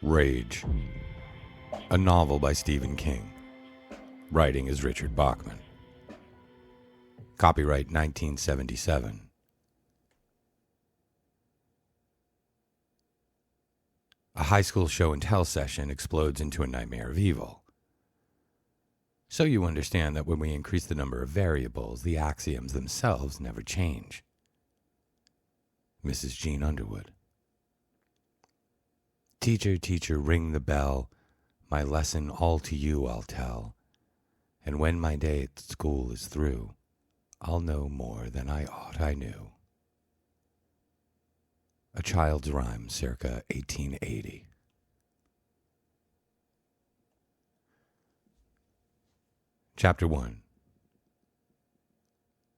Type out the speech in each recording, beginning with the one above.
Rage, a novel by Stephen King. Writing is Richard Bachman. Copyright 1977. A high school show and tell session explodes into a nightmare of evil. So you understand that when we increase the number of variables, the axioms themselves never change. Mrs. Jean Underwood. Teacher, teacher, ring the bell. My lesson all to you I'll tell. And when my day at school is through, I'll know more than I ought I knew. A Child's Rhyme, circa 1880. Chapter 1.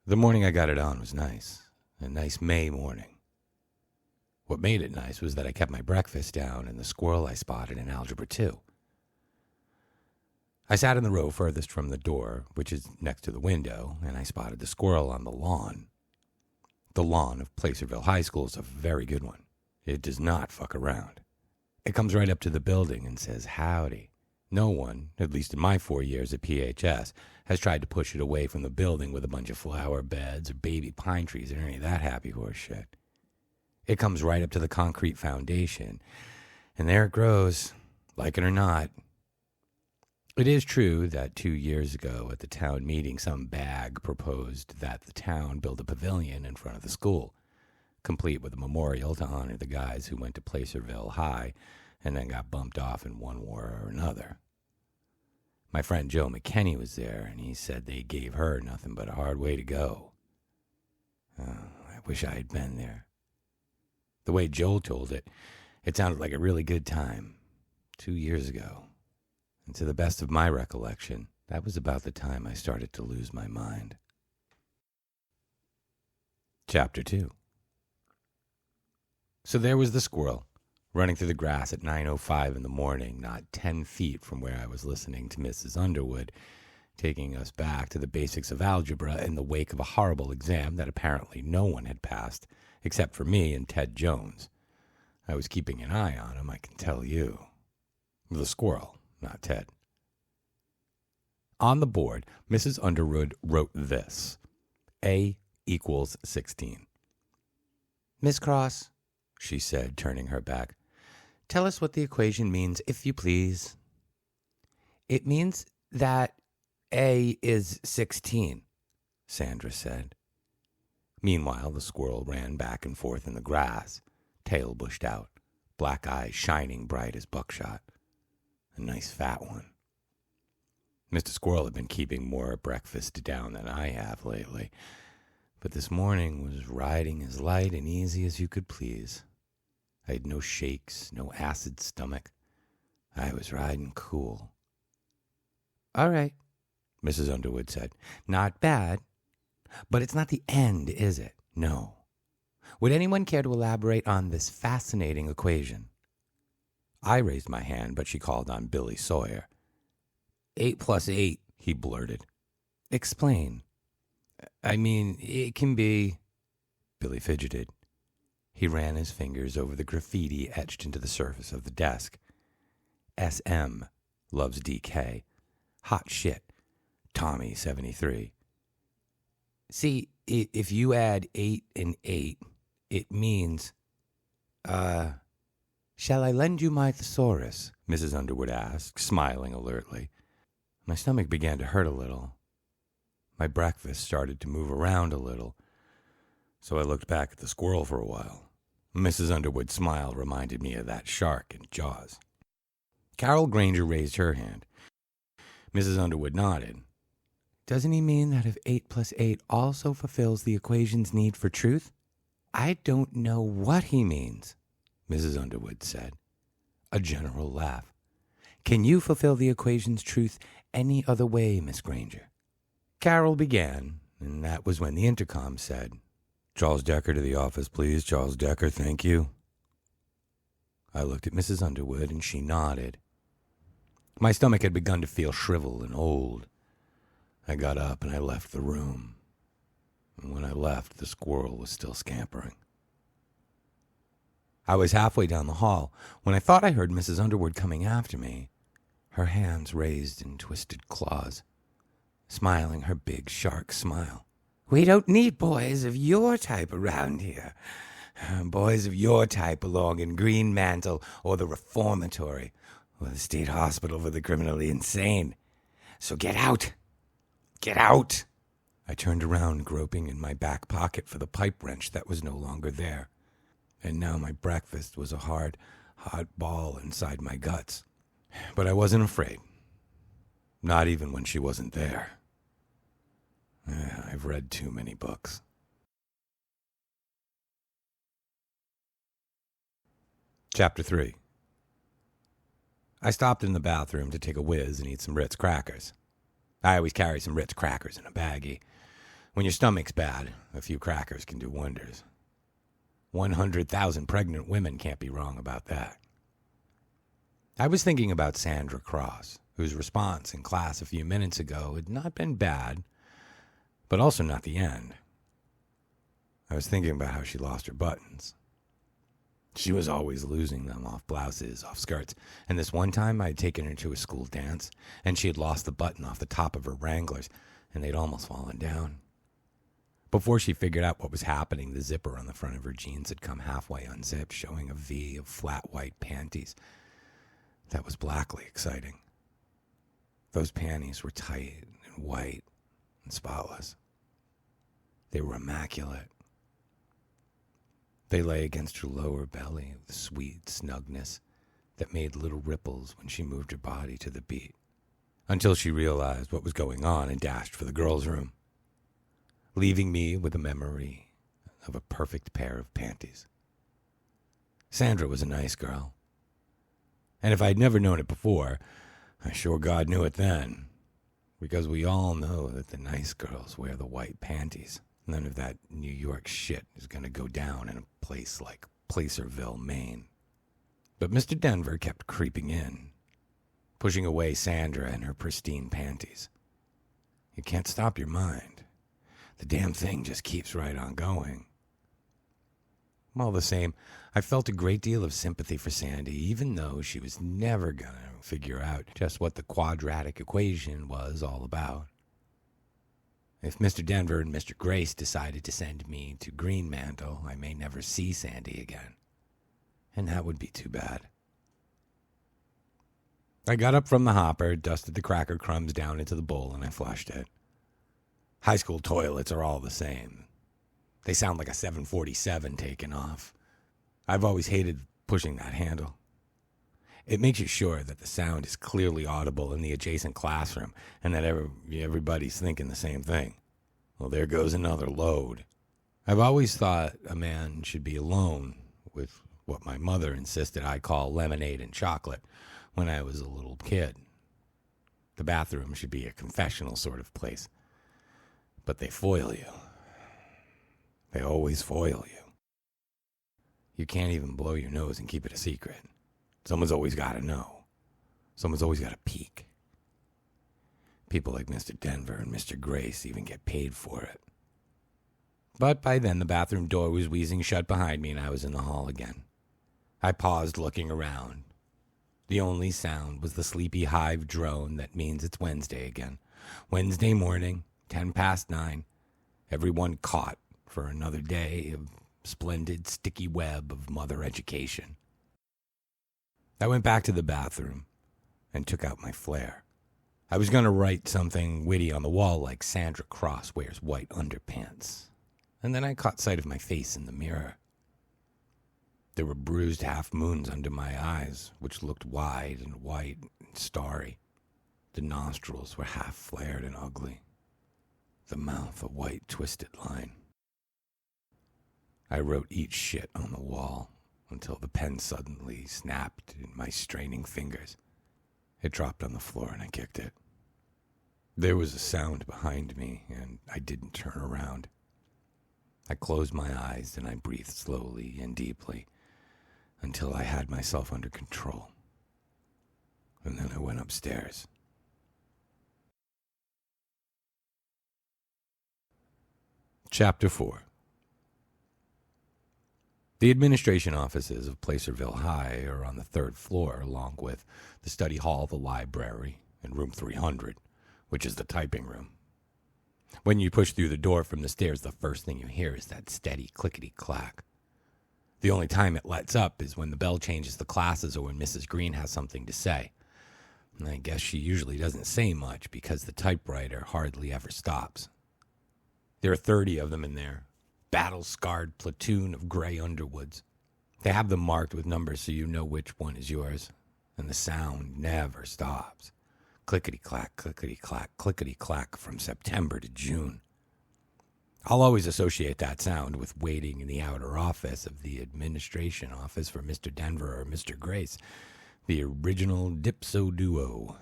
The morning I got it on was nice. A nice May morning. What made it nice was that I kept my breakfast down and the squirrel I spotted in Algebra 2. I sat in the row furthest from the door, which is next to the window, and I spotted the squirrel on the lawn. The lawn of Placerville High School is a very good one. It does not fuck around. It comes right up to the building and says howdy. No one, at least in my 4 years at PHS, has tried to push it away from the building with a bunch of flower beds or baby pine trees or any of that happy horse shit. It comes right up to the concrete foundation, and there it grows, like it or not. It is true that 2 years ago at the town meeting, some bag proposed that the town build a pavilion in front of the school, complete with a memorial to honor the guys who went to Placerville High and then got bumped off in one war or another. My friend Joe McKinney was there, and he said they gave her nothing but a hard way to go. Oh, I wish I had been there. The way Joel told it, it sounded like a really good time, 2 years ago. And to the best of my recollection, that was about the time I started to lose my mind. Chapter 2. So there was the squirrel, running through the grass at 9:05 in the morning, not 10 feet from where I was listening to Mrs. Underwood, taking us back to the basics of algebra in the wake of a horrible exam that apparently no one had passed, except for me and Ted Jones. I was keeping an eye on him, I can tell you. The squirrel, not Ted. On the board, Mrs. Underwood wrote this: A equals 16. Miss Cross, she said, turning her back, tell us what the equation means, if you please. It means that A is 16, Sandra said. Meanwhile, the squirrel ran back and forth in the grass, tail bushed out, black eyes shining bright as buckshot. A nice fat one. Mr. Squirrel had been keeping more breakfast down than I have lately, but this morning was riding as light and easy as you could please. I had no shakes, no acid stomach. I was riding cool. All right, Mrs. Underwood said. Not bad. But it's not the end, is it? No. Would anyone care to elaborate on this fascinating equation? I raised my hand, but she called on Billy Sawyer. 8 plus 8, he blurted. Explain. I mean, it can be... Billy fidgeted. He ran his fingers over the graffiti etched into the surface of the desk. SM loves DK. Hot shit. Tommy, 73. See, if you add 8 and 8, it means... Shall I lend you my thesaurus? Mrs. Underwood asked, smiling alertly. My stomach began to hurt a little. My breakfast started to move around a little, so I looked back at the squirrel for a while. Mrs. Underwood's smile reminded me of that shark in Jaws. Carol Granger raised her hand. Mrs. Underwood nodded. Doesn't he mean that if 8 plus 8 also fulfills the equation's need for truth? I don't know what he means, Mrs. Underwood said. A general laugh. Can you fulfill the equation's truth any other way, Miss Granger? Carol began, and that was when the intercom said, Charles Decker to the office, please. Charles Decker, thank you. I looked at Mrs. Underwood, and she nodded. My stomach had begun to feel shriveled and old. I got up and I left the room. And when I left, the squirrel was still scampering. I was halfway down the hall when I thought I heard Mrs. Underwood coming after me, her hands raised in twisted claws, smiling her big shark smile. "We don't need boys of your type around here. Boys of your type belong in Greenmantle or the Reformatory or the State Hospital for the Criminally Insane. So get out! Get out!" I turned around, groping in my back pocket for the pipe wrench that was no longer there. And now my breakfast was a hard, hot ball inside my guts. But I wasn't afraid. Not even when she wasn't there. I've read too many books. Chapter 3. I stopped in the bathroom to take a whiz and eat some Ritz crackers. I always carry some Ritz crackers in a baggie. When your stomach's bad, a few crackers can do wonders. 100,000 pregnant women can't be wrong about that. I was thinking about Sandra Cross, whose response in class a few minutes ago had not been bad, but also not the end. I was thinking about how she lost her buttons. She was always losing them off blouses, off skirts, and this one time I had taken her to a school dance, and she had lost the button off the top of her Wranglers, and they'd almost fallen down. Before she figured out what was happening, the zipper on the front of her jeans had come halfway unzipped, showing a V of flat white panties. That was blackly exciting. Those panties were tight and white and spotless. They were immaculate. They lay against her lower belly with sweet snugness that made little ripples when she moved her body to the beat, until she realized what was going on and dashed for the girls' room, leaving me with a memory of a perfect pair of panties. Sandra was a nice girl, and if I'd never known it before, I sure God knew it then, because we all know that the nice girls wear the white panties. None of that New York shit is going to go down in a place like Placerville, Maine. But Mr. Denver kept creeping in, pushing away Sandra and her pristine panties. You can't stop your mind. The damn thing just keeps right on going. All the same, I felt a great deal of sympathy for Sandy, even though she was never going to figure out just what the quadratic equation was all about. If Mr. Denver and Mr. Grace decided to send me to Greenmantle, I may never see Sandy again. And that would be too bad. I got up from the hopper, dusted the cracker crumbs down into the bowl, and I flushed it. High school toilets are all the same. They sound like a 747 taking off. I've always hated pushing that handle. It makes you sure that the sound is clearly audible in the adjacent classroom and that everybody's thinking the same thing. Well, there goes another load. I've always thought a man should be alone with what my mother insisted I call lemonade and chocolate when I was a little kid. The bathroom should be a confessional sort of place. But they foil you. They always foil you. You can't even blow your nose and keep it a secret. Someone's always got to know. Someone's always got to peek. People like Mr. Denver and Mr. Grace even get paid for it. But by then the bathroom door was wheezing shut behind me and I was in the hall again. I paused looking around. The only sound was the sleepy hive drone that means it's Wednesday again. Wednesday morning, 9:10. Everyone caught for another day of splendid sticky web of mother education. I went back to the bathroom and took out my flare. I was going to write something witty on the wall like Sandra Cross wears white underpants. And then I caught sight of my face in the mirror. There were bruised half moons under my eyes, which looked wide and white and starry. The nostrils were half flared and ugly. The mouth a white twisted line. I wrote each shit on the wall until the pen suddenly snapped in my straining fingers. It dropped on the floor and I kicked it. There was a sound behind me and I didn't turn around. I closed my eyes and I breathed slowly and deeply until I had myself under control. And then I went upstairs. Chapter 4. The administration offices of Placerville High are on the third floor, along with the study hall, the library, and room 300, which is the typing room. When you push through the door from the stairs, the first thing you hear is that steady clickety-clack. The only time it lets up is when the bell changes the classes or when Mrs. Green has something to say. And I guess she usually doesn't say much because the typewriter hardly ever stops. There are 30 of them in there, battle-scarred platoon of gray Underwoods. They have them marked with numbers so you know which one is yours, and the sound never stops. Clickety-clack, clickety-clack, clickety-clack from September to June. I'll always associate that sound with waiting in the outer office of the administration office for Mr. Denver or Mr. Grace, the original Dipso duo.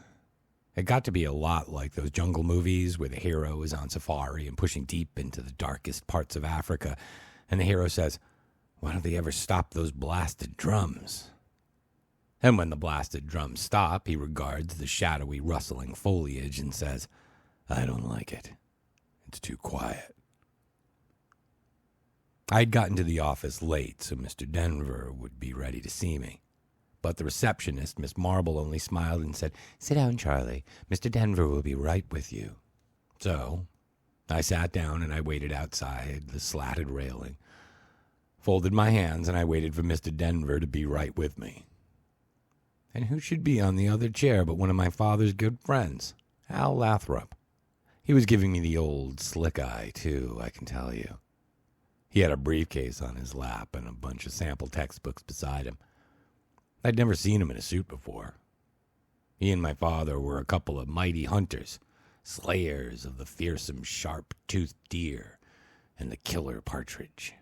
It got to be a lot like those jungle movies where the hero is on safari and pushing deep into the darkest parts of Africa, and the hero says, "Why don't they ever stop those blasted drums?" And when the blasted drums stop, he regards the shadowy rustling foliage and says, "I don't like it. It's too quiet." I'd gotten to the office late, so Mr. Denver would be ready to see me. But the receptionist, Miss Marble, only smiled and said, "Sit down, Charlie. Mr. Denver will be right with you." So I sat down and I waited outside the slatted railing, folded my hands, and I waited for Mr. Denver to be right with me. And who should be on the other chair but one of my father's good friends, Al Lathrop. He was giving me the old slick eye, too, I can tell you. He had a briefcase on his lap and a bunch of sample textbooks beside him. I'd never seen him in a suit before. He and my father were a couple of mighty hunters, slayers of the fearsome sharp-toothed deer and the killer partridge.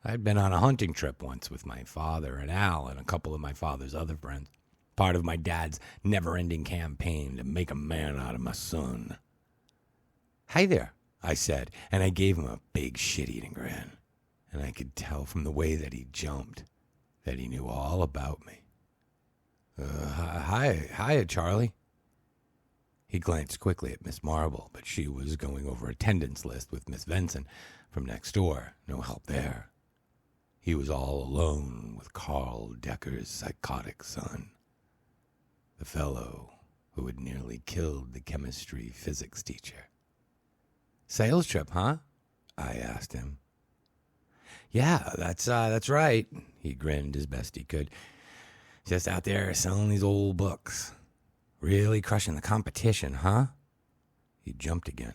I'd been on a hunting trip once with my father and Al and a couple of my father's other friends, part of my dad's never-ending campaign to make a man out of my son. "Hi there," I said, and I gave him a big shit-eating grin, and I could tell from the way that he jumped that he knew all about me. Hiya, Charlie." He glanced quickly at Miss Marble, but she was going over attendance list with Miss Venson from next door. No help there. He was all alone with Carl Decker's psychotic son, the fellow who had nearly killed the chemistry physics teacher. "Sales trip, huh?" I asked him. "Yeah, that's right." He grinned as best he could. "Just out there selling these old books. Really crushing the competition, huh?" He jumped again.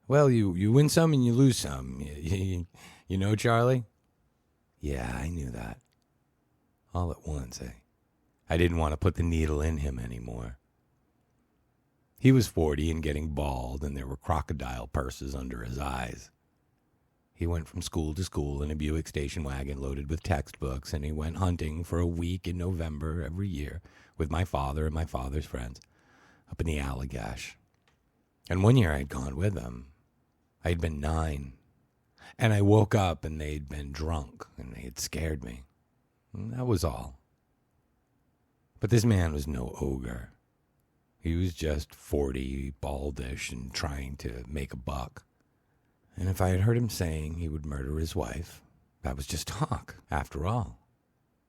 "Well, you win some and you lose some. You know, Charlie?" Yeah, I knew that. All at once, I didn't want to put the needle in him anymore. He was 40 and getting bald, and there were crocodile purses under his eyes. He went from school to school in a Buick station wagon loaded with textbooks, and he went hunting for a week in November every year with my father and my father's friends up in the Allagash. And one year I'd gone with them. I'd been 9, and I woke up and they'd been drunk, and they had scared me. And that was all. But this man was no ogre. He was just 40, baldish, and trying to make a buck. And if I had heard him saying he would murder his wife, that was just talk. After all,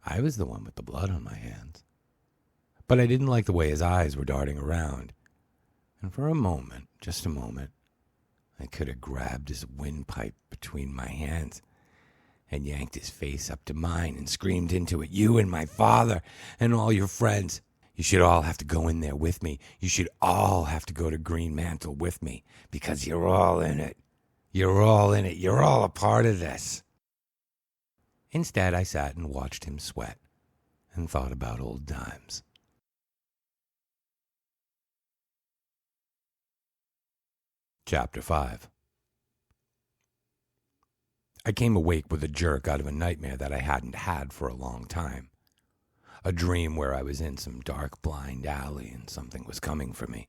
I was the one with the blood on my hands. But I didn't like the way his eyes were darting around. And for a moment, just a moment, I could have grabbed his windpipe between my hands and yanked his face up to mine and screamed into it, "You and my father and all your friends, you should all have to go in there with me. You should all have to go to Green Mantle with me because you're all in it. You're all in it. You're all a part of this." Instead, I sat and watched him sweat and thought about old times. Chapter 5. I came awake with a jerk out of a nightmare that I hadn't had for a long time. A dream where I was in some dark, blind alley and something was coming for me.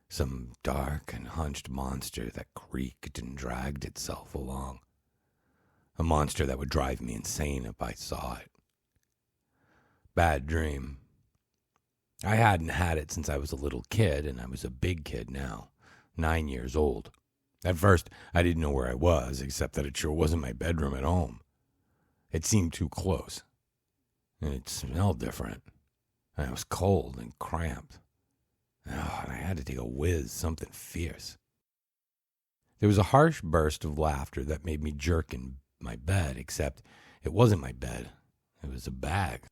Some dark and hunched monster that creaked and dragged itself along. A monster that would drive me insane if I saw it. Bad dream. I hadn't had it since I was a little kid, and I was a big kid now, 9 years old. At first, I didn't know where I was, except that it sure wasn't my bedroom at home. It seemed too close, and it smelled different, and I was cold and cramped. Oh, and I had to take a whiz, something fierce. There was a harsh burst of laughter that made me jerk in my bed, except it wasn't my bed. It was a bag.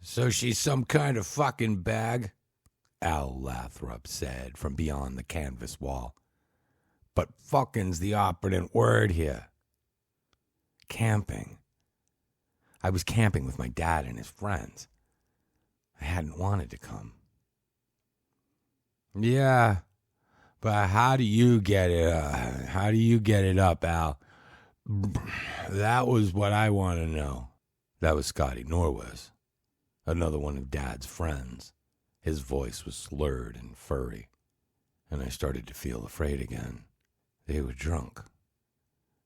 "So she's some kind of fucking bag?" Al Lathrop said from beyond the canvas wall. "But fucking's the operative word here." Camping. I was camping with my dad and his friends. I hadn't wanted to come. "Yeah, but how do you get it? How do you get it up, Al? That was what I want to know." That was Scotty Norwes, another one of Dad's friends. His voice was slurred and furry, and I started to feel afraid again. They were drunk.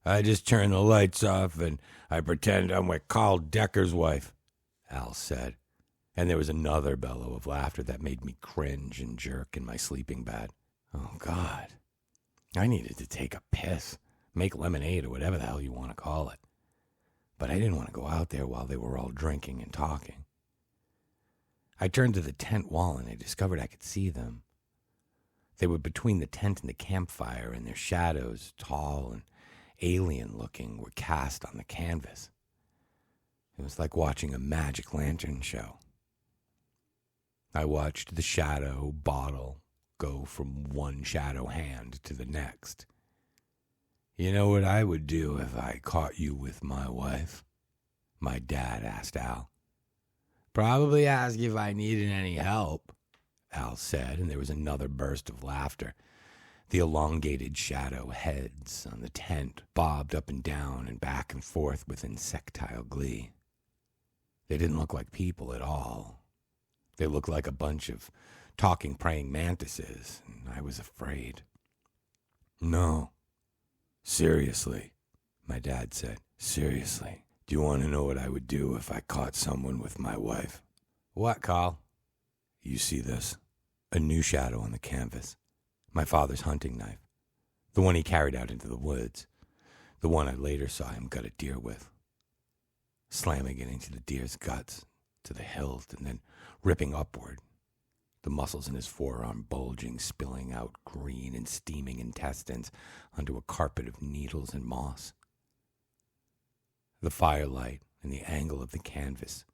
"I just turn the lights off and I pretend I'm with Carl Decker's wife," Al said, and there was another bellow of laughter that made me cringe and jerk in my sleeping bag. Oh, God. I needed to take a piss, make lemonade or whatever the hell you want to call it. But I didn't want to go out there while they were all drinking and talking. I turned to the tent wall and I discovered I could see them. They were between the tent and the campfire, and their shadows, tall and alien-looking, were cast on the canvas. It was like watching a magic lantern show. I watched the shadow bottle go from one shadow hand to the next. "You know what I would do if I caught you with my wife?" my dad asked Al. "Probably ask if I needed any help," Al said, and there was another burst of laughter. The elongated shadow heads on the tent bobbed up and down and back and forth with insectile glee. They didn't look like people at all. They looked like a bunch of talking praying mantises, and I was afraid. "No. Seriously," my dad said. "Seriously. Do you want to know what I would do if I caught someone with my wife?" "What, Carl?" "You see this?" A new shadow on the canvas. My father's hunting knife. The one he carried out into the woods. The one I later saw him gut a deer with. Slamming it into the deer's guts, to the hilt, and then ripping upward. The muscles in his forearm bulging, spilling out green and steaming intestines onto a carpet of needles and moss. The firelight and the angle of the canvas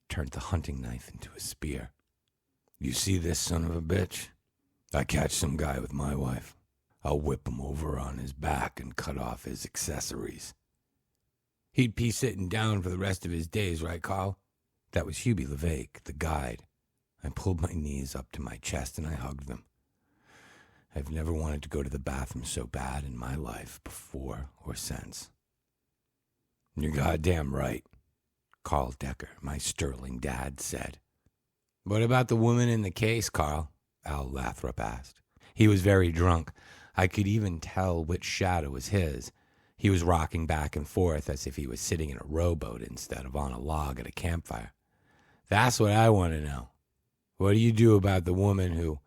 turned the hunting knife into a spear. "You see this son of a bitch? I catch some guy with my wife. I'll whip him over on his back and cut off his accessories." "He'd be sitting down for the rest of his days, right, Carl?" That was Hubie LeVake, the guide. I pulled my knees up to my chest and I hugged them. I've never wanted to go to the bathroom so bad in my life, before or since. "You're goddamn right," Carl Decker, my sterling dad, said. "What about the woman in the case, Carl?" Al Lathrop asked. He was very drunk. I could even tell which shadow was his. He was rocking back and forth as if he was sitting in a rowboat instead of on a log at a campfire. "That's what I want to know. What do you do about the woman who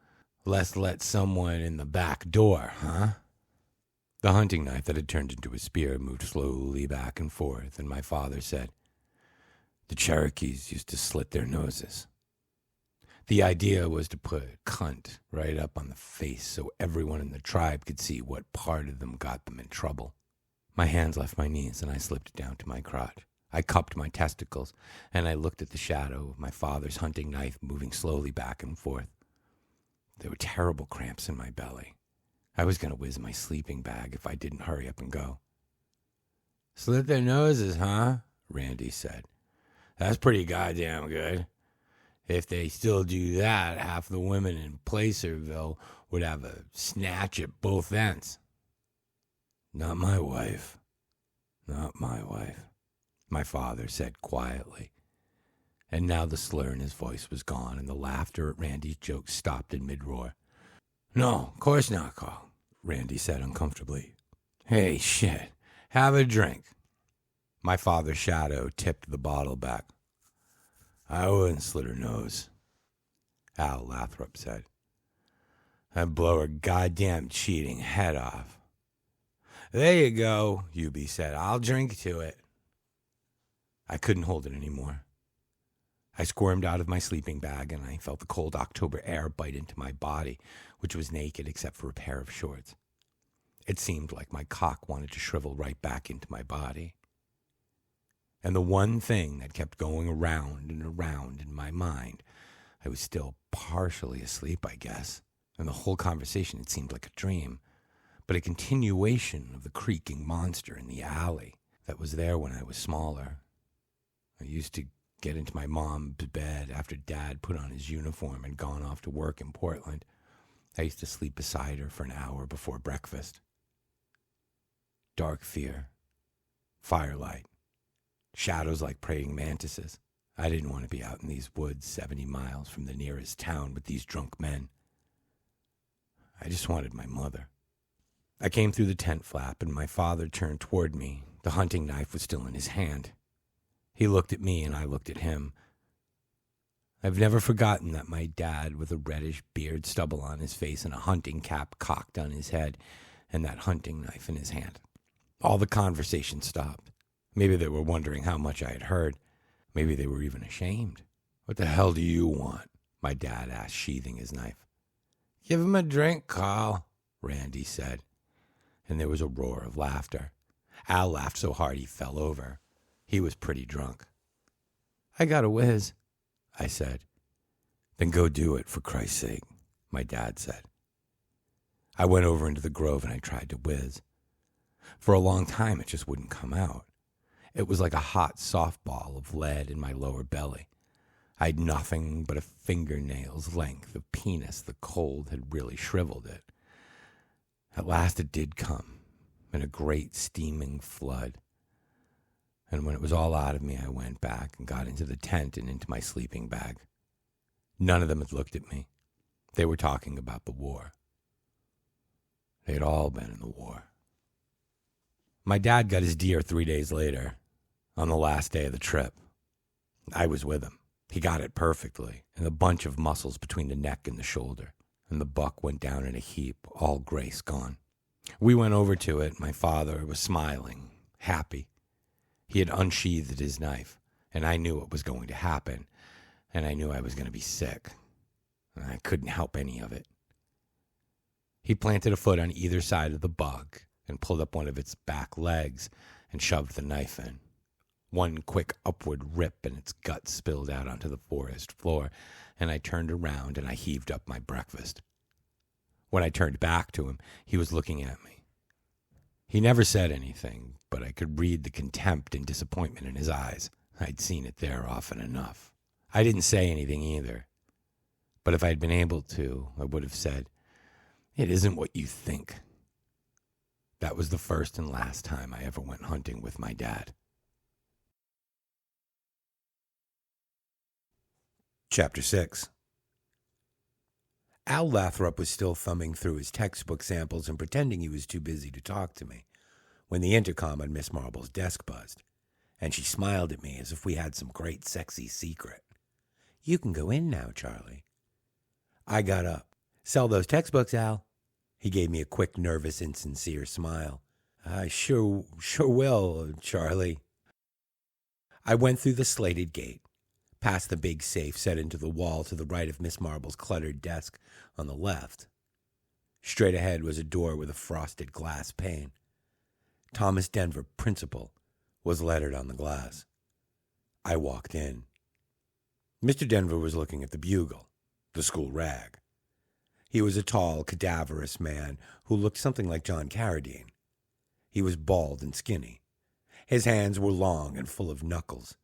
let someone in the back door, huh?" The hunting knife that had turned into a spear moved slowly back and forth, and my father said, "The Cherokees used to slit their noses. The idea was to put cunt right up on the face so everyone in the tribe could see what part of them got them in trouble." My hands left my knees, and I slipped down to my crotch. I cupped my testicles, and I looked at the shadow of my father's hunting knife moving slowly back and forth. There were terrible cramps in my belly. I was going to whiz my sleeping bag if I didn't hurry up and go. "Slit their noses, huh?" Randy said. "That's pretty goddamn good. If they still do that, half the women in Placerville would have a snatch at both ends." "Not my wife. Not my wife," my father said quietly. And now the slur in his voice was gone, and the laughter at Randy's joke stopped in mid-roar. "No, of course not, Carl," Randy said uncomfortably. "Hey, shit, have a drink." My father's shadow tipped the bottle back. "I wouldn't slit her nose," Al Lathrop said. "I'd blow her goddamn cheating head off." There you go, Yubi said. I'll drink to it. I couldn't hold it anymore. I squirmed out of my sleeping bag, and I felt the cold October air bite into my body, which was naked except for a pair of shorts. It seemed like my cock wanted to shrivel right back into my body. And the one thing that kept going around and around in my mind, I was still partially asleep, I guess, and the whole conversation, it seemed like a dream, but a continuation of the creaking monster in the alley that was there when I was smaller. I used to get into my mom's bed after Dad put on his uniform and gone off to work in Portland. I used to sleep beside her for an hour before breakfast. Dark fear, firelight, shadows like praying mantises. I didn't want to be out in these woods 70 miles from the nearest town with these drunk men. I just wanted my mother. I came through the tent flap, and my father turned toward me. The hunting knife was still in his hand. He looked at me, and I looked at him. I've never forgotten that my dad, with a reddish beard stubble on his face and a hunting cap cocked on his head, and that hunting knife in his hand. All the conversation stopped. Maybe they were wondering how much I had heard. Maybe they were even ashamed. What the hell do you want? My dad asked, sheathing his knife. Give him a drink, Carl, Randy said. And there was a roar of laughter. Al laughed so hard he fell over. He was pretty drunk. I got a whiz, I said. Then go do it, for Christ's sake, my dad said. I went over into the grove and I tried to whiz. For a long time, it just wouldn't come out. It was like a hot softball of lead in my lower belly. I had nothing but a fingernail's length of penis. The cold had really shriveled it. At last it did come, in a great steaming flood. And when it was all out of me, I went back and got into the tent and into my sleeping bag. None of them had looked at me. They were talking about the war. They had all been in the war. My dad got his deer 3 days later, on the last day of the trip. I was with him. He got it perfectly, and a bunch of muscles between the neck and the shoulder, and the buck went down in a heap, all grace gone. We went over to it. My father was smiling, happy. He had unsheathed his knife, and I knew what was going to happen, and I knew I was going to be sick, and I couldn't help any of it. He planted a foot on either side of the buck and pulled up one of its back legs and shoved the knife in. One quick upward rip and its guts spilled out onto the forest floor, and I turned around and I heaved up my breakfast. When I turned back to him, he was looking at me. He never said anything, but I could read the contempt and disappointment in his eyes. I'd seen it there often enough. I didn't say anything either, but if I'd been able to, I would have said, "It isn't what you think." That was the first and last time I ever went hunting with my dad. Chapter 6. Al Lathrop was still thumbing through his textbook samples and pretending he was too busy to talk to me when the intercom on Miss Marble's desk buzzed, and she smiled at me as if we had some great sexy secret. "You can go in now, Charlie." I got up. "Sell those textbooks, Al." He gave me a quick, nervous, insincere smile. "I sure will, Charlie." I went through the slated gate, past the big safe set into the wall to the right of Miss Marble's cluttered desk on the left. Straight ahead was a door with a frosted glass pane. Thomas Denver, Principal, was lettered on the glass. I walked in. Mr. Denver was looking at the Bugle, the school rag. He was a tall, cadaverous man who looked something like John Carradine. He was bald and skinny. His hands were long and full of knuckles.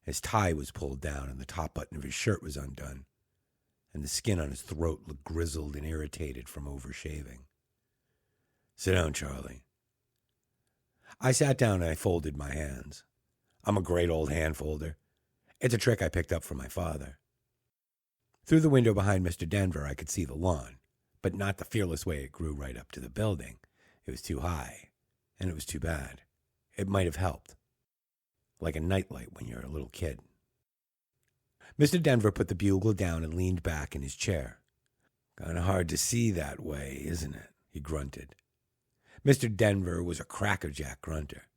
His tie was pulled down and the top button of his shirt was undone, and the skin on his throat looked grizzled and irritated from overshaving. "Sit down, Charlie." I sat down and I folded my hands. I'm a great old hand folder. It's a trick I picked up from my father. Through the window behind Mr. Denver, I could see the lawn, but not the fearless way it grew right up to the building. It was too high, and it was too bad. It might have helped, like a nightlight when you're a little kid. Mr. Denver put the Bugle down and leaned back in his chair. "Kind of hard to see that way, isn't it?" he grunted. Mr. Denver was a crackerjack grunter.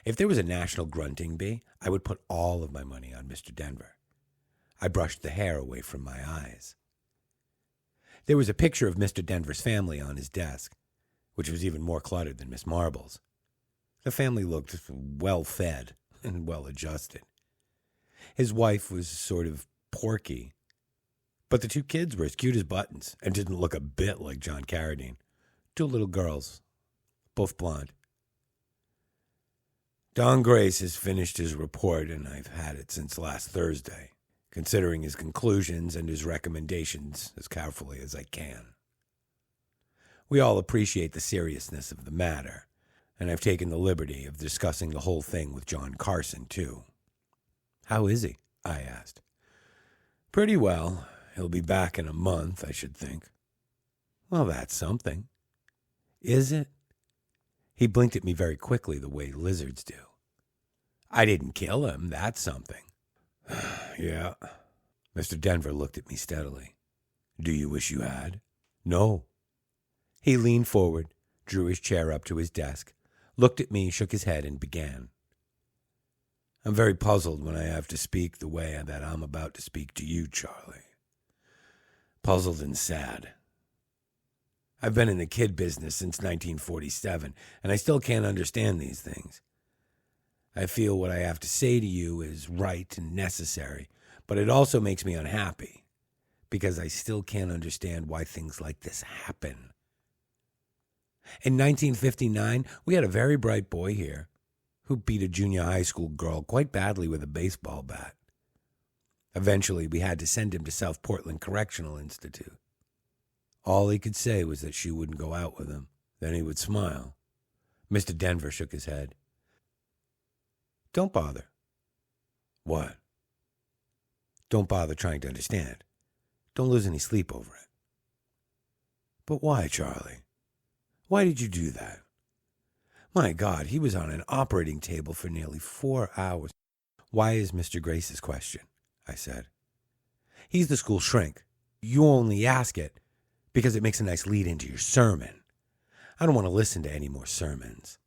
If there was a national grunting bee, I would put all of my money on Mr. Denver. I brushed the hair away from my eyes. There was a picture of Mr. Denver's family on his desk, which was even more cluttered than Miss Marble's. The family looked well-fed and well-adjusted. His wife was sort of porky, but the two kids were as cute as buttons and didn't look a bit like John Carradine. 2 little girls, both blonde. Don Grace has finished his report, and I've had it since last Thursday, considering his conclusions and his recommendations as carefully as I can. We all appreciate the seriousness of the matter, and I've taken the liberty of discussing the whole thing with John Carson, too. How is he? I asked. Pretty well. He'll be back in a month, I should think. Well, that's something. Is it? He blinked at me very quickly, the way lizards do. I didn't kill him, that's something. Yeah. Mr. Denver looked at me steadily. Do you wish you had? No. He leaned forward, drew his chair up to his desk, looked at me, shook his head, and began. I'm very puzzled when I have to speak the way that I'm about to speak to you, Charlie. Puzzled and sad. I've been in the kid business since 1947, and I still can't understand these things. I feel what I have to say to you is right and necessary, but it also makes me unhappy, because I still can't understand why things like this happen. In 1959, we had a very bright boy here who beat a junior high school girl quite badly with a baseball bat. Eventually, we had to send him to South Portland Correctional Institute. All he could say was that she wouldn't go out with him. Then he would smile. Mr. Denver shook his head. Don't bother. What? Don't bother trying to understand. Don't lose any sleep over it. But why, Charlie? Why did you do that? My God, he was on an operating table for nearly 4 hours. Why is Mr. Grace's question? I said. He's the school shrink. You only ask it because it makes a nice lead into your sermon. I don't want to listen to any more sermons.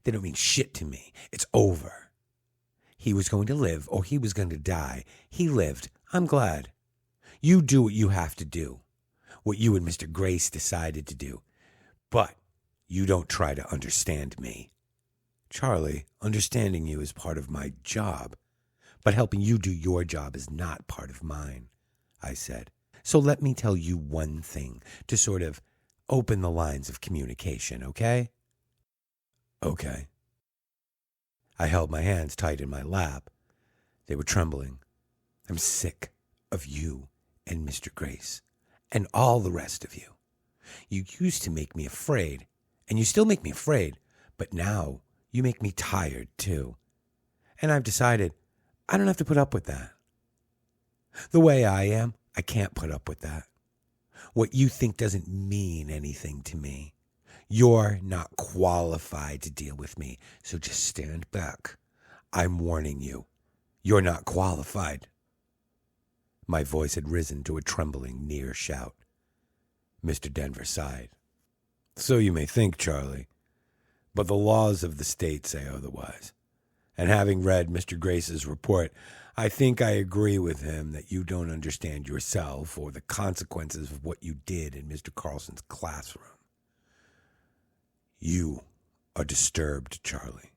They don't mean shit to me. It's over. He was going to live or he was going to die. He lived. I'm glad. You do what you have to do, what you and Mr. Grace decided to do. But you don't try to understand me. Charlie, understanding you is part of my job, but helping you do your job is not part of mine, I said. So let me tell you one thing to sort of open the lines of communication, okay? Okay. I held my hands tight in my lap. They were trembling. I'm sick of you and Mr. Grace and all the rest of you. You used to make me afraid, and you still make me afraid, but now you make me tired too. And I've decided I don't have to put up with that. The way I am, I can't put up with that. What you think doesn't mean anything to me. You're not qualified to deal with me, so just stand back. I'm warning you. You're not qualified. My voice had risen to a trembling near shout. Mr. Denver sighed. So you may think, Charlie, but the laws of the state say otherwise. And having read Mr. Grace's report, I think I agree with him that you don't understand yourself or the consequences of what you did in Mr. Carlson's classroom. You are disturbed, Charlie.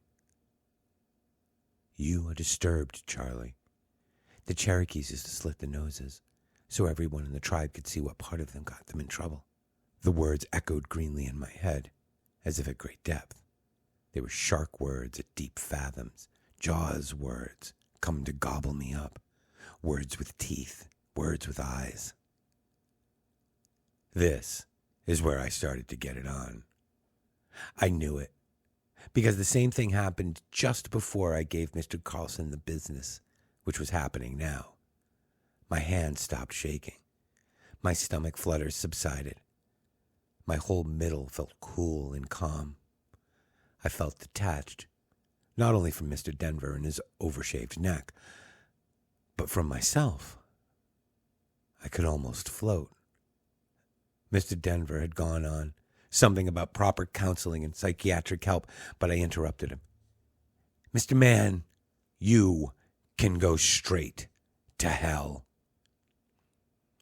You are disturbed, Charlie. The Cherokees used to slit the noses so everyone in the tribe could see what part of them got them in trouble. The words echoed greenly in my head, as if at great depth. They were shark words at deep fathoms, Jaws words, come to gobble me up, words with teeth, words with eyes. This is where I started to get it on. I knew it, because the same thing happened just before I gave Mr. Carlson the business, which was happening now. My hands stopped shaking. My stomach flutters subsided. My whole middle felt cool and calm. I felt detached, not only from Mr. Denver and his overshaved neck, but from myself. I could almost float. Mr. Denver had gone on, something about proper counseling and psychiatric help, but I interrupted him. Mr. Mann, you can go straight to hell.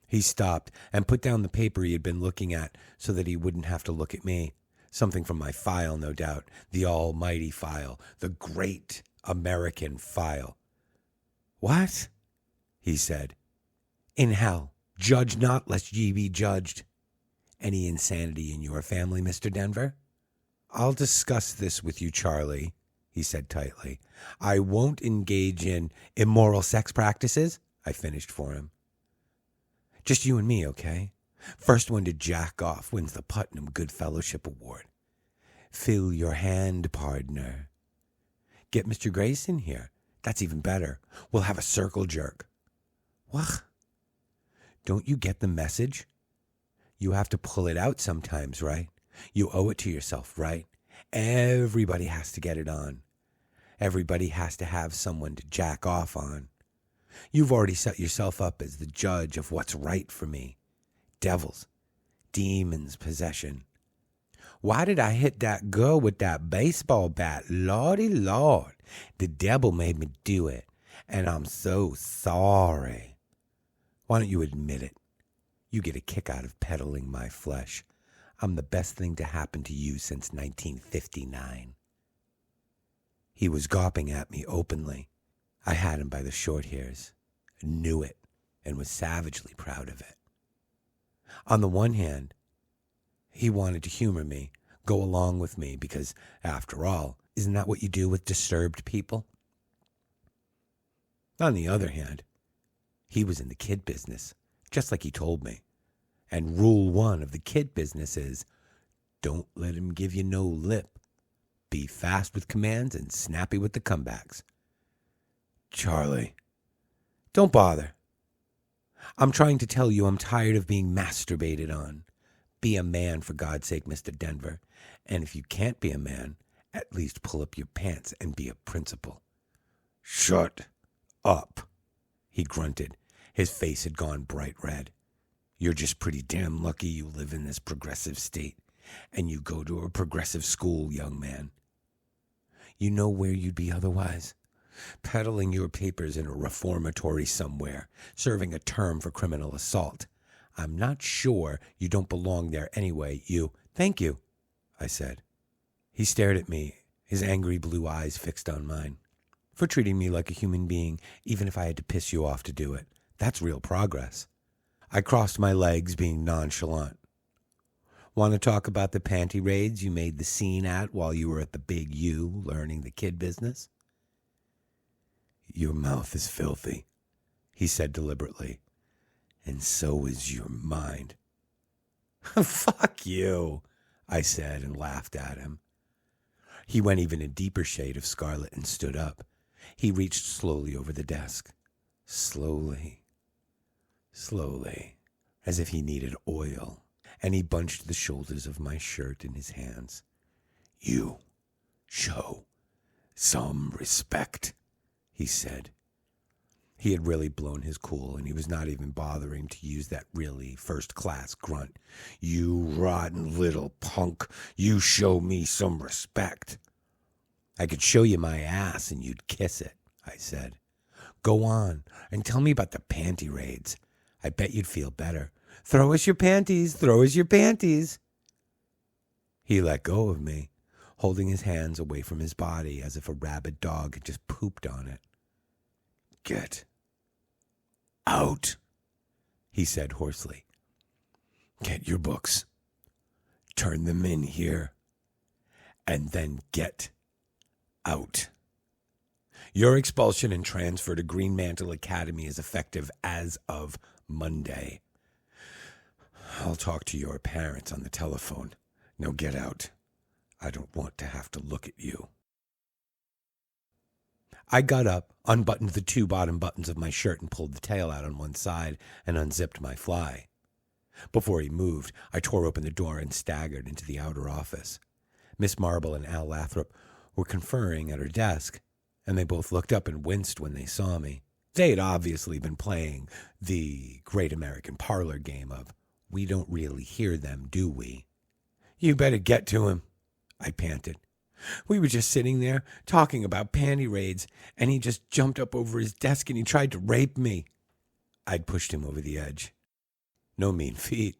He stopped and put down the paper he had been looking at so that he wouldn't have to look at me. Something from my file, no doubt. The almighty file. The great American file. What? He said. In hell. Judge not, lest ye be judged. Any insanity in your family, Mr. Denver? I'll discuss this with you, Charlie, he said tightly. I won't engage in immoral sex practices, I finished for him. Just you and me, okay? First one to jack off wins the Putnam Good Fellowship Award. Fill your hand, partner. Get Mr. Grace in here. That's even better. We'll have a circle jerk. What? Don't you get the message? You have to pull it out sometimes, right? You owe it to yourself, right? Everybody has to get it on. Everybody has to have someone to jack off on. You've already set yourself up as the judge of what's right for me. Devils, demons, possession. Why did I hit that girl with that baseball bat? Lordy Lord, the devil made me do it, and I'm so sorry. Why don't you admit it? You get a kick out of peddling my flesh. I'm the best thing to happen to you since 1959. He was gawping at me openly. I had him by the short hairs, knew it, and was savagely proud of it. On the one hand, he wanted to humor me, go along with me, because, after all, isn't that what you do with disturbed people? On the other hand, he was in the kid business, just like he told me. And rule one of the kid business is, don't let him give you no lip. Be fast with commands and snappy with the comebacks. Charlie, don't bother. I'm trying to tell you I'm tired of being masturbated on. Be a man, for God's sake, Mr. Denver. And if you can't be a man, at least pull up your pants and be a principal. Shut up, he grunted. His face had gone bright red. You're just pretty damn lucky you live in this progressive state, and you go to a progressive school, young man. You know where you'd be otherwise? Peddling your papers in a reformatory somewhere, serving a term for criminal assault. I'm not sure you don't belong there anyway, you. Thank you, I said. He stared at me, his angry blue eyes fixed on mine. For treating me like a human being, even if I had to piss you off to do it. That's real progress. I crossed my legs, being nonchalant. Want to talk about the panty raids you made the scene at while you were at the Big U learning the kid business? Your mouth is filthy, he said deliberately, and so is your mind. Fuck you, I said and laughed at him. He went even a deeper shade of scarlet and stood up. He reached slowly over the desk. Slowly, as if he needed oil, and he bunched the shoulders of my shirt in his hands. You show some respect, he said. He had really blown his cool, and he was not even bothering to use that really first-class grunt. You rotten little punk, you show me some respect. I could show you my ass and you'd kiss it, I said. Go on and tell me about the panty raids. I bet you'd feel better. Throw us your panties, throw us your panties. He let go of me, holding his hands away from his body as if a rabid dog had just pooped on it. Get out, he said hoarsely. Get your books. Turn them in here. And then get out. Your expulsion and transfer to Greenmantle Academy is effective as of Monday. I'll talk to your parents on the telephone. Now get out. I don't want to have to look at you. I got up, unbuttoned the two bottom buttons of my shirt and pulled the tail out on one side and unzipped my fly. Before he moved, I tore open the door and staggered into the outer office. Miss Marble and Al Lathrop were conferring at her desk, and they both looked up and winced when they saw me. They had obviously been playing the great American parlor game of, we don't really hear them, do we? You better get to him, I panted. We were just sitting there talking about panty raids, and he just jumped up over his desk and he tried to rape me. I'd pushed him over the edge. No mean feat,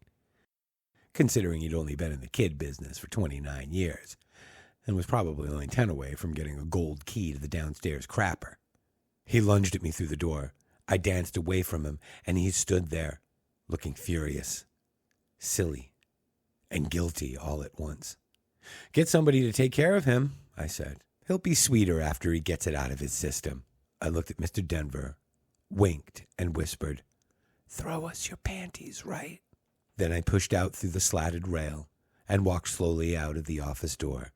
considering he'd only been in the kid business for 29 years and was probably only 10 away from getting a gold key to the downstairs crapper. He lunged at me through the door. I danced away from him, and he stood there, looking furious, silly, and guilty all at once. Get somebody to take care of him, I said. He'll be sweeter after he gets it out of his system. I looked at Mr. Denver, winked, and whispered, Throw us your panties, right? Then I pushed out through the slatted rail and walked slowly out of the office door,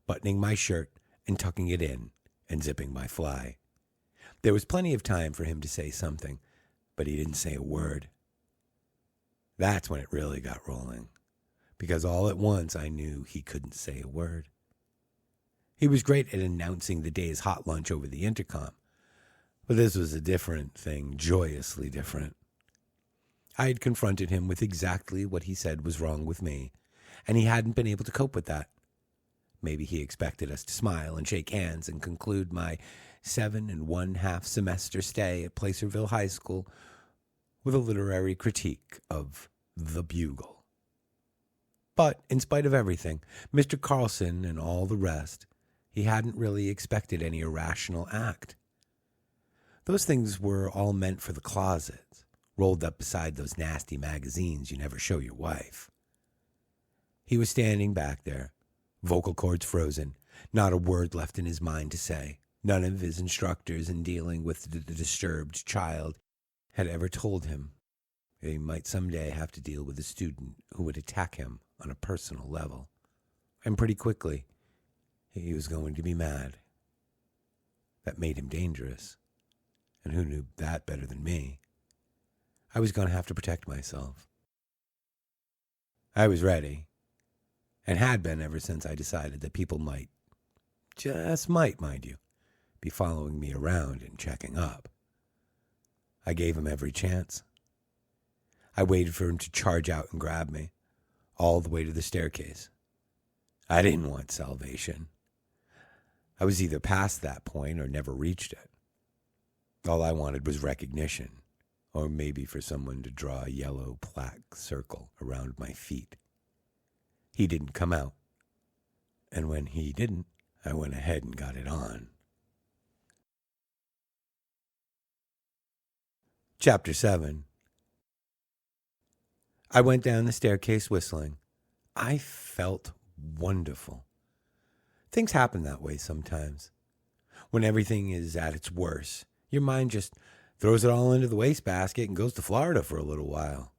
buttoning my shirt and tucking it in and zipping my fly. There was plenty of time for him to say something, but he didn't say a word. That's when it really got rolling, because all at once I knew he couldn't say a word. He was great at announcing the day's hot lunch over the intercom, but this was a different thing, joyously different. I had confronted him with exactly what he said was wrong with me, and he hadn't been able to cope with that. Maybe he expected us to smile and shake hands and conclude my 7 1/2 semester stay at Placerville High School with a literary critique of The Bugle. But in spite of everything, Mr. Carlson and all the rest, he hadn't really expected any irrational act. Those things were all meant for the closet, rolled up beside those nasty magazines you never show your wife. He was standing back there, vocal cords frozen, not a word left in his mind to say. None of his instructors in dealing with the disturbed child had ever told him that he might someday have to deal with a student who would attack him on a personal level. And pretty quickly, he was going to be mad. That made him dangerous. And who knew that better than me? I was going to have to protect myself. I was ready, and had been ever since I decided that people might, just might, mind you, be following me around and checking up. I gave him every chance. I waited for him to charge out and grab me, all the way to the staircase. I didn't want salvation. I was either past that point or never reached it. All I wanted was recognition, or maybe for someone to draw a yellow plaque circle around my feet. He didn't come out, and when he didn't, I went ahead and got it on. Chapter 7. I went down the staircase whistling. I felt wonderful. Things happen that way sometimes. When everything is at its worst, your mind just throws it all into the wastebasket and goes to Florida for a little while.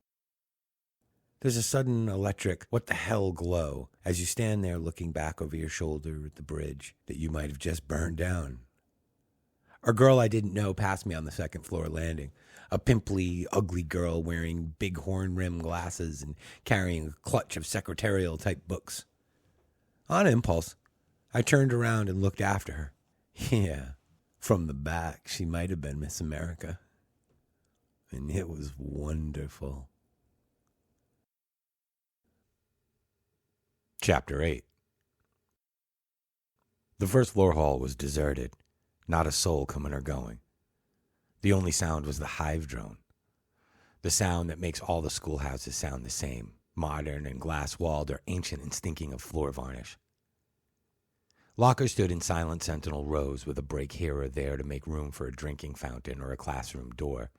There's a sudden electric what-the-hell glow as you stand there looking back over your shoulder at the bridge that you might have just burned down. A girl I didn't know passed me on the second-floor landing, a pimply, ugly girl wearing big horn-rimmed glasses and carrying a clutch of secretarial-type books. On impulse, I turned around and looked after her. Yeah, from the back, she might have been Miss America. And it was wonderful. Chapter 8. The first floor hall was deserted, not a soul coming or going. The only sound was the hive drone, the sound that makes all the schoolhouses sound the same, modern and glass-walled or ancient and stinking of floor varnish. Lockers stood in silent sentinel rows with a break here or there to make room for a drinking fountain or a classroom door.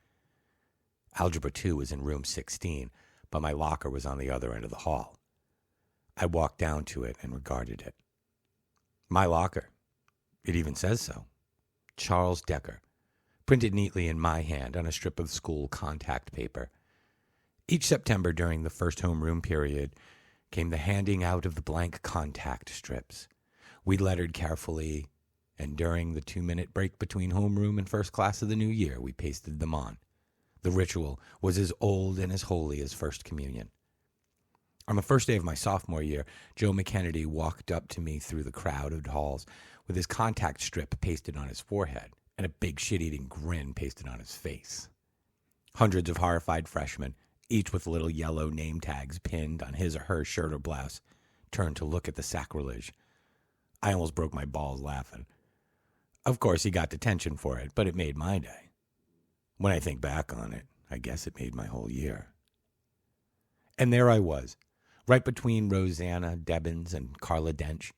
Algebra 2 was in room 16, but my locker was on the other end of the hall. I walked down to it and regarded it. My locker. It even says so. Charles Decker. Printed neatly in my hand on a strip of school contact paper. Each September during the first homeroom period came the handing out of the blank contact strips. We lettered carefully, and during the 2-minute break between homeroom and first class of the new year, we pasted them on. The ritual was as old and as holy as First Communion. On the first day of my sophomore year, Joe McKennedy walked up to me through the crowded halls with his contact strip pasted on his forehead and a big shit-eating grin pasted on his face. Hundreds of horrified freshmen, each with little yellow name tags pinned on his or her shirt or blouse, turned to look at the sacrilege. I almost broke my balls laughing. Of course, he got detention for it, but it made my day. When I think back on it, I guess it made my whole year. And there I was, right between Rosanna Debbins and Carla Dench,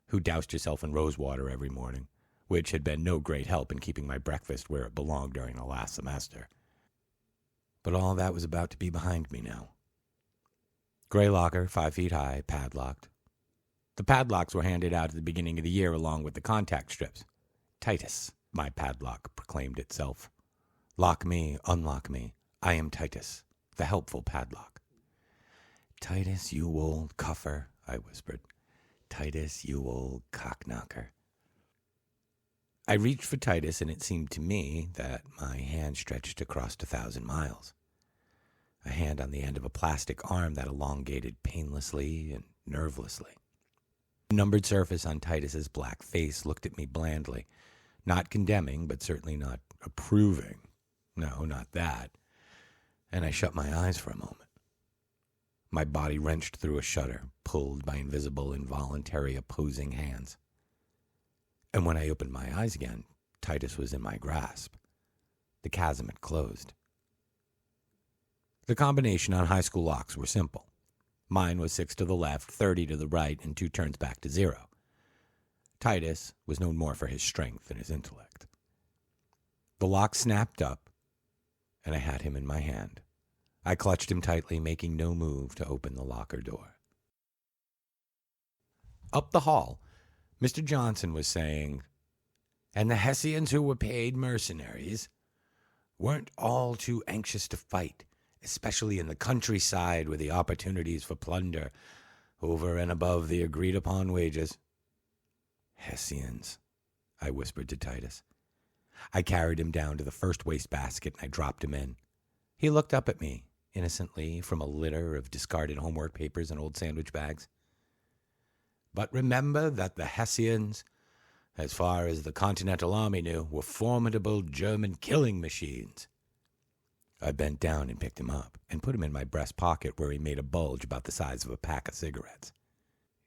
who doused herself in rose water every morning, which had been no great help in keeping my breakfast where it belonged during the last semester. But all that was about to be behind me now. Gray locker, 5 feet high, padlocked. The padlocks were handed out at the beginning of the year along with the contact strips. Titus, my padlock proclaimed itself. Lock me, unlock me. I am Titus, the helpful padlock. Titus, you old cuffer, I whispered. Titus, you old cockknocker. I reached for Titus, and it seemed to me that my hand stretched across 1,000 miles. A hand on the end of a plastic arm that elongated painlessly and nervelessly. The numbered surface on Titus's black face looked at me blandly, not condemning, but certainly not approving. No, not that. And I shut my eyes for a moment. My body wrenched through a shudder, pulled by invisible, involuntary, opposing hands. And when I opened my eyes again, Titus was in my grasp. The chasm had closed. The combination on high school locks were simple. Mine was 6 to the left, 30 to the right, and 2 turns back to 0. Titus was known more for his strength and his intellect. The lock snapped up, and I had him in my hand. I clutched him tightly, making no move to open the locker door. Up the hall, Mr. Johnson was saying, and the Hessians who were paid mercenaries weren't all too anxious to fight, especially in the countryside where the opportunities for plunder over and above the agreed-upon wages. Hessians, I whispered to Titus. I carried him down to the first wastebasket and I dropped him in. He looked up at me, innocently, from a litter of discarded homework papers and old sandwich bags. But remember that the Hessians, as far as the Continental Army knew, were formidable German killing machines. I bent down and picked him up and put him in my breast pocket where he made a bulge about the size of a pack of cigarettes.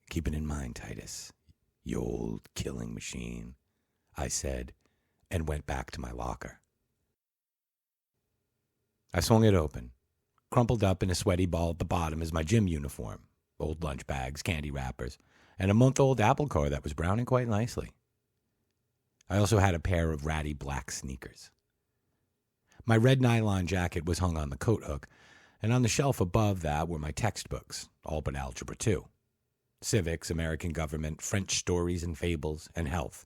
Keep it in mind, Titus, you old killing machine, I said, and went back to my locker. I swung it open. Crumpled up in a sweaty ball at the bottom is my gym uniform, old lunch bags, candy wrappers, and a month-old apple core that was browning quite nicely. I also had a pair of ratty black sneakers. My red nylon jacket was hung on the coat hook, and on the shelf above that were my textbooks, all but Algebra 2. Civics, American government, French stories and fables, and health.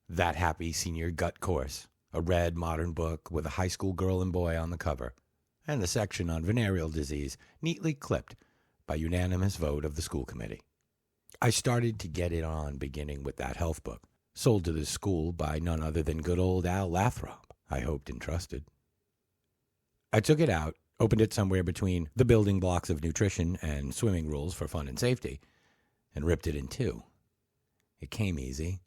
That happy senior gut course, a red modern book with a high school girl and boy on the cover, and the section on venereal disease neatly clipped by unanimous vote of the school committee. I started to get it on beginning with that health book, sold to the school by none other than good old Al Lathrop, I hoped and trusted. I took it out, opened it somewhere between the building blocks of nutrition and swimming rules for fun and safety, and ripped it in two. It came easy.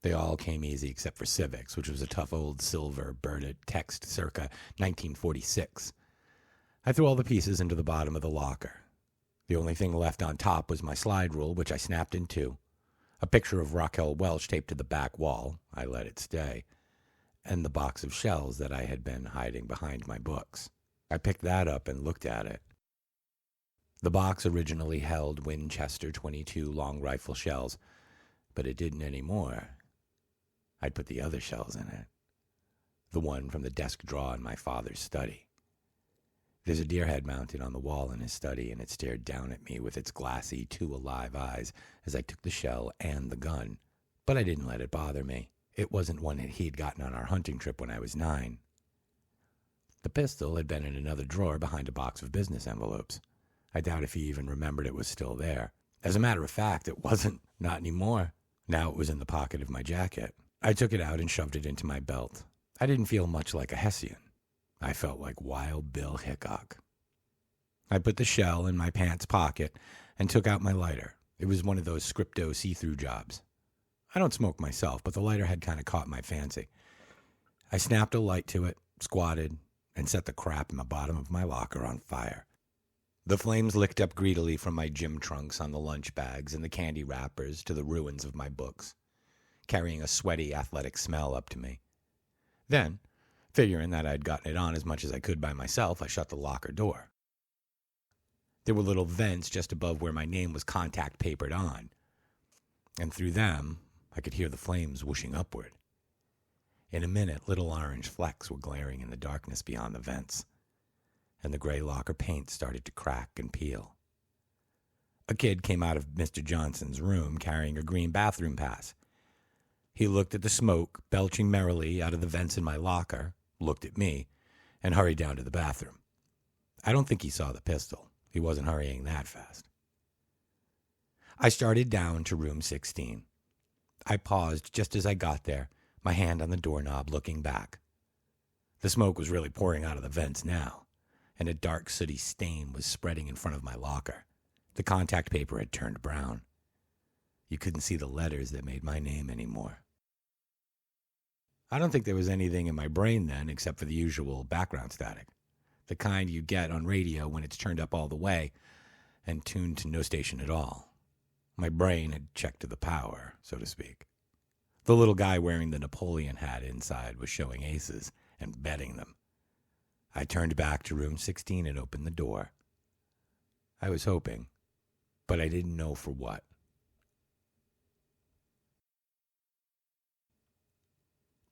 They all came easy except for civics, which was a tough old silver birded text circa 1946. I threw all the pieces into the bottom of the locker. The only thing left on top was my slide rule, which I snapped in two, a picture of Raquel Welch taped to the back wall, I let it stay, and the box of shells that I had been hiding behind my books. I picked that up and looked at it. The box originally held Winchester .22 long rifle shells, but it didn't anymore. I'd put the other shells in it, the one from the desk drawer in my father's study. There's a deer head mounted on the wall in his study, and it stared down at me with its glassy, two alive eyes as I took the shell and the gun. But I didn't let it bother me. It wasn't one that he'd gotten on our hunting trip when I was 9. The pistol had been in another drawer behind a box of business envelopes. I doubt if he even remembered it was still there. As a matter of fact, it wasn't, not anymore. Now it was in the pocket of my jacket. I took it out and shoved it into my belt. I didn't feel much like a Hessian. I felt like Wild Bill Hickok. I put the shell in my pants pocket and took out my lighter. It was one of those Scripto see-through jobs. I don't smoke myself, but the lighter had kind of caught my fancy. I snapped a light to it, squatted, and set the crap in the bottom of my locker on fire. The flames licked up greedily from my gym trunks on the lunch bags and the candy wrappers to the ruins of my books, carrying a sweaty, athletic smell up to me. Then, figuring that I'd gotten it on as much as I could by myself, I shut the locker door. There were little vents just above where my name was contact papered on, and through them I could hear the flames whooshing upward. In a minute, little orange flecks were glaring in the darkness beyond the vents, and the gray locker paint started to crack and peel. A kid came out of Mr. Johnson's room carrying a green bathroom pass. He looked at the smoke belching merrily out of the vents in my locker, looked at me, and hurried down to the bathroom. I don't think he saw the pistol. He wasn't hurrying that fast. I started down to room 16. I paused just as I got there, my hand on the doorknob looking back. The smoke was really pouring out of the vents now, and a dark sooty stain was spreading in front of my locker. The contact paper had turned brown. You couldn't see the letters that made my name anymore. I don't think there was anything in my brain then except for the usual background static, the kind you get on radio when it's turned up all the way and tuned to no station at all. My brain had checked to the power, so to speak. The little guy wearing the Napoleon hat inside was showing aces and betting them. I turned back to room 16 and opened the door. I was hoping, but I didn't know for what.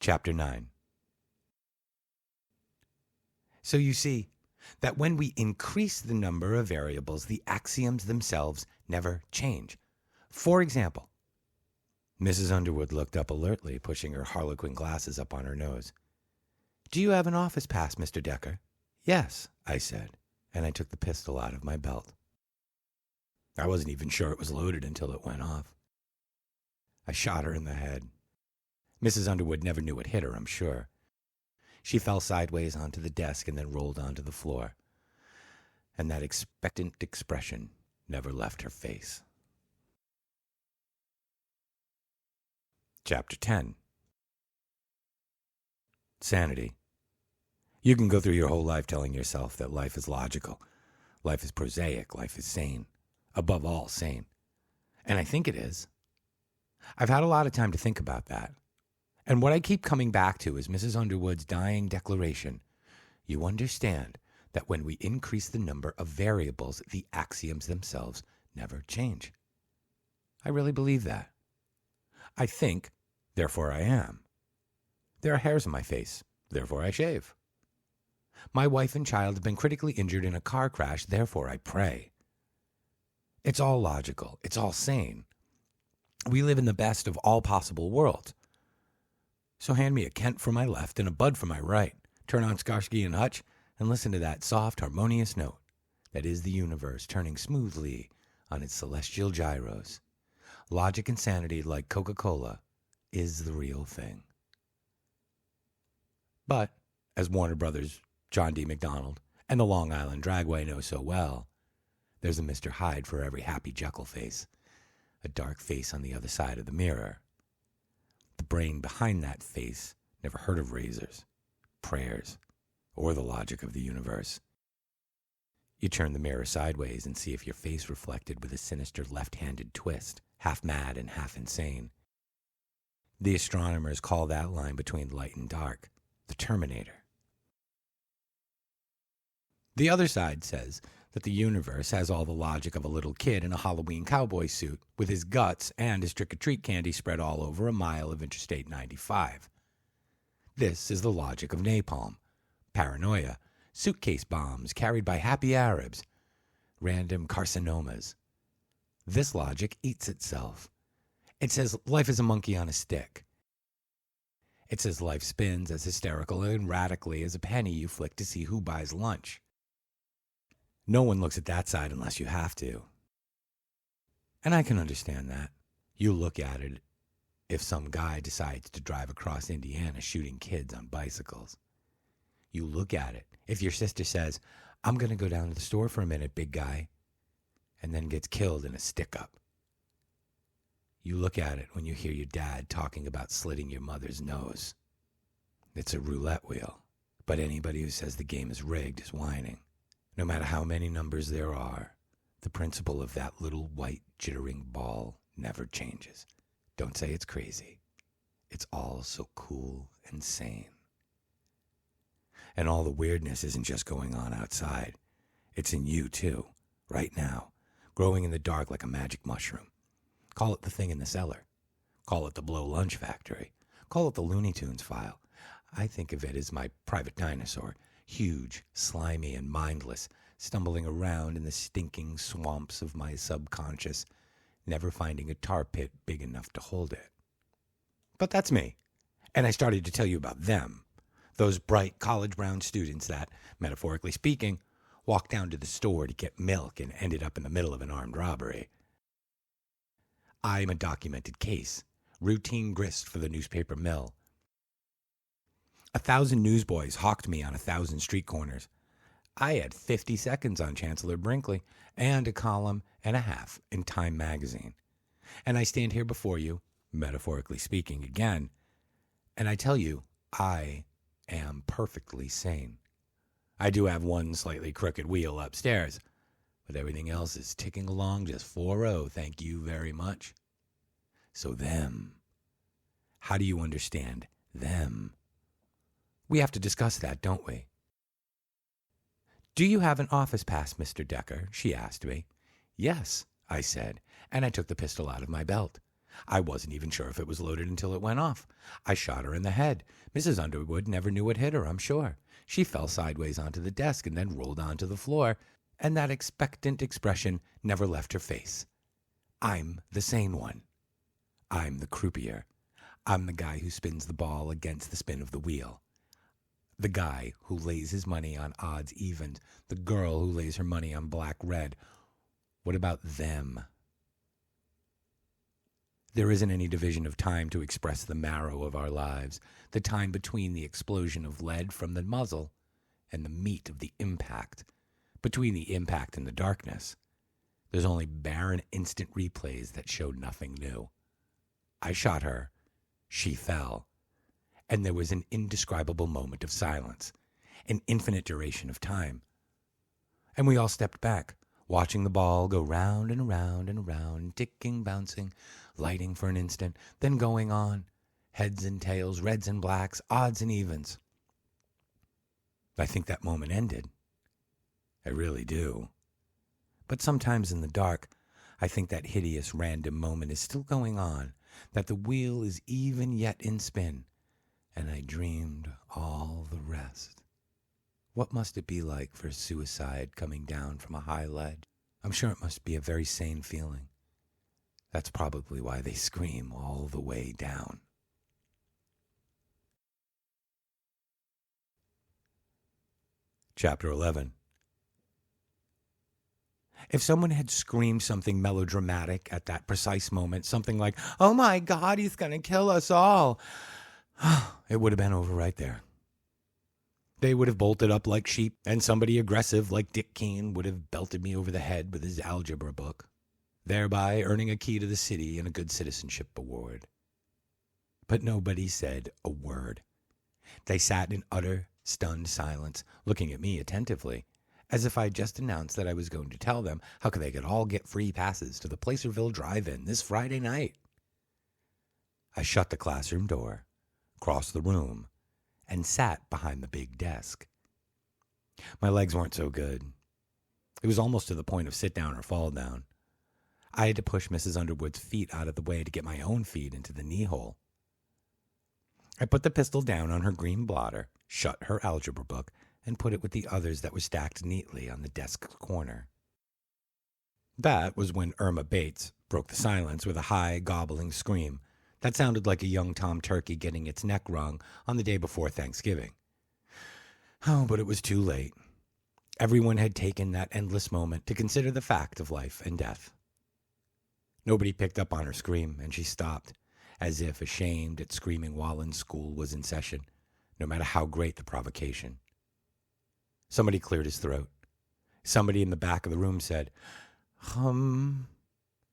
Chapter 9. So you see that when we increase the number of variables, the axioms themselves never change. For example, Mrs. Underwood looked up alertly, pushing her harlequin glasses up on her nose. "Do you have an office pass, Mr. Decker?" "Yes," I said, and I took the pistol out of my belt. I wasn't even sure it was loaded until it went off. I shot her in the head. Mrs. Underwood never knew what hit her, I'm sure. She fell sideways onto the desk and then rolled onto the floor. And that expectant expression never left her face. Chapter 10. Sanity. You can go through your whole life telling yourself that life is logical, life is prosaic, life is sane, above all sane. And I think it is. I've had a lot of time to think about that. And what I keep coming back to is Mrs. Underwood's dying declaration. You understand that when we increase the number of variables, the axioms themselves never change. I really believe that. I think, therefore I am. There are hairs on my face, therefore I shave. My wife and child have been critically injured in a car crash, therefore I pray. It's all logical. It's all sane. We live in the best of all possible worlds. So hand me a Kent for my left and a Bud for my right. Turn on Starsky and Hutch and listen to that soft, harmonious note that is the universe turning smoothly on its celestial gyros. Logic and sanity, like Coca-Cola, is the real thing. But, as Warner Brothers, John D. MacDonald, and the Long Island Dragway know so well, there's a Mr. Hyde for every happy Jekyll face, a dark face on the other side of the mirror. The brain behind that face never heard of razors, prayers, or the logic of the universe. You turn the mirror sideways and see if your face reflected with a sinister left-handed twist, half mad and half insane. The astronomers call that line between light and dark the Terminator. The other side says that the universe has all the logic of a little kid in a Halloween cowboy suit with his guts and his trick-or-treat candy spread all over a mile of Interstate 95. This is the logic of napalm, paranoia, suitcase bombs carried by happy Arabs, random carcinomas. This logic eats itself. It says life is a monkey on a stick. It says life spins as hysterical and radically as a penny you flick to see who buys lunch. No one looks at that side unless you have to. And I can understand that. You look at it if some guy decides to drive across Indiana shooting kids on bicycles. You look at it if your sister says, "I'm going to go down to the store for a minute, big guy," and then gets killed in a stick-up. You look at it when you hear your dad talking about slitting your mother's nose. It's a roulette wheel, but anybody who says the game is rigged is whining. No matter how many numbers there are, the principle of that little white jittering ball never changes. Don't say it's crazy. It's all so cool and sane. And all the weirdness isn't just going on outside. It's in you, too, right now, growing in the dark like a magic mushroom. Call it the thing in the cellar. Call it the blow lunch factory. Call it the Looney Tunes file. I think of it as my private dinosaur, huge, slimy, and mindless, stumbling around in the stinking swamps of my subconscious, never finding a tar pit big enough to hold it. But that's me. And I started to tell you about them, those bright college-bound students that, metaphorically speaking, walked down to the store to get milk and ended up in the middle of an armed robbery. I'm a documented case, routine grist for the newspaper mill. 1,000 newsboys hawked me on 1,000 street corners. I had 50 seconds on Chancellor Brinkley and a column and a half in Time magazine. And I stand here before you, metaphorically speaking again, and I tell you, I am perfectly sane. I do have one slightly crooked wheel upstairs, but everything else is ticking along just 4-0, thank you very much. So them. How do you understand them? We have to discuss that, don't we? Do you have an office pass, Mr. Decker? She asked me. Yes, I said, and I took the pistol out of my belt. I wasn't even sure if it was loaded until it went off. I shot her in the head. Mrs. Underwood never knew what hit her, I'm sure. She fell sideways onto the desk and then rolled onto the floor, and that expectant expression never left her face. I'm the sane one. I'm the croupier. I'm the guy who spins the ball against the spin of the wheel. The guy who lays his money on odds evens. The girl who lays her money on black red. What about them? There isn't any division of time to express the marrow of our lives, the time between the explosion of lead from the muzzle and the meat of the impact, between the impact and the darkness. There's only barren instant replays that show nothing new. I shot her, she fell, and there was an indescribable moment of silence, an infinite duration of time. And we all stepped back, watching the ball go round and around and around, ticking, bouncing, lighting for an instant, then going on, heads and tails, reds and blacks, odds and evens. I think that moment ended. I really do. But sometimes in the dark, I think that hideous random moment is still going on, that the wheel is even yet in spin, and I dreamed all the rest. What must it be like for suicide coming down from a high ledge? I'm sure it must be a very sane feeling. That's probably why they scream all the way down. Chapter 11. If someone had screamed something melodramatic at that precise moment, something like, "Oh my God, he's going to kill us all," it would have been over right there. They would have bolted up like sheep, and somebody aggressive like Dick Keene would have belted me over the head with his algebra book, thereby earning a key to the city and a good citizenship award. But nobody said a word. They sat in utter, stunned silence, looking at me attentively, as if I had just announced that I was going to tell them how they could all get free passes to the Placerville Drive-In this Friday night. I shut the classroom door, crossed the room, and sat behind the big desk. My legs weren't so good. It was almost to the point of sit down or fall down. I had to push Mrs. Underwood's feet out of the way to get my own feet into the knee hole. I put the pistol down on her green blotter, shut her algebra book, and put it with the others that were stacked neatly on the desk corner. That was when Irma Bates broke the silence with a high, gobbling scream that sounded like a young tom turkey getting its neck wrung on the day before Thanksgiving. Oh, but it was too late. Everyone had taken that endless moment to consider the fact of life and death. Nobody picked up on her scream, and she stopped, as if ashamed at screaming while in school was in session, no matter how great the provocation. Somebody cleared his throat. Somebody in the back of the room said, in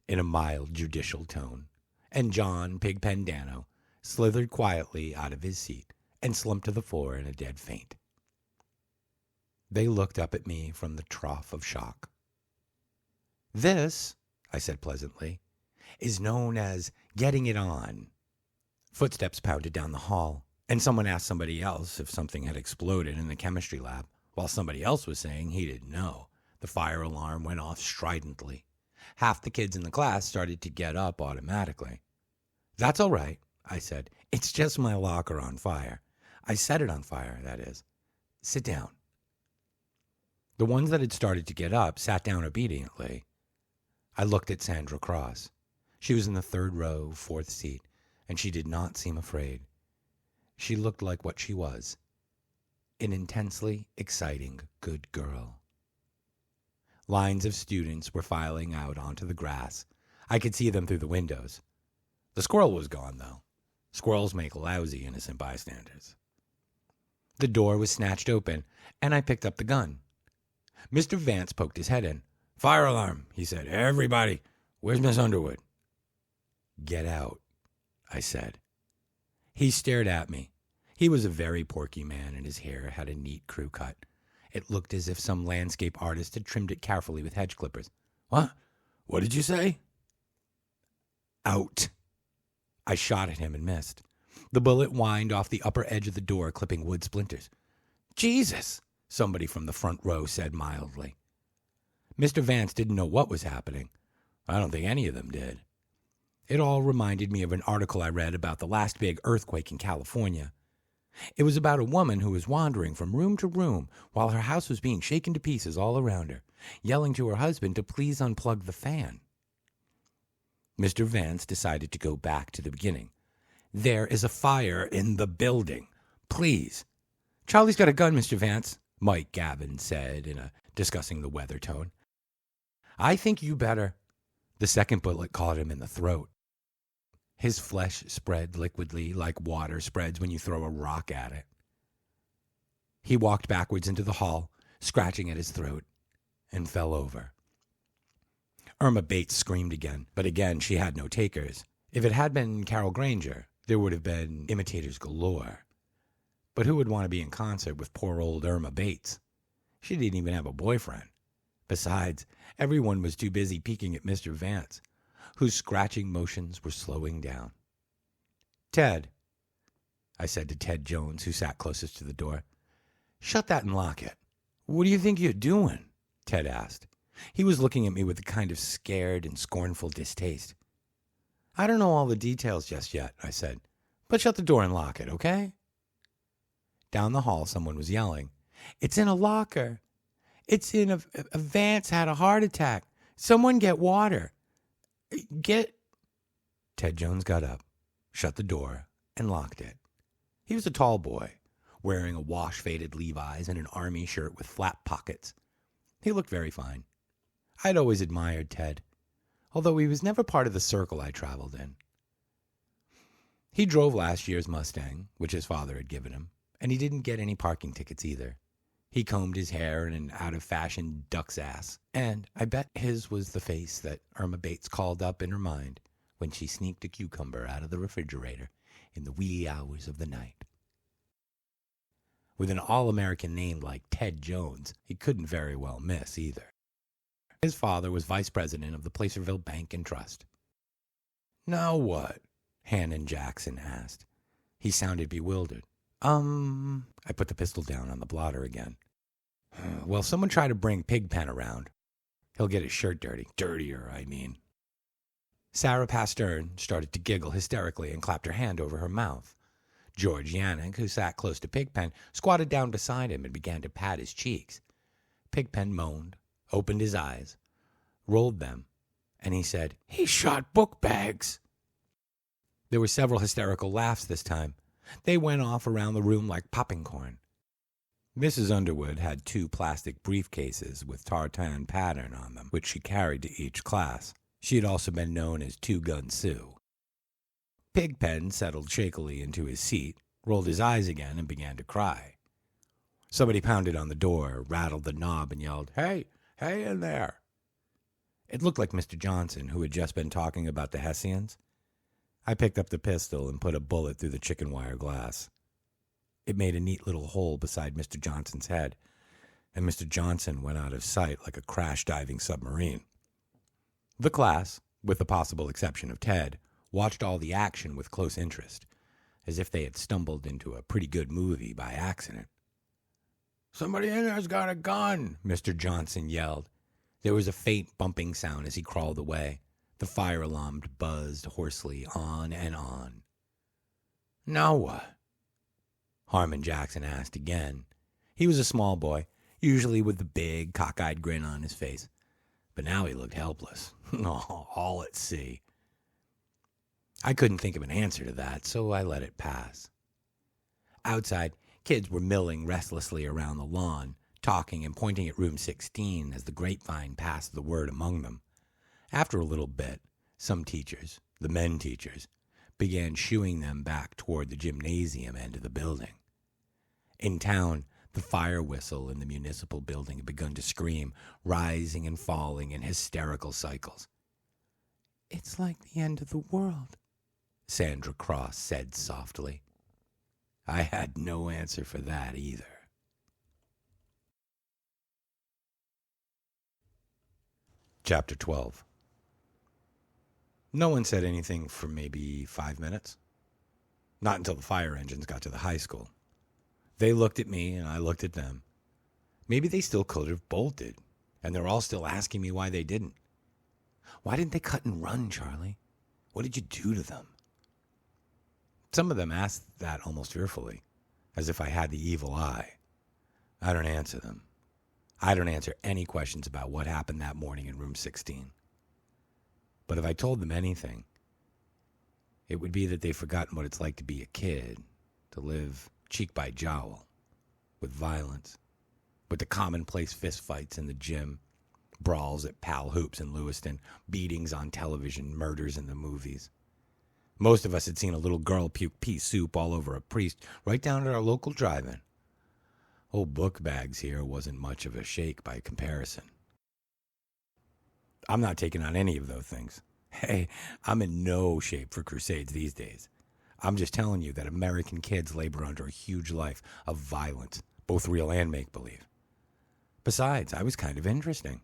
a mild, judicial tone, and John Pigpen Dano slithered quietly out of his seat and slumped to the floor in a dead faint. They looked up at me from the trough of shock. "This," I said pleasantly, "is known as getting it on." Footsteps pounded down the hall, and someone asked somebody else if something had exploded in the chemistry lab, while somebody else was saying he didn't know. The fire alarm went off stridently. Half the kids in the class started to get up automatically. "That's all right," I said. "It's just my locker on fire. I set it on fire, that is. Sit down." The ones that had started to get up sat down obediently. I looked at Sandra Cross. She was in the third row, fourth seat, and she did not seem afraid. She looked like what she was, an intensely exciting good girl. Lines of students were filing out onto the grass. I could see them through the windows. The squirrel was gone, though. Squirrels make lousy innocent bystanders. The door was snatched open, and I picked up the gun. Mr. Vance poked his head in. "Fire alarm," he said. "Everybody, where's Miss Underwood?" "Get out," I said. He stared at me. He was a very porky man, and his hair had a neat crew cut. It looked as if some landscape artist had trimmed it carefully with hedge clippers. "What? What did you say?" "Out." I shot at him and missed. The bullet whined off the upper edge of the door, clipping wood splinters. "Jesus," somebody from the front row said mildly. Mr. Vance didn't know what was happening. I don't think any of them did. It all reminded me of an article I read about the last big earthquake in California. It was about a woman who was wandering from room to room while her house was being shaken to pieces all around her, yelling to her husband to please unplug the fan. Mr. Vance decided to go back to the beginning. "There is a fire in the building. Please." "Charlie's got a gun, Mr. Vance," Mike Gavin said in a discussing the weather tone. "I think you better." The second bullet caught him in the throat. His flesh spread liquidly like water spreads when you throw a rock at it. He walked backwards into the hall, scratching at his throat, and fell over. Irma Bates screamed again, but again she had no takers. If it had been Carol Granger, there would have been imitators galore. But who would want to be in concert with poor old Irma Bates? She didn't even have a boyfriend. Besides, everyone was too busy peeking at Mr. Vance, whose scratching motions were slowing down. "Ted," I said to Ted Jones, who sat closest to the door, "shut that and lock it." "What do you think you're doing?" Ted asked. He was looking at me with a kind of scared and scornful distaste. "I don't know all the details just yet," I said, "but shut the door and lock it, okay?" Down the hall, someone was yelling, "It's in a locker. It's in a Vance had a heart attack. Someone get water. Get..." Ted Jones got up, shut the door, and locked it. He was a tall boy, wearing a wash-faded Levi's and an army shirt with flap pockets. He looked very fine. I'd always admired Ted, although he was never part of the circle I traveled in. He drove last year's Mustang, which his father had given him, and he didn't get any parking tickets either. He combed his hair in an out-of-fashion duck's ass, and I bet his was the face that Irma Bates called up in her mind when she sneaked a cucumber out of the refrigerator in the wee hours of the night. With an all-American name like Ted Jones, he couldn't very well miss either. His father was vice president of the Placerville Bank and Trust. "Now what?" Hannon Jackson asked. He sounded bewildered. I put the pistol down on the blotter again. "Well, someone tried to bring Pigpen around. He'll get his shirt dirty. Dirtier, I mean." Sarah Pastern started to giggle hysterically and clapped her hand over her mouth. George Yannick, who sat close to Pigpen, squatted down beside him and began to pat his cheeks. Pigpen moaned, opened his eyes, rolled them, and he said, "He shot book bags." There were several hysterical laughs this time. They went off around the room like popping corn. Mrs. Underwood had 2 plastic briefcases with tartan pattern on them, which she carried to each class. She had also been known as Two-Gun Sue. Pigpen settled shakily into his seat, rolled his eyes again, and began to cry. Somebody pounded on the door, rattled the knob, and yelled, "Hey, hey in there." It looked like Mr. Johnson, who had just been talking about the Hessians. I picked up the pistol and put a bullet through the chicken wire glass. It made a neat little hole beside Mr. Johnson's head, and Mr. Johnson went out of sight like a crash-diving submarine. The class, with the possible exception of Ted, watched all the action with close interest, as if they had stumbled into a pretty good movie by accident. "Somebody in there's got a gun," Mr. Johnson yelled. There was a faint bumping sound as he crawled away. The fire alarm buzzed hoarsely on and on. "Now what?" Harmon Jackson asked again. He was a small boy, usually with the big, cockeyed grin on his face. But now he looked helpless, all at sea. I couldn't think of an answer to that, so I let it pass. Outside, kids were milling restlessly around the lawn, talking and pointing at room 16 as the grapevine passed the word among them. After a little bit, some teachers, the men teachers, began shooing them back toward the gymnasium end of the building. In town, the fire whistle in the municipal building had begun to scream, rising and falling in hysterical cycles. "It's like the end of the world," Sandra Cross said softly. I had no answer for that either. Chapter 12. No one said anything for maybe 5 minutes. Not until the fire engines got to the high school. They looked at me and I looked at them. Maybe they still could have bolted, and they're all still asking me why they didn't. Why didn't they cut and run, Charlie? What did you do to them? Some of them asked that almost fearfully, as if I had the evil eye. I don't answer them. I don't answer any questions about what happened that morning in room 16. But if I told them anything, it would be that they've forgotten what it's like to be a kid, to live cheek by jowl, with violence, with the commonplace fistfights in the gym, brawls at Pal Hoops in Lewiston, beatings on television, murders in the movies. Most of us had seen a little girl puke pea soup all over a priest right down at our local drive-in. Old book bags here wasn't much of a shake by comparison. I'm not taking on any of those things. Hey, I'm in no shape for crusades these days. I'm just telling you that American kids labor under a huge life of violence, both real and make-believe. Besides, I was kind of interesting.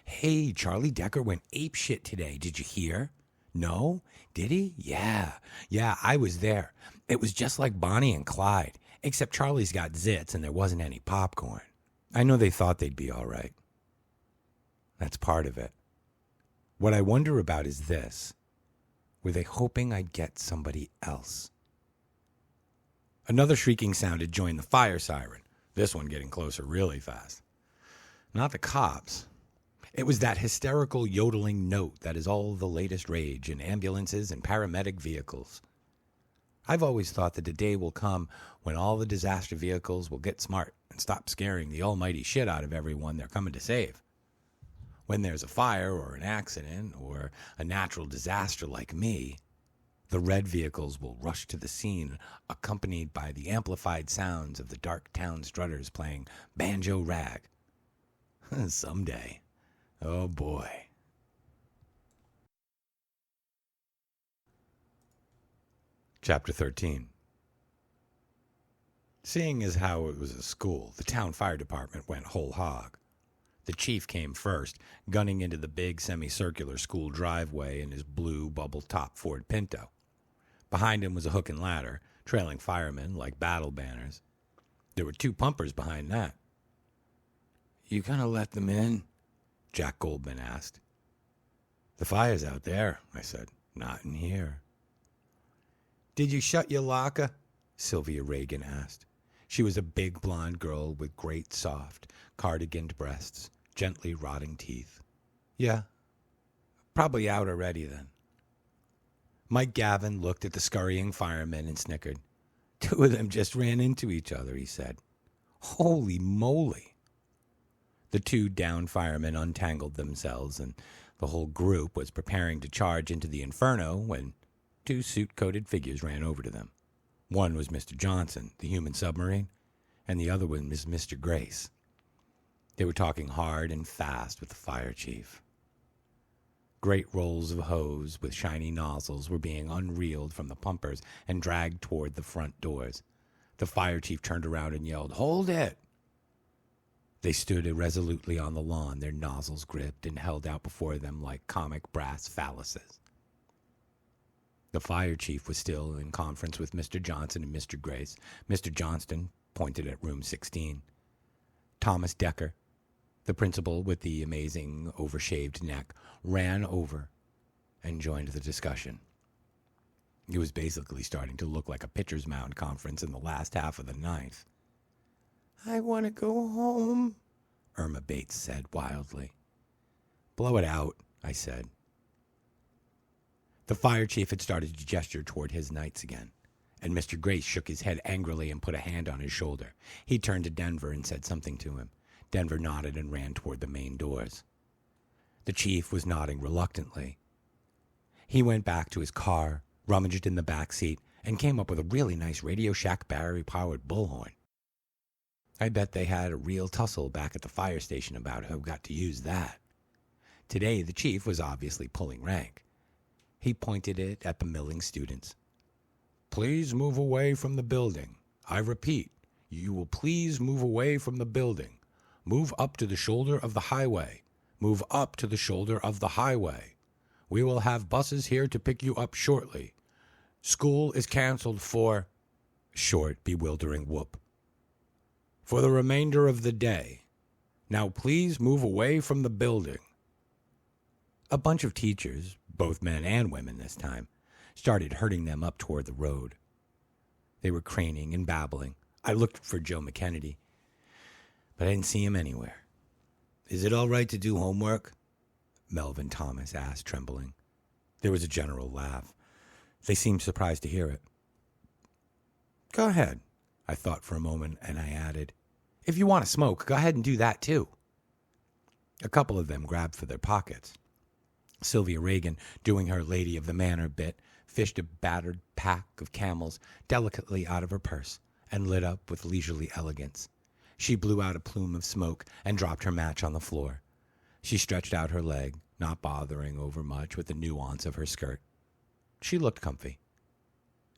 Hey, Charlie Decker went apeshit today. Did you hear? No? Did he? Yeah, I was there. It was just like Bonnie and Clyde, except Charlie's got zits and there wasn't any popcorn. I know they thought they'd be all right. That's part of it. What I wonder about is this. Were they hoping I'd get somebody else? Another shrieking sound had joined the fire siren, this one getting closer really fast. Not the cops. It was that hysterical yodeling note that is all the latest rage in ambulances and paramedic vehicles. I've always thought that the day will come when all the disaster vehicles will get smart and stop scaring the almighty shit out of everyone they're coming to save. When there's a fire or an accident or a natural disaster like me, the red vehicles will rush to the scene accompanied by the amplified sounds of the dark town strutters playing Banjo Rag. Someday. Oh boy. Chapter 13. Seeing as how it was a school, the town fire department went whole hog. The chief came first, gunning into the big semicircular school driveway in his blue bubble-top Ford Pinto. Behind him was a hook and ladder, trailing firemen like battle banners. There were 2 pumpers behind that. "You gonna let them in?" Jack Goldman asked. "The fire's out there," I said. "Not in here." "Did you shut your locker?" Sylvia Reagan asked. She was a big blonde girl with great soft, cardiganed breasts, gently rotting teeth. "Yeah. Probably out already then." Mike Gavin looked at the scurrying firemen and snickered. 2 of them just ran into each other, he said. Holy moly. The 2 downed firemen untangled themselves, and the whole group was preparing to charge into the inferno when 2 suit-coated figures ran over to them. One was Mr. Johnson, the human submarine, and the other one was Mr. Grace. They were talking hard and fast with the fire chief. Great rolls of hose with shiny nozzles were being unreeled from the pumpers and dragged toward the front doors. The fire chief turned around and yelled, "Hold it!" They stood irresolutely on the lawn, their nozzles gripped and held out before them like comic brass phalluses. The fire chief was still in conference with Mr. Johnson and Mr. Grace. Mr. Johnston pointed at room 16. Thomas Decker, the principal with the amazing overshaved neck, ran over and joined the discussion. It was basically starting to look like a pitcher's mound conference in the last half of the ninth. "I want to go home," Irma Bates said wildly. "Blow it out," I said. The fire chief had started to gesture toward his knights again, and Mr. Grace shook his head angrily and put a hand on his shoulder. He turned to Denver and said something to him. Denver nodded and ran toward the main doors. The chief was nodding reluctantly. He went back to his car, rummaged in the back seat, and came up with a really nice Radio Shack battery-powered bullhorn. I bet they had a real tussle back at the fire station about who got to use that. Today, the chief was obviously pulling rank. He pointed it at the milling students. "Please move away from the building. I repeat, you will please move away from the building. Move up to the shoulder of the highway. Move up to the shoulder of the highway. We will have buses here to pick you up shortly. School is canceled for," short, bewildering whoop, "for the remainder of the day. Now please move away from the building." A bunch of teachers, both men and women this time, started herding them up toward the road. They were craning and babbling. I looked for Joe McKennedy, but I didn't see him anywhere. "Is it all right to do homework?" Melvin Thomas asked, trembling. There was a general laugh. They seemed surprised to hear it. "Go ahead," I thought for a moment, and I added, "If you want to smoke, go ahead and do that too." A couple of them grabbed for their pockets. Sylvia Reagan, doing her Lady of the Manor bit, fished a battered pack of Camels delicately out of her purse and lit up with leisurely elegance. She blew out a plume of smoke and dropped her match on the floor. She stretched out her leg, not bothering over much with the nuance of her skirt. She looked comfy.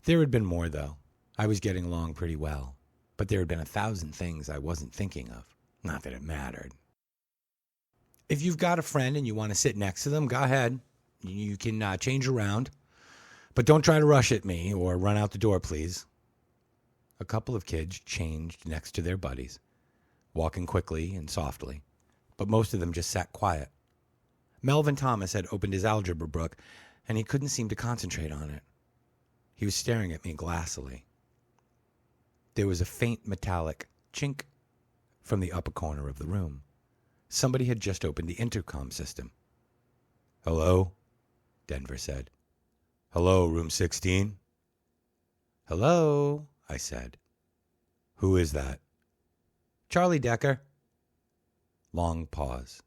There had been more, though. I was getting along pretty well, but there had been 1,000 things I wasn't thinking of. Not that it mattered. "If you've got a friend and you want to sit next to them, go ahead. You can change around. But don't try to rush at me or run out the door, please." A couple of kids changed next to their buddies, walking quickly and softly, but most of them just sat quiet. Melvin Thomas had opened his algebra book, and he couldn't seem to concentrate on it. He was staring at me glassily. There was a faint metallic chink from the upper corner of the room. Somebody had just opened the intercom system. "Hello?" Denver said. "Hello, room 16? "Hello," I said. "Who is that?" "Charlie Decker." Long pause.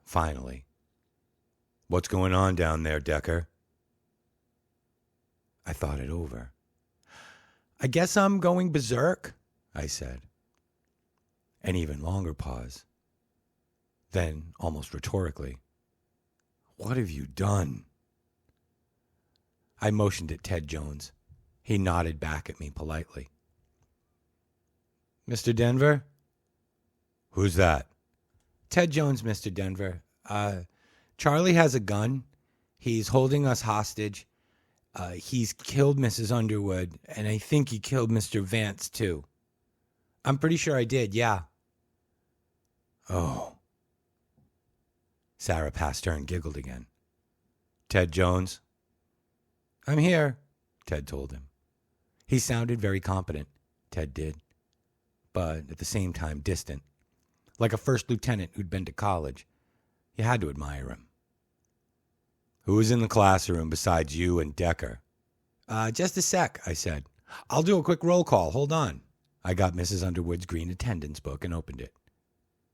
Finally, "What's going on down there, Decker?" I thought it over. "I guess I'm going berserk," I said. An even longer pause. Then, almost rhetorically, "What have you done?" I motioned at Ted Jones. He nodded back at me politely. "Mr. Denver?" "Who's that?" "Ted Jones, Mr. Denver. Charlie has a gun. He's holding us hostage. He's killed Mrs. Underwood, and I think he killed Mr. Vance, too. I'm pretty sure I did, yeah." "Oh." Sarah Pastern giggled again. "Ted Jones?" "I'm here," Ted told him. He sounded very competent, Ted did, but at the same time distant, like a first lieutenant who'd been to college. You had to admire him. "Who is in the classroom besides you and Decker?" Just a sec," I said. "I'll do a quick roll call. Hold on." I got Mrs. Underwood's green attendance book and opened it.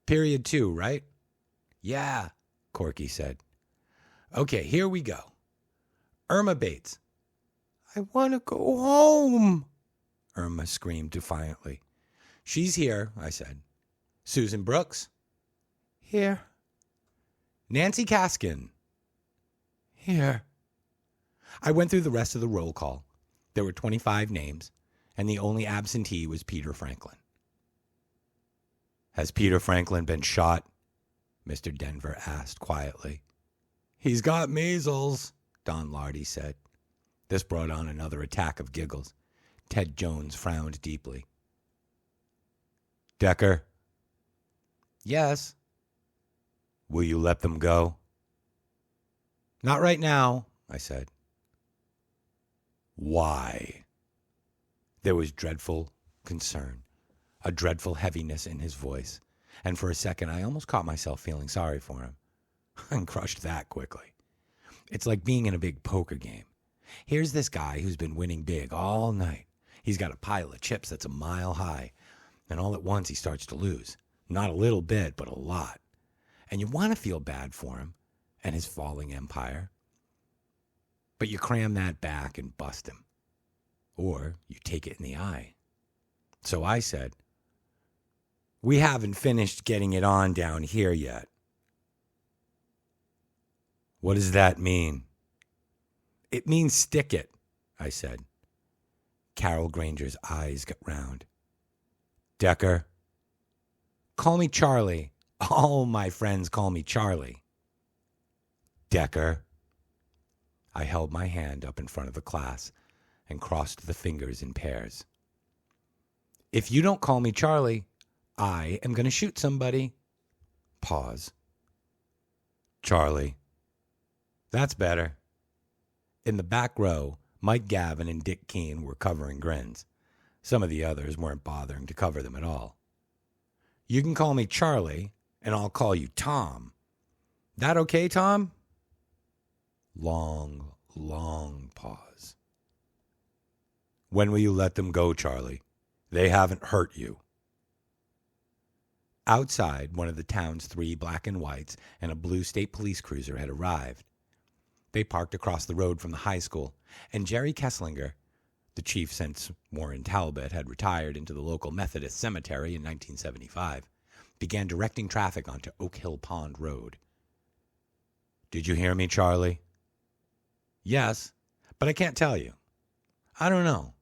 "Period 2, right?" "Yeah," Corky said. "Okay, here we go. Irma Bates." "I want to go home," Irma screamed defiantly. "She's here," I said. "Susan Brooks?" "Here." "Nancy Kaskin?" "Here." I went through the rest of the roll call. There were 25 names, and the only absentee was Peter Franklin. Has Peter Franklin been shot? Mr. Denver asked quietly. He's got measles, Don Lardy said. This brought on another attack of giggles. Ted Jones frowned deeply. Decker? Yes. Will you let them go? Not right now, I said. Why? There was dreadful concern, a dreadful heaviness in his voice, and for a second I almost caught myself feeling sorry for him. And crushed that quickly. It's like being in a big poker game. Here's this guy who's been winning big all night. He's got a pile of chips that's a mile high, and all at once he starts to lose. Not a little bit, but a lot. And you want to feel bad for him and his falling empire. But you cram that back and bust him. Or you take it in the eye. So I said, we haven't finished getting it on down here yet. What does that mean? It means stick it, I said. Carol Granger's eyes got round. Decker? Call me Charlie. All my friends call me Charlie. Decker? I held my hand up in front of the class and crossed the fingers in pairs. If you don't call me Charlie, I am going to shoot somebody. Pause. Charlie. That's better. In the back row, Mike Gavin and Dick Keene were covering grins. Some of the others weren't bothering to cover them at all. You can call me Charlie, and I'll call you Tom. That okay, Tom? Long, long pause. When will you let them go, Charlie? They haven't hurt you. Outside, one of the town's 3 black and whites and a blue state police cruiser had arrived. They parked across the road from the high school, and Jerry Kesslinger, the chief since Warren Talbot had retired into the local Methodist cemetery in 1975, began directing traffic onto Oak Hill Pond Road. Did you hear me, Charlie? Yes, but I can't tell you. I don't know.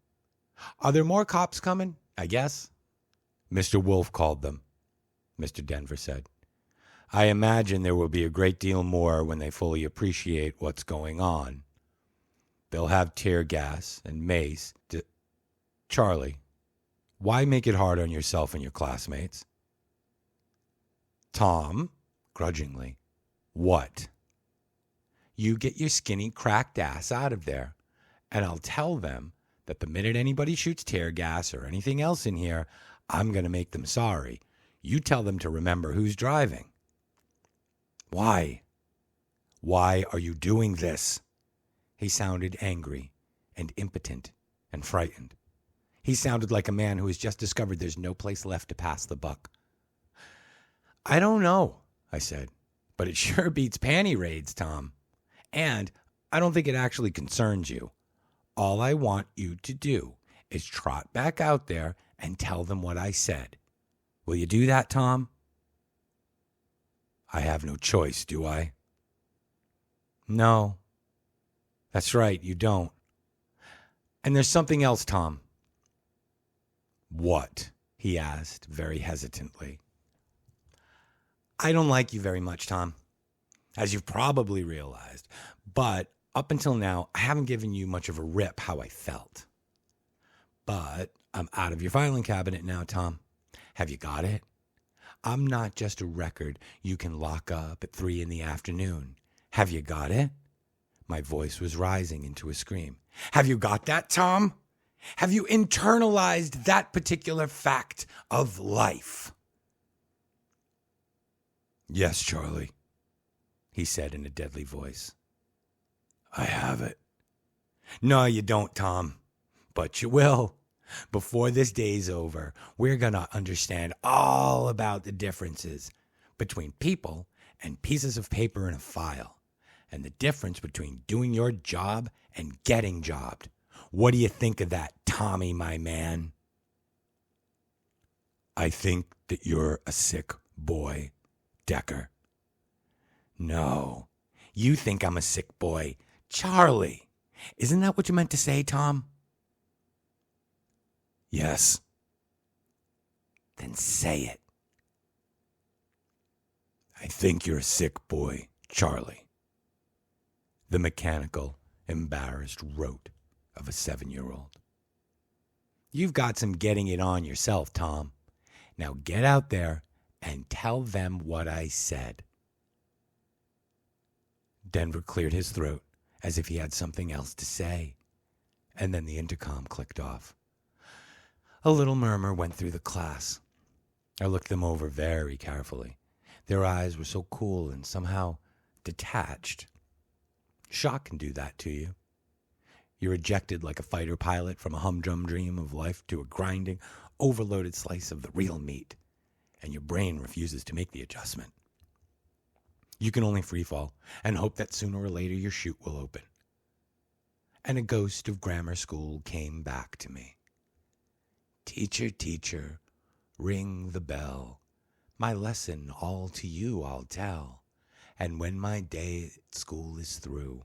Are there more cops coming? I guess. Mr. Wolf called them, Mr. Denver said. I imagine there will be a great deal more when they fully appreciate what's going on. They'll have tear gas and mace. Charlie, why make it hard on yourself and your classmates? Tom, grudgingly, what? You get your skinny, cracked ass out of there, and I'll tell them that the minute anybody shoots tear gas or anything else in here, I'm going to make them sorry. You tell them to remember who's driving. Why? Why are you doing this? He sounded angry and impotent and frightened. He sounded like a man who has just discovered there's no place left to pass the buck. I don't know, I said, but it sure beats panty raids, Tom. And I don't think it actually concerns you. All I want you to do is trot back out there and tell them what I said. Will you do that, Tom? I have no choice, do I? No. That's right, you don't. And there's something else, Tom. What? He asked very hesitantly. I don't like you very much, Tom, as you've probably realized. But up until now, I haven't given you much of a rip how I felt. But I'm out of your filing cabinet now, Tom. Have you got it? I'm not just a record you can lock up at 3 p.m. Have you got it? My voice was rising into a scream. Have you got that, Tom? Have you internalized that particular fact of life? Yes, Charlie, he said in a deadly voice. I have it. No, you don't, Tom. But you will. Before this day's over, we're going to understand all about the differences between people and pieces of paper in a file, and the difference between doing your job and getting jobbed. What do you think of that, Tommy, my man? I think that you're a sick boy, Decker. No, you think I'm a sick boy, Charlie. Isn't that what you meant to say, Tom? Yes. Then say it. I think you're a sick boy, Charlie. The mechanical, embarrassed rote of a 7-year-old. You've got some getting it on yourself, Tom. Now get out there and tell them what I said. Denver cleared his throat as if he had something else to say, and then the intercom clicked off. A little murmur went through the class. I looked them over very carefully. Their eyes were so cool and somehow detached. Shock can do that to you. You're ejected like a fighter pilot from a humdrum dream of life to a grinding, overloaded slice of the real meat, and your brain refuses to make the adjustment. You can only freefall and hope that sooner or later your chute will open. And a ghost of grammar school came back to me. Teacher, teacher, ring the bell. My lesson all to you I'll tell. And when my day at school is through,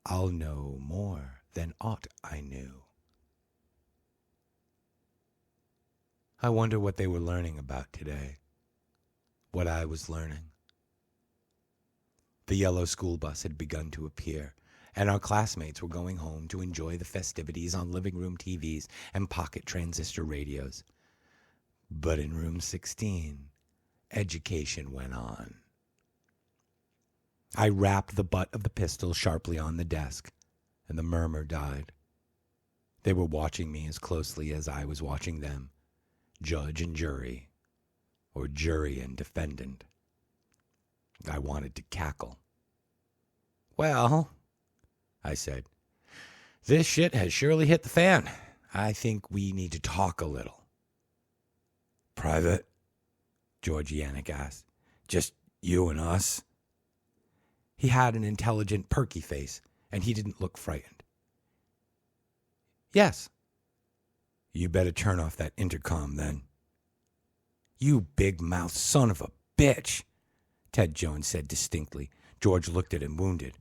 I'll know more than aught I knew. I wonder what they were learning about today. What I was learning. The yellow school bus had begun to appear, and our classmates were going home to enjoy the festivities on living room TVs and pocket transistor radios. But in room 16, education went on. I rapped the butt of the pistol sharply on the desk, and the murmur died. They were watching me as closely as I was watching them, judge and jury, or jury and defendant. I wanted to cackle. Well, I said, this shit has surely hit the fan. I think we need to talk a little. Private? George Yannick asked. Just you and us? He had an intelligent, perky face, and he didn't look frightened. Yes. You better turn off that intercom then. You big-mouthed son of a bitch, Ted Jones said distinctly. George looked at him, wounded.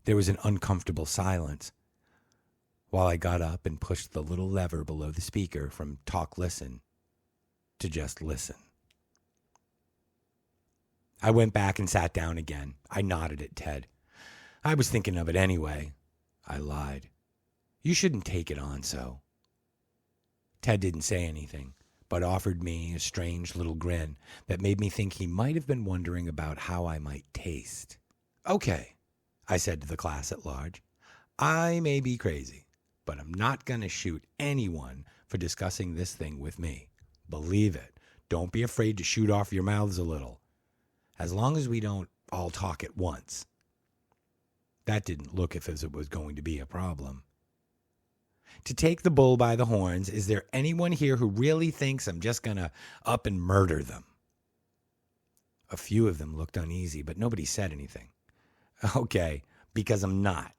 There was an uncomfortable silence while I got up and pushed the little lever below the speaker from talk listen to just listen. I went back and sat down again. I nodded at Ted. I was thinking of it anyway. I lied. You shouldn't take it on so. Ted didn't say anything, but offered me a strange little grin that made me think he might have been wondering about how I might taste. Okay, I said to the class at large. I may be crazy, but I'm not going to shoot anyone for discussing this thing with me. Believe it. Don't be afraid to shoot off your mouths a little. As long as we don't all talk at once. That didn't look as if it was going to be a problem. To take the bull by the horns, is there anyone here who really thinks I'm just going to up and murder them? A few of them looked uneasy, but nobody said anything. Okay, because I'm not.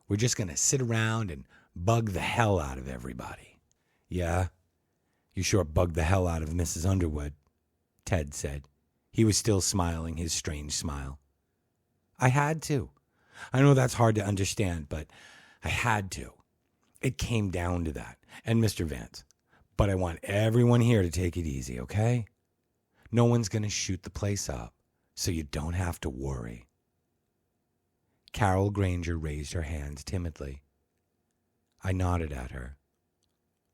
We're just going to sit around and bug the hell out of everybody. Yeah, you sure bugged the hell out of Mrs. Underwood, Ted said. He was still smiling his strange smile. I had to. I know that's hard to understand, but I had to. It came down to that. And Mr. Vance, but I want everyone here to take it easy, okay? No one's going to shoot the place up, so you don't have to worry. Carol Granger raised her hands timidly. I nodded at her.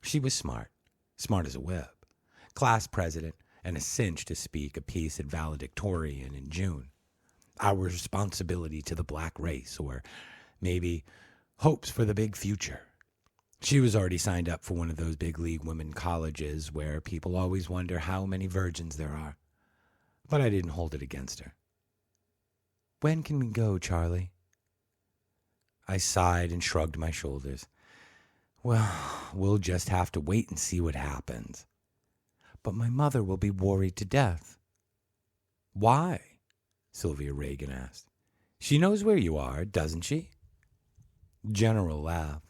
She was smart as a whip, class president, and a cinch to speak a piece at valedictorian in June. Our responsibility to the black race, or maybe hopes for the big future. She was already signed up for one of those big league women colleges where people always wonder how many virgins there are. But I didn't hold it against her. When can we go, Charlie? I sighed and shrugged my shoulders. Well, we'll just have to wait and see what happens. But my mother will be worried to death. Why? Sylvia Reagan asked. She knows where you are, doesn't she? General laughed,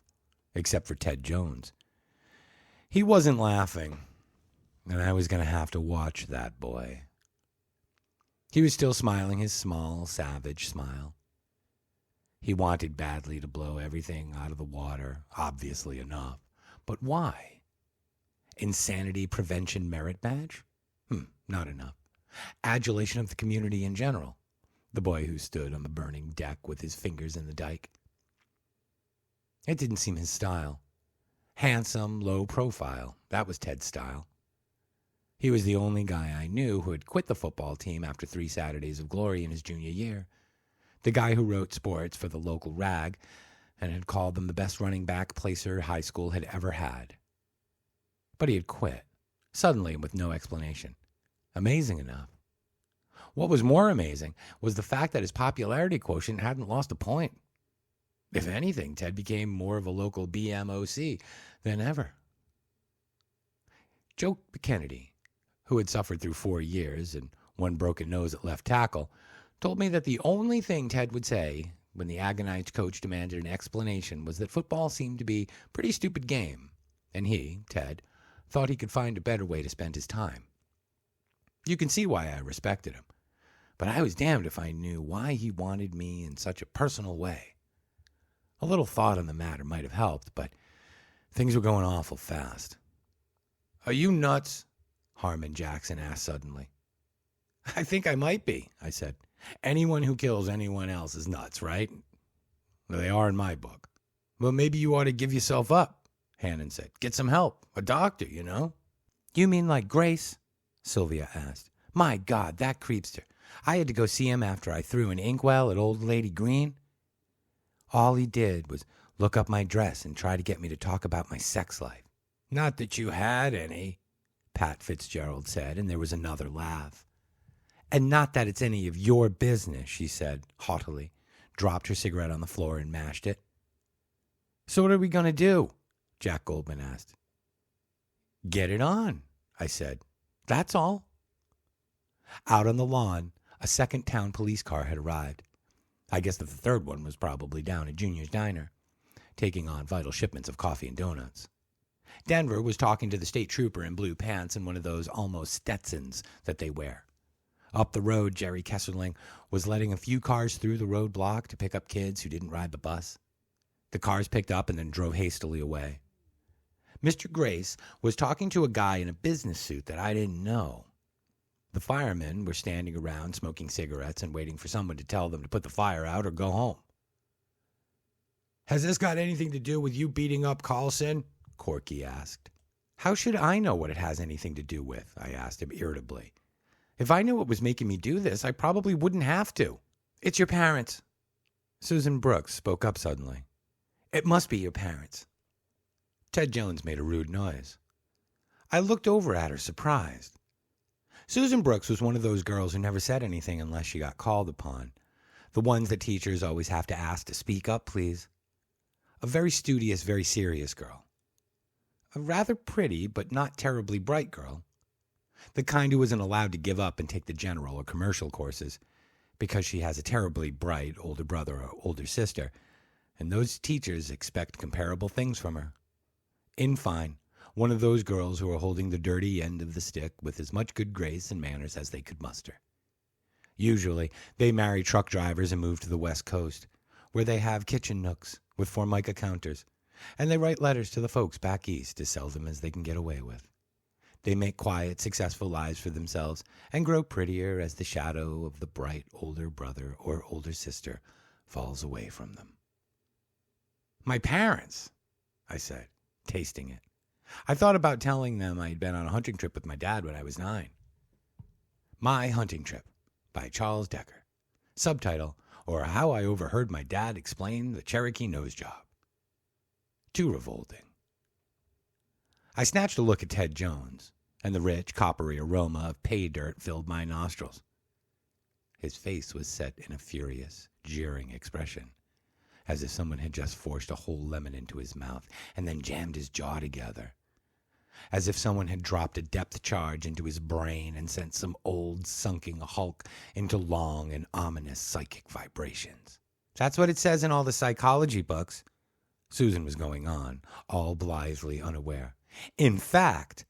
except for Ted Jones. He wasn't laughing, and I was going to have to watch that boy. He was still smiling his small, savage smile. He wanted badly to blow everything out of the water, obviously enough. But why? Insanity Prevention Merit Badge? Not enough. adulation of the community in general. The boy who stood on the burning deck with his fingers in the dike. It didn't seem his style. Handsome, low profile. That was Ted's style. He was the only guy I knew who had quit the football team after 3 Saturdays of glory in his junior year. The guy who wrote sports for the local rag and had called them the best running back Placer High School had ever had. But he had quit, suddenly and with no explanation. Amazing enough. What was more amazing was the fact that his popularity quotient hadn't lost a point. If anything, Ted became more of a local BMOC than ever. Joe Kennedy, who had suffered through 4 years and 1 broken nose at left tackle, told me that the only thing Ted would say when the agonized coach demanded an explanation was that football seemed to be a pretty stupid game, and he, Ted, thought he could find a better way to spend his time. You can see why I respected him, but I was damned if I knew why he wanted me in such a personal way. A little thought on the matter might have helped, but things were going awful fast. "Are you nuts?" Harmon Jackson asked suddenly. "I think I might be," I said. "Anyone who kills anyone else is nuts, right?" "They are in my book." "Well, maybe you ought to give yourself up," Hannon said. "Get some help. A doctor, you know." "You mean like Grace?" Sylvia asked. "My God, that creepster. I had to go see him after I threw an inkwell at Old Lady Green. All he did was look up my dress and try to get me to talk about my sex life." "Not that you had any," Pat Fitzgerald said, and there was another laugh. "And not that it's any of your business," she said haughtily, dropped her cigarette on the floor and mashed it. "So what are we going to do?" Jack Goldman asked. "Get it on," I said. "That's all." Out on the lawn, a second town police car had arrived. I guess that the third one was probably down at Junior's Diner, taking on vital shipments of coffee and donuts. Denver was talking to the state trooper in blue pants and one of those almost Stetsons that they wear. Up the road, Jerry Kesserling was letting a few cars through the roadblock to pick up kids who didn't ride the bus. The cars picked up and then drove hastily away. Mr. Grace was talking to a guy in a business suit that I didn't know. The firemen were standing around smoking cigarettes and waiting for someone to tell them to put the fire out or go home. "Has this got anything to do with you beating up Carlson?" Corky asked. "How should I know what it has anything to do with?" I asked him irritably. "If I knew what was making me do this, I probably wouldn't have to." "It's your parents." Susan Brooks spoke up suddenly. "It must be your parents." Ted Jones made a rude noise. I looked over at her, surprised. Susan Brooks was one of those girls who never said anything unless she got called upon. The ones that teachers always have to ask to speak up, please. A very studious, very serious girl. A rather pretty, but not terribly bright girl. The kind who isn't allowed to give up and take the general or commercial courses because she has a terribly bright older brother or older sister, and those teachers expect comparable things from her. In fine, one of those girls who are holding the dirty end of the stick with as much good grace and manners as they could muster. Usually, they marry truck drivers and move to the West Coast, where they have kitchen nooks with Formica counters, and they write letters to the folks back east as seldom as they can get away with. They make quiet, successful lives for themselves and grow prettier as the shadow of the bright older brother or older sister falls away from them. "My parents," I said, tasting it. I thought about telling them I had been on a hunting trip with my dad when I was 9. My Hunting Trip by Charles Decker. Subtitle, or How I Overheard My Dad Explain the Cherokee Nose Job. Too revolting. I snatched a look at Ted Jones, and the rich, coppery aroma of pay dirt filled my nostrils. His face was set in a furious, jeering expression, as if someone had just forced a whole lemon into his mouth and then jammed his jaw together, as if someone had dropped a depth charge into his brain and sent some old, sunken hulk into long and ominous psychic vibrations. "That's what it says in all the psychology books," Susan was going on, all blithely unaware. In fact,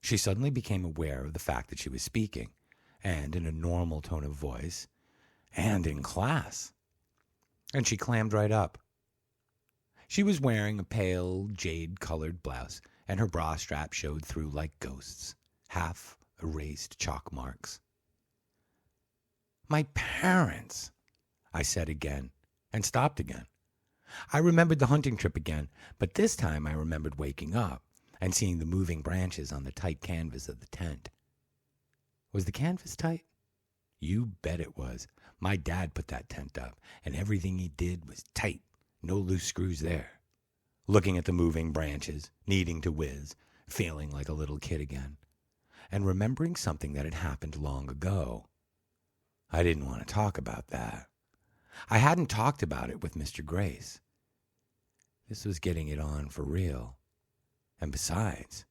she suddenly became aware of the fact that she was speaking, and in a normal tone of voice, and in class. And she clammed right up. She was wearing a pale, jade-colored blouse, and her bra strap showed through like ghosts, half-erased chalk marks. My parents, I said again, and stopped again. I remembered the hunting trip again, but this time I remembered waking up and seeing the moving branches on the tight canvas of the tent. Was the canvas tight? You bet it was. My dad put that tent up, and everything he did was tight. No loose screws there. Looking at the moving branches, needing to whiz, feeling like a little kid again, and remembering something that had happened long ago. I didn't want to talk about that. I hadn't talked about it with Mr. Grace. This was getting it on for real. And besides,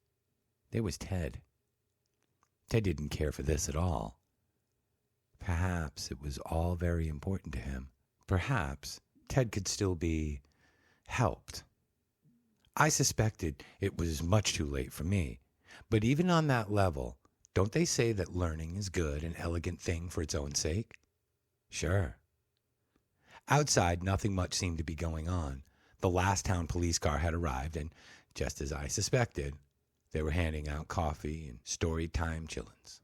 there was Ted. Ted didn't care for this at all. Perhaps it was all very important to him. Perhaps Ted could still be helped. I suspected it was much too late for me. But even on that level, don't they say that learning is good, an elegant thing for its own sake? Sure. Outside, nothing much seemed to be going on. The last town police car had arrived, and just as I suspected, they were handing out coffee and story time chillins.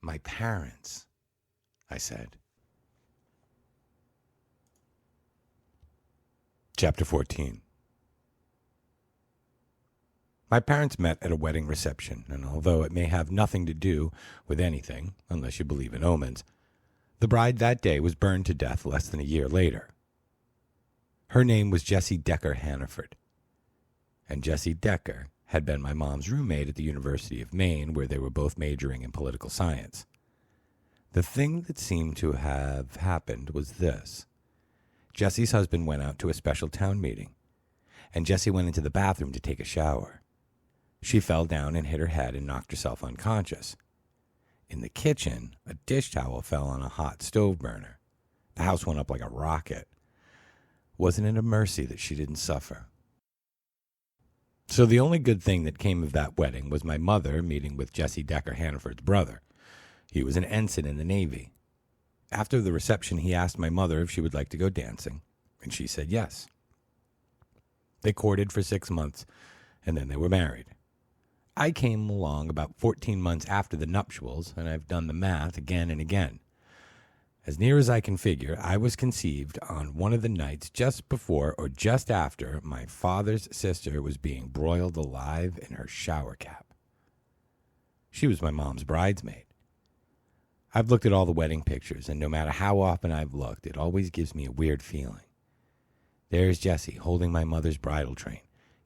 My parents, I said. Chapter 14. My parents met at a wedding reception, and although it may have nothing to do with anything, unless you believe in omens, the bride that day was burned to death less than a year later. Her name was Jessie Decker Hannaford, and Jessie Decker had been my mom's roommate at the University of Maine, where they were both majoring in political science. The thing that seemed to have happened was this. Jessie's husband went out to a special town meeting, and Jessie went into the bathroom to take a shower. She fell down and hit her head and knocked herself unconscious. In the kitchen, a dish towel fell on a hot stove burner. The house went up like a rocket. Wasn't it a mercy that she didn't suffer? So the only good thing that came of that wedding was my mother meeting with Jessie Decker Hannaford's brother. He was an ensign in the Navy. After the reception, he asked my mother if she would like to go dancing, and she said yes. They courted for 6 months, and then they were married. I came along about 14 months after the nuptials, and I've done the math again and again. As near as I can figure, I was conceived on one of the nights just before or just after my father's sister was being broiled alive in her shower cap. She was my mom's bridesmaid. I've looked at all the wedding pictures, and no matter how often I've looked, it always gives me a weird feeling. There's Jessie holding my mother's bridal train.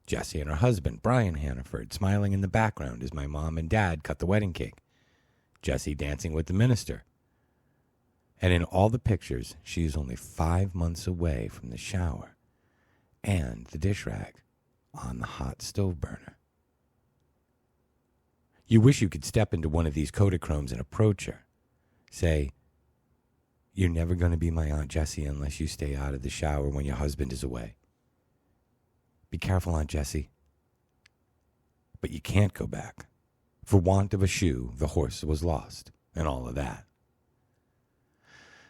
Jessie and her husband, Brian Hannaford, smiling in the background as my mom and dad cut the wedding cake. Jessie dancing with the minister. And in all the pictures, she is only 5 months away from the shower and the dish rag on the hot stove burner. You wish you could step into one of these Kodachromes and approach her. Say, "You're never going to be my Aunt Jessie unless you stay out of the shower when your husband is away. Be careful, Aunt Jessie. But you can't go back. For want of a shoe, the horse was lost," and all of that.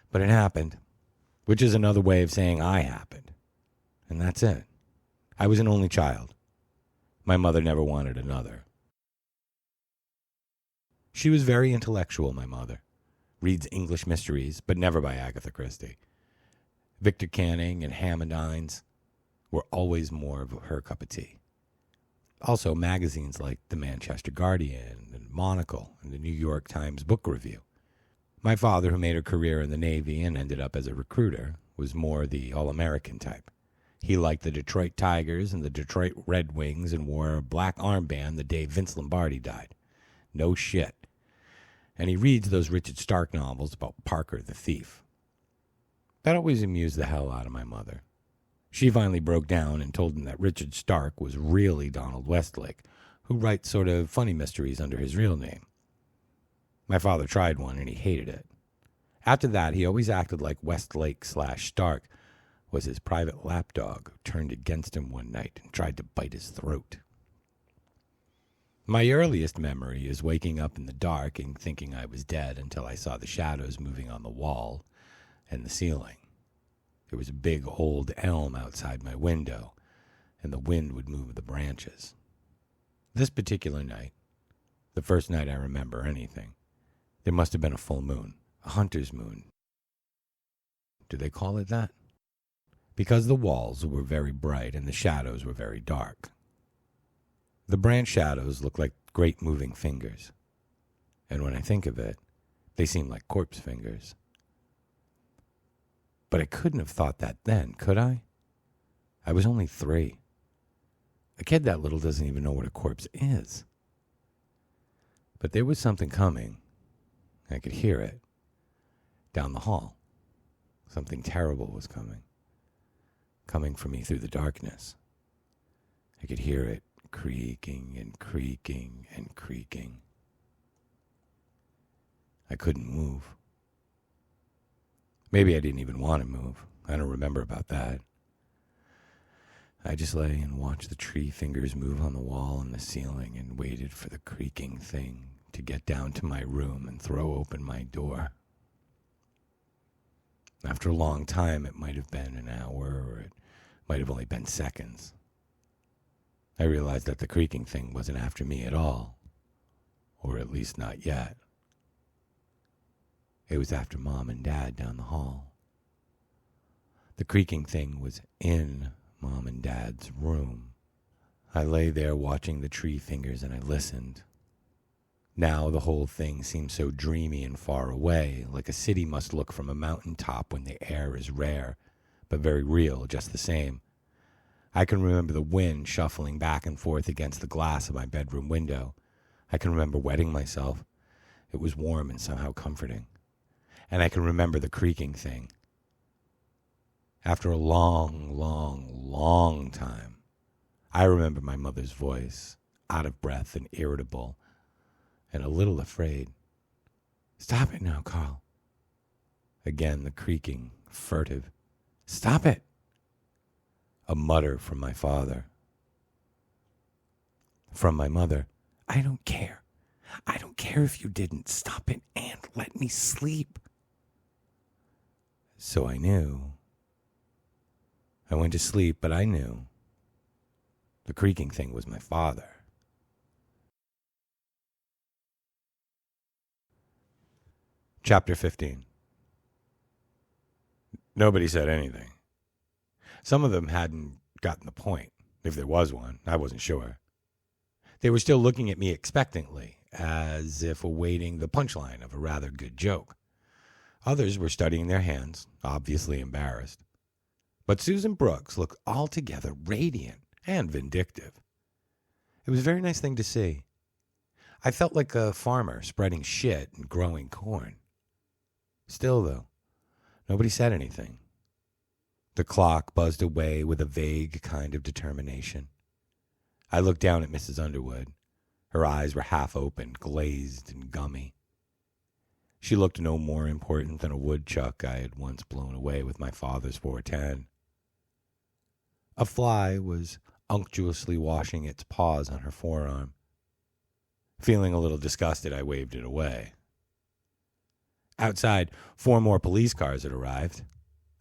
But it happened, which is another way of saying I happened. And that's it. I was an only child. My mother never wanted another. She was very intellectual, my mother. Reads English mysteries, but never by Agatha Christie. Victor Canning and Hammond Hines were always more of her cup of tea. Also, magazines like the Manchester Guardian and Monocle and the New York Times Book Review. My father, who made a career in the Navy and ended up as a recruiter, was more the all-American type. He liked the Detroit Tigers and the Detroit Red Wings and wore a black armband the day Vince Lombardi died. No shit. And he reads those Richard Stark novels about Parker the Thief. That always amused the hell out of my mother. She finally broke down and told him that Richard Stark was really Donald Westlake, who writes sort of funny mysteries under his real name. My father tried one and he hated it. After that, he always acted like Westlake/Stark was his private lapdog who turned against him one night and tried to bite his throat. My earliest memory is waking up in the dark and thinking I was dead until I saw the shadows moving on the wall and the ceiling. There was a big old elm outside my window, and the wind would move the branches. This particular night, the first night I remember anything, there must have been a full moon. A hunter's moon. Do they call it that? Because the walls were very bright and the shadows were very dark. The branch shadows look like great moving fingers. And when I think of it, they seem like corpse fingers. But I couldn't have thought that then, could I? I was only 3. A kid that little doesn't even know what a corpse is. But there was something coming. I could hear it. Down the hall. Something terrible was coming. Coming for me through the darkness. I could hear it creaking and creaking and creaking. I couldn't move. Maybe I didn't even want to move. I don't remember about that. I just lay and watched the tree fingers move on the wall and the ceiling and waited for the creaking thing to get down to my room and throw open my door. After a long time, it might have been an hour or it might have only been seconds. I realized that the creaking thing wasn't after me at all, or at least not yet. It was after Mom and Dad down the hall. The creaking thing was in Mom and Dad's room. I lay there watching the tree fingers and I listened. Now the whole thing seemed so dreamy and far away, like a city must look from a mountaintop when the air is rare, but very real just the same. I can remember the wind shuffling back and forth against the glass of my bedroom window. I can remember wetting myself. It was warm and somehow comforting. And I can remember the creaking thing. After a long, long, long time, I remember my mother's voice, out of breath and irritable, and a little afraid. "Stop it now, Carl." Again, the creaking, furtive. "Stop it." A mutter from my father. From my mother. "I don't care. I don't care if you didn't. Stop it and let me sleep." So I knew. I went to sleep, but I knew. The creaking thing was my father. Chapter 15. Nobody said anything. Some of them hadn't gotten the point. If there was one, I wasn't sure. They were still looking at me expectantly, as if awaiting the punchline of a rather good joke. Others were studying their hands, obviously embarrassed. But Susan Brooks looked altogether radiant and vindictive. It was a very nice thing to see. I felt like a farmer spreading shit and growing corn. Still, though, nobody said anything. The clock buzzed away with a vague kind of determination. I looked down at Mrs. Underwood. Her eyes were half open, glazed and gummy. She looked no more important than a woodchuck I had once blown away with my father's 410. A fly was unctuously washing its paws on her forearm. Feeling a little disgusted, I waved it away. Outside, 4 more police cars had arrived.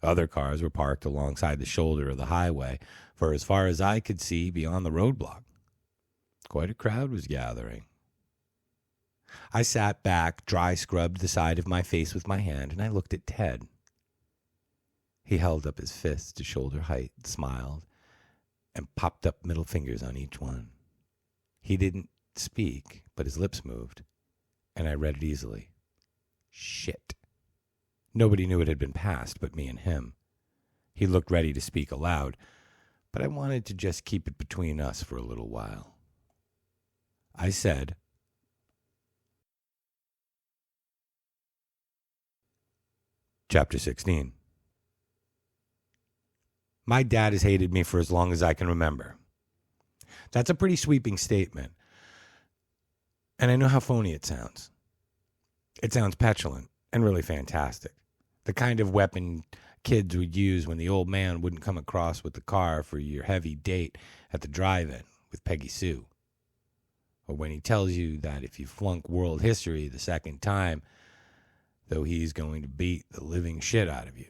Other cars were parked alongside the shoulder of the highway, for as far as I could see beyond the roadblock. Quite a crowd was gathering. I sat back, dry scrubbed the side of my face with my hand, and I looked at Ted. He held up his fists to shoulder height, smiled, and popped up middle fingers on each one. He didn't speak, but his lips moved, and I read it easily. Shit. Nobody knew it had been passed but me and him. He looked ready to speak aloud, but I wanted to just keep it between us for a little while. I said, Chapter 16. My dad has hated me for as long as I can remember. That's a pretty sweeping statement. And I know how phony it sounds. It sounds petulant and really fantastic. The kind of weapon kids would use when the old man wouldn't come across with the car for your heavy date at the drive-in with Peggy Sue. Or when he tells you that if you flunk world history the second time, though he's going to beat the living shit out of you.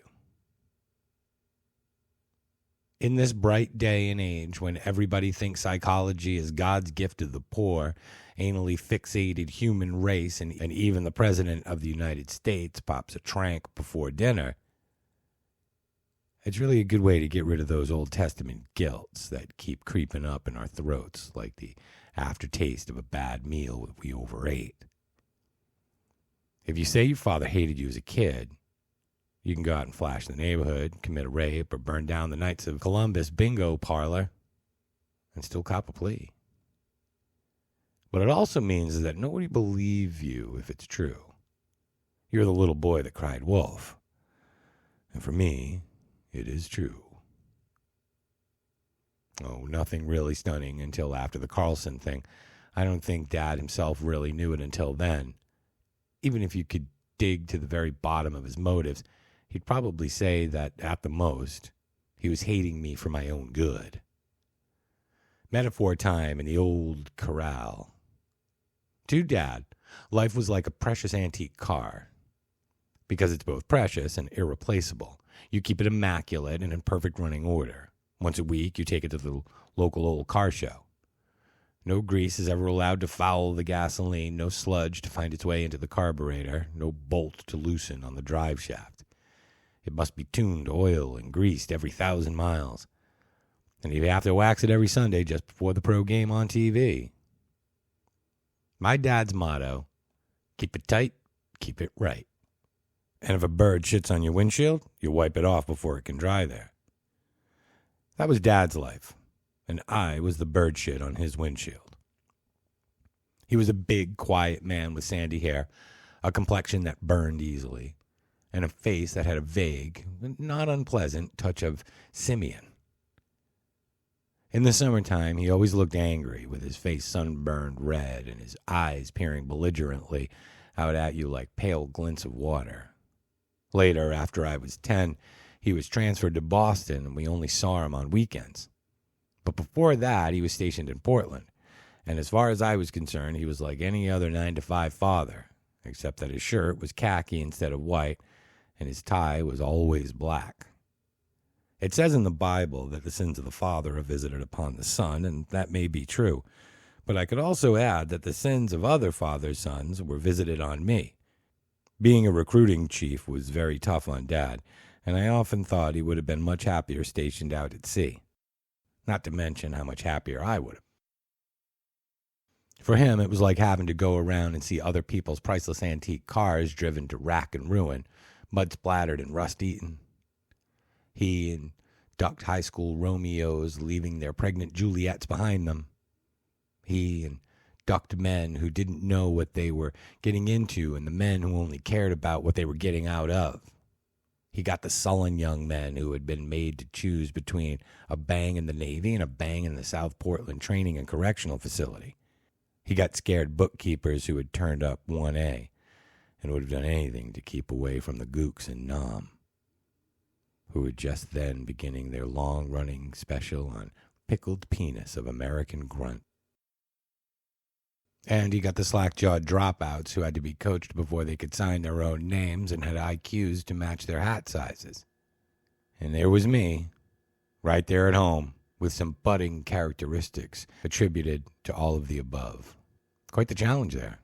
In this bright day and age when everybody thinks psychology is God's gift to the poor, anally fixated human race, and even the President of the United States pops a trank before dinner, it's really a good way to get rid of those Old Testament guilts that keep creeping up in our throats like the aftertaste of a bad meal that we overate. If you say your father hated you as a kid, you can go out and flash the neighborhood, commit a rape, or burn down the Knights of Columbus bingo parlor and still cop a plea. What it also means is that nobody believes you if it's true. You're the little boy that cried wolf. And for me, it is true. Oh, nothing really stunning until after the Carlson thing. I don't think Dad himself really knew it until then. Even if you could dig to the very bottom of his motives, he'd probably say that, at the most, he was hating me for my own good. Metaphor time in the old corral. To Dad, life was like a precious antique car. Because it's both precious and irreplaceable. You keep it immaculate and in perfect running order. Once a week, you take it to the local old car show. No grease is ever allowed to foul the gasoline, no sludge to find its way into the carburetor, no bolt to loosen on the drive shaft. It must be tuned, oiled, and greased every 1,000 miles. And you have to wax it every Sunday just before the pro game on TV. My dad's motto, keep it tight, keep it right. And if a bird shits on your windshield, you wipe it off before it can dry there. That was Dad's life, and I was the bird shit on his windshield. He was a big, quiet man with sandy hair, a complexion that burned easily, and a face that had a vague, not unpleasant, touch of simian. In the summertime, he always looked angry, with his face sunburned red and his eyes peering belligerently out at you like pale glints of water. Later, after I was 10, he was transferred to Boston, and we only saw him on weekends. But before that, he was stationed in Portland, and as far as I was concerned, he was like any other 9-to-5 father, except that his shirt was khaki instead of white, and his tie was always black. It says in the Bible that the sins of the father are visited upon the son, and that may be true. But I could also add that the sins of other fathers' sons were visited on me. Being a recruiting chief was very tough on Dad, and I often thought he would have been much happier stationed out at sea. Not to mention how much happier I would have. For him, it was like having to go around and see other people's priceless antique cars driven to rack and ruin, mud-splattered and rust-eaten. He and ducked high school Romeos leaving their pregnant Juliets behind them. He and ducked men who didn't know what they were getting into and the men who only cared about what they were getting out of. He got the sullen young men who had been made to choose between a bang in the Navy and a bang in the South Portland Training and Correctional Facility. He got scared bookkeepers who had turned up 1A and would have done anything to keep away from the gooks in Nam, who were just then beginning their long-running special on pickled penis of American grunt. And he got the slack-jawed dropouts who had to be coached before they could sign their own names and had IQs to match their hat sizes. And there was me, right there at home, with some budding characteristics attributed to all of the above. Quite the challenge there.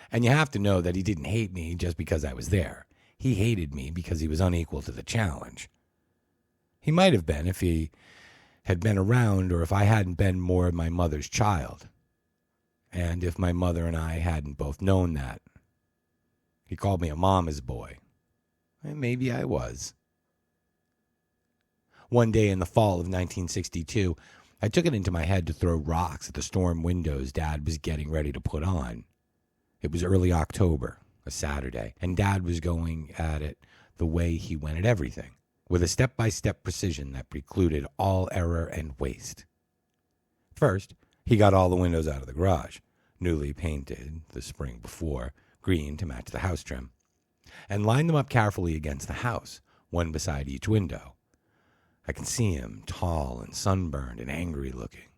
And you have to know that he didn't hate me just because I was there. He hated me because he was unequal to the challenge. He might have been if he had been around or if I hadn't been more of my mother's child. And if my mother and I hadn't both known that. He called me a mama's boy. And maybe I was. One day in the fall of 1962, I took it into my head to throw rocks at the storm windows Dad was getting ready to put on. It was early October, a Saturday, and Dad was going at it the way he went at everything, with a step-by-step precision that precluded all error and waste. First, he got all the windows out of the garage, newly painted the spring before, green to match the house trim, and lined them up carefully against the house, one beside each window. I can see him, tall and sunburned and angry looking,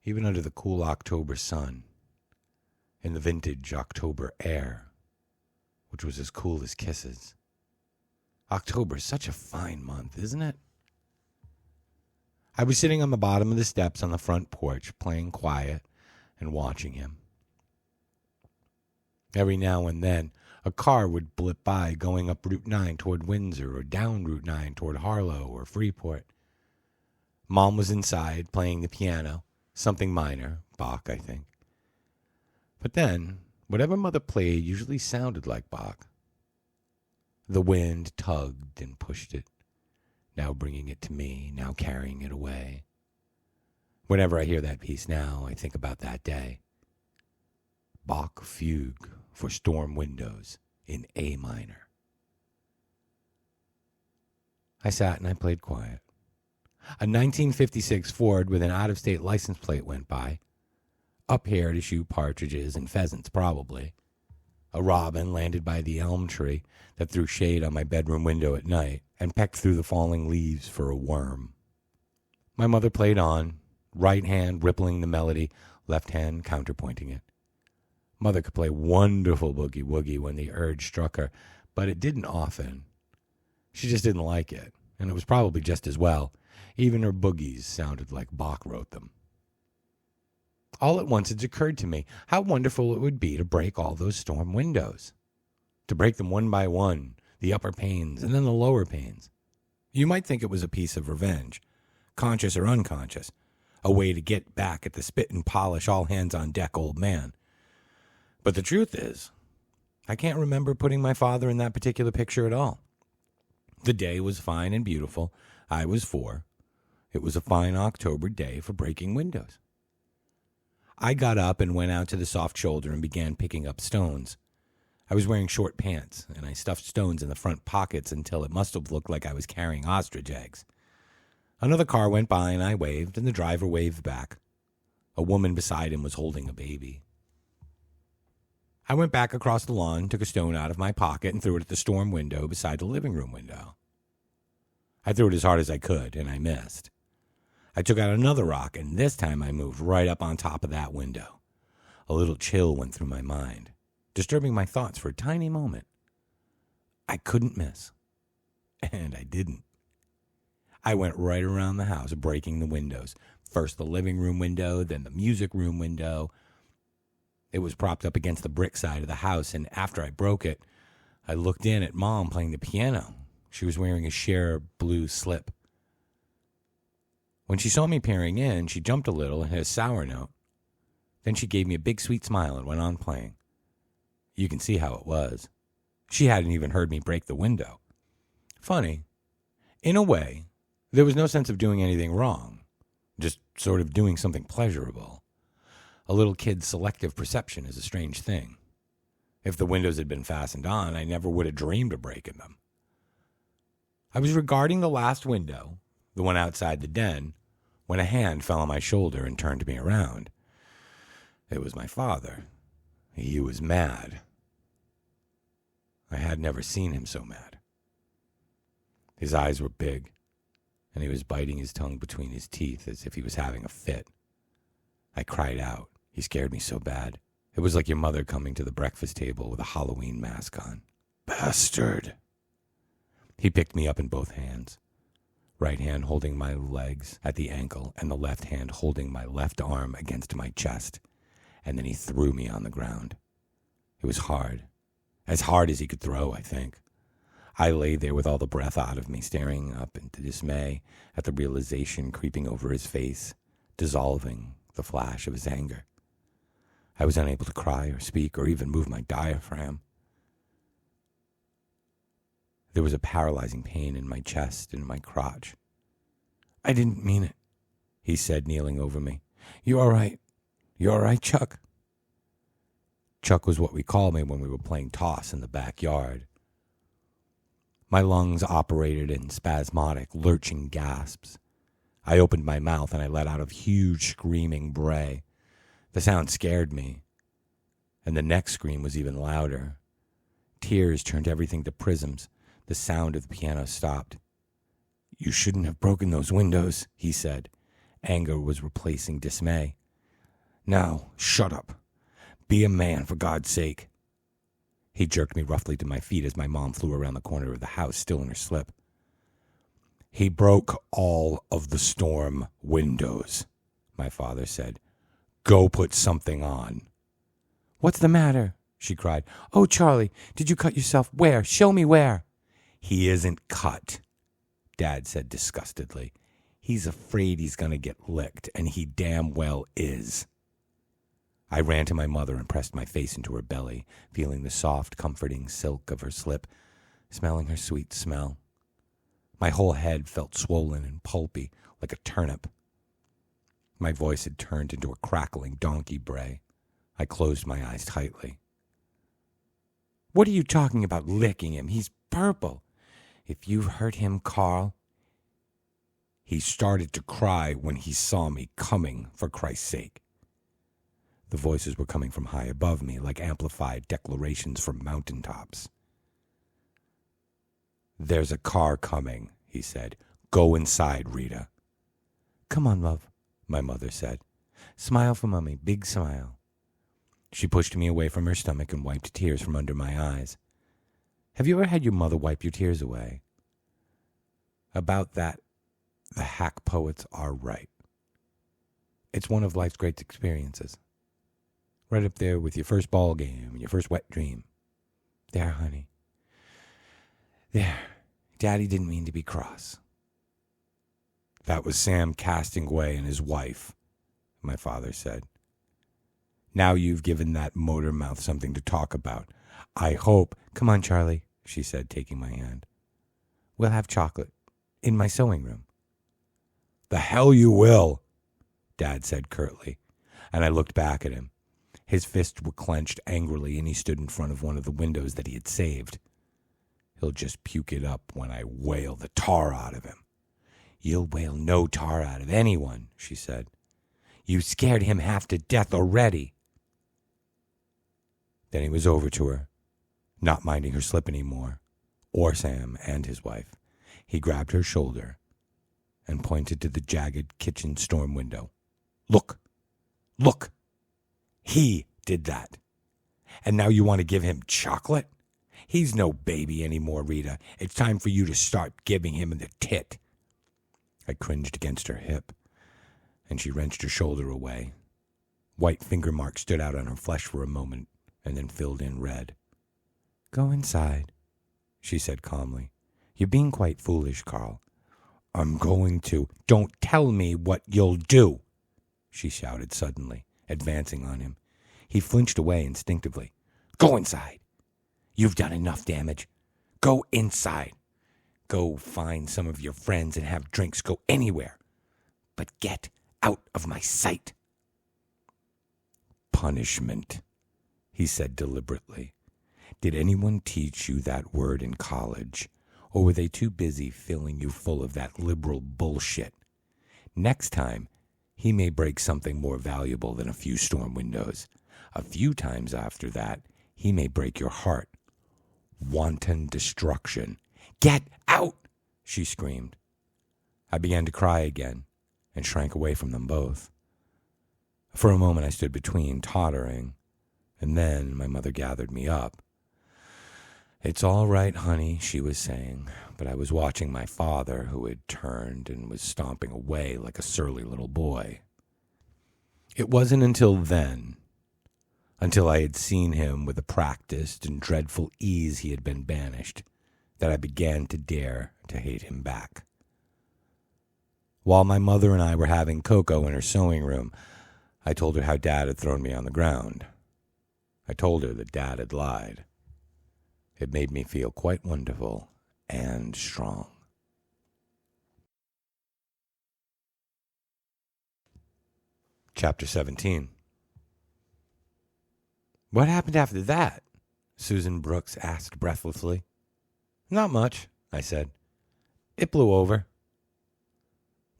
even under the cool October sun, in the vintage October air, which was as cool as kisses. October's such a fine month, isn't it? I was sitting on the bottom of the steps on the front porch, playing quiet and watching him. Every now and then, a car would blip by going up Route 9 toward Windsor or down Route 9 toward Harlow or Freeport. Mom was inside playing the piano, something minor, Bach, I think. But then, whatever Mother played usually sounded like Bach. The wind tugged and pushed it, now bringing it to me, now carrying it away. Whenever I hear that piece now, I think about that day. Bach Fugue for Storm Windows in A minor. I sat and I played quiet. A 1956 Ford with an out-of-state license plate went by. Up here to shoot partridges and pheasants, probably. A robin landed by the elm tree that threw shade on my bedroom window at night and pecked through the falling leaves for a worm. My mother played on, right hand rippling the melody, left hand counterpointing it. Mother could play wonderful boogie-woogie when the urge struck her, but it didn't often. She just didn't like it, and it was probably just as well. Even her boogies sounded like Bach wrote them. All at once it occurred to me how wonderful it would be to break all those storm windows. To break them one by one, the upper panes and then the lower panes. You might think it was a piece of revenge, conscious or unconscious, a way to get back at the spit and polish all hands on deck old man. But the truth is, I can't remember putting my father in that particular picture at all. The day was fine and beautiful. I was 4. It was a fine October day for breaking windows. I got up and went out to the soft shoulder and began picking up stones. I was wearing short pants, and I stuffed stones in the front pockets until it must have looked like I was carrying ostrich eggs. Another car went by, and I waved, and the driver waved back. A woman beside him was holding a baby. I went back across the lawn, took a stone out of my pocket, and threw it at the storm window beside the living room window. I threw it as hard as I could, and I missed. I took out another rock, and this time I moved right up on top of that window. A little chill went through my mind, disturbing my thoughts for a tiny moment. I couldn't miss, and I didn't. I went right around the house, breaking the windows. First the living room window, then the music room window. It was propped up against the brick side of the house, and after I broke it, I looked in at Mom playing the piano. She was wearing a sheer blue slip. When she saw me peering in, she jumped a little and hit a sour note. Then she gave me a big sweet smile and went on playing. You can see how it was. She hadn't even heard me break the window. Funny. In a way, there was no sense of doing anything wrong, just sort of doing something pleasurable. A little kid's selective perception is a strange thing. If the windows had been fastened on, I never would have dreamed of breaking them. I was regarding the last window, the one outside the den, when a hand fell on my shoulder and turned me around. It was my father. He was mad. I had never seen him so mad. His eyes were big, and he was biting his tongue between his teeth as if he was having a fit. I cried out. He scared me so bad. It was like your mother coming to the breakfast table with a Halloween mask on. Bastard! He picked me up in both hands, right hand holding my legs at the ankle and the left hand holding my left arm against my chest, and then he threw me on the ground. It was hard, as hard as he could throw, I think. I lay there with all the breath out of me, staring up into dismay at the realization creeping over his face, dissolving the flash of his anger. I was unable to cry or speak or even move my diaphragm. There was a paralyzing pain in my chest and my crotch. I didn't mean it, he said, kneeling over me. You all right? You all right, Chuck? Chuck was what we called me when we were playing toss in the backyard. My lungs operated in spasmodic, lurching gasps. I opened my mouth and I let out a huge screaming bray. The sound scared me, and the next scream was even louder. Tears turned everything to prisms. The sound of the piano stopped. You shouldn't have broken those windows, he said. Anger was replacing dismay. Now, shut up. Be a man, for God's sake. He jerked me roughly to my feet as my mom flew around the corner of the house, still in her slip. He broke all of the storm windows, my father said. Go put something on. What's the matter? She cried. Oh, Charlie, did you cut yourself? Where? Show me where. He isn't cut, Dad said disgustedly. He's afraid he's going to get licked, and he damn well is. I ran to my mother and pressed my face into her belly, feeling the soft, comforting silk of her slip, smelling her sweet smell. My whole head felt swollen and pulpy, like a turnip. My voice had turned into a crackling donkey bray. I closed my eyes tightly. What are you talking about, licking him? He's purple. If you hurt him, Carl. He started to cry when he saw me coming, for Christ's sake. The voices were coming from high above me, like amplified declarations from mountaintops. There's a car coming, he said. Go inside, Rita. Come on, love, my mother said. Smile for Mummy, big smile. She pushed me away from her stomach and wiped tears from under my eyes. Have you ever had your mother wipe your tears away? About that, the hack poets are right. It's one of life's great experiences. Right up there with your first ball game and your first wet dream. There, honey. There. Daddy didn't mean to be cross. That was Sam Castingway and his wife, my father said. Now you've given that motor mouth something to talk about. I hope... Come on, Charlie, she said, taking my hand. We'll have chocolate in my sewing room. The hell you will, Dad said curtly, and I looked back at him. His fists were clenched angrily, and he stood in front of one of the windows that he had saved. He'll just puke it up when I whale the tar out of him. You'll whale no tar out of anyone, she said. You scared him half to death already. Then he was over to her, not minding her slip anymore, or Sam and his wife. He grabbed her shoulder and pointed to the jagged kitchen storm window. Look! Look! He did that. And now you want to give him chocolate? He's no baby anymore, Rita. It's time for you to start giving him the tit. I cringed against her hip, and she wrenched her shoulder away. White finger marks stood out on her flesh for a moment, and then filled in red. Go inside, she said calmly. You're being quite foolish, Carl. I'm going to. Don't tell me what you'll do, she shouted suddenly, advancing on him. He flinched away instinctively. Go inside. You've done enough damage. Go inside. Go find some of your friends and have drinks. Go anywhere. But get out of my sight. Punishment, he said deliberately. Did anyone teach you that word in college? Or were they too busy filling you full of that liberal bullshit? Next time, he may break something more valuable than a few storm windows. A few times after that, he may break your heart. Wanton destruction. Get out, she screamed. I began to cry again and shrank away from them both. For a moment I stood between, tottering, and then my mother gathered me up. It's all right, honey, she was saying, but I was watching my father, who had turned and was stomping away like a surly little boy. It wasn't until then, until I had seen him with the practiced and dreadful ease he had been banished, that I began to dare to hate him back. While my mother and I were having cocoa in her sewing room, I told her how Dad had thrown me on the ground. I told her that Dad had lied. It made me feel quite wonderful and strong. Chapter 17. What happened after that? Susan Brooks asked breathlessly. Not much, I said. It blew over.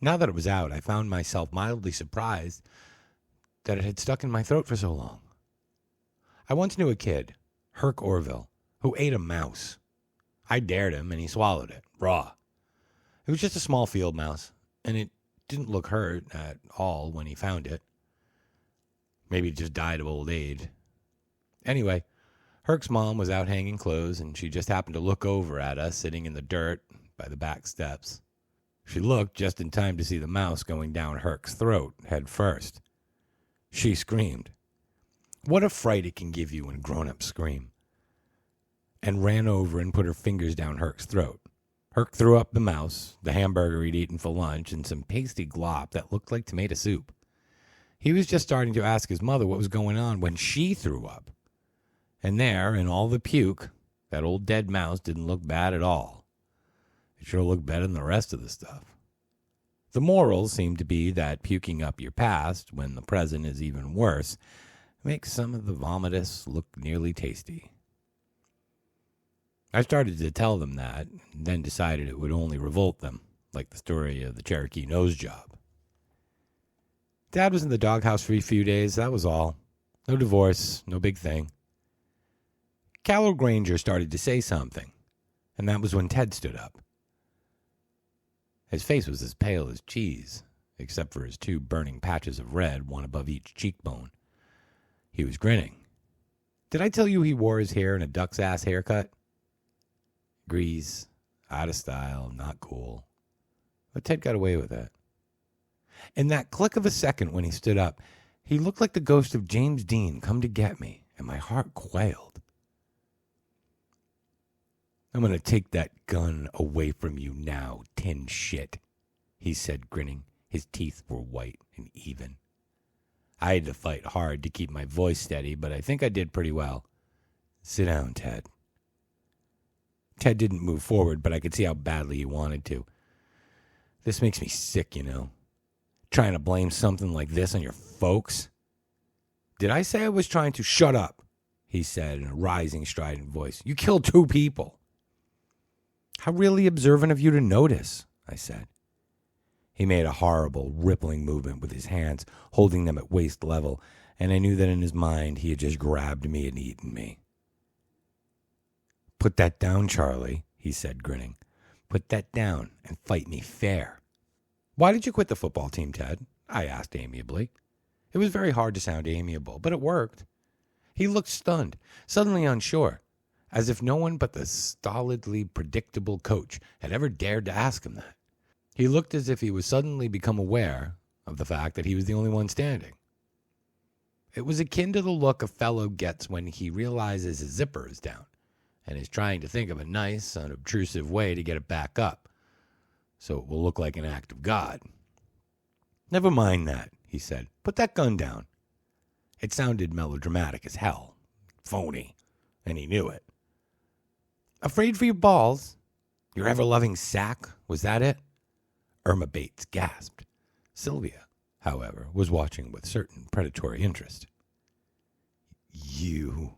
Now that it was out, I found myself mildly surprised that it had stuck in my throat for so long. I once knew a kid, Herc Orville, who ate a mouse. I dared him, and he swallowed it, raw. It was just a small field mouse, and it didn't look hurt at all when he found it. Maybe it just died of old age. Anyway, Herc's mom was out hanging clothes, and she just happened to look over at us sitting in the dirt by the back steps. She looked just in time to see the mouse going down Herc's throat, head first. She screamed. What a fright it can give you when grown-ups scream. And ran over and put her fingers down Herc's throat. Herc threw up the mouse, the hamburger he'd eaten for lunch, and some pasty glop that looked like tomato soup. He was just starting to ask his mother what was going on when she threw up. And there, in all the puke, that old dead mouse didn't look bad at all. It sure looked better than the rest of the stuff. The moral seemed to be that puking up your past, when the present is even worse, makes some of the vomitus look nearly tasty. I started to tell them that, and then decided it would only revolt them, like the story of the Cherokee nose job. Dad was in the doghouse for a few days, that was all. No divorce, no big thing. Callow Granger started to say something, and that was when Ted stood up. His face was as pale as cheese, except for his 2 burning patches of red, one above each cheekbone. He was grinning. Did I tell you he wore his hair in a duck's ass haircut? Grease, out of style, not cool. But Ted got away with it. In that click of a second when he stood up, he looked like the ghost of James Dean come to get me, and my heart quailed. I'm going to take that gun away from you now, tin shit, he said, grinning. His teeth were white and even. I had to fight hard to keep my voice steady, but I think I did pretty well. Sit down, Ted. Ted didn't move forward, but I could see how badly he wanted to. This makes me sick, you know. Trying to blame something like this on your folks. Did I say I was trying to shut up? He said in a rising, strident voice. You killed 2 people. How really observant of you to notice, I said. He made a horrible, rippling movement with his hands, holding them at waist level, and I knew that in his mind he had just grabbed me and eaten me. Put that down, Charlie, he said, grinning. Put that down and fight me fair. Why did you quit the football team, Ted? I asked amiably. It was very hard to sound amiable, but it worked. He looked stunned, suddenly unsure, as if no one but the stolidly predictable coach had ever dared to ask him that. He looked as if he was suddenly become aware of the fact that he was the only one standing. It was akin to the look a fellow gets when he realizes his zipper is down and is trying to think of a nice, unobtrusive way to get it back up, so it will look like an act of God. Never mind that, he said. Put that gun down. It sounded melodramatic as hell. Phony. And he knew it. Afraid for your balls? Your ever-loving sack? Was that it? Irma Bates gasped. Sylvia, however, was watching with certain predatory interest. You...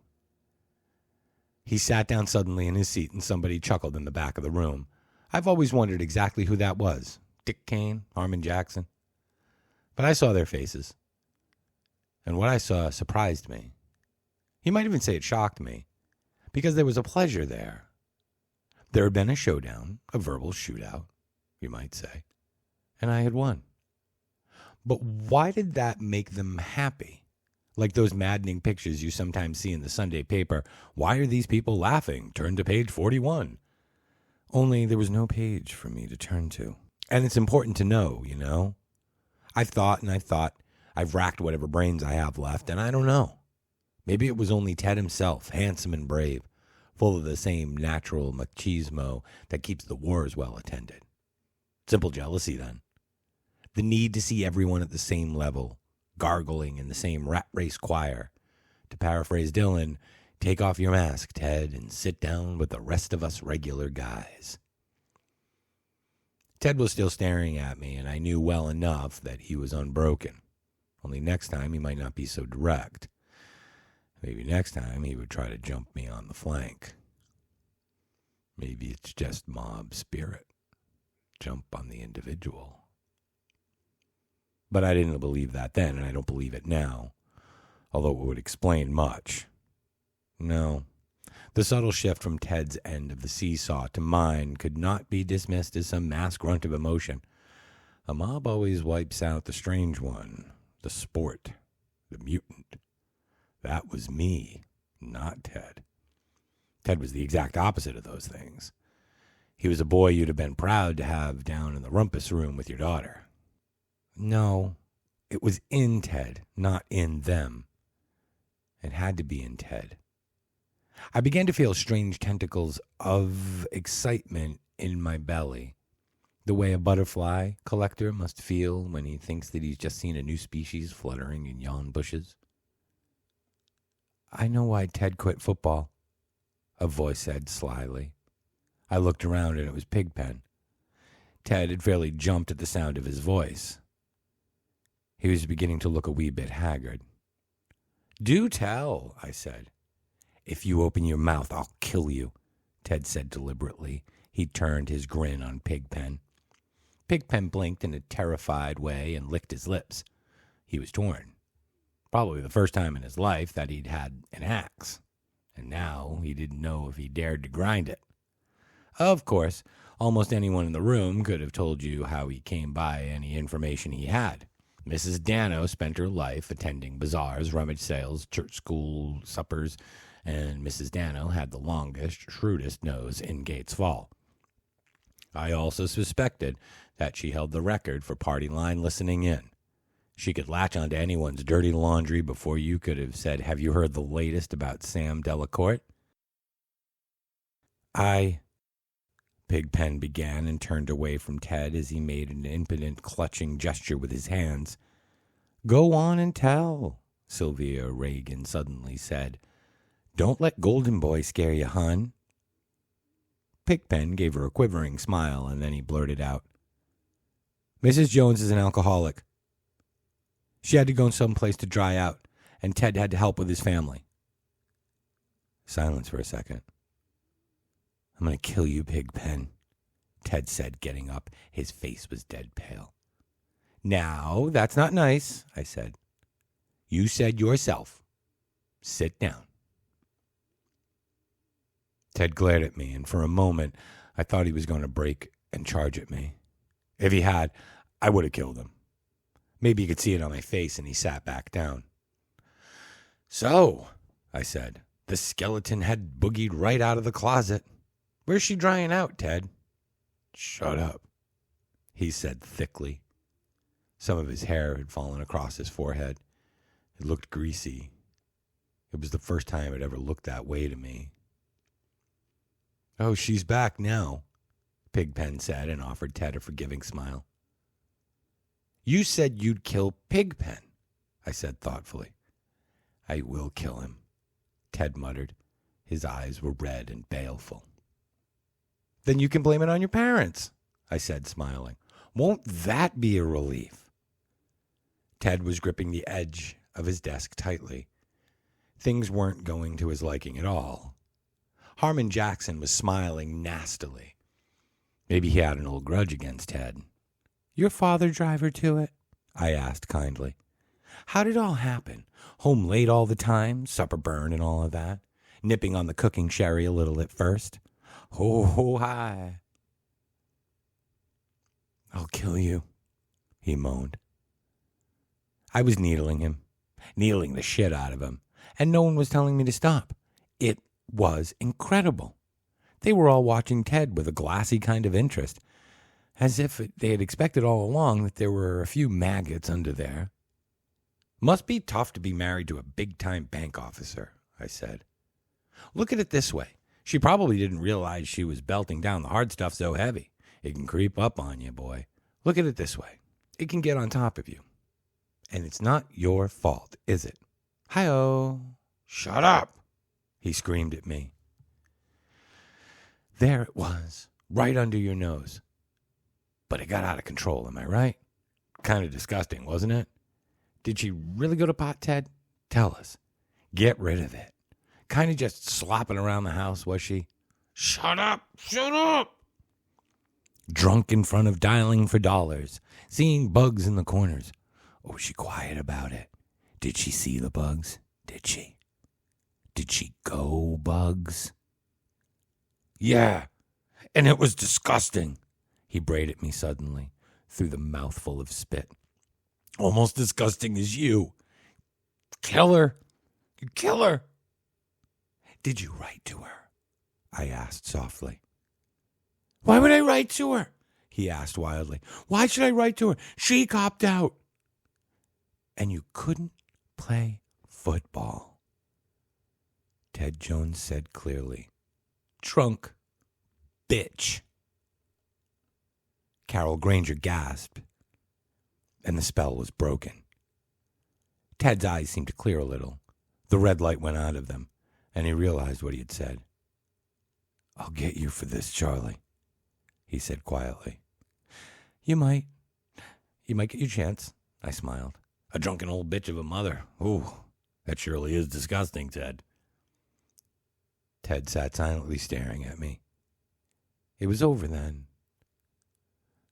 He sat down suddenly in his seat and somebody chuckled in the back of the room. I've always wondered exactly who that was. Dick Kane, Harmon Jackson. But I saw their faces. And what I saw surprised me. You might even say it shocked me. Because there was a pleasure there. There had been a showdown, a verbal shootout, you might say. And I had won. But why did that make them happy? Like those maddening pictures you sometimes see in the Sunday paper. Why are these people laughing? Turn to page 41. Only there was no page for me to turn to. And it's important to know, you know. I've thought and I've thought. I've racked whatever brains I have left, and I don't know. Maybe it was only Ted himself, handsome and brave, full of the same natural machismo that keeps the wars well attended. Simple jealousy, then. The need to see everyone at the same level, gargling in the same rat race choir. To paraphrase Dylan, take off your mask, Ted, and sit down with the rest of us regular guys. Ted was still staring at me, and I knew well enough that he was unbroken. Only next time he might not be so direct. Maybe next time he would try to jump me on the flank. Maybe it's just mob spirit. Jump on the individual. But I didn't believe that then, and I don't believe it now, although it would explain much. No, the subtle shift from Ted's end of the seesaw to mine could not be dismissed as some mass grunt of emotion. A mob always wipes out the strange one, the sport, the mutant. That was me, not Ted. Ted was the exact opposite of those things. He was a boy you'd have been proud to have down in the rumpus room with your daughter. No, it was in Ted, not in them. It had to be in Ted. I began to feel strange tentacles of excitement in my belly, the way a butterfly collector must feel when he thinks that he's just seen a new species fluttering in yon bushes. I know why Ted quit football, a voice said slyly. I looked around and it was Pigpen. Ted had fairly jumped at the sound of his voice. He was beginning to look a wee bit haggard. Do tell, I said. If you open your mouth, I'll kill you, Ted said deliberately. He turned his grin on Pigpen. Pigpen blinked in a terrified way and licked his lips. He was torn. Probably the first time in his life that he'd had an axe. And now he didn't know if he dared to grind it. Of course, almost anyone in the room could have told you how he came by any information he had. Mrs. Dano spent her life attending bazaars, rummage sales, church school suppers, and Mrs. Dano had the longest, shrewdest nose in Gates Fall. I also suspected that she held the record for party line listening in. She could latch onto anyone's dirty laundry before you could have said, "Have you heard the latest about Sam Delacourt?" Pigpen began and turned away from Ted as he made an impotent clutching gesture with his hands. Go on and tell, Sylvia Reagan suddenly said. Don't let Golden Boy scare you, hon. Pigpen gave her a quivering smile, and then he blurted out, Mrs. Jones is an alcoholic. She had to go someplace to dry out, and Ted had to help with his family. Silence for a second. I'm going to kill you, Pigpen, Ted said, getting up. His face was dead pale. Now, that's not nice, I said. You said yourself. Sit down. Ted glared at me, and for a moment, I thought he was going to break and charge at me. If he had, I would have killed him. Maybe you could see it on my face, and he sat back down. So, I said, the skeleton had boogied right out of the closet. Where's she drying out, Ted? Shut up, he said thickly. Some of his hair had fallen across his forehead. It looked greasy. It was the first time it ever looked that way to me. Oh, she's back now, Pigpen said, and offered Ted a forgiving smile. You said you'd kill Pigpen, I said thoughtfully. I will kill him, Ted muttered. His eyes were red and baleful. Then you can blame it on your parents, I said, smiling. Won't that be a relief? Ted was gripping the edge of his desk tightly. Things weren't going to his liking at all. Harmon Jackson was smiling nastily. Maybe he had an old grudge against Ted. Your father drive her to it? I asked kindly. How did it all happen? Home late all the time, supper burn and all of that? Nipping on the cooking sherry a little at first? Oh, hi. I'll kill you, he moaned. I was needling him, needling the shit out of him, and no one was telling me to stop. It was incredible. They were all watching Ted with a glassy kind of interest, as if they had expected all along that there were a few maggots under there. Must be tough to be married to a big-time bank officer, I said. Look at it this way. She probably didn't realize she was belting down the hard stuff so heavy. It can creep up on you, boy. Look at it this way. It can get on top of you. And it's not your fault, is it? Hi-oh. Shut up, he screamed at me. There it was, right under your nose. But it got out of control, am I right? Kind of disgusting, wasn't it? Did she really go to pot, Ted? Tell us. Get rid of it. Kind of just slopping around the house, was she? Shut up! Shut up! Drunk in front of dialing for dollars, seeing bugs in the corners. Oh, was she quiet about it? Did she see the bugs? Did she? Did she go bugs? Yeah, and it was disgusting. He brayed at me suddenly, through the mouthful of spit. Almost disgusting as you. Kill her. You kill her. Did you write to her? I asked softly. Why would I write to her? He asked wildly. Why should I write to her? She copped out. And you couldn't play football, Ted Jones said clearly. Drunk bitch. Carol Granger gasped, and the spell was broken. Ted's eyes seemed to clear a little. The red light went out of them, and he realized what he had said. I'll get you for this, Charlie, he said quietly. You might get your chance, I smiled. A drunken old bitch of a mother. Ooh, that surely is disgusting, Ted. Ted sat silently staring at me. It was over then.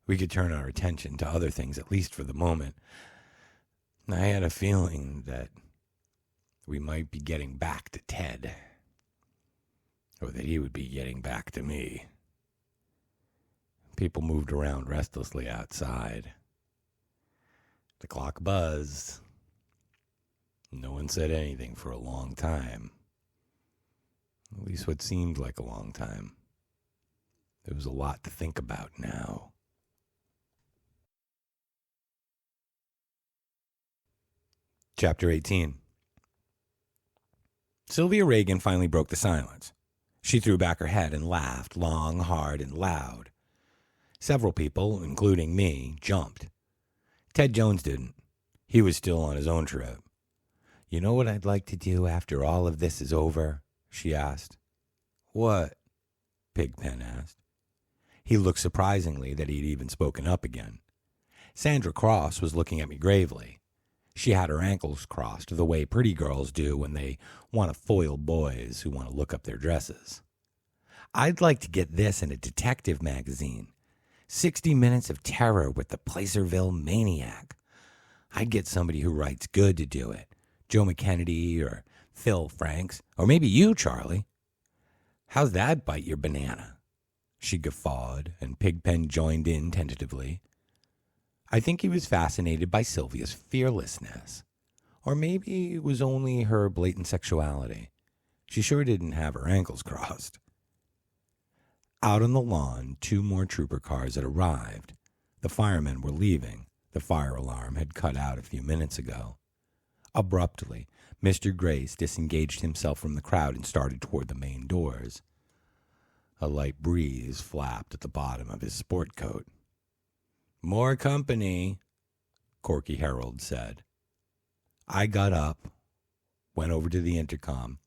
We could turn our attention to other things, at least for the moment. I had a feeling that we might be getting back to Ted, or that he would be getting back to me. People moved around restlessly outside. The clock buzzed. No one said anything for a long time. At least what seemed like a long time. There was a lot to think about now. Chapter 18. Sylvia Reagan finally broke the silence. She threw back her head and laughed, long, hard, and loud. Several people, including me, jumped. Ted Jones didn't. He was still on his own trip. You know what I'd like to do after all of this is over? She asked. What? Pigpen asked. He looked surprisingly that he'd even spoken up again. Sandra Cross was looking at me gravely. She had her ankles crossed the way pretty girls do when they want to foil boys who want to look up their dresses. I'd like to get this in a detective magazine. 60 Minutes of Terror with the Placerville Maniac. I'd get somebody who writes good to do it. Joe McKennedy or Phil Franks, or maybe you, Charlie. How's that bite your banana? She guffawed, and Pigpen joined in tentatively. I think he was fascinated by Sylvia's fearlessness. Or maybe it was only her blatant sexuality. She sure didn't have her ankles crossed. Out on the lawn, 2 more trooper cars had arrived. The firemen were leaving. The fire alarm had cut out a few minutes ago. Abruptly, Mr. Grace disengaged himself from the crowd and started toward the main doors. A light breeze flapped at the bottom of his sport coat. More company, Corky Harold said. I got up, went over to the intercom,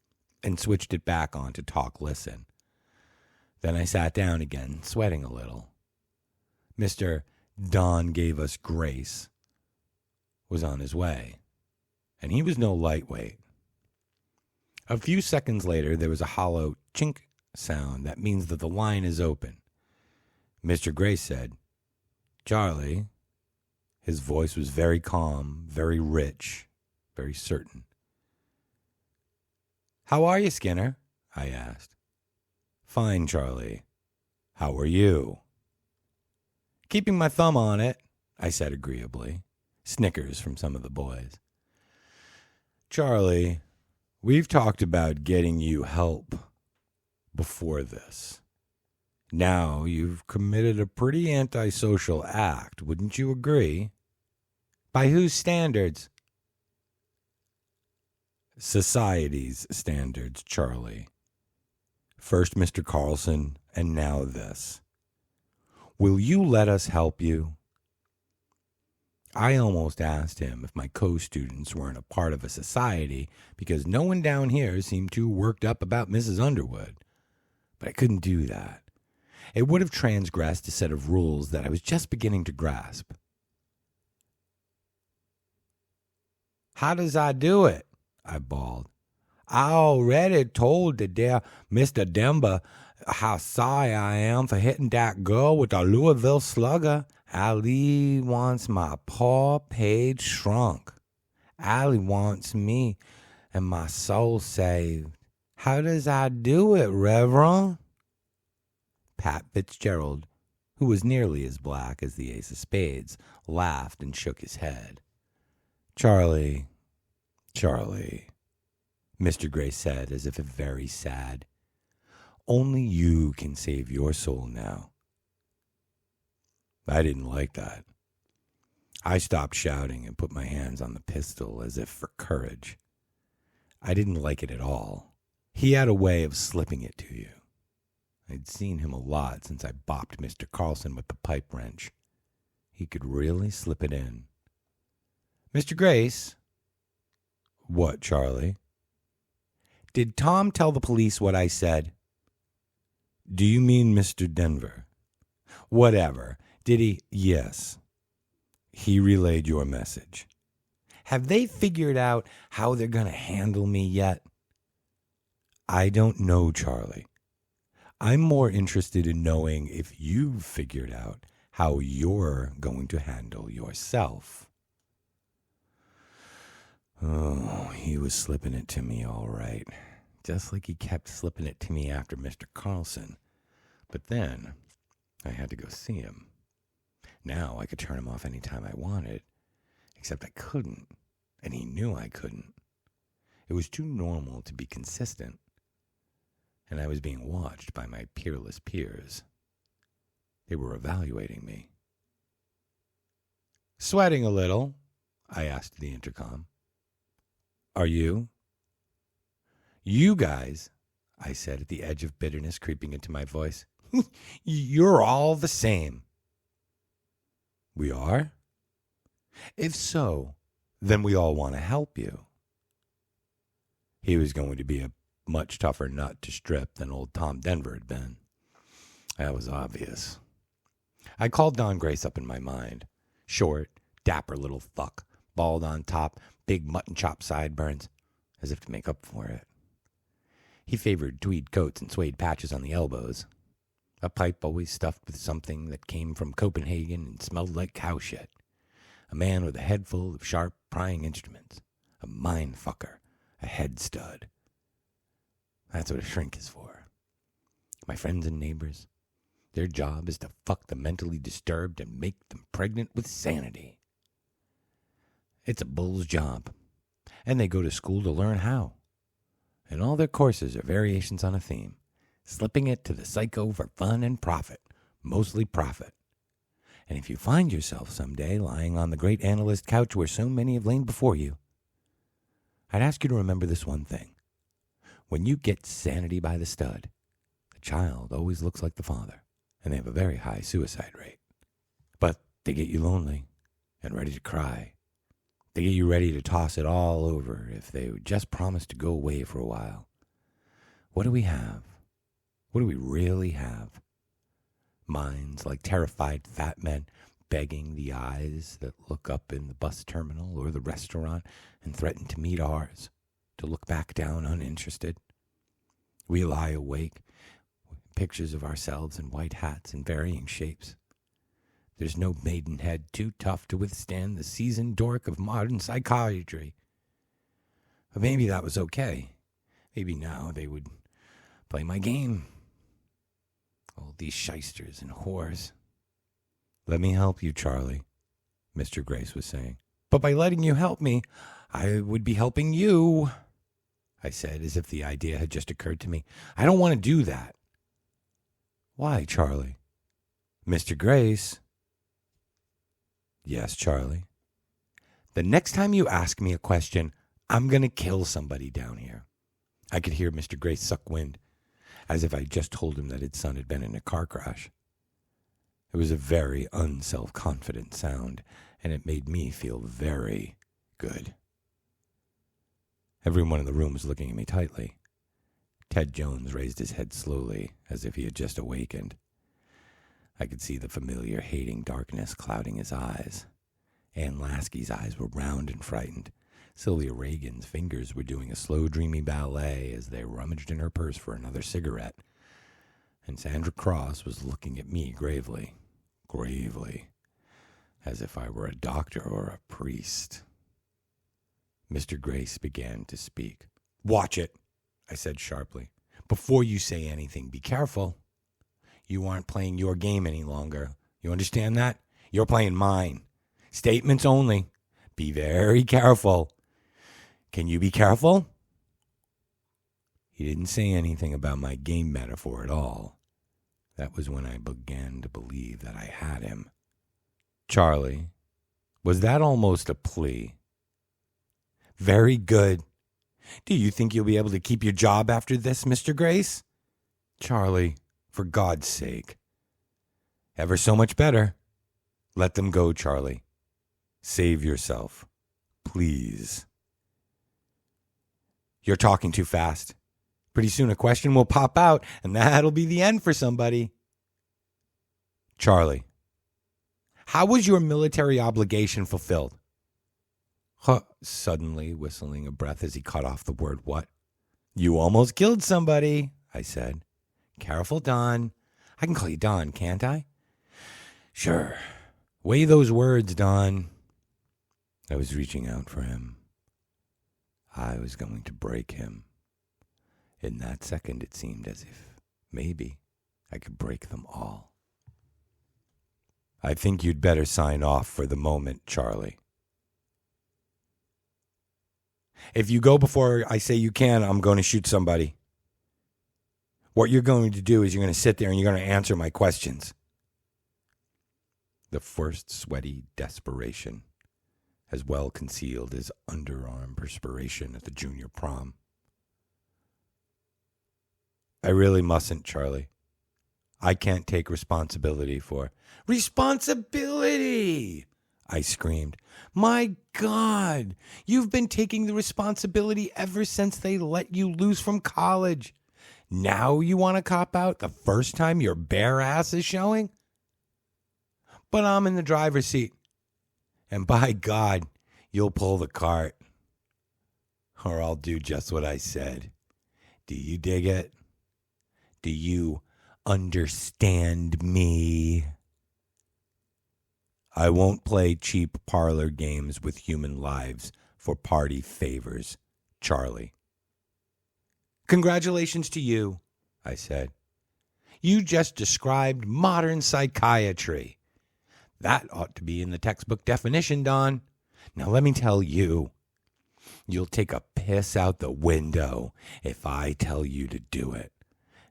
and switched it back on to talk listen. Then I sat down again, sweating a little. Mr. Don Gave Us Grace was on his way, and he was no lightweight. A few seconds later, there was a hollow chink sound that means that the line is open. Mr. Grace said, Charlie. His voice was very calm, very rich, very certain. How are you, Skinner? I asked. Fine, Charlie. How are you? Keeping my thumb on it, I said agreeably. Snickers from some of the boys. Charlie, we've talked about getting you help before this. Now you've committed a pretty antisocial act, wouldn't you agree? By whose standards? Society's standards, Charlie. First Mr. Carlson, and now this. Will you let us help you? I almost asked him if my co-students weren't a part of a society because no one down here seemed too worked up about Mrs. Underwood. But I couldn't do that. It would have transgressed a set of rules that I was just beginning to grasp. How does I do it? I bawled. I already told the dear Mr. Denver how sorry I am for hitting that girl with a Louisville slugger. Allie wants my poor page shrunk. Allie wants me and my soul saved. How does I do it, Reverend? Pat Fitzgerald, who was nearly as black as the ace of spades, laughed and shook his head. Charlie, Mr. Gray said, as if very sad. Only you can save your soul now. I didn't like that. I stopped shouting and put my hands on the pistol as if for courage. I didn't like it at all. He had a way of slipping it to you. I'd seen him a lot since I bopped Mr. Carlson with the pipe wrench. He could really slip it in. Mr. Grace? What, Charlie? Did Tom tell the police what I said? Do you mean Mr. Denver? Whatever. Did he? Yes. He relayed your message. Have they figured out how they're going to handle me yet? I don't know, Charlie. I'm more interested in knowing if you've figured out how you're going to handle yourself. Oh, he was slipping it to me all right, just like he kept slipping it to me after Mr. Carlson. But then I had to go see him. Now I could turn him off any time I wanted, except I couldn't, and he knew I couldn't. It was too normal to be consistent, and I was being watched by my peerless peers. They were evaluating me. Sweating a little, I asked the intercom. Are you? You guys, I said at the edge of bitterness creeping into my voice. You're all the same. We are? If so, then we all want to help you. He was going to be a much tougher nut to strip than old Tom Denver had been. That was obvious. I called Don Grace up in my mind. Short, dapper little fuck, bald on top, big mutton chop sideburns, as if to make up for it. He favored tweed coats and suede patches on the elbows. A pipe always stuffed with something that came from Copenhagen and smelled like cow shit. A man with a head full of sharp, prying instruments. A mind fucker. A head stud. That's what a shrink is for. My friends and neighbors, their job is to fuck the mentally disturbed and make them pregnant with sanity. It's a bull's job, and they go to school to learn how. And all their courses are variations on a theme. Slipping it to the psycho for fun and profit, mostly profit. And if you find yourself someday lying on the great analyst couch where so many have lain before you, I'd ask you to remember this one thing. When you get sanity by the stud, the child always looks like the father, and they have a very high suicide rate. But they get you lonely and ready to cry. They get you ready to toss it all over if they would just promise to go away for a while. What do we have? What do we really have? Minds like terrified fat men begging the eyes that look up in the bus terminal or the restaurant and threaten to meet ours, to look back down uninterested. We lie awake, pictures of ourselves in white hats in varying shapes. There's no maidenhead too tough to withstand the seasoned dork of modern psychiatry. But maybe that was okay. Maybe now they would play my game. All these shysters and whores. Let me help you, Charlie, Mr. Grace was saying. But by letting you help me, I would be helping you, I said, as if the idea had just occurred to me. I don't want to do that. Why, Charlie? Mr. Grace? Yes, Charlie. The next time you ask me a question, I'm going to kill somebody down here. I could hear Mr. Grace suck wind, as if I just told him that his son had been in a car crash. It was a very unself-confident sound, and it made me feel very good. Everyone in the room was looking at me tightly. Ted Jones raised his head slowly, as if he had just awakened. I could see the familiar hating darkness clouding his eyes. Ann Lasky's eyes were round and frightened. Sylvia Reagan's fingers were doing a slow, dreamy ballet as they rummaged in her purse for another cigarette. And Sandra Cross was looking at me gravely, as if I were a doctor or a priest. Mr. Grace began to speak. Watch it, I said sharply. Before you say anything, be careful. You aren't playing your game any longer. You understand that? You're playing mine. Statements only. Be very careful. Can you be careful? He didn't say anything about my game metaphor at all. That was when I began to believe that I had him. Charlie, was that almost a plea? Very good. Do you think you'll be able to keep your job after this, Mr. Grace? Charlie, for God's sake. Ever so much better. Let them go, Charlie. Save yourself. Please. You're talking too fast. Pretty soon a question will pop out, and that'll be the end for somebody. Charlie, how was your military obligation fulfilled? Suddenly whistling a breath as he cut off the word what. You almost killed somebody, I said. Careful, Don. I can call you Don, can't I? Sure. Weigh those words, Don. I was reaching out for him. I was going to break him. In that second, it seemed as if maybe I could break them all. I think you'd better sign off for the moment, Charlie. If you go before I say you can, I'm going to shoot somebody. What you're going to do is you're going to sit there and you're going to answer my questions. The first sweaty desperation, as well concealed as underarm perspiration at the junior prom. I really mustn't, Charlie. I can't take responsibility for... Responsibility! I screamed. My God, you've been taking the responsibility ever since they let you loose from college. Now you want to cop out the first time your bare ass is showing? But I'm in the driver's seat. And by God, you'll pull the cart. Or I'll do just what I said. Do you dig it? Do you understand me? I won't play cheap parlor games with human lives for party favors, Charlie. Congratulations to you, I said. You just described modern psychiatry. That ought to be in the textbook definition, Don. Now let me tell you, you'll take a piss out the window if I tell you to do it.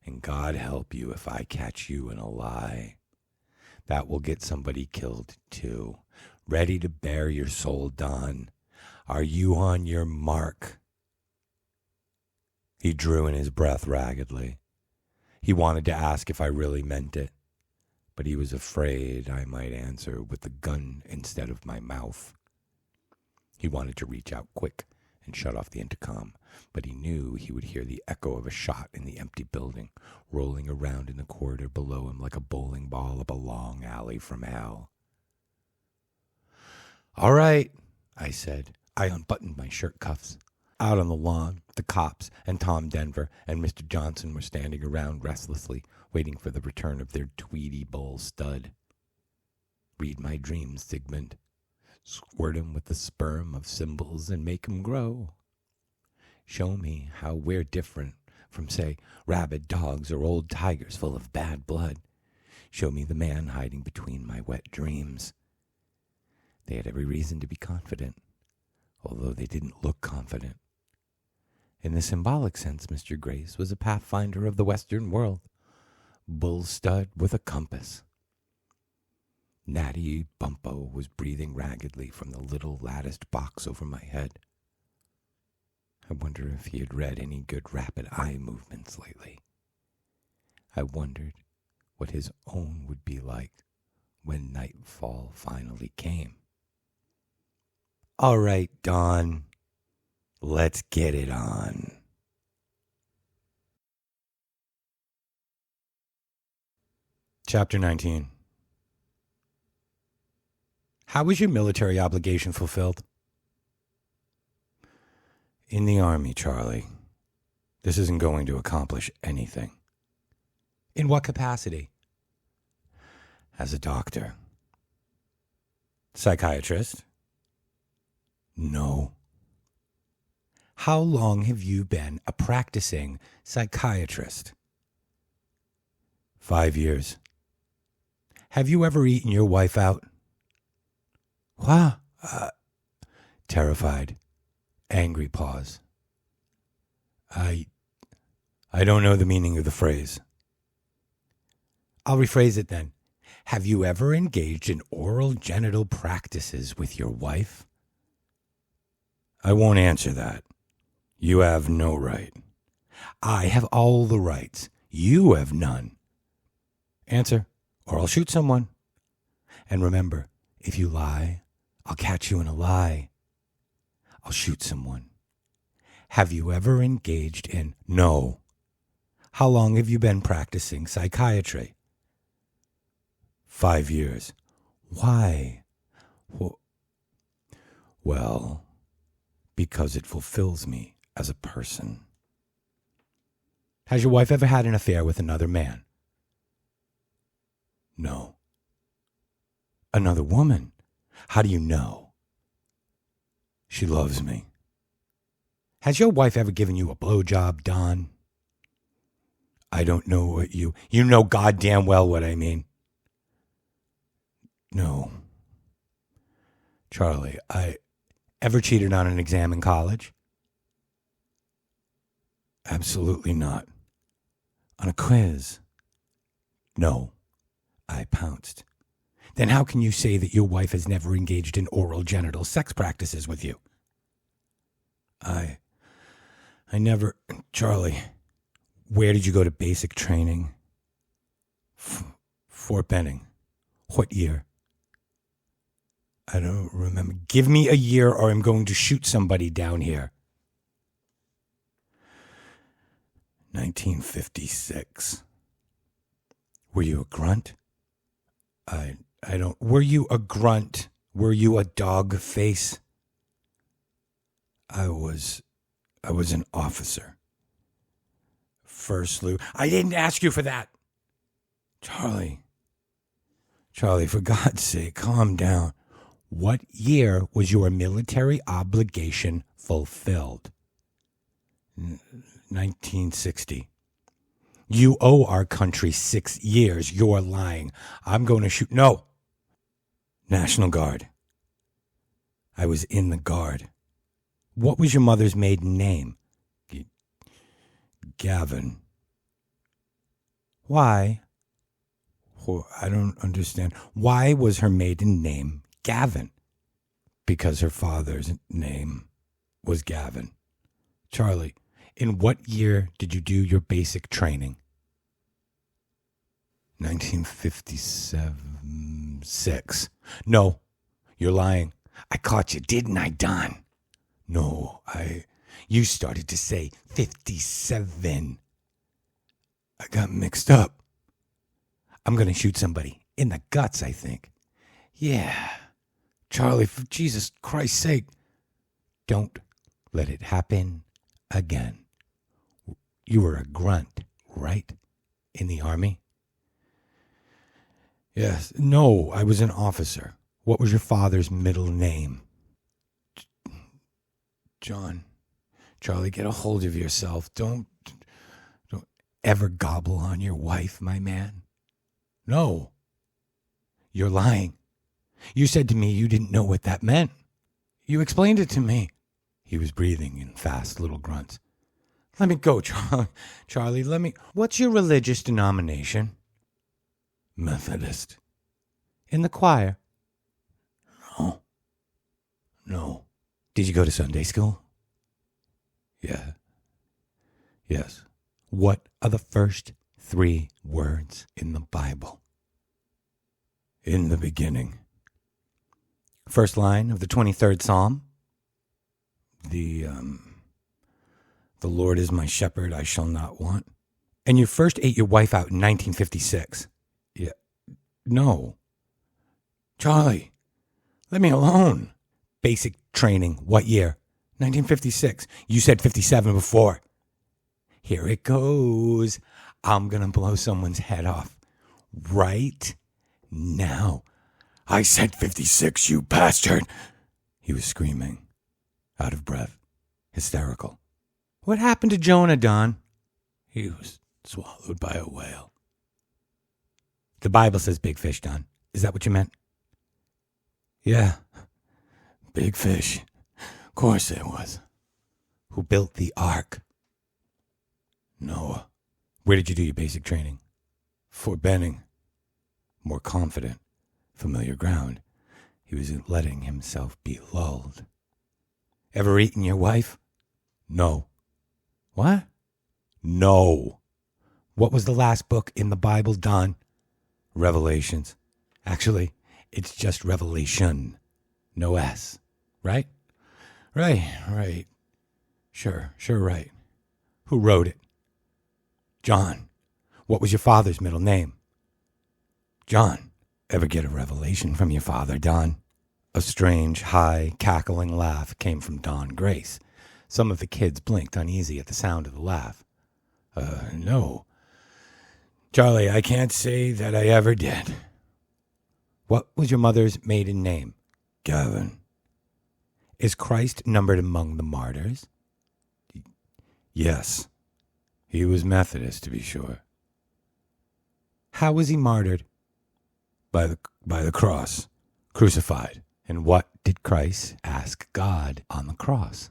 And God help you if I catch you in a lie. That will get somebody killed, too. Ready to bare your soul, Don. Are you on your mark? He drew in his breath raggedly. He wanted to ask if I really meant it, but he was afraid I might answer with the gun instead of my mouth. He wanted to reach out quick and shut off the intercom, but he knew he would hear the echo of a shot in the empty building, rolling around in the corridor below him like a bowling ball up a long alley from hell. All right, I said. I unbuttoned my shirt cuffs. Out on the lawn, the cops and Tom Denver and Mr. Johnson were standing around restlessly, waiting for the return of their Tweety Bull stud. Read my dreams, Sigmund. Squirt 'em with the sperm of symbols and make 'em grow. Show me how we're different from, say, rabid dogs or old tigers full of bad blood. Show me the man hiding between my wet dreams. They had every reason to be confident, although they didn't look confident. In the symbolic sense, Mr. Grace was a pathfinder of the Western world, bull stud with a compass. Natty Bumpo was breathing raggedly from the little latticed box over my head. I wonder if he had read any good rapid eye movements lately. I wondered what his own would be like when nightfall finally came. All right, Don, let's get it on. Chapter 19. How was your military obligation fulfilled? In the Army, Charlie. This isn't going to accomplish anything. In what capacity? As a doctor. Psychiatrist? No. How long have you been a practicing psychiatrist? 5 years. Have you ever eaten your wife out? What? Terrified. Angry pause. I don't know the meaning of the phrase. I'll rephrase it then. Have you ever engaged in oral genital practices with your wife? I won't answer that. You have no right. I have all the rights. You have none. Answer, or I'll shoot someone. And remember, if you lie, I'll catch you in a lie. I'll shoot someone. Have you ever engaged in? No. How long have you been practicing psychiatry? 5 years. Why? Well, because it fulfills me as a person. Has your wife ever had an affair with another man? No. Another woman? How do you know? She loves me. Has your wife ever given you a blowjob, Don? I don't know what you know goddamn well what I mean. No. Charlie, I ever cheated on an exam in college? Absolutely not. On a quiz? No. I pounced. Then how can you say that your wife has never engaged in oral genital sex practices with you? I never... Charlie, where did you go to basic training? Fort Benning. What year? I don't remember. Give me a year or I'm going to shoot somebody down here. 1956. Were you a grunt? I don't... Were you a grunt? Were you a dog face? I was an officer. First Lieutenant. I didn't ask you for that. Charlie, for God's sake, calm down. What year was your military obligation fulfilled? 1960. You owe our country 6 years. You're lying. I'm going to shoot. No. National Guard. I was in the Guard. What was your mother's maiden name? Gavin. Why? I don't understand. Why was her maiden name Gavin? Because her father's name was Gavin. Charlie, in what year did you do your basic training? 1956. No, you're lying. I caught you, didn't I, Don? No, you started to say 57. I got mixed up. I'm going to shoot somebody in the guts, I think. Yeah. Charlie, for Jesus Christ's sake, don't let it happen again. You were a grunt, right? In the Army? Yes. No, I was an officer. What was your father's middle name? John. Charlie, get a hold of yourself. Don't ever gobble on your wife, my man. No. You're lying. You said to me you didn't know what that meant. You explained it to me. He was breathing in fast little grunts. Let me go, Charlie, let me... What's your religious denomination? Methodist. In the choir? No. Did you go to Sunday school? Yeah. Yes. What are the first 3 words in the Bible? In the beginning. First line of the 23rd Psalm. The Lord is my shepherd, I shall not want. And you first ate your wife out in 1956. Yeah. No. Charlie, let me alone. Basic training, what year? 1956. You said 57 before. Here it goes. I'm going to blow someone's head off right now. I said 56, you bastard. He was screaming, out of breath, hysterical. What happened to Jonah, Don? He was swallowed by a whale. The Bible says big fish, Don. Is that what you meant? Yeah, big fish. Of course it was. Who built the ark? Noah. Where did you do your basic training? Fort Benning. more confident, familiar ground. He was letting himself be lulled. Ever eaten your wife? No. What? No. What was the last book in the Bible, Don? Revelations. Actually, it's just Revelation. No S. Right? Right. Sure, right. Who wrote it? John. What was your father's middle name? John. Ever get a revelation from your father, Don? A strange, high, cackling laugh came from Don Grace. Some of the kids blinked uneasy at the sound of the laugh. No. Charlie, I can't say that I ever did. What was your mother's maiden name? Gavin. Is Christ numbered among the martyrs? Yes. He was Methodist, to be sure. How was he martyred? By the cross, crucified. And what did Christ ask God on the cross?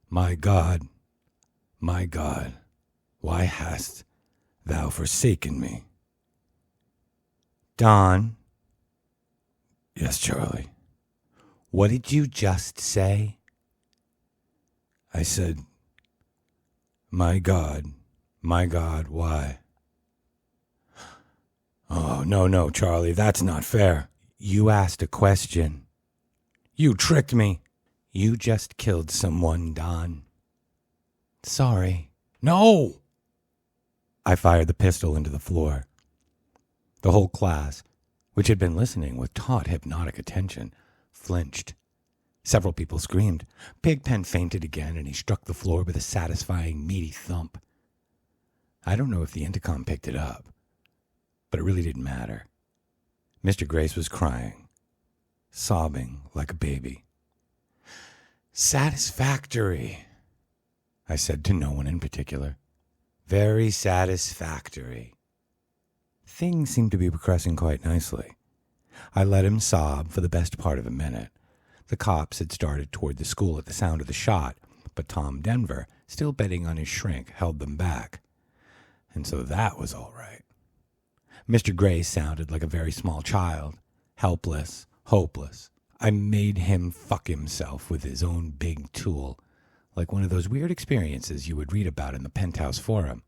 My God, why hast thou forsaken me? Don. Yes, Charlie. What did you just say? I said, my God, why? Oh, no, Charlie, that's not fair. You asked a question. You tricked me. You just killed someone, Don. Sorry. No! I fired the pistol into the floor. The whole class, which had been listening with taut hypnotic attention, flinched. Several people screamed. Pigpen fainted again, and he struck the floor with a satisfying, meaty thump. I don't know if the intercom picked it up, but it really didn't matter. Mr. Grace was crying, sobbing like a baby. Satisfactory, I said to no one in particular. Very satisfactory. Things seemed to be progressing quite nicely. I let him sob for the best part of a minute. The cops had started toward the school at the sound of the shot, but Tom Denver, still betting on his shrink, held them back. And so that was all right. Mr. Grace sounded like a very small child, helpless, hopeless. I made him fuck himself with his own big tool, like one of those weird experiences you would read about in the Penthouse Forum.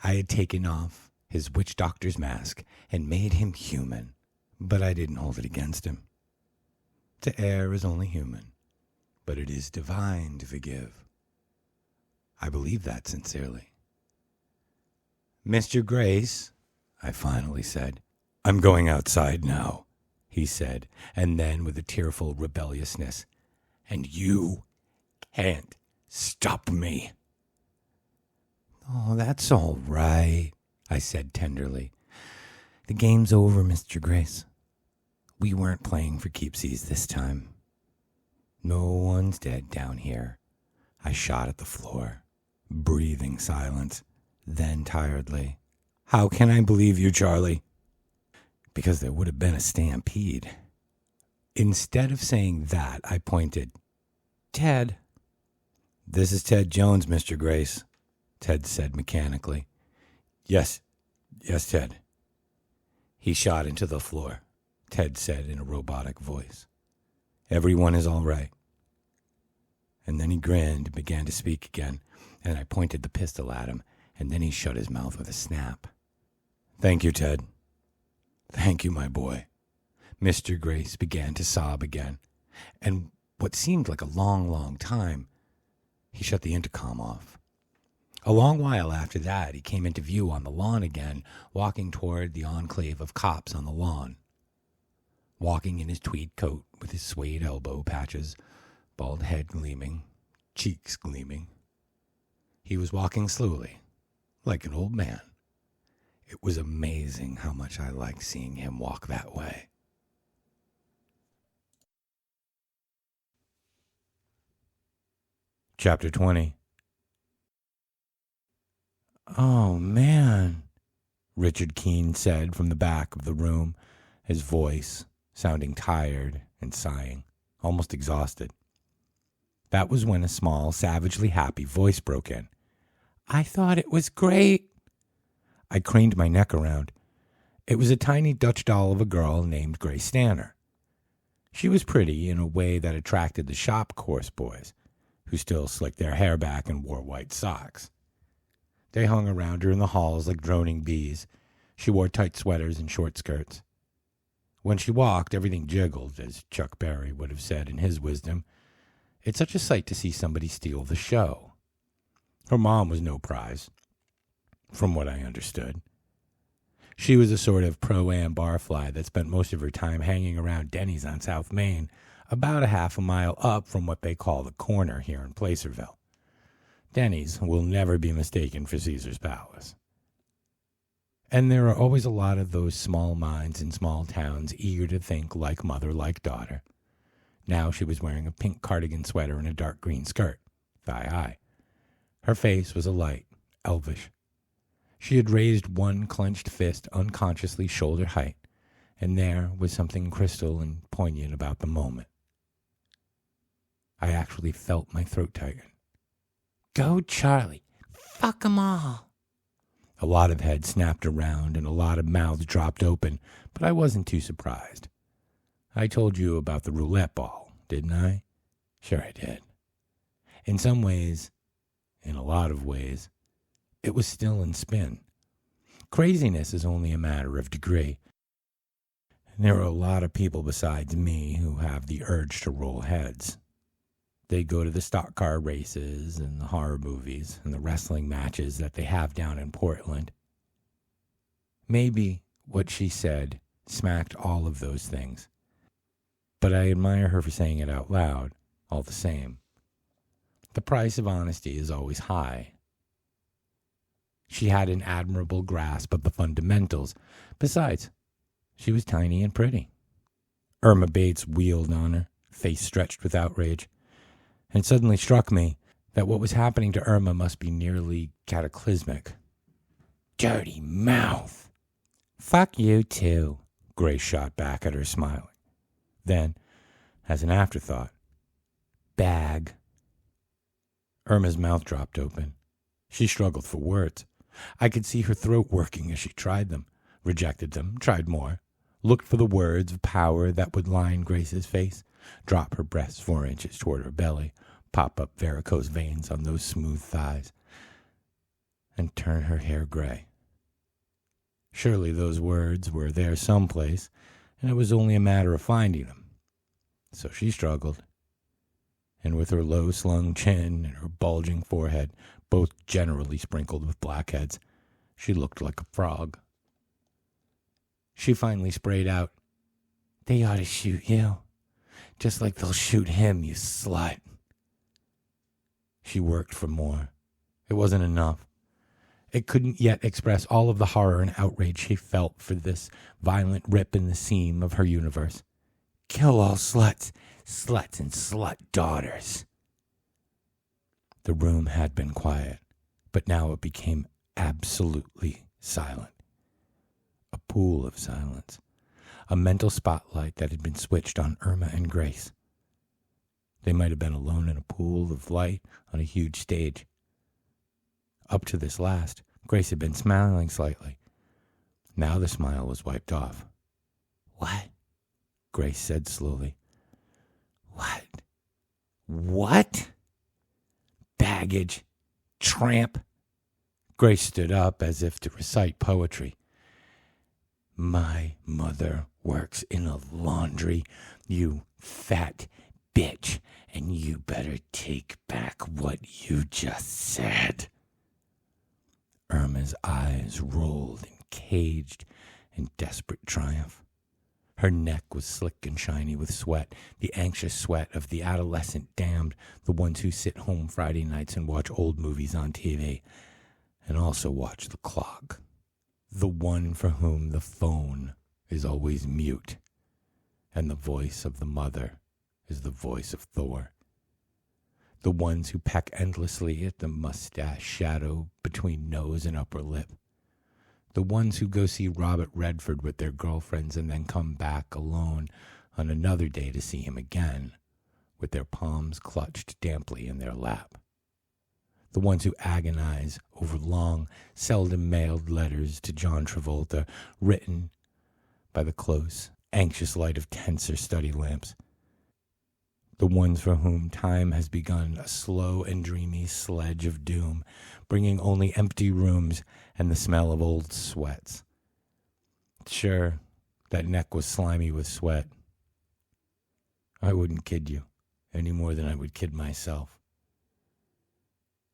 I had taken off his witch doctor's mask and made him human, but I didn't hold it against him. To err is only human, but it is divine to forgive. I believe that sincerely. Mr. Grace, I finally said. I'm going outside now, he said, and then with a tearful rebelliousness, and you can't stop me. Oh, that's all right, I said tenderly. The game's over, Mr. Grace. We weren't playing for keepsies this time. No one's dead down here. I shot at the floor, breathing silence, then tiredly. How can I believe you, Charlie? Because there would have been a stampede. Instead of saying that, I pointed. Ted. This is Ted Jones, Mr. Grace, Ted said mechanically. Yes, Ted. He shot into the floor, Ted said in a robotic voice. Everyone is all right. And then he grinned and began to speak again, and I pointed the pistol at him, and then he shut his mouth with a snap. Thank you, Ted. Thank you, my boy. Mr. Grace began to sob again, and what seemed like a long, long time, he shut the intercom off. A long while after that, he came into view on the lawn again, walking toward the enclave of cops on the lawn. Walking in his tweed coat with his suede elbow patches, bald head gleaming, cheeks gleaming. He was walking slowly, like an old man. It was amazing how much I liked seeing him walk that way. Chapter 20. Oh, man, Richard Keene said from the back of the room, his voice sounding tired and sighing, almost exhausted. That was when a small, savagely happy voice broke in. I thought it was great. I craned my neck around. It was a tiny Dutch doll of a girl named Grace Stanner. She was pretty in a way that attracted the shop course boys, who still slicked their hair back and wore white socks. They hung around her in the halls like droning bees. She wore tight sweaters and short skirts. When she walked, everything jiggled, as Chuck Berry would have said in his wisdom. It's such a sight to see somebody steal the show. Her mom was no prize, from what I understood. She was a sort of pro-am barfly that spent most of her time hanging around Denny's on South Main, about a half a mile up from what they call the corner here in Placerville. Denny's will never be mistaken for Caesar's Palace. And there are always a lot of those small minds in small towns eager to think like mother, like daughter. Now she was wearing a pink cardigan sweater and a dark green skirt, thigh-high. Her face was alight, elvish. She had raised one clenched fist unconsciously shoulder height, and there was something crystal and poignant about the moment. I actually felt my throat tighten. Go, Charlie. Fuck 'em all. A lot of heads snapped around and a lot of mouths dropped open, but I wasn't too surprised. I told you about the roulette ball, didn't I? Sure I did. In some ways, in a lot of ways, it was still in spin. Craziness is only a matter of degree. And there are a lot of people besides me who have the urge to roll heads. They go to the stock car races and the horror movies and the wrestling matches that they have down in Portland. Maybe what she said smacked all of those things. But I admire her for saying it out loud, all the same. The price of honesty is always high. She had an admirable grasp of the fundamentals. Besides, she was tiny and pretty. Irma Bates wheeled on her, face stretched with outrage. And it suddenly struck me that what was happening to Irma must be nearly cataclysmic. Dirty mouth. Fuck you, too, Grace shot back at her, smiling. Then, as an afterthought, bag. Irma's mouth dropped open. She struggled for words. I could see her throat working as she tried them, rejected them, tried more, looked for the words of power that would line Grace's face, drop her breasts 4 inches toward her belly, pop up varicose veins on those smooth thighs, and turn her hair gray. Surely those words were there someplace, and it was only a matter of finding them. So she struggled, and with her low-slung chin and her bulging forehead, both generally sprinkled with blackheads, she looked like a frog. She finally sprayed out, "They ought to shoot you, just like they'll shoot him, you slut." She worked for more. It wasn't enough. It couldn't yet express all of the horror and outrage she felt for this violent rip in the seam of her universe. Kill all sluts, sluts and slut daughters. The room had been quiet, but now it became absolutely silent. A pool of silence. A mental spotlight that had been switched on Irma and Grace. They might have been alone in a pool of light on a huge stage. Up to this last, Grace had been smiling slightly. Now the smile was wiped off. "What?" Grace said slowly. "What? What? Baggage. Tramp." Grace stood up as if to recite poetry. "My mother works in a laundry, you fat bitch, and you better take back what you just said." Irma's eyes rolled in caged and desperate triumph. Her neck was slick and shiny with sweat, the anxious sweat of the adolescent damned, the ones who sit home Friday nights and watch old movies on TV, and also watch the clock. The one for whom the phone is always mute, and the voice of the mother is the voice of Thor. The ones who peck endlessly at the mustache shadow between nose and upper lip. The ones who go see Robert Redford with their girlfriends and then come back alone on another day to see him again, with their palms clutched damply in their lap. the ones who agonize over long, seldom mailed letters to John Travolta, written by the close, anxious light of tenser study lamps. The ones for whom time has begun a slow and dreamy sledge of doom, bringing only empty rooms and the smell of old sweats. Sure, that neck was slimy with sweat. I wouldn't kid you any more than I would kid myself.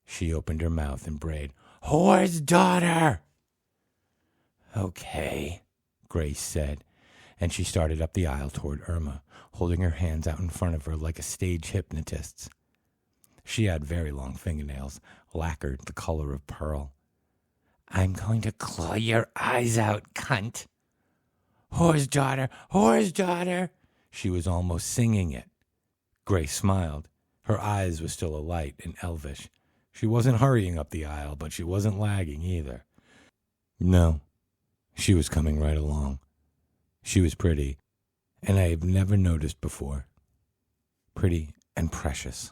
She opened her mouth and brayed, "Whore's daughter!" "Okay," Grace said, and she started up the aisle toward Irma, holding her hands out in front of her like a stage hypnotist's. She had very long fingernails, lacquered the color of pearl. "I'm going to claw your eyes out, cunt." "Whore's daughter! Whore's daughter!" She was almost singing it. Grace smiled. Her eyes were still alight and elvish. She wasn't hurrying up the aisle, but she wasn't lagging either. No, she was coming right along. She was pretty, and I have never noticed before. Pretty and precious.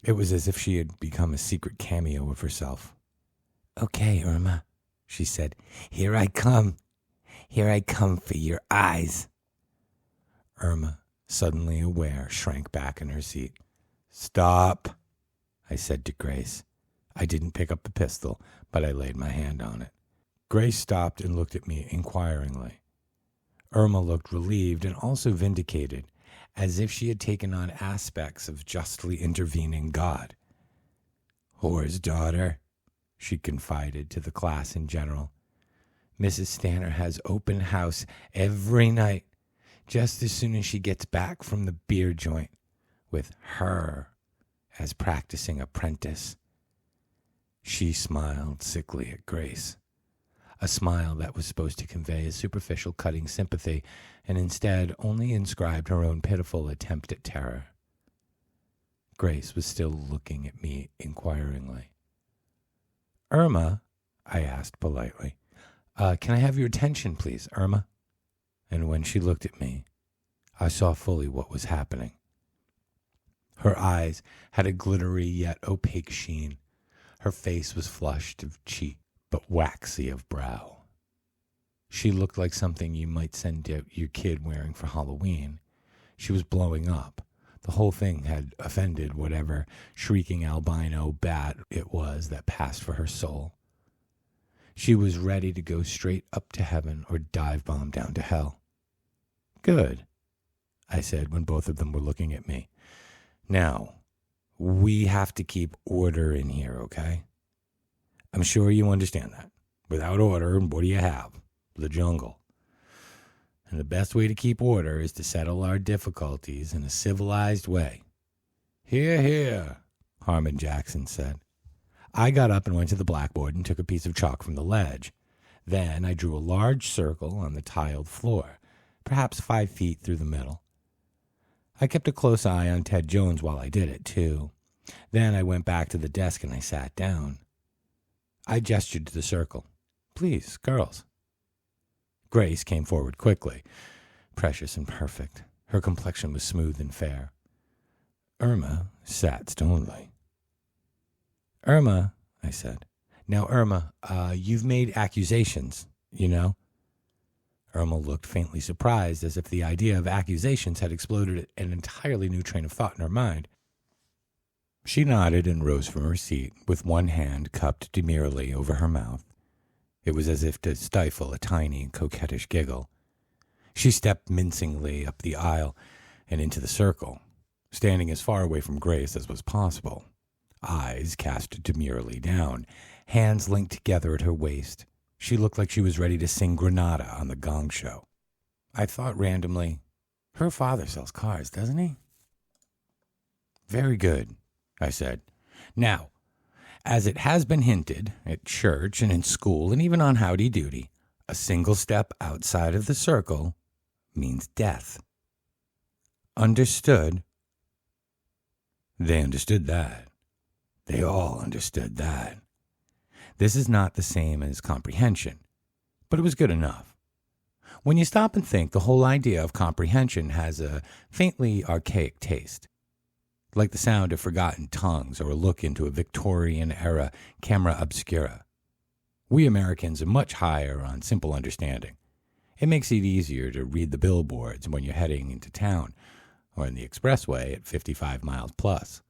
It was as if she had become a secret cameo of herself. "Okay, Irma," she said. "Here I come. Here I come for your eyes." Irma, suddenly aware, shrank back in her seat. "Stop," I said to Grace. I didn't pick up the pistol, but I laid my hand on it. Grace stopped and looked at me inquiringly. Irma looked relieved and also vindicated, as if she had taken on aspects of justly intervening God. "Whore's daughter," she confided to the class in general. "Mrs. Stanner has open house every night, just as soon as she gets back from the beer joint, with her as practicing apprentice." She smiled sickly at Grace, a smile that was supposed to convey a superficial cutting sympathy and instead only inscribed her own pitiful attempt at terror. Grace was still looking at me inquiringly. "Irma," I asked politely, "can I have your attention, please, Irma?" And when she looked at me, I saw fully what was happening. Her eyes had a glittery yet opaque sheen. Her face was flushed of cheek, but waxy of brow. She looked like something you might send out your kid wearing for Halloween. She was blowing up. The whole thing had offended whatever shrieking albino bat it was that passed for her soul. She was ready to go straight up to heaven or dive bomb down to hell. "Good," I said when both of them were looking at me. "Now, we have to keep order in here, okay? I'm sure you understand that. Without order, what do you have? The jungle. And the best way to keep order is to settle our difficulties in a civilized way." "Hear, hear," Harmon Jackson said. I got up and went to the blackboard and took a piece of chalk from the ledge. Then I drew a large circle on the tiled floor, perhaps 5 feet through the middle. I kept a close eye on Ted Jones while I did it, too. Then I went back to the desk and I sat down. I gestured to the circle. "Please, girls." Grace came forward quickly, precious and perfect. Her complexion was smooth and fair. Irma sat stonily. "Irma," I said. "Now, Irma, you've made accusations, you know." Irma looked faintly surprised, as if the idea of accusations had exploded an entirely new train of thought in her mind. She nodded and rose from her seat, with one hand cupped demurely over her mouth. It was as if to stifle a tiny, coquettish giggle. She stepped mincingly up the aisle and into the circle, standing as far away from Grace as was possible. Eyes cast demurely down, hands linked together at her waist. She looked like she was ready to sing Granada on the Gong Show. I thought randomly, her father sells cars, doesn't he? "Very good," I said. "Now, as it has been hinted at church and in school and even on Howdy Doody, a single step outside of the circle means death. Understood?" They understood that. They all understood that. This is not the same as comprehension, but it was good enough. When you stop and think, the whole idea of comprehension has a faintly archaic taste. like the sound of forgotten tongues or a look into a Victorian-era camera obscura. We Americans are much higher on simple understanding. It makes it easier to read the billboards when you're heading into town or in the expressway at 55 miles plus.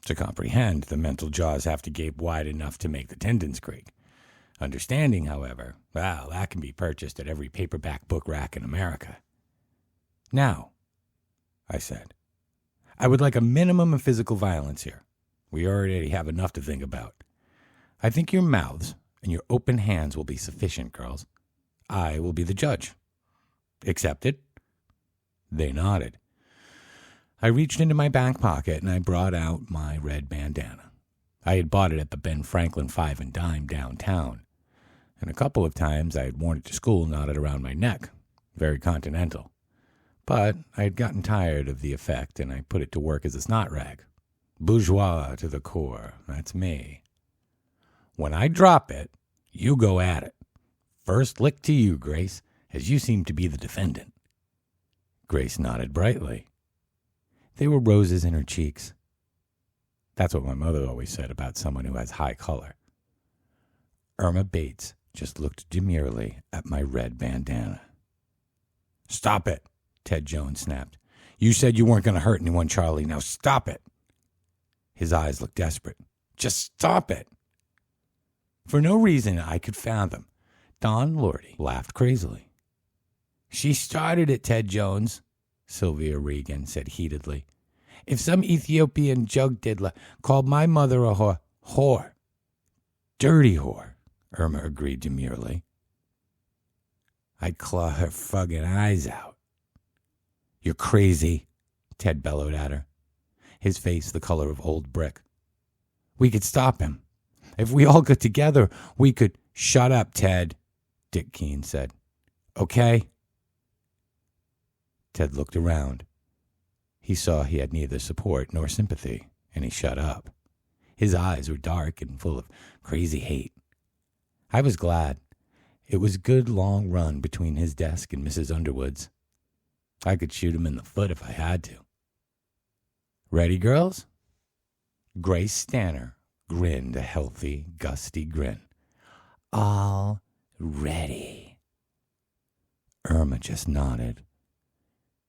To comprehend, the mental jaws have to gape wide enough to make the tendons creak. Understanding, however, well, that can be purchased at every paperback book rack in America. Now, I said, I would like a minimum of physical violence here. We already have enough to think about. I think your mouths and your open hands will be sufficient, girls. I will be the judge. Accepted? They nodded. I reached into my back pocket and I brought out my red bandana. I had bought it at the Ben Franklin 5 and Dime downtown, and a couple of times I had worn it to school knotted around my neck. Very continental. But I had gotten tired of the effect, and I put it to work as a snot rag. Bourgeois to the core. That's me. When I drop it, you go at it. First lick to you, Grace, as you seem to be the defendant. Grace nodded brightly. There were roses in her cheeks. That's what my mother always said about someone who has high color. Irma Bates just looked demurely at my red bandana. Stop it, Ted Jones snapped. You said you weren't going to hurt anyone, Charlie. Now stop it. His eyes looked desperate. Just stop it. For no reason I could fathom, Don Lordy laughed crazily. She started it, Ted Jones, Sylvia Regan said heatedly. If some Ethiopian jug diddler called my mother a whore. Dirty whore, Irma agreed demurely. I'd claw her fucking eyes out. You're crazy, Ted bellowed at her, his face the color of old brick. We could stop him. If we all got together, we could... Shut up, Ted, Dick Keene said. Okay? Ted looked around. He saw he had neither support nor sympathy, and he shut up. His eyes were dark and full of crazy hate. I was glad. It was a good long run between his desk and Mrs. Underwood's. I could shoot him in the foot if I had to. Ready, girls? Grace Stanner grinned a healthy, gusty grin. All ready. Irma just nodded.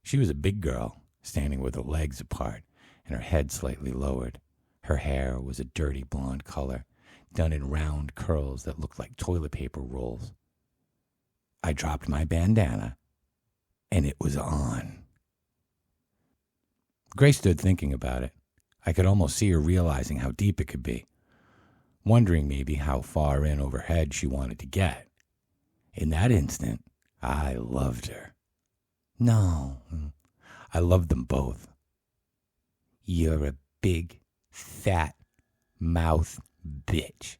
She was a big girl, standing with her legs apart and her head slightly lowered. Her hair was a dirty blonde color, done in round curls that looked like toilet paper rolls. I dropped my bandana, and it was on. Grace stood thinking about it. I could almost see her realizing how deep it could be, wondering maybe how far in overhead she wanted to get. In that instant, I loved her. No, I loved them both. You're a big, fat, mouth bitch,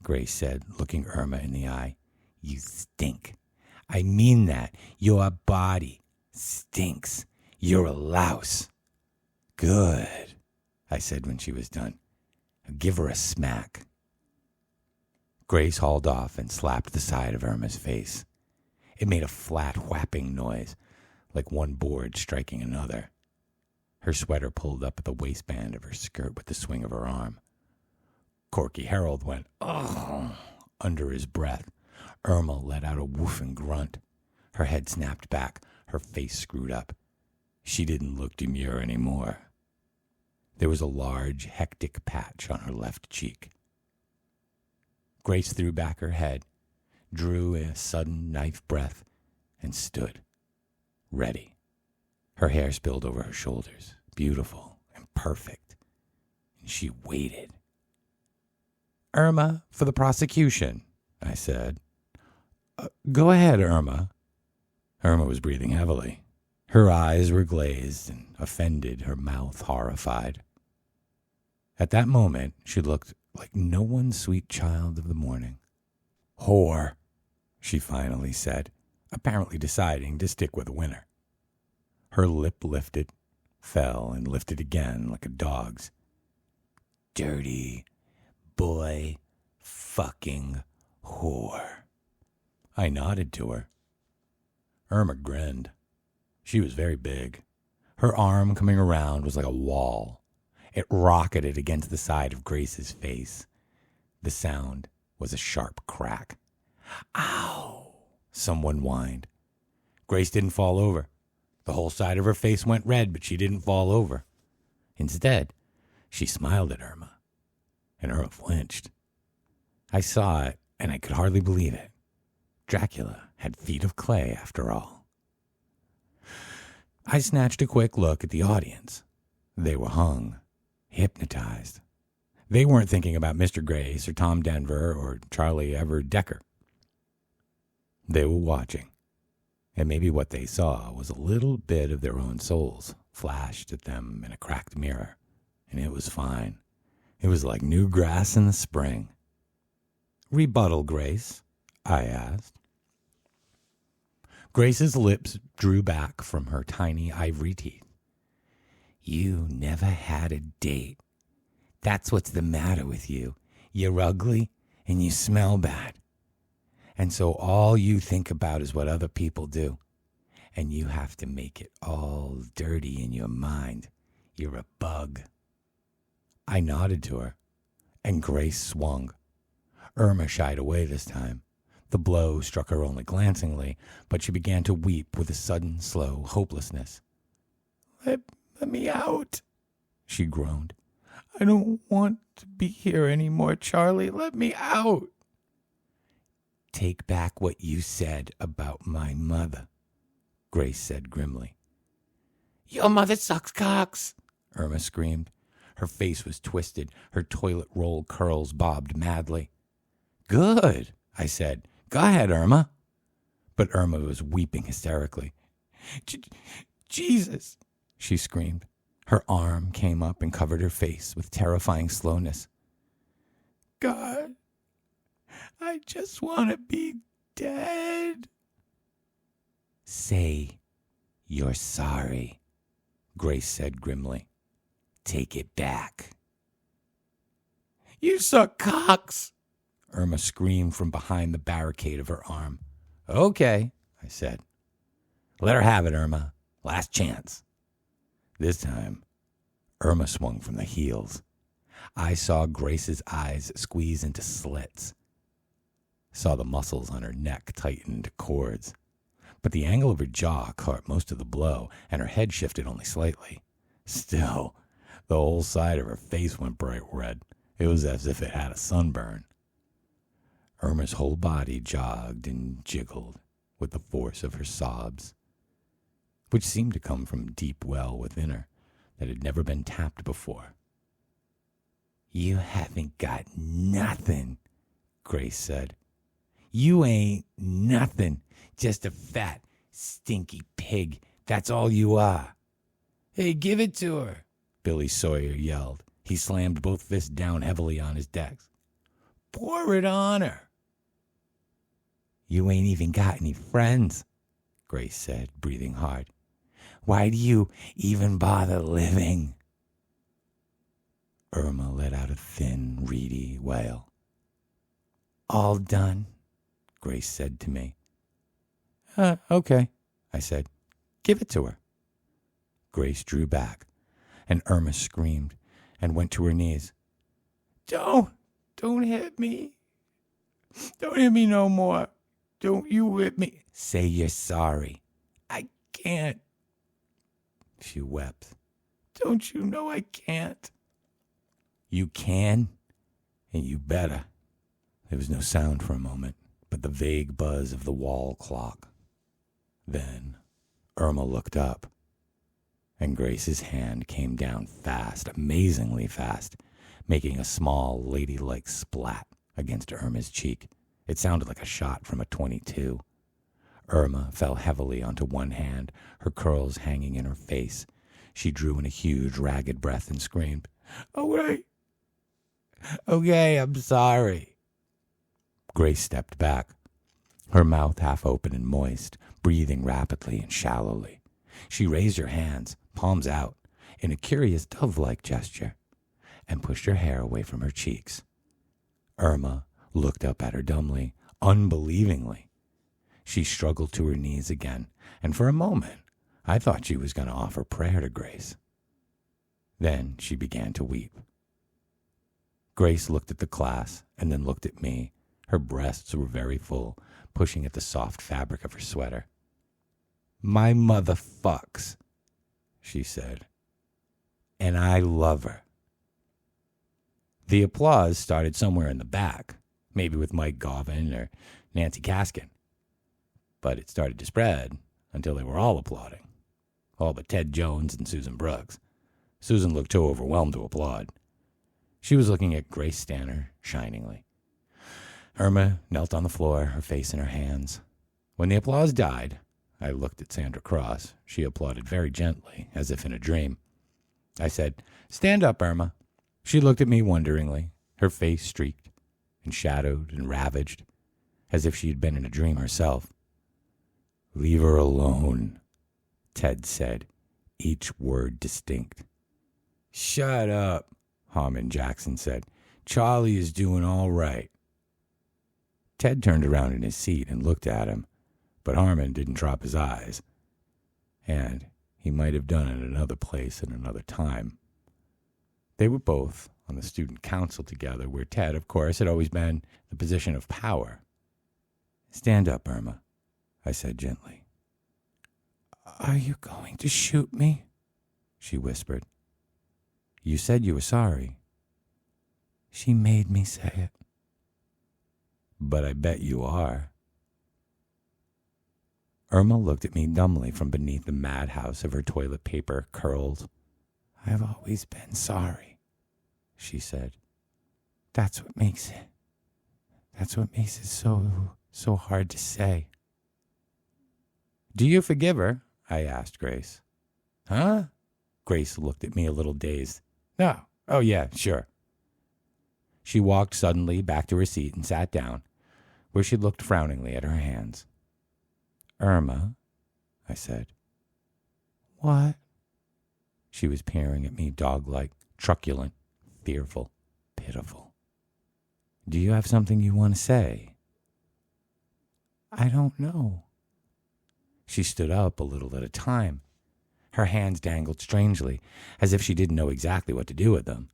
Grace said, looking Irma in the eye. You stink. I mean that. Your body stinks. You're a louse. Good, I said when she was done. Give her a smack. Grace hauled off and slapped the side of Irma's face. It made a flat whapping noise, like one board striking another. Her sweater pulled up at the waistband of her skirt with the swing of her arm. Corky Harold went, "Ugh," under his breath. Irma let out a woofing grunt. Her head snapped back, her face screwed up. She didn't look demure anymore. There was a large, hectic patch on her left cheek. Grace threw back her head, drew a sudden knife breath, and stood, ready. Her hair spilled over her shoulders, beautiful and perfect, and she waited. Irma, for the prosecution, I said. Go ahead, Irma. Irma was breathing heavily. Her eyes were glazed and offended, her mouth horrified. At that moment, she looked like no one sweet child of the morning. Whore, she finally said, apparently deciding to stick with a winner. Her lip lifted, fell, and lifted again like a dog's. Dirty boy fucking whore. I nodded to her. Irma grinned. She was very big. Her arm coming around was like a wall. It rocketed against the side of Grace's face. The sound was a sharp crack. Ow! Someone whined. Grace didn't fall over. The whole side of her face went red, but she didn't fall over. Instead, she smiled at Irma, and Irma flinched. I saw it, and I could hardly believe it. Dracula had feet of clay, after all. I snatched a quick look at the audience. They were hung, hypnotized. They weren't thinking about Mr. Grace or Tom Denver or Charlie Everett Decker. They were watching, and maybe what they saw was a little bit of their own souls flashed at them in a cracked mirror, and it was fine. It was like new grass in the spring. "Rebuttal, Grace?" I asked. Grace's lips drew back from her tiny ivory teeth. "You never had a date. That's what's the matter with you. You're ugly and you smell bad. And so all you think about is what other people do. And you have to make it all dirty in your mind. You're a bug." I nodded to her, and Grace swung. Irma shied away this time. The blow struck her only glancingly, but she began to weep with a sudden, slow hopelessness. Let me out," she groaned. "I don't want to be here anymore, Charlie. Let me out." "Take back what you said about my mother," Grace said grimly. "Your mother sucks cocks," Irma screamed. Her face was twisted. Her toilet roll curls bobbed madly. "Good," I said. "Go ahead, Irma." But Irma was weeping hysterically. "Jesus," she screamed. Her arm came up and covered her face with terrifying slowness. "God, I just want to be dead." "Say you're sorry," Grace said grimly. "Take it back." "You suck cocks," Irma screamed from behind the barricade of her arm. "Okay," I said. "Let her have it, Irma. Last chance." This time, Irma swung from the heels. I saw Grace's eyes squeeze into slits. Saw the muscles on her neck tighten into cords. But the angle of her jaw caught most of the blow, and her head shifted only slightly. Still, the whole side of her face went bright red. It was as if it had a sunburn. Irma's whole body jogged and jiggled with the force of her sobs, which seemed to come from a deep well within her that had never been tapped before. "You haven't got nothing," Grace said. "You ain't nothing, just a fat, stinky pig. That's all you are." "Hey, give it to her," Billy Sawyer yelled. He slammed both fists down heavily on his desk. "Pour it on her." "You ain't even got any friends," Grace said, breathing hard. "Why do you even bother living?" Irma let out a thin, reedy wail. "All done," Grace said to me. Okay," I said. "Give it to her." Grace drew back, and Irma screamed and went to her knees. Don't hit me. Don't hit me no more. Don't you whip me." "Say you're sorry." "I can't." She wept. "Don't you know I can't?" "You can, and you better." There was no sound for a moment, but the vague buzz of the wall clock. Then Irma looked up, and Grace's hand came down fast, amazingly fast, making a small, ladylike splat against Irma's cheek. It sounded like a shot from a .22. Irma fell heavily onto one hand, her curls hanging in her face. She drew in a huge, ragged breath and screamed, "Okay, I'm sorry." Grace stepped back, her mouth half open and moist, breathing rapidly and shallowly. She raised her hands, palms out, in a curious dove-like gesture, and pushed her hair away from her cheeks. Irma looked up at her dumbly, unbelievingly. She struggled to her knees again, and for a moment I thought she was going to offer prayer to Grace. Then she began to weep. Grace looked at the class and then looked at me. Her breasts were very full, pushing at the soft fabric of her sweater. "My mother fucks," she said, "and I love her." The applause started somewhere in the back, maybe with Mike Garvin or Nancy Kaskin. But it started to spread until they were all applauding. All but Ted Jones and Susan Brooks. Susan looked too overwhelmed to applaud. She was looking at Grace Stanner shiningly. Irma knelt on the floor, her face in her hands. When the applause died, I looked at Sandra Cross. She applauded very gently, as if in a dream. I said, "Stand up, Irma." She looked at me wonderingly, her face streaked and shadowed and ravaged, as if she had been in a dream herself. "Leave her alone," Ted said, each word distinct. "Shut up," Harmon Jackson said. "Charlie is doing all right." Ted turned around in his seat and looked at him, but Harmon didn't drop his eyes. And he might have done it in another place and another time. They were both on the student council together, where Ted, of course, had always been the position of power. "Stand up, Irma," I said gently. "Are you going to shoot me?" she whispered. "You said you were sorry." "She made me say it." "But I bet you are." Irma looked at me dumbly from beneath the madhouse of her toilet paper curls. "I've always been sorry," she said. That's what makes it so hard to say." "Do you forgive her?" I asked Grace. "Huh?" Grace looked at me a little dazed. "No. Oh, yeah, sure." She walked suddenly back to her seat and sat down, where she looked frowningly at her hands. "Irma," I said. "What?" She was peering at me dog-like, truculent, fearful, pitiful. "Do you have something you want to say?" "I don't know." She stood up a little at a time. Her hands dangled strangely, as if she didn't know exactly what to do with them.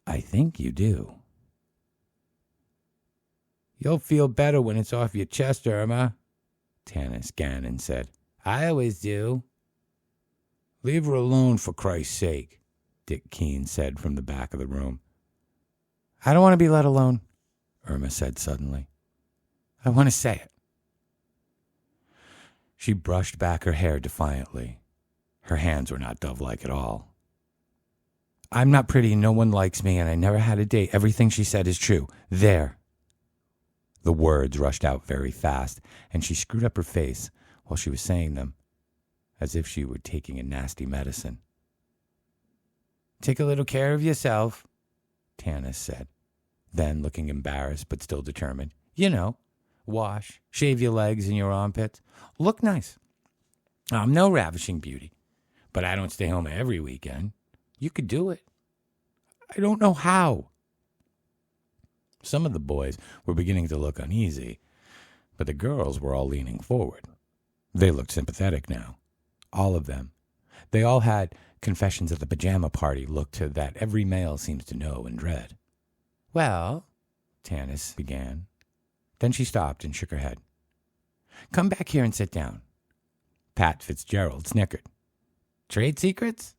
"I think you do." "You'll feel better when it's off your chest, Irma," Tanis Gannon said. "I always do." "Leave her alone, for Christ's sake," Dick Keene said from the back of the room. "I don't want to be let alone," Irma said suddenly. "I want to say it." She brushed back her hair defiantly. Her hands were not dove-like at all. "I'm not pretty and no one likes me and I never had a date. Everything she said is true. There." The words rushed out very fast, and she screwed up her face while she was saying them, as if she were taking a nasty medicine. "Take a little care of yourself," Tanis said. Then, looking embarrassed but still determined, "You know, wash, shave your legs and your armpits. Look nice. I'm no ravishing beauty, but I don't stay home every weekend. You could do it. I don't know how." Some of the boys were beginning to look uneasy, but the girls were all leaning forward. They looked sympathetic now. All of them. They all had confessions at the pajama party look to that every male seems to know and dread. "Well," Tanis began. Then she stopped and shook her head. "Come back here and sit down." Pat Fitzgerald snickered. "Trade secrets?"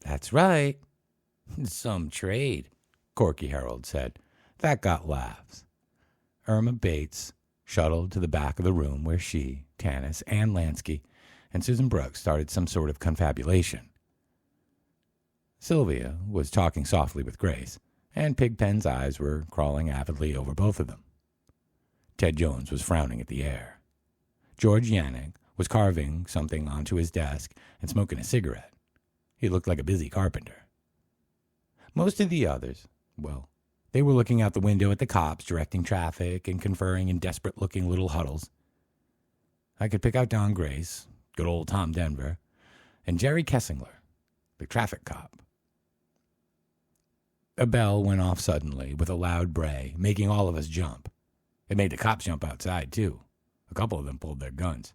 "That's right." "Some trade," Corky Harold said. That got laughs. Irma Bates shuttled to the back of the room where she, Tanis, Ann Lansky, and Susan Brooks started some sort of confabulation. Sylvia was talking softly with Grace, and Pigpen's eyes were crawling avidly over both of them. Ted Jones was frowning at the air. George Yannick was carving something onto his desk and smoking a cigarette. He looked like a busy carpenter. Most of the others, well, they were looking out the window at the cops, directing traffic and conferring in desperate-looking little huddles. I could pick out Don Grace, good old Tom Denver, and Jerry Kessingler, the traffic cop. A bell went off suddenly with a loud bray, making all of us jump. It made the cops jump outside, too. A couple of them pulled their guns.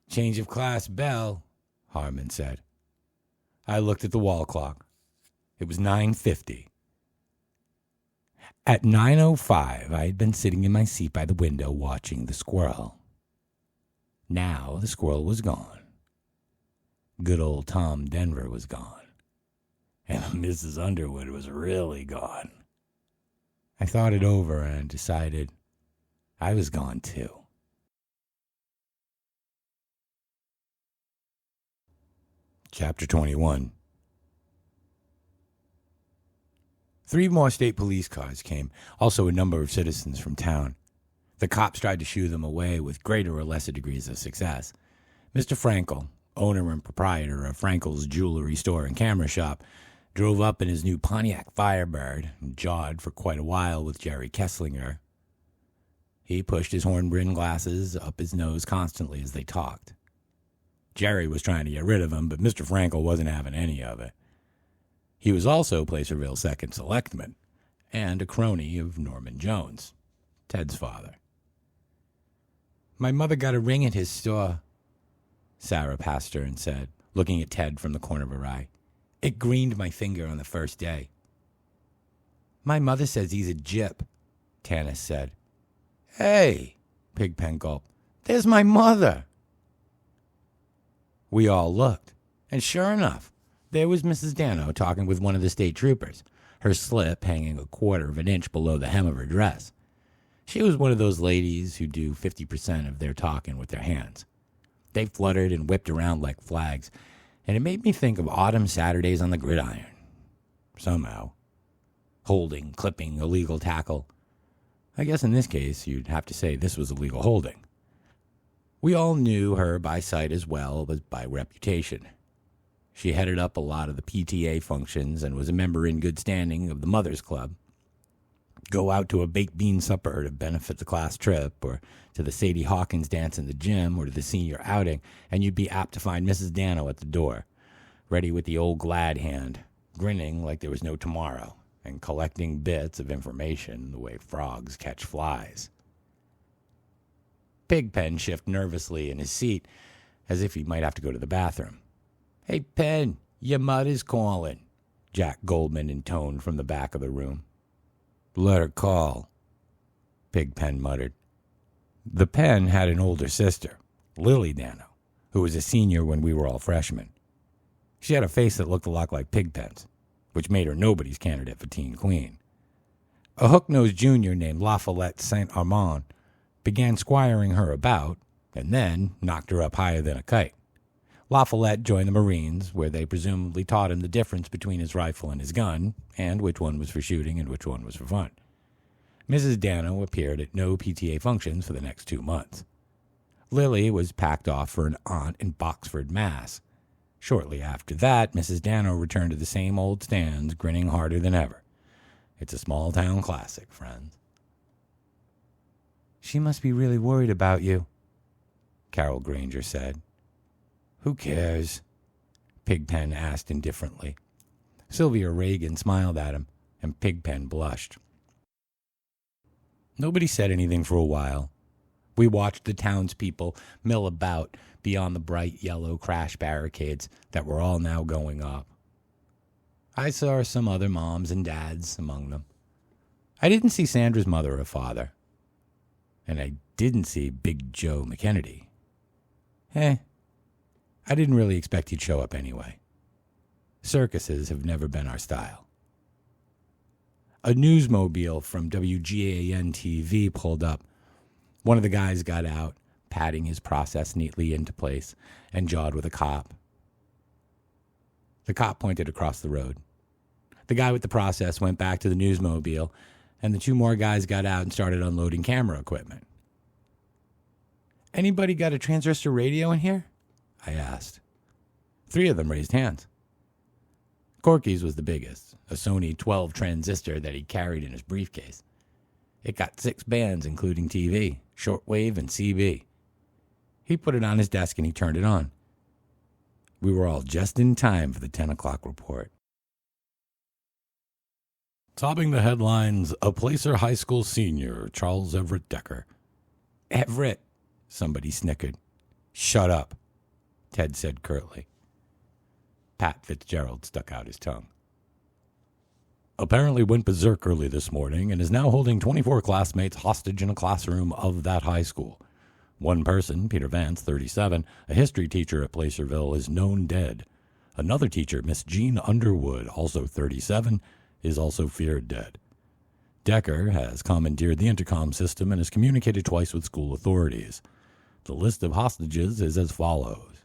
Change of class bell, Harmon said. I looked at the wall clock. It was 9:50. At 9:05, I had been sitting in my seat by the window watching the squirrel. Now the squirrel was gone. Good old Tom Denver was gone. And Mrs. Underwood was really gone. I thought it over and decided I was gone too. Chapter 21. 3 more state police cars came, also a number of citizens from town. The cops tried to shoo them away with greater or lesser degrees of success. Mr. Frankel, owner and proprietor of Frankel's Jewelry Store and Camera Shop, drove up in his new Pontiac Firebird and jawed for quite a while with Jerry Kesslinger. He pushed his horn-rimmed glasses up his nose constantly as they talked. Jerry was trying to get rid of him, but Mr. Frankel wasn't having any of it. He was also Placerville's second selectman and a crony of Norman Jones, Ted's father. My mother got a ring at his store, Sarah Pastor and said, looking at Ted from the corner of her eye. It greened my finger on the first day. My mother says he's a gyp, Tanis said. Hey, Pigpen gulped. There's my mother. We all looked, and sure enough, there was Mrs. Dano talking with one of the state troopers, her slip hanging 1/4 of an inch below the hem of her dress. She was one of those ladies who do 50% of their talking with their hands. They fluttered and whipped around like flags, and it made me think of autumn Saturdays on the gridiron. Somehow. Holding, clipping, illegal tackle. I guess in this case, you'd have to say this was illegal holding. We all knew her by sight as well as by reputation. She headed up a lot of the PTA functions and was a member in good standing of the Mothers Club. Go out to a baked bean supper to benefit the class trip, or to the Sadie Hawkins dance in the gym, or to the senior outing, and you'd be apt to find Mrs. Dano at the door, ready with the old glad hand, grinning like there was no tomorrow, and collecting bits of information the way frogs catch flies. Pigpen shifted nervously in his seat, as if he might have to go to the bathroom. Hey, Pen, your mother's calling, Jack Goldman intoned from the back of the room. Let her call, Pigpen muttered. The Pen had an older sister, Lily Dano, who was a senior when we were all freshmen. She had a face that looked a lot like Pigpen's, which made her nobody's candidate for teen queen. A hook-nosed junior named La Follette Saint Armand began squiring her about, and then knocked her up higher than a kite. La Follette joined the Marines, where they presumably taught him the difference between his rifle and his gun, and which one was for shooting and which one was for fun. Mrs. Dano appeared at no PTA functions for the next 2 months. Lily was packed off for an aunt in Boxford, Mass. Shortly after that, Mrs. Dano returned to the same old stands, grinning harder than ever. It's a small-town classic, friends. She must be really worried about you, Carol Granger said. Who cares? Pigpen asked indifferently. Sylvia Reagan smiled at him, and Pigpen blushed. Nobody said anything for a while. We watched the townspeople mill about beyond the bright yellow crash barricades that were all now going up. I saw some other moms and dads among them. I didn't see Sandra's mother or father. And I didn't see Big Joe McKennedy. I didn't really expect he'd show up anyway. Circuses have never been our style. A newsmobile from WGAN-TV pulled up. One of the guys got out, patting his process neatly into place, and jawed with a cop. The cop pointed across the road. The guy with the process went back to the newsmobile, and the 2 more guys got out and started unloading camera equipment. Anybody got a transistor radio in here? I asked. 3 of them raised hands. Corky's was the biggest, a Sony 12 transistor that he carried in his briefcase. It got 6 bands, including TV, shortwave, and CB. He put it on his desk and he turned it on. We were all just in time for the 10 o'clock report. Topping the headlines, a Placer High School senior, Charles Everett Decker. Everett, somebody snickered. Shut up, Ted said curtly. Pat Fitzgerald stuck out his tongue. Apparently went berserk early this morning and is now holding 24 classmates hostage in a classroom of that high school. One person, Peter Vance, 37, a history teacher at Placerville, is known dead. Another teacher, Miss Jean Underwood, also 37, is also feared dead. Decker has commandeered the intercom system and has communicated twice with school authorities. The list of hostages is as follows.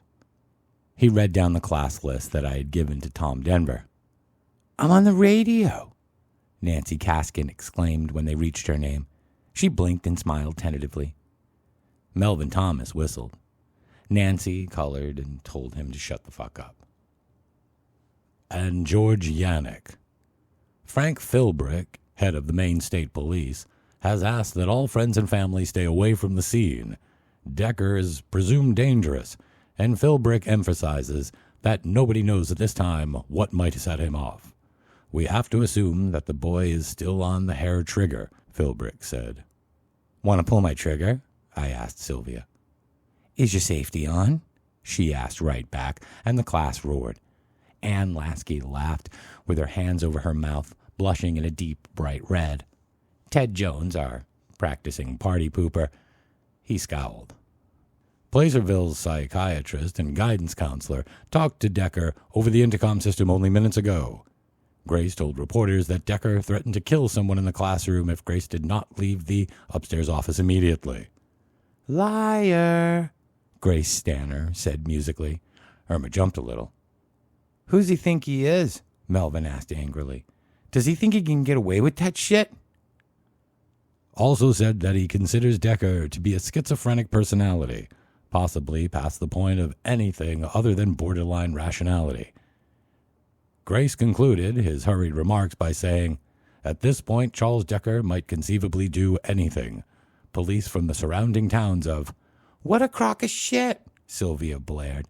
He read down the class list that I had given to Tom Denver. I'm on the radio, Nancy Caskin exclaimed when they reached her name. She blinked and smiled tentatively. Melvin Thomas whistled. Nancy colored and told him to shut the fuck up. And George Yannick. Frank Philbrick, head of the Maine State Police, has asked that all friends and family stay away from the scene. Decker is presumed dangerous, and Philbrick emphasizes that nobody knows at this time what might set him off. We have to assume that the boy is still on the hair trigger, Philbrick said. Want to pull my trigger? I asked Sylvia. Is your safety on? She asked right back, and the class roared. Ann Lasky laughed, with her hands over her mouth, blushing in a deep, bright red. Ted Jones, our practicing party pooper, he scowled. Placerville's psychiatrist and guidance counselor talked to Decker over the intercom system only minutes ago. Grace told reporters that Decker threatened to kill someone in the classroom if Grace did not leave the upstairs office immediately. Liar, Grace Stanner said musically. Irma jumped a little. Who's he think he is? Melvin asked angrily. Does he think he can get away with that shit? Also said that he considers Decker to be a schizophrenic personality, possibly past the point of anything other than borderline rationality. Grace concluded his hurried remarks by saying, at this point, Charles Decker might conceivably do anything. Police from the surrounding towns of, What a crock of shit, Sylvia blared.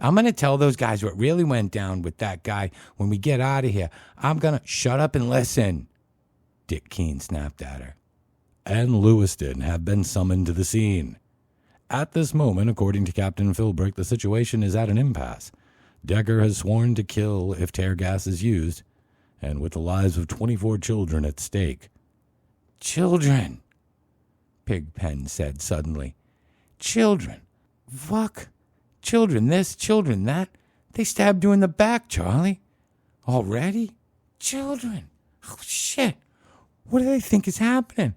I'm going to tell those guys what really went down with that guy when we get out of here. I'm going to shut up and listen, Dick Keene snapped at her. And Lewiston have been summoned to the scene. At this moment, according to Captain Philbrick, the situation is at an impasse. Decker has sworn to kill if tear gas is used, and with the lives of 24 children at stake. Children, Pigpen said suddenly. Children. Fuck. Children this, children that. They stabbed you in the back, Charlie. Already? Children. Oh, shit. What do they think is happening?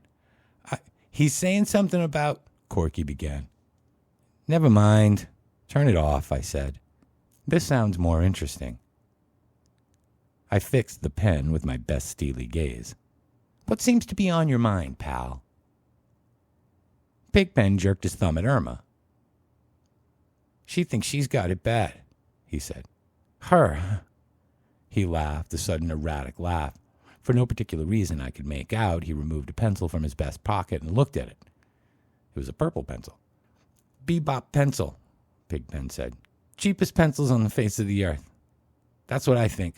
He's saying something about... Corky began. Never mind. Turn it off, I said. This sounds more interesting. I fixed the pen with my best steely gaze. What seems to be on your mind, pal? Pigpen jerked his thumb at Irma. She thinks she's got it bad, he said. Her? He laughed, a sudden erratic laugh. For no particular reason I could make out, he removed a pencil from his vest pocket and looked at it. It was a purple pencil. Bebop pencil, Pigpen said. Cheapest pencils on the face of the earth. That's what I think.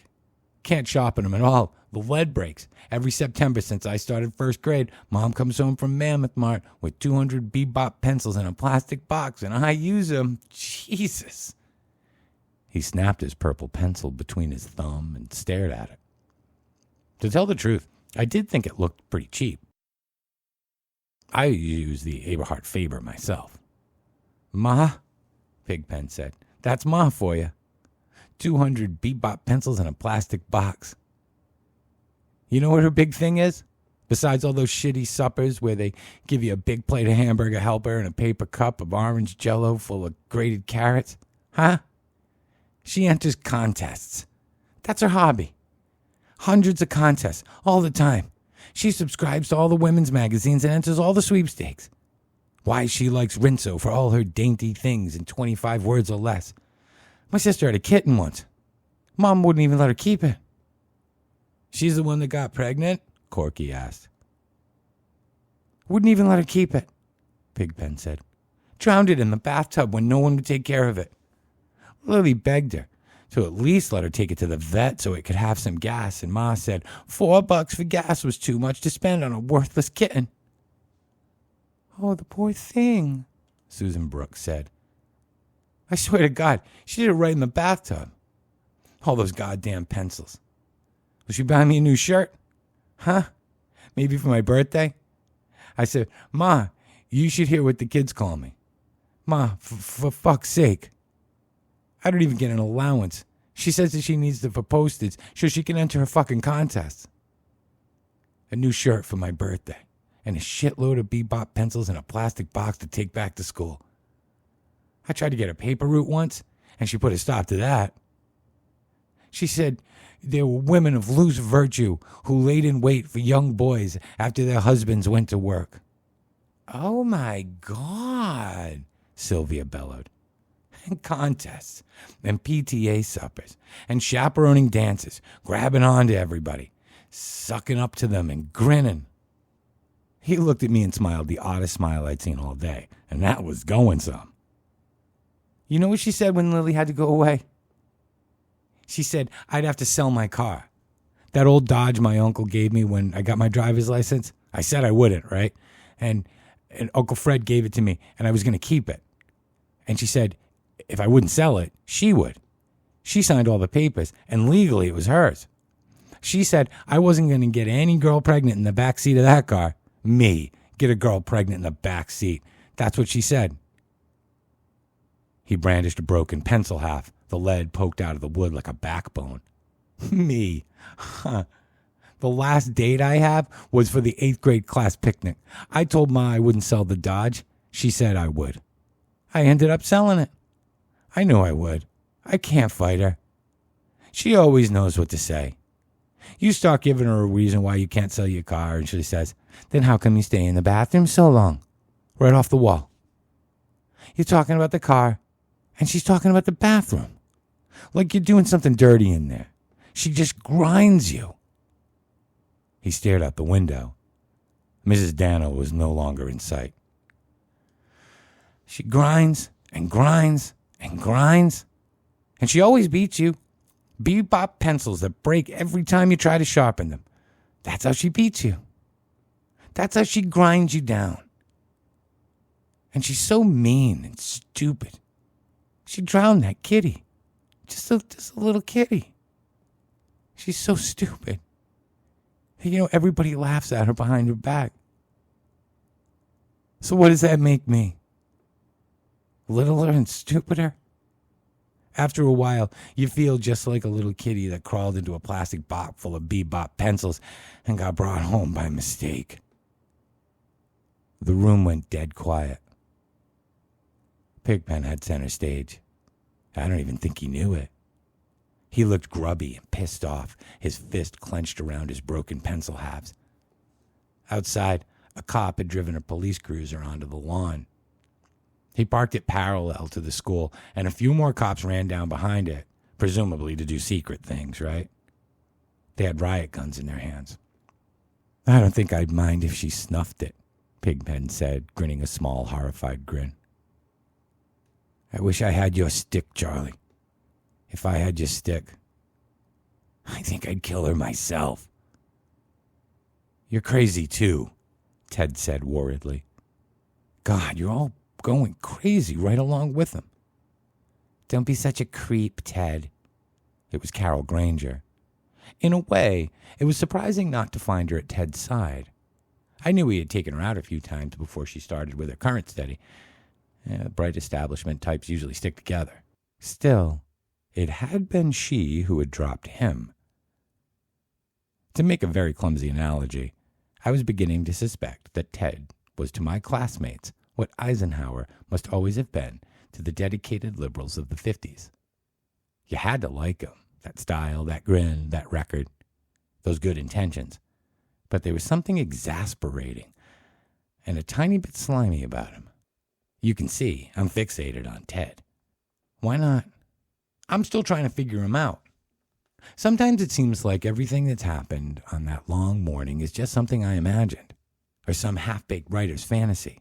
Can't sharpen them at all. The lead breaks. Every September since I started first grade, Mom comes home from Mammoth Mart with 200 Bebop pencils in a plastic box, and I use them. Jesus. He snapped his purple pencil between his thumb and stared at it. To tell the truth, I did think it looked pretty cheap. I use the Eberhard Faber myself. Ma, Pigpen said, that's Ma for you. 200 Bebop pencils in a plastic box. You know what her big thing is? Besides all those shitty suppers where they give you a big plate of hamburger helper and a paper cup of orange Jell-O full of grated carrots? Huh? She enters contests. That's her hobby. Hundreds of contests, all the time. She subscribes to all the women's magazines and enters all the sweepstakes. Why she likes Rinso for all her dainty things in 25 words or less. My sister had a kitten once. Mom wouldn't even let her keep it. She's the one that got pregnant? Corky asked. Wouldn't even let her keep it, Pigpen said. Drowned it in the bathtub when no one would take care of it. Lily begged her to at least let her take it to the vet so it could have some gas, and Ma said $4 for gas was too much to spend on a worthless kitten. Oh, the poor thing, Susan Brooks said. I swear to God, she did it right in the bathtub. All those goddamn pencils. Will she buy me a new shirt? Huh? Maybe for my birthday? I said, Ma, you should hear what the kids call me. Ma, for fuck's sake. I don't even get an allowance. She says that she needs it for postage so she can enter her fucking contest. A new shirt for my birthday. And a shitload of bebop pencils in a plastic box to take back to school. I tried to get a paper route once, and she put a stop to that. She said there were women of loose virtue who laid in wait for young boys after their husbands went to work. Oh, my God, Sylvia bellowed. And contests, and PTA suppers, and chaperoning dances, grabbing on to everybody, sucking up to them and grinning. He looked at me and smiled the oddest smile I'd seen all day, and that was going some. You know what she said when Lily had to go away? She said I'd have to sell my car. That old Dodge my uncle gave me when I got my driver's license. I said I wouldn't, right? And Uncle Fred gave it to me, and I was going to keep it. And she said if I wouldn't sell it, she would. She signed all the papers, and legally it was hers. She said I wasn't going to get any girl pregnant in the back seat of that car. Me, get a girl pregnant in the back seat. That's what she said. He brandished a broken pencil half. The lead poked out of the wood like a backbone. Me. Huh. The last date I have was for the 8th grade class picnic. I told Ma I wouldn't sell the Dodge. She said I would. I ended up selling it. I knew I would. I can't fight her. She always knows what to say. You start giving her a reason why you can't sell your car, and she says, then how come you stay in the bathroom so long? Right off the wall. You're talking about the car, and she's talking about the bathroom. Like you're doing something dirty in there. She just grinds you. He stared out the window. Mrs. Dano was no longer in sight. She grinds and grinds and grinds, and she always beats you. Bebop pencils that break every time you try to sharpen them. That's how she beats you. That's how she grinds you down. And she's so mean and stupid. She drowned that kitty. Just a little kitty. She's so stupid. You know, everybody laughs at her behind her back. So what does that make me? Littler and stupider? After a while, you feel just like a little kitty that crawled into a plastic box full of bebop pencils and got brought home by mistake. The room went dead quiet. Pigpen had center stage. I don't even think he knew it. He looked grubby and pissed off, his fist clenched around his broken pencil halves. Outside, a cop had driven a police cruiser onto the lawn. He parked it parallel to the school, and a few more cops ran down behind it, presumably to do secret things, right? They had riot guns in their hands. I don't think I'd mind if she snuffed it, Pigpen said, grinning a small, horrified grin. I wish I had your stick, Charlie. If I had your stick, I think I'd kill her myself. You're crazy, too, Ted said worriedly. God, you're all going crazy right along with him. Don't be such a creep, Ted. It was Carol Granger. In a way, it was surprising not to find her at Ted's side. I knew he had taken her out a few times before she started with her current steady. Bright establishment types usually stick together. Still, it had been she who had dropped him. To make a very clumsy analogy, I was beginning to suspect that Ted was to my classmates what Eisenhower must always have been to the dedicated liberals of the 50s. You had to like him, that style, that grin, that record, those good intentions. But there was something exasperating and a tiny bit slimy about him. You can see I'm fixated on Ted. Why not? I'm still trying to figure him out. Sometimes it seems like everything that's happened on that long morning is just something I imagined, or some half-baked writer's fantasy.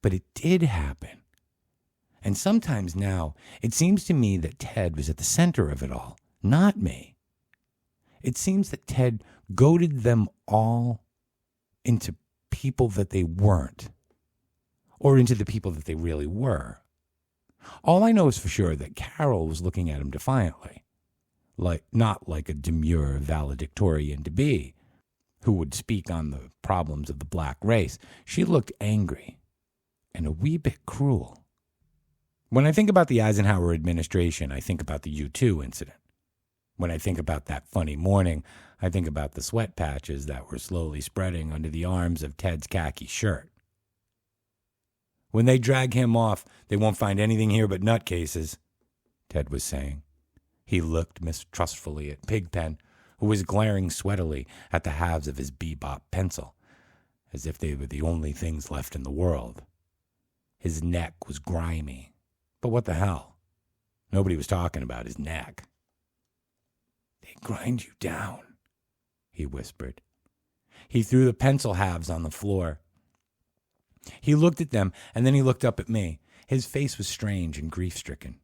But it did happen. And sometimes now, it seems to me that Ted was at the center of it all, not me. It seems that Ted goaded them all into people that they weren't, or into the people that they really were. All I know is for sure that Carol was looking at him defiantly, not like a demure valedictorian to be, who would speak on the problems of the black race. She looked angry and a wee bit cruel. When I think about the Eisenhower administration, I think about the U-2 incident. When I think about that funny morning, I think about the sweat patches that were slowly spreading under the arms of Ted's khaki shirt. When they drag him off, they won't find anything here but nutcases, Ted was saying. He looked mistrustfully at Pigpen, who was glaring sweatily at the halves of his bebop pencil, as if they were the only things left in the world. His neck was grimy, but what the hell? Nobody was talking about his neck. They grind you down, he whispered. He threw the pencil halves on the floor. He looked at them, and then he looked up at me. His face was strange and grief-stricken.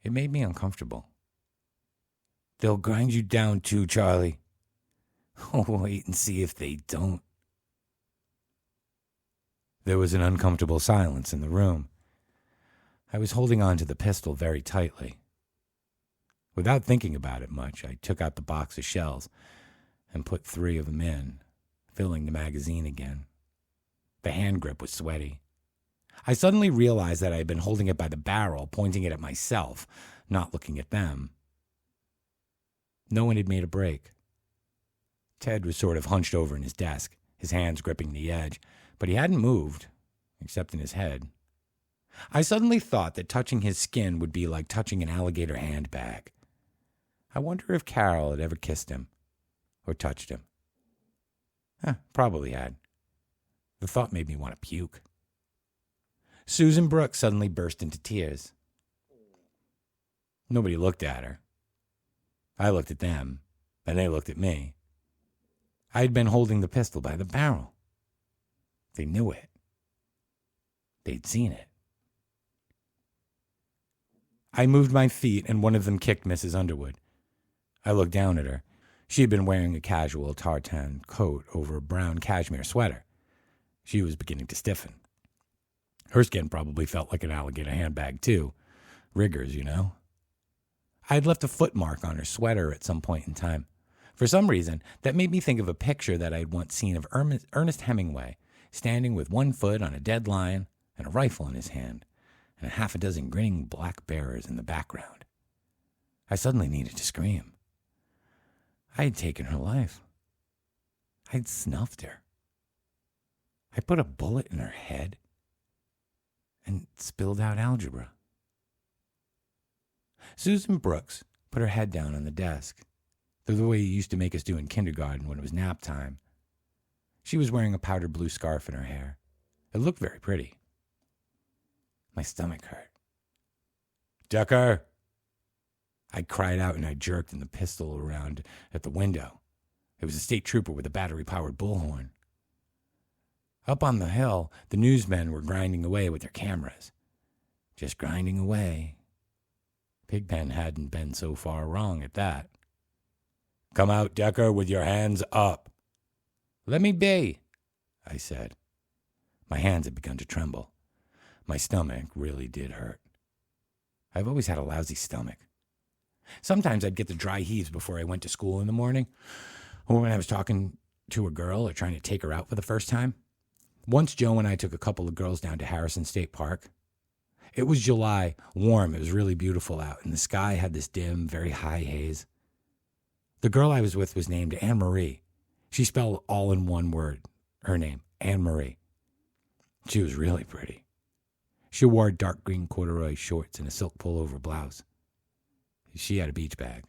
It made me uncomfortable. They'll grind you down too, Charlie. Oh, wait and see if they don't. There was an uncomfortable silence in the room. I was holding on to the pistol very tightly. Without thinking about it much, I took out the box of shells and put 3 of them in, filling the magazine again. The hand grip was sweaty. I suddenly realized that I had been holding it by the barrel, pointing it at myself, not looking at them. No one had made a break. Ted was sort of hunched over in his desk, his hands gripping the edge, but he hadn't moved, except in his head. I suddenly thought that touching his skin would be like touching an alligator handbag. I wonder if Carol had ever kissed him or touched him. Probably had. The thought made me want to puke. Susan Brooks suddenly burst into tears. Nobody looked at her. I looked at them, and they looked at me. I had been holding the pistol by the barrel. They knew it. They'd seen it. I moved my feet, and one of them kicked Mrs. Underwood. I looked down at her. She had been wearing a casual tartan coat over a brown cashmere sweater. She was beginning to stiffen. Her skin probably felt like an alligator handbag, too. Riggers, you know. I had left a footmark on her sweater at some point in time. For some reason, that made me think of a picture that I had once seen of Ernest Hemingway, standing with one foot on a dead lion and a rifle in his hand, and 6 grinning black bearers in the background. I suddenly needed to scream. I had taken her life. I'd snuffed her. I put a bullet in her head and spilled out algebra. Susan Brooks put her head down on the desk, the way he used to make us do in kindergarten when it was nap time. She was wearing a powder blue scarf in her hair. It looked very pretty. My stomach hurt. Decker! I cried out and I jerked the pistol around at the window. It was a state trooper with a battery-powered bullhorn. Up on the hill, the newsmen were grinding away with their cameras. Just grinding away. Pigpen hadn't been so far wrong at that. Come out, Decker, with your hands up. Let me be, I said. My hands had begun to tremble. My stomach really did hurt. I've always had a lousy stomach. Sometimes I'd get the dry heaves before I went to school in the morning, or when I was talking to a girl or trying to take her out for the first time. Once Joe and I took a couple of girls down to Harrison State Park. It was July, warm, it was really beautiful out, and the sky had this dim, very high haze. The girl I was with was named Anne-Marie. She spelled all in one word, her name, Anne-Marie. She was really pretty. She wore dark green corduroy shorts and a silk pullover blouse. She had a beach bag.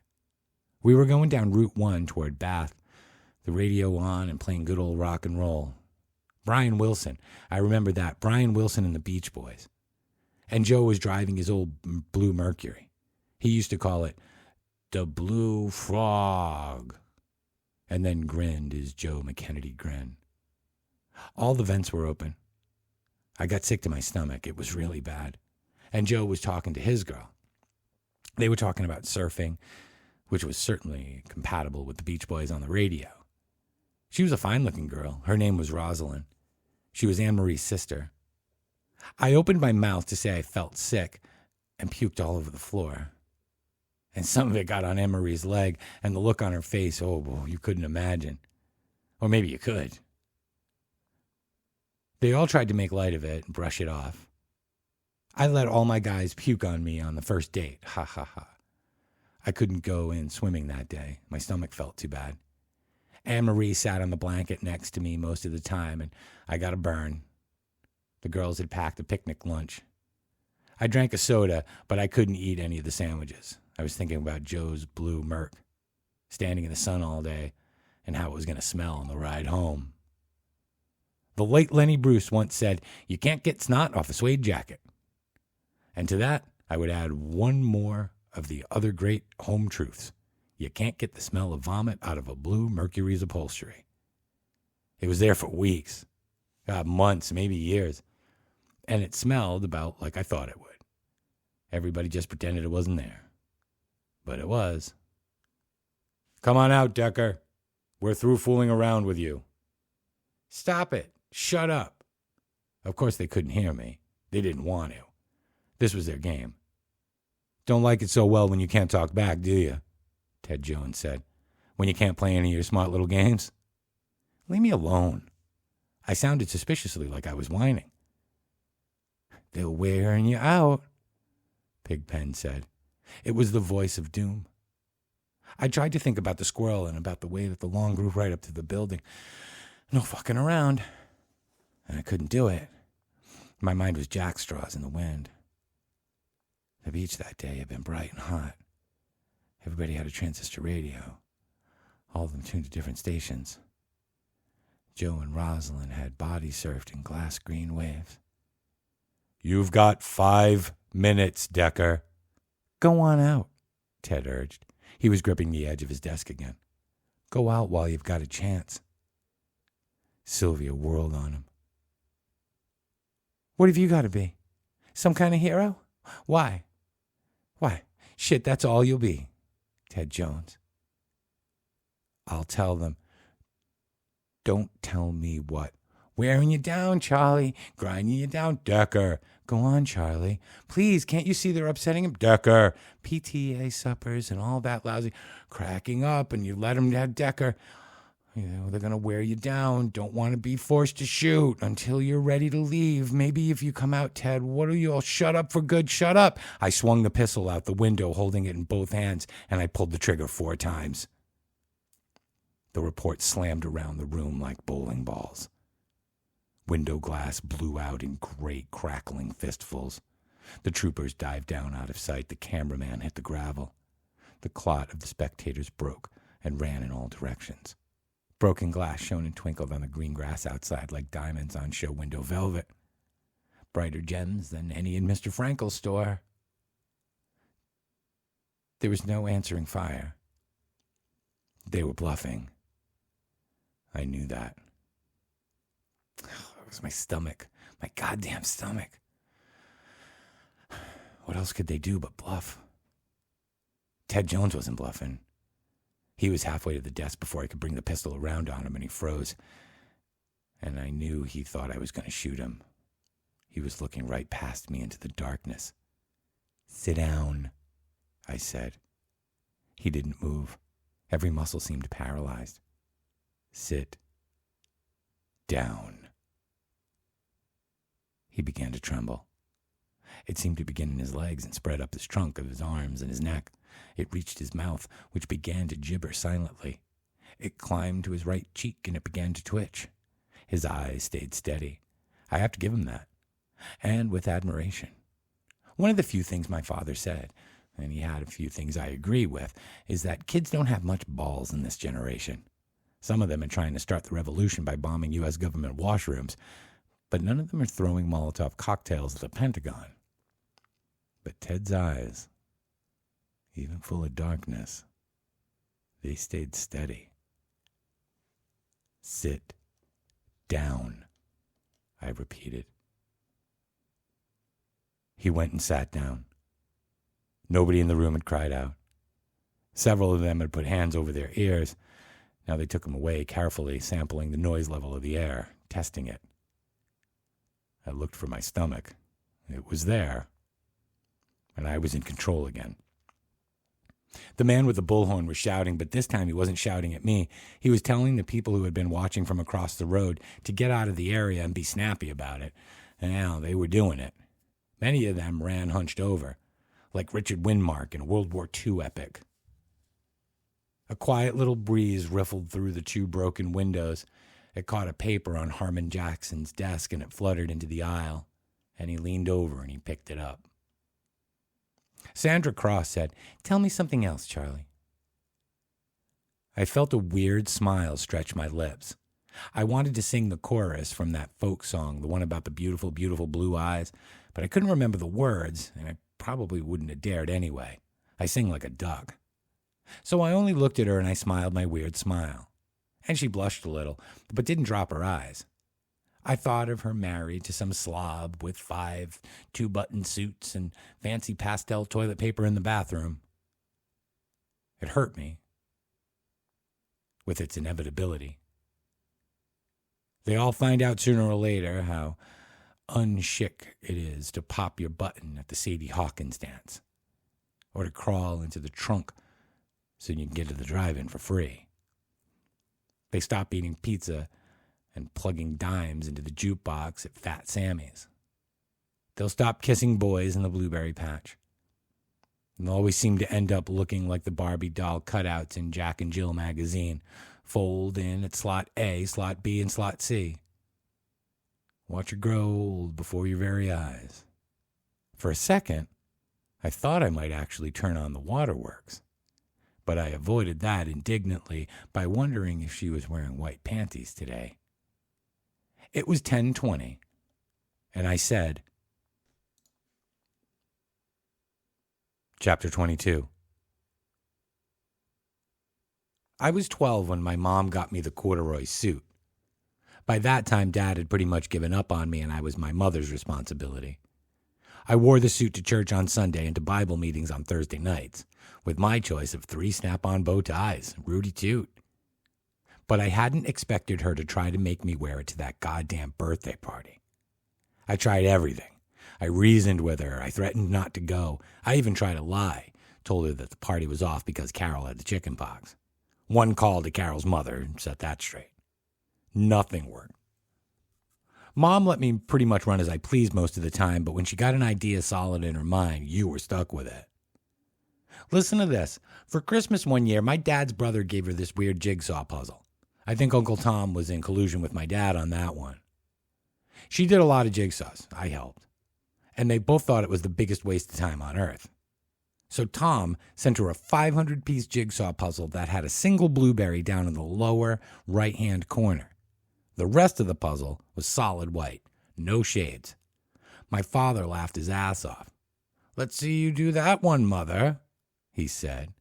We were going down Route 1 toward Bath, the radio on and playing good old rock and roll. Brian Wilson, I remember that, Brian Wilson and the Beach Boys. And Joe was driving his old blue Mercury. He used to call it the Blue Frog, and then grinned his Joe McKennedy grin. All the vents were open. I got sick to my stomach. It was really bad. And Joe was talking to his girl. They were talking about surfing, which was certainly compatible with the Beach Boys on the radio. She was a fine-looking girl. Her name was Rosalind. She was Anne-Marie's sister. I opened my mouth to say I felt sick and puked all over the floor. And some of it got on Anne-Marie's leg, and the look on her face, oh, you couldn't imagine. Or maybe you could. They all tried to make light of it and brush it off. I let all my guys puke on me on the first date. Ha ha ha. I couldn't go in swimming that day. My stomach felt too bad. Anne-Marie sat on the blanket next to me most of the time, and I got a burn. The girls had packed a picnic lunch. I drank a soda, but I couldn't eat any of the sandwiches. I was thinking about Joe's blue Merc, standing in the sun all day, and how it was going to smell on the ride home. The late Lenny Bruce once said, "You can't get snot off a suede jacket." And to that, I would add one more of the other great home truths. You can't get the smell of vomit out of a blue Mercury's upholstery. It was there for weeks, months, maybe years, and it smelled about like I thought it would. Everybody just pretended it wasn't there. But it was. "Come on out, Decker. We're through fooling around with you." "Stop it. Shut up." Of course, they couldn't hear me. They didn't want to. This was their game. "Don't like it so well when you can't talk back, do you?" Ted Jones said. "When you can't play any of your smart little games?" "Leave me alone." I sounded suspiciously like I was whining. "They're wearing you out," Pigpen said. It was the voice of doom. I tried to think about the squirrel and about the way that the lawn grew right up to the building. No fucking around. And I couldn't do it. My mind was jackstraws in the wind. The beach that day had been bright and hot. Everybody had a transistor radio. All of them tuned to different stations. Joe and Rosalind had body surfed in glass green waves. "You've got 5 minutes, Decker." "Go on out," Ted urged. He was gripping the edge of his desk again. "Go out while you've got a chance." Sylvia whirled on him. "What have you got to be? Some kind of hero? Why? Why, shit, that's all you'll be." Ted Jones. "I'll tell them." "Don't tell me what." "Wearing you down, Charlie. Grinding you down, Decker." "Go on, Charlie. Please, can't you see they're upsetting him?" "Decker." "PTA suppers and all that lousy cracking up, and you let him have Decker. They're going to wear you down. Don't want to be forced to shoot until you're ready to leave. Maybe if you come out, Ted, what are you all? Shut up for good, shut up." I swung the pistol out the window, holding it in both hands, and I pulled the trigger 4 times. The report slammed around the room like bowling balls. Window glass blew out in great crackling fistfuls. The troopers dived down out of sight. The cameraman hit the gravel. The clot of the spectators broke and ran in all directions. Broken glass shone and twinkled on the green grass outside like diamonds on show window velvet. Brighter gems than any in Mr. Frankel's store. There was no answering fire. They were bluffing. I knew that. It was my stomach. My goddamn stomach. What else could they do but bluff? Ted Jones wasn't bluffing. He was halfway to the desk before I could bring the pistol around on him, and he froze. And I knew he thought I was going to shoot him. He was looking right past me into the darkness. "Sit down," I said. He didn't move. Every muscle seemed paralyzed. "Sit down." He began to tremble. It seemed to begin in his legs and spread up his trunk of his arms and his neck. It reached his mouth, which began to gibber silently. It climbed to his right cheek, and it began to twitch. His eyes stayed steady. I have to give him that. And with admiration. One of the few things my father said, and he had a few things I agree with, is that kids don't have much balls in this generation. Some of them are trying to start the revolution by bombing U.S. government washrooms, but none of them are throwing Molotov cocktails at the Pentagon. But Ted's eyes, even full of darkness, they stayed steady. "Sit down," I repeated. He went and sat down. Nobody in the room had cried out. Several of them had put hands over their ears. Now they took them away carefully, sampling the noise level of the air, testing it. I looked for my stomach. It was there, and I was in control again. The man with the bullhorn was shouting, but this time he wasn't shouting at me. He was telling the people who had been watching from across the road to get out of the area and be snappy about it. And now they were doing it. Many of them ran hunched over, like Richard Bachman in a World War II epic. A quiet little breeze riffled through the two broken windows. It caught a paper on Harmon Jackson's desk, and it fluttered into the aisle, and he leaned over and he picked it up. Sandra Cross said, "Tell me something else, Charlie." I felt a weird smile stretch my lips. I wanted to sing the chorus from that folk song, the one about the beautiful, beautiful blue eyes, but I couldn't remember the words, and I probably wouldn't have dared anyway. I sing like a duck. So I only looked at her and I smiled my weird smile. And she blushed a little, but didn't drop her eyes. I thought of her married to some slob with 5 two-button suits and fancy pastel toilet paper in the bathroom. It hurt me with its inevitability. They all find out sooner or later how unchic it is to pop your button at the Sadie Hawkins dance, or to crawl into the trunk so you can get to the drive-in for free. They stop eating pizza and plugging dimes into the jukebox at Fat Sammy's. They'll stop kissing boys in the blueberry patch. And they'll always seem to end up looking like the Barbie doll cutouts in Jack and Jill magazine, fold in at slot A, slot B, and slot C. Watch her grow old before your very eyes. For a second, I thought I might actually turn on the waterworks, but I avoided that indignantly by wondering if she was wearing white panties today. It was 10:20, and I said, Chapter 22. I was 12 when my mom got me the corduroy suit. By that time, Dad had pretty much given up on me, and I was my mother's responsibility. I wore the suit to church on Sunday and to Bible meetings on Thursday nights, with my choice of 3 snap-on bow ties, Rudy Toot. But I hadn't expected her to try to make me wear it to that goddamn birthday party. I tried everything. I reasoned with her. I threatened not to go. I even tried to lie. Told her that the party was off because Carol had the chicken pox. One call to Carol's mother set that straight. Nothing worked. Mom let me pretty much run as I pleased most of the time, but when she got an idea solid in her mind, you were stuck with it. Listen to this. For Christmas one year, my dad's brother gave her this weird jigsaw puzzle. I think Uncle Tom was in collusion with my dad on that one. She did a lot of jigsaws. I helped. And they both thought it was the biggest waste of time on earth. So Tom sent her a 500-piece jigsaw puzzle that had a single blueberry down in the lower right-hand corner. The rest of the puzzle was solid white, no shades. My father laughed his ass off. "Let's see you do that one, Mother," he said.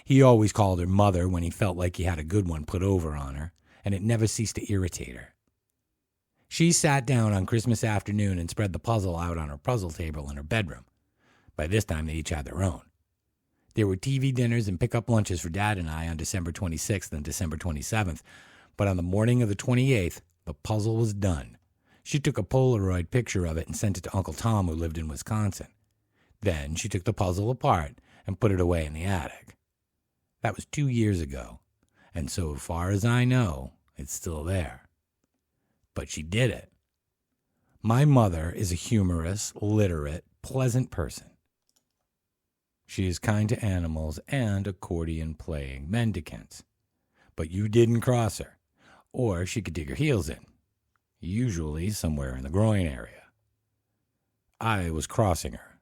He always called her Mother when he felt like he had a good one put over on her, and it never ceased to irritate her. She sat down on Christmas afternoon and spread the puzzle out on her puzzle table in her bedroom. By this time, they each had their own. There were TV dinners and pick-up lunches for Dad and I on December 26th and December 27th, but on the morning of the 28th, the puzzle was done. She took a Polaroid picture of it and sent it to Uncle Tom, who lived in Wisconsin. Then she took the puzzle apart and put it away in the attic. That was 2 years ago, and so far as I know, it's still there. But she did it. My mother is a humorous, literate, pleasant person. She is kind to animals and accordion-playing mendicants. But you didn't cross her, or she could dig her heels in, usually somewhere in the groin area. I was crossing her.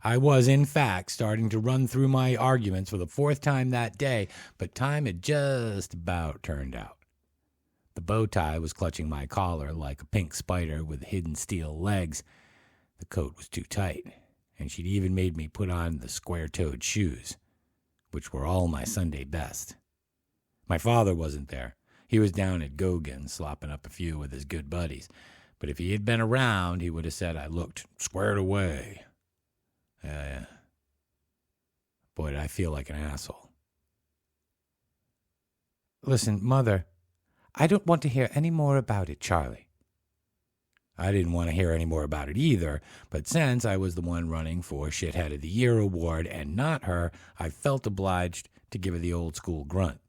I was, in fact, starting to run through my arguments for the 4th time that day, but time had just about turned out. The bow tie was clutching my collar like a pink spider with hidden steel legs. The coat was too tight, and she'd even made me put on the square-toed shoes, which were all my Sunday best. My father wasn't there. He was down at Gogan, slopping up a few with his good buddies. But if he had been around, he would have said I looked squared away. Boy, did I feel like an asshole. "Listen, Mother, I don't want to hear any more about it, Charlie." I didn't want to hear any more about it either, but since I was the one running for Shithead of the Year award and not her, I felt obliged to give her the old school grunt.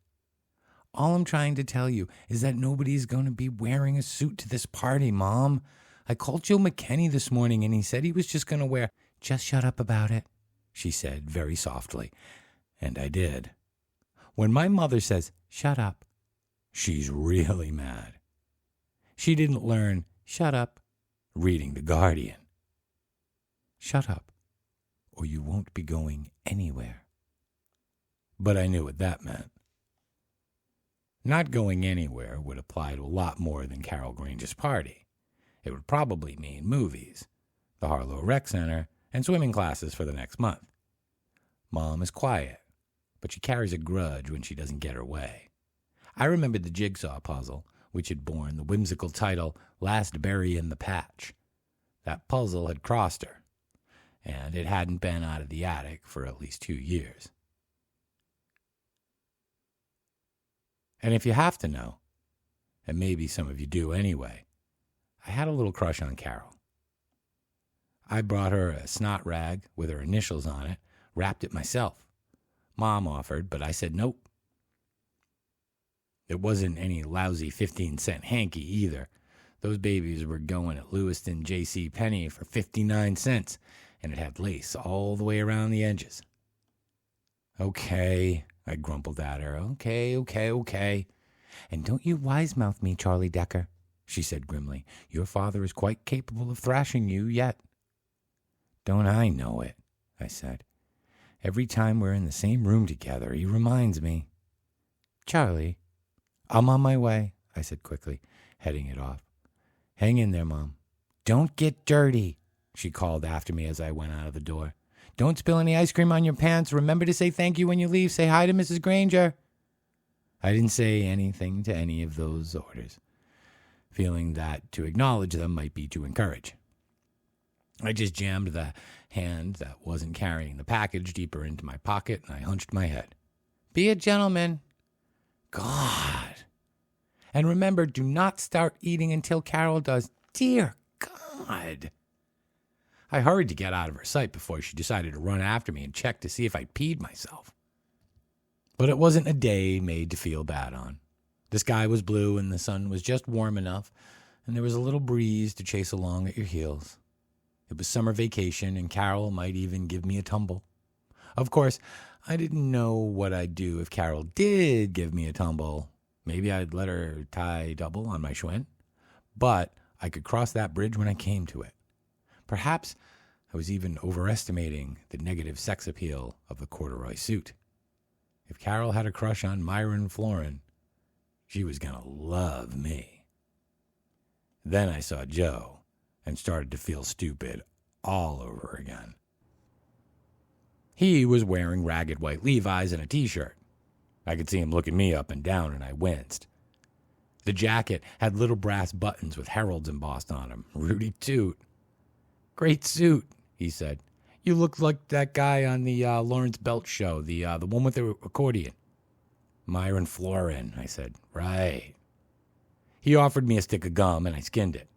All I'm trying to tell you is that nobody's going to be wearing a suit to this party, Mom. I called Joe McKinney this morning and he said he was just going to wear... Just shut up about it, she said very softly. And I did. When my mother says, shut up, she's really mad. She didn't learn, shut up, reading The Guardian. Shut up, or you won't be going anywhere. But I knew what that meant. Not going anywhere would apply to a lot more than Carol Grange's party. It would probably mean movies, the Harlow Rec Center, and swimming classes for the next month. Mom is quiet, but she carries a grudge when she doesn't get her way. I remembered the jigsaw puzzle, which had borne the whimsical title, Last Berry in the Patch. That puzzle had crossed her, and it hadn't been out of the attic for at least 2 years. And if you have to know, and maybe some of you do anyway, I had a little crush on Carol. I brought her a snot rag with her initials on it, wrapped it myself. Mom offered, but I said nope. It wasn't any lousy 15-cent hanky either. Those babies were going at Lewiston J.C. Penney for 59 cents, and it had lace all the way around the edges. Okay, I grumbled at her. Okay. And don't you wise-mouth me, Charlie Decker, she said grimly. Your father is quite capable of thrashing you yet. Don't I know it, I said. Every time we're in the same room together, he reminds me. Charlie, I'm on my way, I said quickly, heading it off. Hang in there, Mom. Don't get dirty, she called after me as I went out of the door. Don't spill any ice cream on your pants. Remember to say thank you when you leave. Say hi to Mrs. Granger. I didn't say anything to any of those orders, feeling that to acknowledge them might be to encourage. I just jammed the hand that wasn't carrying the package deeper into my pocket, and I hunched my head. Be a gentleman. God. And remember, do not start eating until Carol does. Dear God. I hurried to get out of her sight before she decided to run after me and check to see if I'd peed myself. But it wasn't a day made to feel bad on. The sky was blue and the sun was just warm enough, and there was a little breeze to chase along at your heels. It was summer vacation, and Carol might even give me a tumble. Of course, I didn't know what I'd do if Carol did give me a tumble. Maybe I'd let her tie double on my Schwinn. But I could cross that bridge when I came to it. Perhaps I was even overestimating the negative sex appeal of the corduroy suit. If Carol had a crush on Myron Florin, she was going to love me. Then I saw Joe and started to feel stupid all over again. He was wearing ragged white Levi's and a t-shirt. I could see him looking me up and down, and I winced. The jacket had little brass buttons with heralds embossed on them. Rudy Toot. Great suit, he said. You look like that guy on the Lawrence Belt show, the one with the accordion. Myron Florin, I said. Right. He offered me a stick of gum, and I skinned it.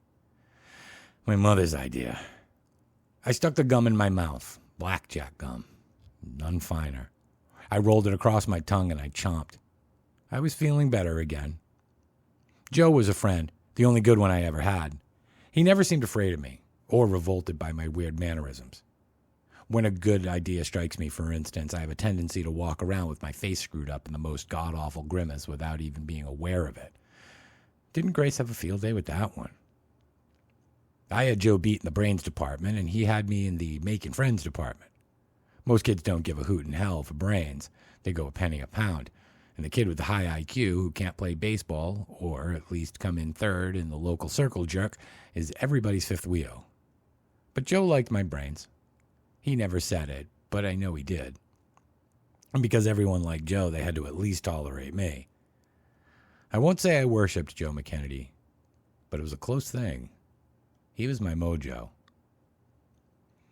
My mother's idea. I stuck the gum in my mouth. Blackjack gum. None finer. I rolled it across my tongue, and I chomped. I was feeling better again. Joe was a friend, the only good one I ever had. He never seemed afraid of me, or revolted by my weird mannerisms. When a good idea strikes me, for instance, I have a tendency to walk around with my face screwed up in the most god-awful grimace without even being aware of it. Didn't Grace have a field day with that one? I had Joe beat in the brains department, and he had me in the making friends department. Most kids don't give a hoot in hell for brains. They go a penny a pound. And the kid with the high IQ who can't play baseball, or at least come in third in the local circle jerk, is everybody's fifth wheel. But Joe liked my brains. He never said it, but I know he did. And because everyone liked Joe, they had to at least tolerate me. I won't say I worshipped Joe McKennedy, but it was a close thing. He was my mojo.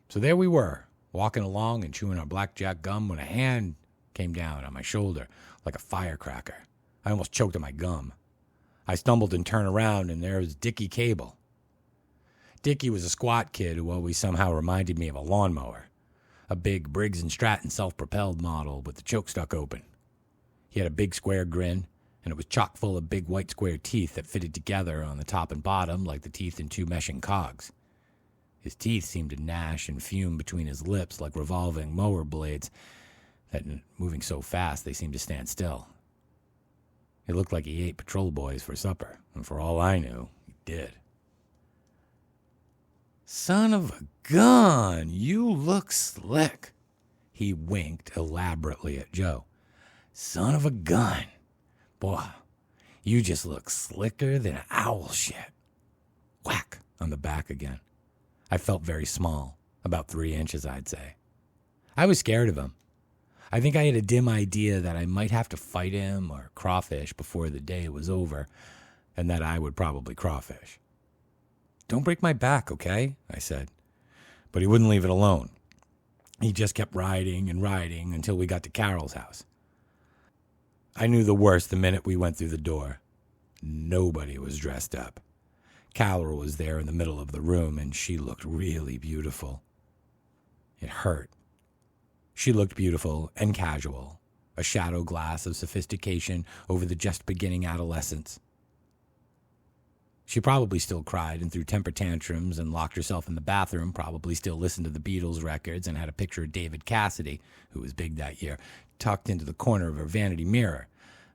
So there we were, walking along and chewing our blackjack gum when a hand came down on my shoulder like a firecracker. I almost choked on my gum. I stumbled and turned around, and there was Dickie Cable. Dickie was a squat kid who always somehow reminded me of a lawnmower. A big Briggs & Stratton self-propelled model with the choke stuck open. He had a big square grin, and it was chock full of big white square teeth that fitted together on the top and bottom like the teeth in two meshing cogs. His teeth seemed to gnash and fume between his lips like revolving mower blades that, moving so fast, they seemed to stand still. It looked like he ate patrol boys for supper, and for all I knew, he did. "Son of a gun, you look slick," he winked elaborately at Joe. "Son of a gun. Boy, you just look slicker than owl shit." Whack on the back again. I felt very small, about 3 inches, I'd say. I was scared of him. I think I had a dim idea that I might have to fight him or crawfish before the day was over, and that I would probably crawfish. "Don't break my back, okay?" I said. But he wouldn't leave it alone. He just kept riding and riding until we got to Carol's house. I knew the worst the minute we went through the door. Nobody was dressed up. Carol was there in the middle of the room, and she looked really beautiful. It hurt. She looked beautiful and casual, a shadow glass of sophistication over the just beginning adolescence. She probably still cried and threw temper tantrums and locked herself in the bathroom, probably still listened to the Beatles records and had a picture of David Cassidy, who was big that year, tucked into the corner of her vanity mirror.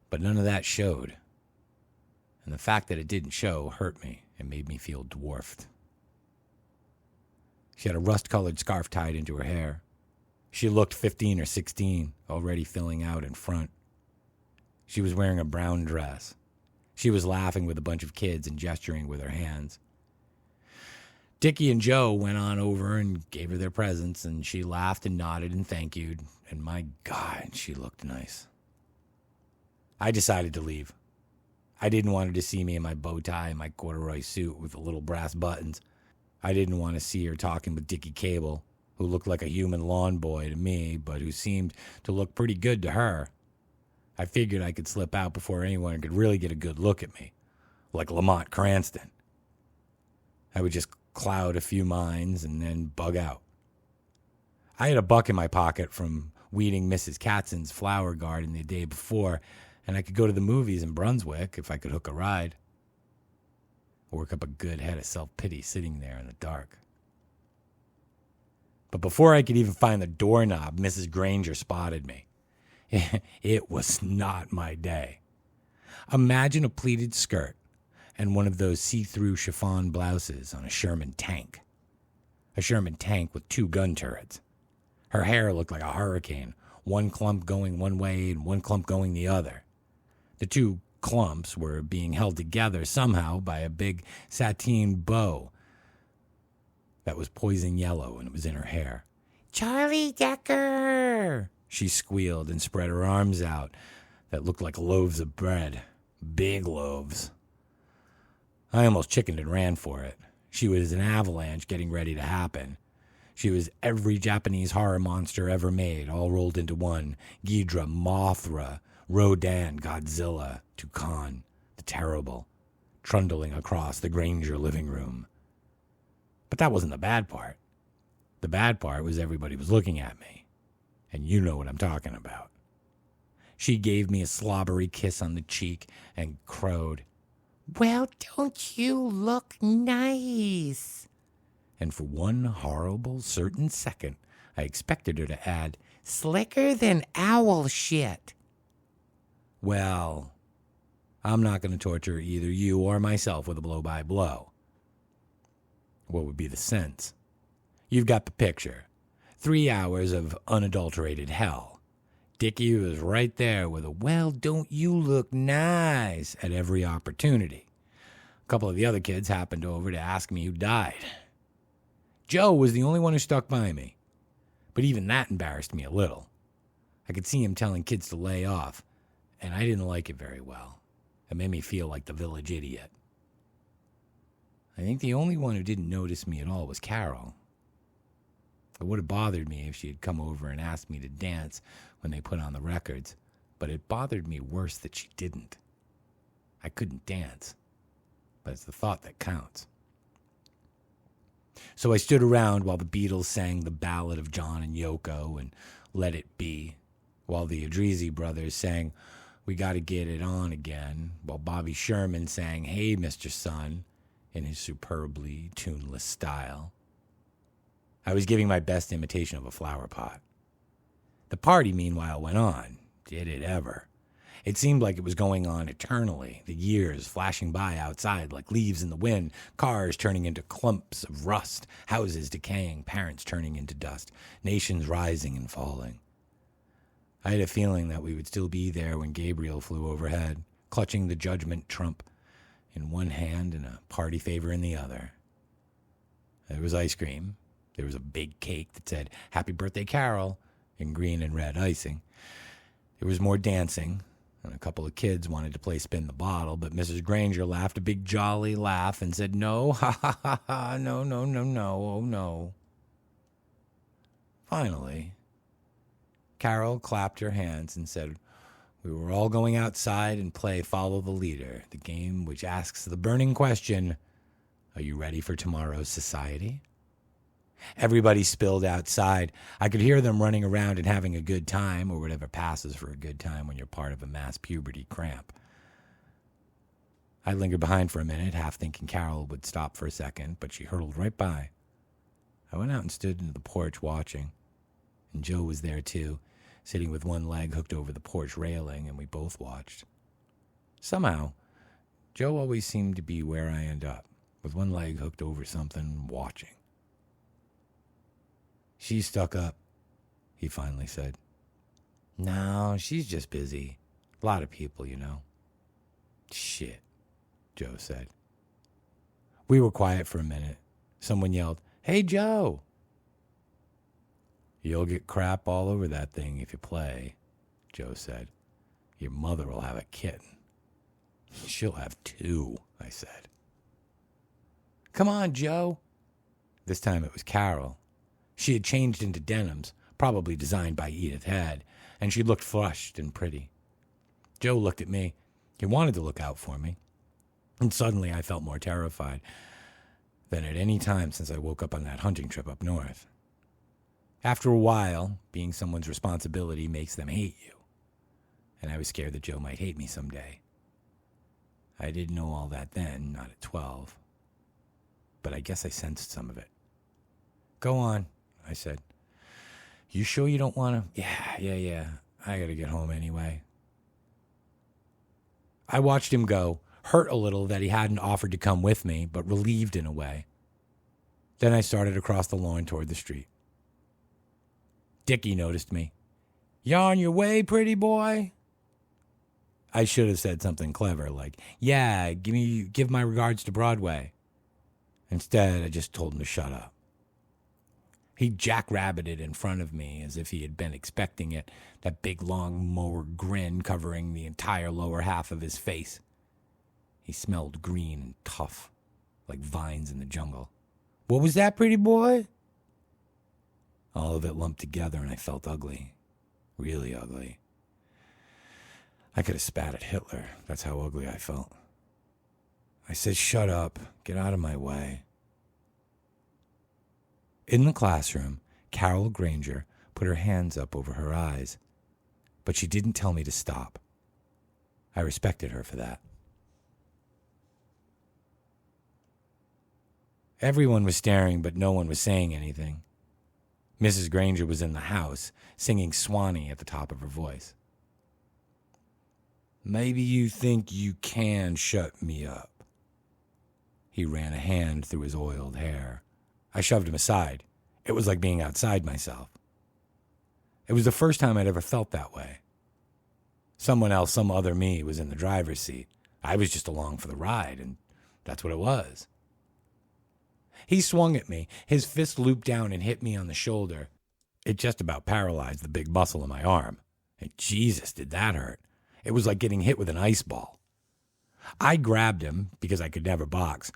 But none of that showed. And the fact that it didn't show hurt me and made me feel dwarfed. She had a rust-colored scarf tied into her hair. She looked 15 or 16, already filling out in front. She was wearing a brown dress. She was laughing with a bunch of kids and gesturing with her hands. Dickie and Joe went on over and gave her their presents, and she laughed and nodded and thank you'd, and my God, she looked nice. I decided to leave. I didn't want her to see me in my bow tie and my corduroy suit with the little brass buttons. I didn't want to see her talking with Dickie Cable, who looked like a human lawn boy to me, but who seemed to look pretty good to her. I figured I could slip out before anyone could really get a good look at me, like Lamont Cranston. I would just cloud a few minds and then bug out. I had $1 in my pocket from weeding Mrs. Katz's flower garden the day before, and I could go to the movies in Brunswick if I could hook a ride. Work up a good head of self-pity sitting there in the dark. But before I could even find the doorknob, Mrs. Granger spotted me. It was not my day. Imagine a pleated skirt and one of those see-through chiffon blouses on a Sherman tank. A Sherman tank with 2 gun turrets. Her hair looked like a hurricane, one clump going one way and one clump going the other. The 2 clumps were being held together somehow by a big sateen bow that was poison yellow, and it was in her hair. "Charlie Decker!" she squealed and spread her arms out that looked like loaves of bread. Big loaves. I almost chickened and ran for it. She was an avalanche getting ready to happen. She was every Japanese horror monster ever made, all rolled into one. Ghidra, Mothra, Rodan, Godzilla, Tucson, the Terrible, trundling across the Granger living room. But that wasn't the bad part. The bad part was everybody was looking at me. And you know what I'm talking about. She gave me a slobbery kiss on the cheek and crowed, "Well, don't you look nice?" And for one horrible certain second, I expected her to add, "Slicker than owl shit." Well, I'm not going to torture either you or myself with a blow-by-blow. What would be the sense? You've got the picture. 3 hours of unadulterated hell. Dickie was right there with a "well, don't you look nice" at every opportunity. A couple of the other kids happened over to ask me who died. Joe was the only one who stuck by me. But even that embarrassed me a little. I could see him telling kids to lay off, and I didn't like it very well. It made me feel like the village idiot. I think the only one who didn't notice me at all was Carol. It would have bothered me if she had come over and asked me to dance when they put on the records, but it bothered me worse that she didn't. I couldn't dance, but it's the thought that counts. So I stood around while the Beatles sang the Ballad of John and Yoko and Let It Be, while the Adrisi brothers sang We Gotta Get It On Again, while Bobby Sherman sang Hey, Mr. Sun in his superbly tuneless style. I was giving my best imitation of a flower pot. The party, meanwhile, went on. Did it ever? It seemed like it was going on eternally, the years flashing by outside like leaves in the wind, cars turning into clumps of rust, houses decaying, parents turning into dust, nations rising and falling. I had a feeling that we would still be there when Gabriel flew overhead, clutching the judgment trump in one hand and a party favor in the other. There was ice cream. There was a big cake that said, Happy Birthday, Carol, in green and red icing. There was more dancing, and a couple of kids wanted to play spin the bottle, but Mrs. Granger laughed a big jolly laugh and said, No, ha, ha, ha, ha, no, no, no, no, oh, no. Finally, Carol clapped her hands and said, We were all going outside and play Follow the Leader, the game which asks the burning question, Are you ready for tomorrow's society? Everybody spilled outside. I could hear them running around and having a good time, or whatever passes for a good time when you're part of a mass puberty cramp. I lingered behind for a minute, half thinking Carol would stop for a second, but she hurtled right by. I went out and stood into the porch watching, and Joe was there too, sitting with one leg hooked over the porch railing, and we both watched. Somehow, Joe always seemed to be where I end up, with one leg hooked over something, watching. She's stuck up, he finally said. No, she's just busy. A lot of people, you know. Shit, Joe said. We were quiet for a minute. Someone yelled, Hey, Joe. You'll get crap all over that thing if you play, Joe said. Your mother will have a kitten. She'll have two, I said. Come on, Joe. This time it was Carol. She had changed into denims, probably designed by Edith Head, and she looked flushed and pretty. Joe looked at me. He wanted to look out for me. And suddenly I felt more terrified than at any time since I woke up on that hunting trip up north. After a while, being someone's responsibility makes them hate you. And I was scared that Joe might hate me someday. I didn't know all that then, not at 12. But I guess I sensed some of it. Go on, I said. You sure you don't want to? Yeah. I gotta get home anyway. I watched him go, hurt a little that he hadn't offered to come with me, but relieved in a way. Then I started across the lawn toward the street. Dickie noticed me. You on your way, pretty boy? I should have said something clever like, yeah, give my regards to Broadway. Instead, I just told him to shut up. He jackrabbited in front of me as if he had been expecting it, that big long mower grin covering the entire lower half of his face. He smelled green and tough, like vines in the jungle. What was that, pretty boy? All of it lumped together and I felt ugly. Really ugly. I could have spat at Hitler. That's how ugly I felt. I said, shut up. Get out of my way. In the classroom, Carol Granger put her hands up over her eyes, but she didn't tell me to stop. I respected her for that. Everyone was staring, but no one was saying anything. Mrs. Granger was in the house, singing Swanee at the top of her voice. Maybe you think you can shut me up. He ran a hand through his oiled hair. I shoved him aside. It was like being outside myself. It was the first time I'd ever felt that way. Someone else, some other me, was in the driver's seat. I was just along for the ride, and that's what it was. He swung at me. His fist looped down and hit me on the shoulder. It just about paralyzed the big muscle in my arm. And Jesus, did that hurt. It was like getting hit with an ice ball. I grabbed him, because I could never box,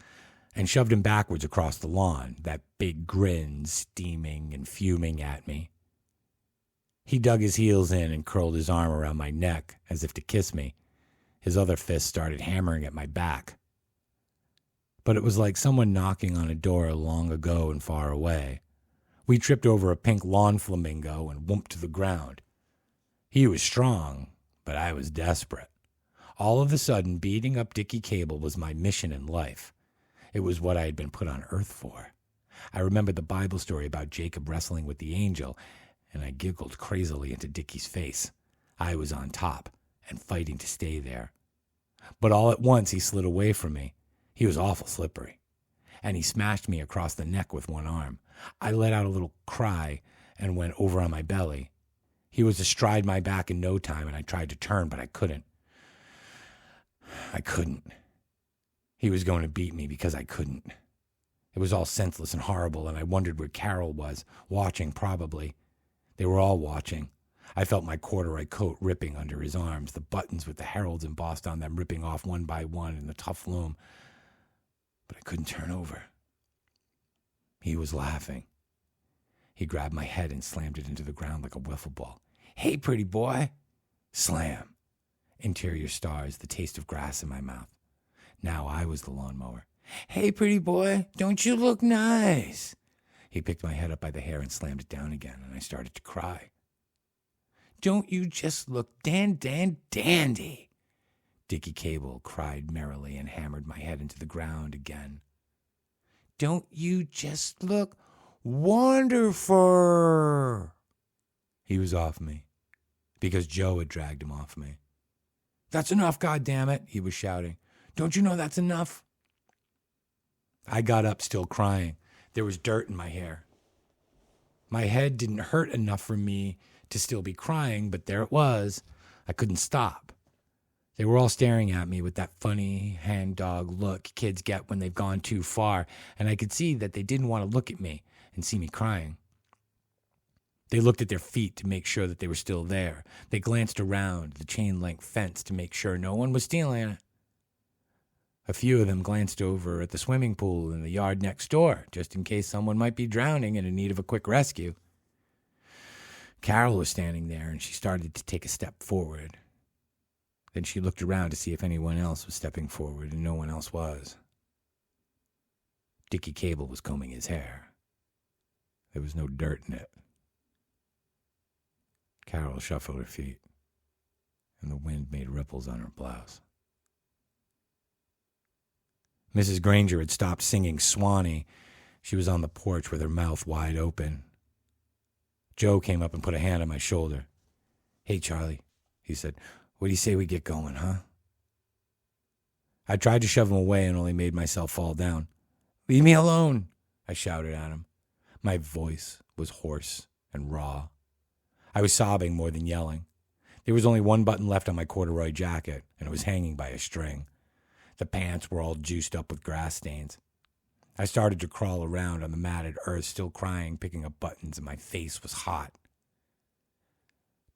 and shoved him backwards across the lawn, that big grin steaming and fuming at me. He dug his heels in and curled his arm around my neck as if to kiss me. His other fist started hammering at my back. but it was like someone knocking on a door long ago and far away. We tripped over a pink lawn flamingo and whooped to the ground. He was strong, but I was desperate. All of a sudden, beating up Dickie Cable was my mission in life. It was what I had been put on earth for. I remembered the Bible story about Jacob wrestling with the angel, and I giggled crazily into Dickie's face. I was on top and fighting to stay there. But all at once, he slid away from me. He was awful slippery, and he smashed me across the neck with one arm. I let out a little cry and went over on my belly. He was astride my back in no time, and I tried to turn, but I couldn't. He was going to beat me because I couldn't. It was all senseless and horrible, and I wondered where Carol was, watching probably. They were all watching. I felt my corduroy coat ripping under his arms, the buttons with the heralds embossed on them ripping off one by one in the tough loom. But I couldn't turn over. He was laughing. He grabbed my head and slammed it into the ground like a wiffle ball. "Hey, pretty boy." Slam. Interior stars, the taste of grass in my mouth. Now I was the lawnmower. "Hey, pretty boy, don't you look nice?" He picked my head up by the hair and slammed it down again, and I started to cry. "Don't you just look dandy?" Dickie Cable cried merrily and hammered my head into the ground again. "Don't you just look wonderful?" He was off me, because Joe had dragged him off me. "That's enough, goddammit," he was shouting. "Don't you know that's enough?" I got up, still crying. There was dirt in my hair. My head didn't hurt enough for me to still be crying, but there it was. I couldn't stop. They were all staring at me with that funny hand-dog look kids get when they've gone too far, and I could see that they didn't want to look at me and see me crying. They looked at their feet to make sure that they were still there. They glanced around the chain-link fence to make sure no one was stealing it. A few of them glanced over at the swimming pool in the yard next door, just in case someone might be drowning and in need of a quick rescue. Carol was standing there, and she started to take a step forward. Then she looked around to see if anyone else was stepping forward, and no one else was. Dickie Cable was combing his hair. There was no dirt in it. Carol shuffled her feet, and the wind made ripples on her blouse. Mrs. Granger had stopped singing Swanee. She was on the porch with her mouth wide open. Joe came up and put a hand on my shoulder. "Hey, Charlie," he said, "what do you say we get going, huh?" I tried to shove him away and only made myself fall down. "Leave me alone," I shouted at him. My voice was hoarse and raw. I was sobbing more than yelling. There was only one button left on my corduroy jacket, and it was hanging by a string. The pants were all juiced up with grass stains. I started to crawl around on the matted earth, still crying, picking up buttons, and my face was hot.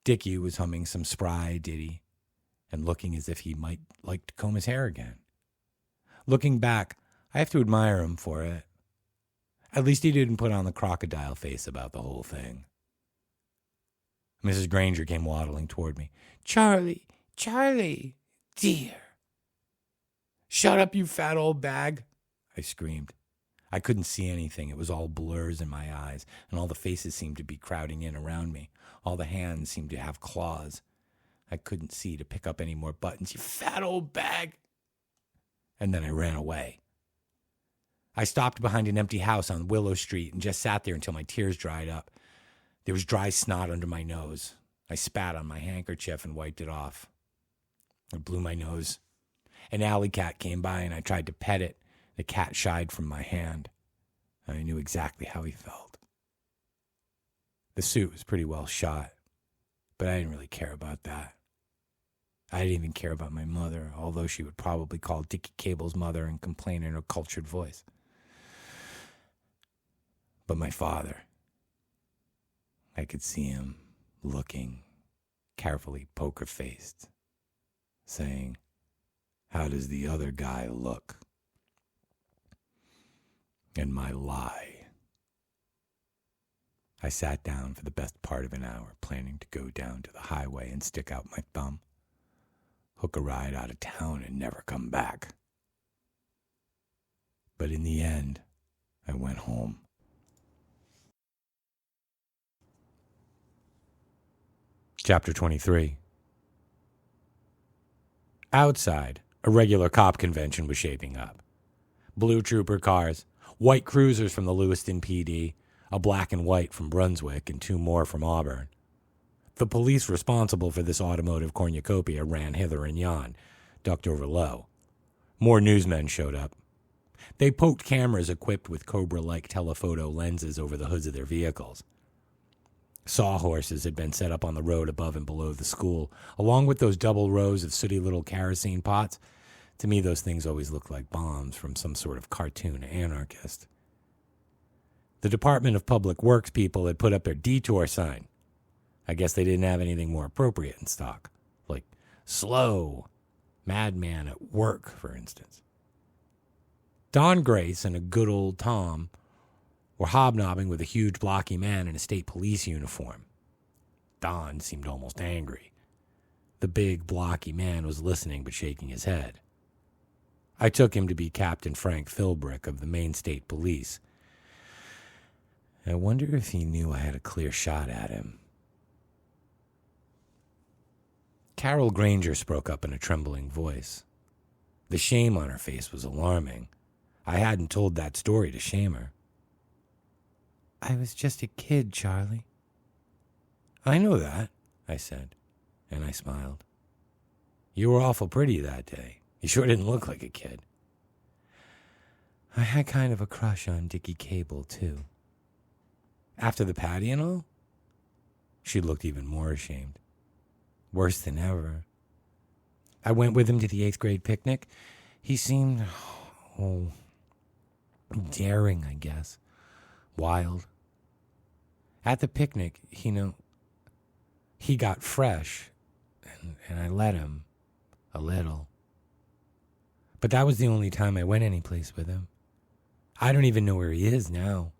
Dickie was humming some spry ditty and looking as if he might like to comb his hair again. Looking back, I have to admire him for it. At least he didn't put on the crocodile face about the whole thing. Mrs. Granger came waddling toward me. Charlie, dear." "Shut up, you fat old bag," I screamed. I couldn't see anything. It was all blurs in my eyes, and all the faces seemed to be crowding in around me. All the hands seemed to have claws. I couldn't see to pick up any more buttons. "You fat old bag." And then I ran away. I stopped behind an empty house on Willow Street and just sat there until my tears dried up. There was dry snot under my nose. I spat on my handkerchief and wiped it off. I blew my nose. An alley cat came by and I tried to pet it. The cat shied from my hand. I knew exactly how he felt. The suit was pretty well shot, but I didn't really care about that. I didn't even care about my mother, although she would probably call Dickie Cable's mother and complain in her cultured voice. But my father, I could see him looking, carefully poker-faced, saying, "How does the other guy look?" And my lie. I sat down for the best part of an hour, planning to go down to the highway and stick out my thumb, hook a ride out of town, and never come back. but in the end, I went home. Chapter 23. Outside, a regular cop convention was shaping up. Blue trooper cars, white cruisers from the Lewiston PD, a black and white from Brunswick, and 2 more from Auburn. The police responsible for this automotive cornucopia ran hither and yon, ducked over low. More newsmen showed up. They poked cameras equipped with Cobra-like telephoto lenses over the hoods of their vehicles. Sawhorses had been set up on the road above and below the school, along with those double rows of sooty little kerosene pots. To me, those things always looked like bombs from some sort of cartoon anarchist. The Department of Public Works people had put up their detour sign. I guess they didn't have anything more appropriate in stock, like slow, madman at work, for instance. Don Grace and a good old Tom were hobnobbing with a huge blocky man in a state police uniform. Don seemed almost angry. The big blocky man was listening but shaking his head. I took him to be Captain Frank Philbrick of the Maine State Police. I wonder if he knew I had a clear shot at him. Carol Granger spoke up in a trembling voice. The shame on her face was alarming. I hadn't told that story to shame her. I was just a kid, Charlie. I know that, I said, and I smiled. You were awful pretty that day. You sure didn't look like a kid. I had kind of a crush on Dickie Cable, too. After the patty and all? She looked even more ashamed. Worse than ever. I went with him to the 8th grade picnic. He seemed, daring, I guess. Wild. At the picnic, he got fresh, and I let him a little. But that was the only time I went anyplace with him. I don't even know where he is now.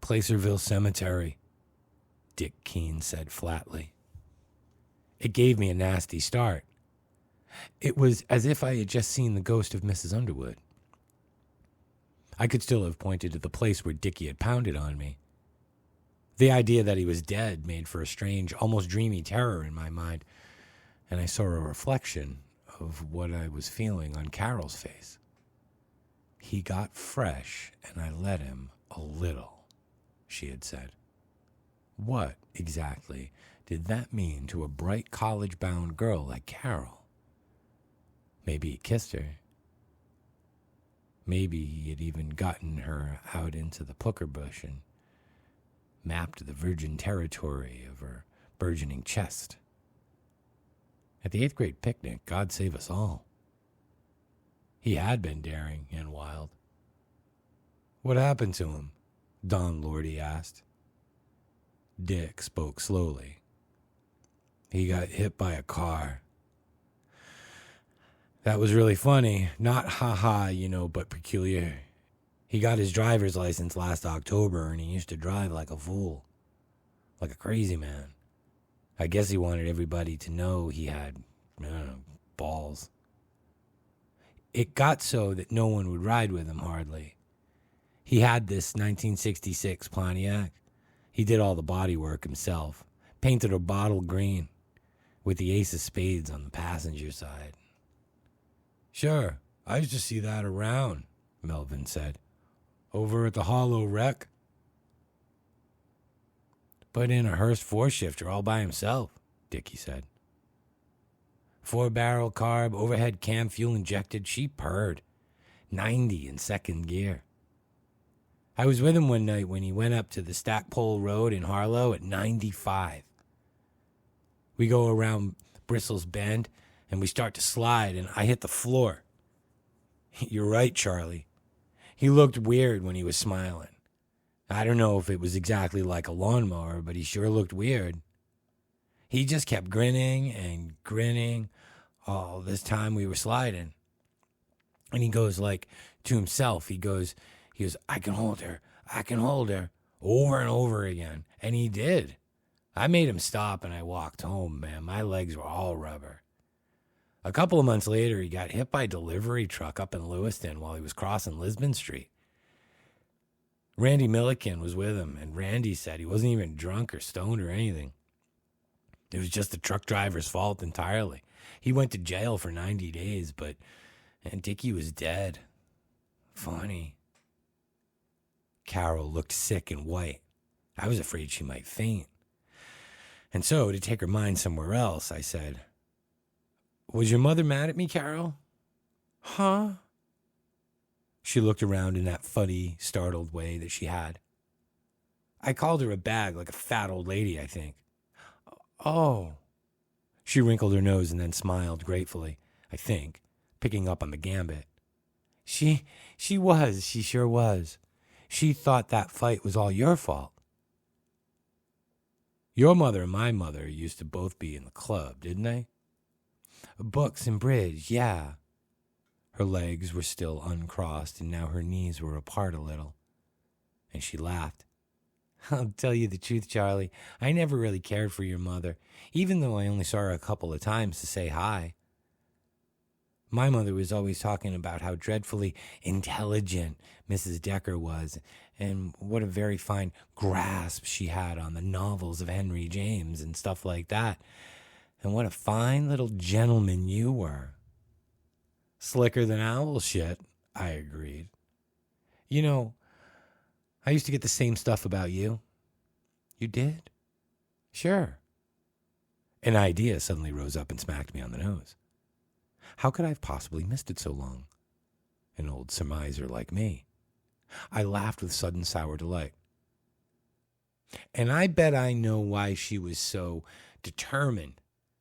Placerville Cemetery, Dick Keene said flatly. It gave me a nasty start. It was as if I had just seen the ghost of Mrs. Underwood. I could still have pointed to the place where Dickie had pounded on me. The idea that he was dead made for a strange, almost dreamy terror in my mind, and I saw a reflection of what I was feeling on Carol's face. He got fresh, and I let him a little, she had said. What, exactly, did that mean to a bright college-bound girl like Carol? Maybe he kissed her. Maybe he had even gotten her out into the pucker bush and mapped the virgin territory of her burgeoning chest. At the 8th grade picnic, God save us all. He had been daring and wild. What happened to him? Don Lordy asked. Dick spoke slowly. He got hit by a car. That was really funny. Not ha-ha, but peculiar. He got his driver's license last October, and he used to drive like a fool. Like a crazy man. I guess he wanted everybody to know he had, balls. It got so that no one would ride with him hardly. He had this 1966 Pontiac. He did all the body work himself. Painted her bottle green with the ace of spades on the passenger side. Sure, I used to see that around, Melvin said. Over at the Hollow Wreck. Put in a Hearst 4-shifter all by himself, Dickie said. 4-barrel carb, overhead cam, fuel injected. She purred. 90 in second gear. I was with him one night when he went up to the Stackpole Road in Harlow at 95. We go around Bristles Bend, and we start to slide, and I hit the floor. You're right, Charlie. He looked weird when he was smiling. I don't know if it was exactly like a lawnmower, but he sure looked weird. He just kept grinning and grinning all this time we were sliding. And he goes like to himself, he goes, I can hold her, over and over again. And he did. I made him stop and I walked home, man. My legs were all rubber. A couple of months later, he got hit by a delivery truck up in Lewiston while he was crossing Lisbon Street. Randy Milliken was with him, and Randy said he wasn't even drunk or stoned or anything. It was just the truck driver's fault entirely. He went to jail for 90 days, and Dickie was dead. Funny. Carol looked sick and white. I was afraid she might faint. And so, to take her mind somewhere else, I said, "Was your mother mad at me, Carol?" "Huh?" She looked around in that funny, startled way that she had. "I called her a bag, like a fat old lady, I think." "Oh." She wrinkled her nose and then smiled gratefully, I think, picking up on the gambit. She sure was. She thought that fight was all your fault." "Your mother and my mother used to both be in the club, didn't they?" "Books and bridge, yeah." Her legs were still uncrossed, and now her knees were apart a little. And she laughed. "I'll tell you the truth, Charlie. I never really cared for your mother, even though I only saw her a couple of times to say hi. My mother was always talking about how dreadfully intelligent Mrs. Decker was, and what a very fine grasp she had on the novels of Henry James and stuff like that. And what a fine little gentleman you were." "Slicker than owl shit," I agreed. "You know, I used to get the same stuff about you." "You did?" "Sure." An idea suddenly rose up and smacked me on the nose. How could I have possibly missed it so long? An old surmiser like me. I laughed with sudden sour delight. "And I bet I know why she was so determined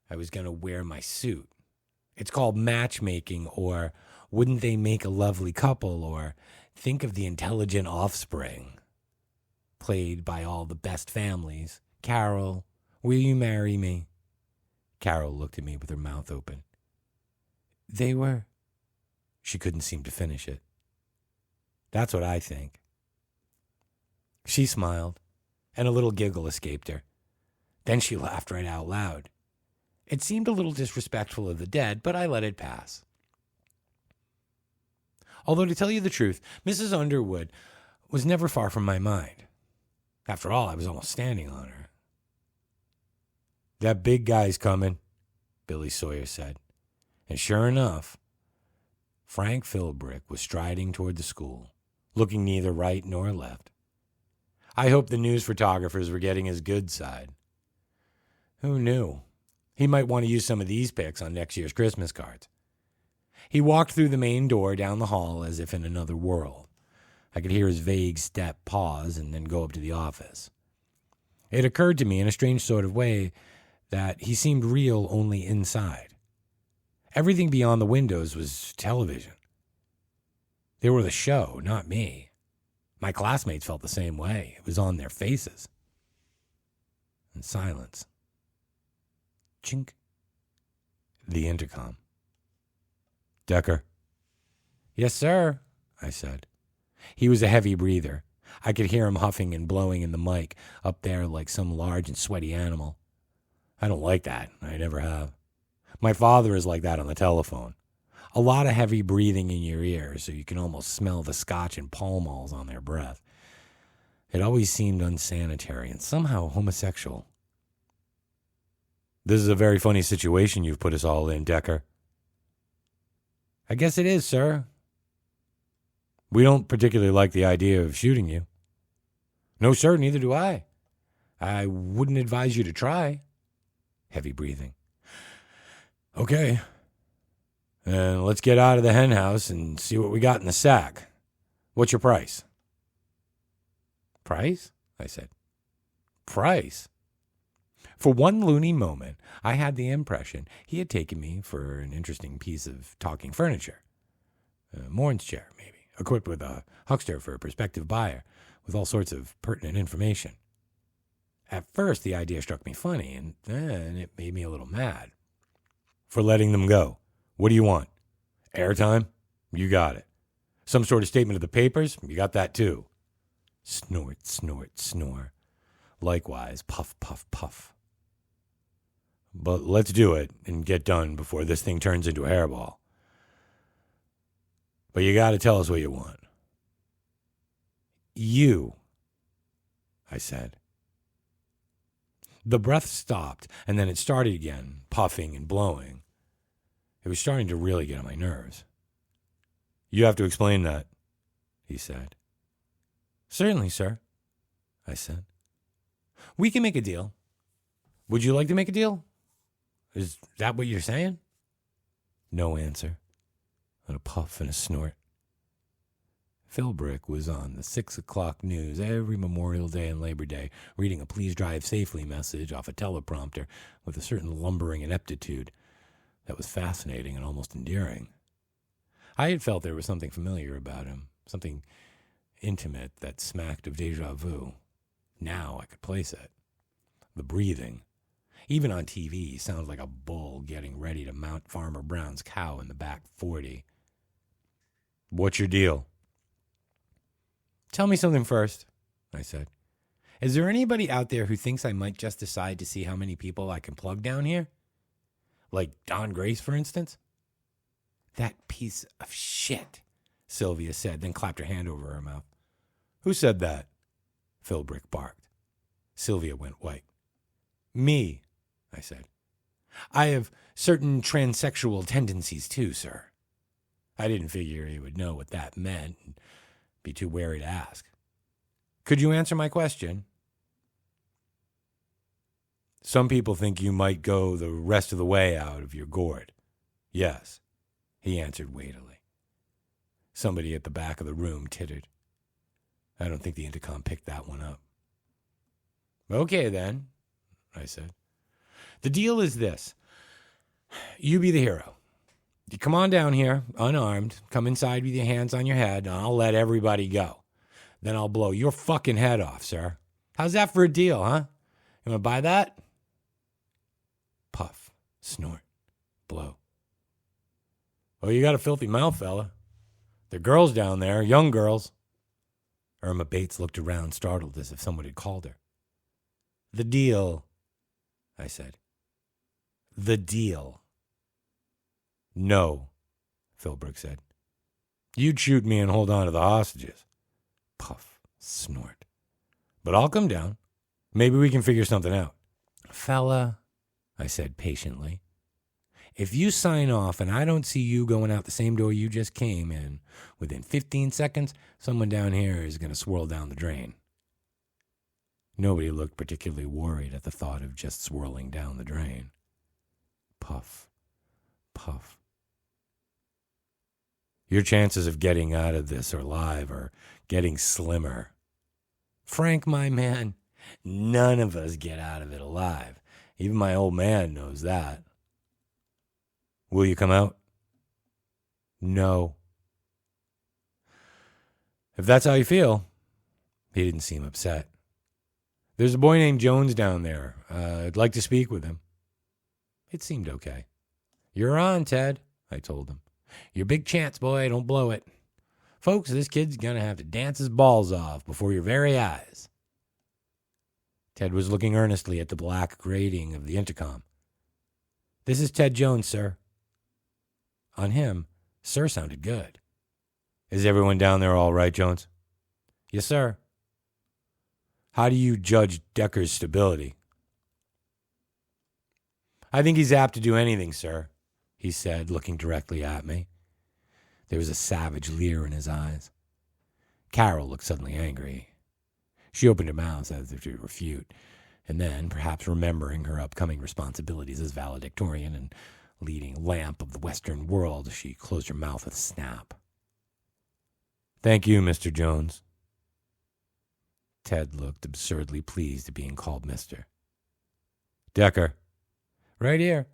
I was going to wear my suit. It's called matchmaking, or wouldn't they make a lovely couple, or think of the intelligent offspring. Played by all the best families. Carol, will you marry me?" Carol looked at me with her mouth open. "They were..." She couldn't seem to finish it. "That's what I think." She smiled, and a little giggle escaped her. Then she laughed right out loud. It seemed a little disrespectful of the dead, but I let it pass. Although, to tell you the truth, Mrs. Underwood was never far from my mind. After all, I was almost standing on her. "That big guy's coming," Billy Sawyer said. And sure enough, Frank Philbrick was striding toward the school, looking neither right nor left. I hoped the news photographers were getting his good side. Who knew? He might want to use some of these pics on next year's Christmas cards. He walked through the main door down the hall as if in another world. I could hear his vague step pause and then go up to the office. It occurred to me in a strange sort of way that he seemed real only inside. Everything beyond the windows was television. They were the show, not me. My classmates felt the same way. It was on their faces. And silence. Chink. The intercom. "Decker." "Yes, sir," I said. He was a heavy breather. I could hear him huffing and blowing in the mic up there like some large and sweaty animal. I don't like that. I never have. My father is like that on the telephone. A lot of heavy breathing in your ear so you can almost smell the scotch and Pall Malls on their breath. It always seemed unsanitary and somehow homosexual. "This is a very funny situation you've put us all in, Decker." "I guess it is, sir." "We don't particularly like the idea of shooting you." "No, sir, neither do I. I wouldn't advise you to try." Heavy breathing. "Okay. And let's get out of the hen house and see what we got in the sack. What's your price?" "Price?" I said. "Price?" For one loony moment, I had the impression he had taken me for an interesting piece of talking furniture. A Morn's chair, maybe, equipped with a huckster for a prospective buyer, with all sorts of pertinent information. At first, the idea struck me funny, and then it made me a little mad. "For letting them go. What do you want? Airtime? You got it. Some sort of statement of the papers? You got that too." Snort, snort, snore. Likewise, puff, puff, puff. But let's do it and get done before this thing turns into a hairball. But you got to tell us what you want. You, I said. The breath stopped, and then it started again, puffing and blowing. It was starting to really get on my nerves. You have to explain that, he said. Certainly, sir, I said. We can make a deal. Would you like to make a deal? Is that what you're saying? No answer. And a puff and a snort. Philbrick was on the 6 o'clock news every Memorial Day and Labor Day, reading a please drive safely message off a teleprompter with a certain lumbering ineptitude that was fascinating and almost endearing. I had felt there was something familiar about him, something intimate that smacked of déjà vu. Now I could place it. The breathing. Even on TV, he sounded like a bull getting ready to mount Farmer Brown's cow in the back 40. What's your deal? Tell me something first, I said. Is there anybody out there who thinks I might just decide to see how many people I can plug down here? Like Don Grace, for instance? That piece of shit, Sylvia said, then clapped her hand over her mouth. Who said that? Philbrick barked. Sylvia went white. Me, I said. I have certain transsexual tendencies too, sir. I didn't figure he would know what that meant and be too wary to ask. Could you answer my question? Some people think you might go the rest of the way out of your gourd. Yes, he answered weightily. Somebody at the back of the room tittered. I don't think the intercom picked that one up. Okay, then, I said. The deal is this. You be the hero. You come on down here, unarmed, come inside with your hands on your head, and I'll let everybody go. Then I'll blow your fucking head off, sir. How's that for a deal, huh? You want to buy that? Puff, snort, blow. Oh, you got a filthy mouth, fella. There are girls down there, young girls. Irma Bates looked around, startled as if someone had called her. The deal, I said. The deal. No, Philbrick said. You'd shoot me and hold on to the hostages. Puff, snort. But I'll come down. Maybe we can figure something out. Fella, I said patiently, if you sign off and I don't see you going out the same door you just came in, within 15 seconds, someone down here is going to swirl down the drain. Nobody looked particularly worried at the thought of just swirling down the drain. Puff, puff. Your chances of getting out of this alive are getting slimmer. Frank, my man, none of us get out of it alive. Even my old man knows that. Will you come out? No. If that's how you feel. He didn't seem upset. There's a boy named Jones down there. I'd like to speak with him. It seemed okay. You're on, Ted, I told him. Your big chance, boy. Don't blow it. Folks, this kid's going to have to dance his balls off before your very eyes. Ted was looking earnestly at the black grating of the intercom. This is Ted Jones, sir. On him, sir sounded good. Is everyone down there all right, Jones? Yes, sir. How do you judge Decker's stability? I think he's apt to do anything, sir, he said, looking directly at me. There was a savage leer in his eyes. Carol looked suddenly angry. She opened her mouth as if to refute, and then, perhaps remembering her upcoming responsibilities as valedictorian and leading lamp of the Western world, she closed her mouth with a snap. Thank you, Mr. Jones. Ted looked absurdly pleased at being called Mr. Decker. Right here.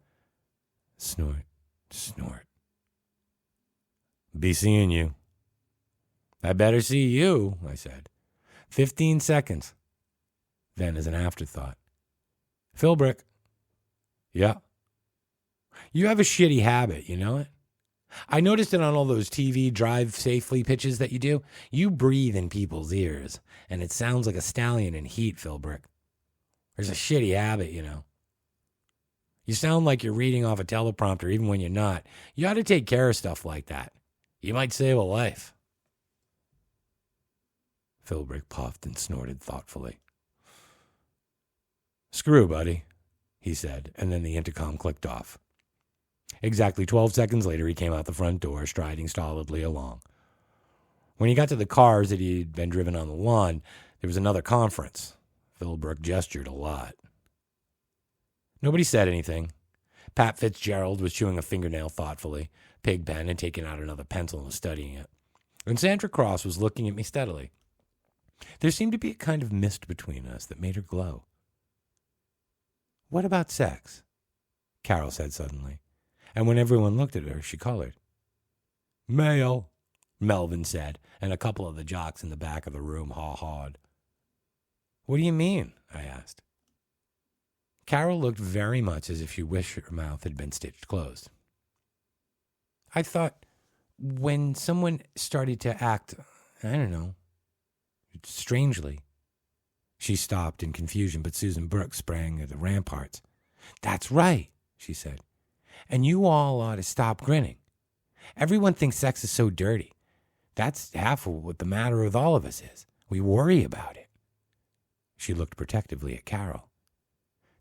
Snort, snort. Be seeing you. I better see you, I said. 15 seconds. Then, as an afterthought. Philbrick. Yeah. You have a shitty habit, you know it? I noticed it on all those TV drive safely pitches that you do. You breathe in people's ears, and it sounds like a stallion in heat, Philbrick. There's a shitty habit, you know. You sound like you're reading off a teleprompter even when you're not. You ought to take care of stuff like that. You might save a life. Philbrick puffed and snorted thoughtfully. Screw, buddy, he said, and then the intercom clicked off. Exactly 12 seconds later, he came out the front door, striding stolidly along. When he got to the cars that he'd been driven on the lawn, there was another conference. Philbrick gestured a lot. Nobody said anything. Pat Fitzgerald was chewing a fingernail thoughtfully. Pigpen had taken out another pencil and was studying it. And Sandra Cross was looking at me steadily. There seemed to be a kind of mist between us that made her glow. "What about sex?" Carol said suddenly. And when everyone looked at her, she colored. "Male," Melvin said, and a couple of the jocks in the back of the room haw-hawed. "What do you mean?" I asked. Carol looked very much as if she wished her mouth had been stitched closed. "I thought when someone started to act, I don't know, strangely." She stopped in confusion, but Susan Brooks sprang at the ramparts. "That's right," she said. "And you all ought to stop grinning. Everyone thinks sex is so dirty. That's half of what the matter with all of us is. We worry about it." She looked protectively at Carol.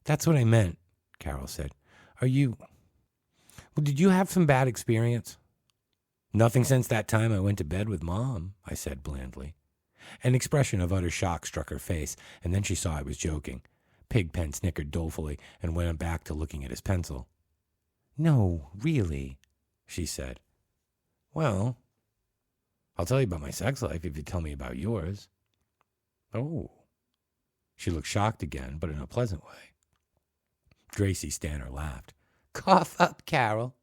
"That's what I meant," Carol said. Did you have some bad experience?" "Nothing since that time I went to bed with Mom," I said blandly. An expression of utter shock struck her face, and then she saw I was joking. Pigpen snickered dolefully and went back to looking at his pencil. "No, really," she said. "Well, I'll tell you about my sex life if you tell me about yours." "Oh." She looked shocked again, but in a pleasant way. Gracie Stanner laughed. "Cough up, Carol."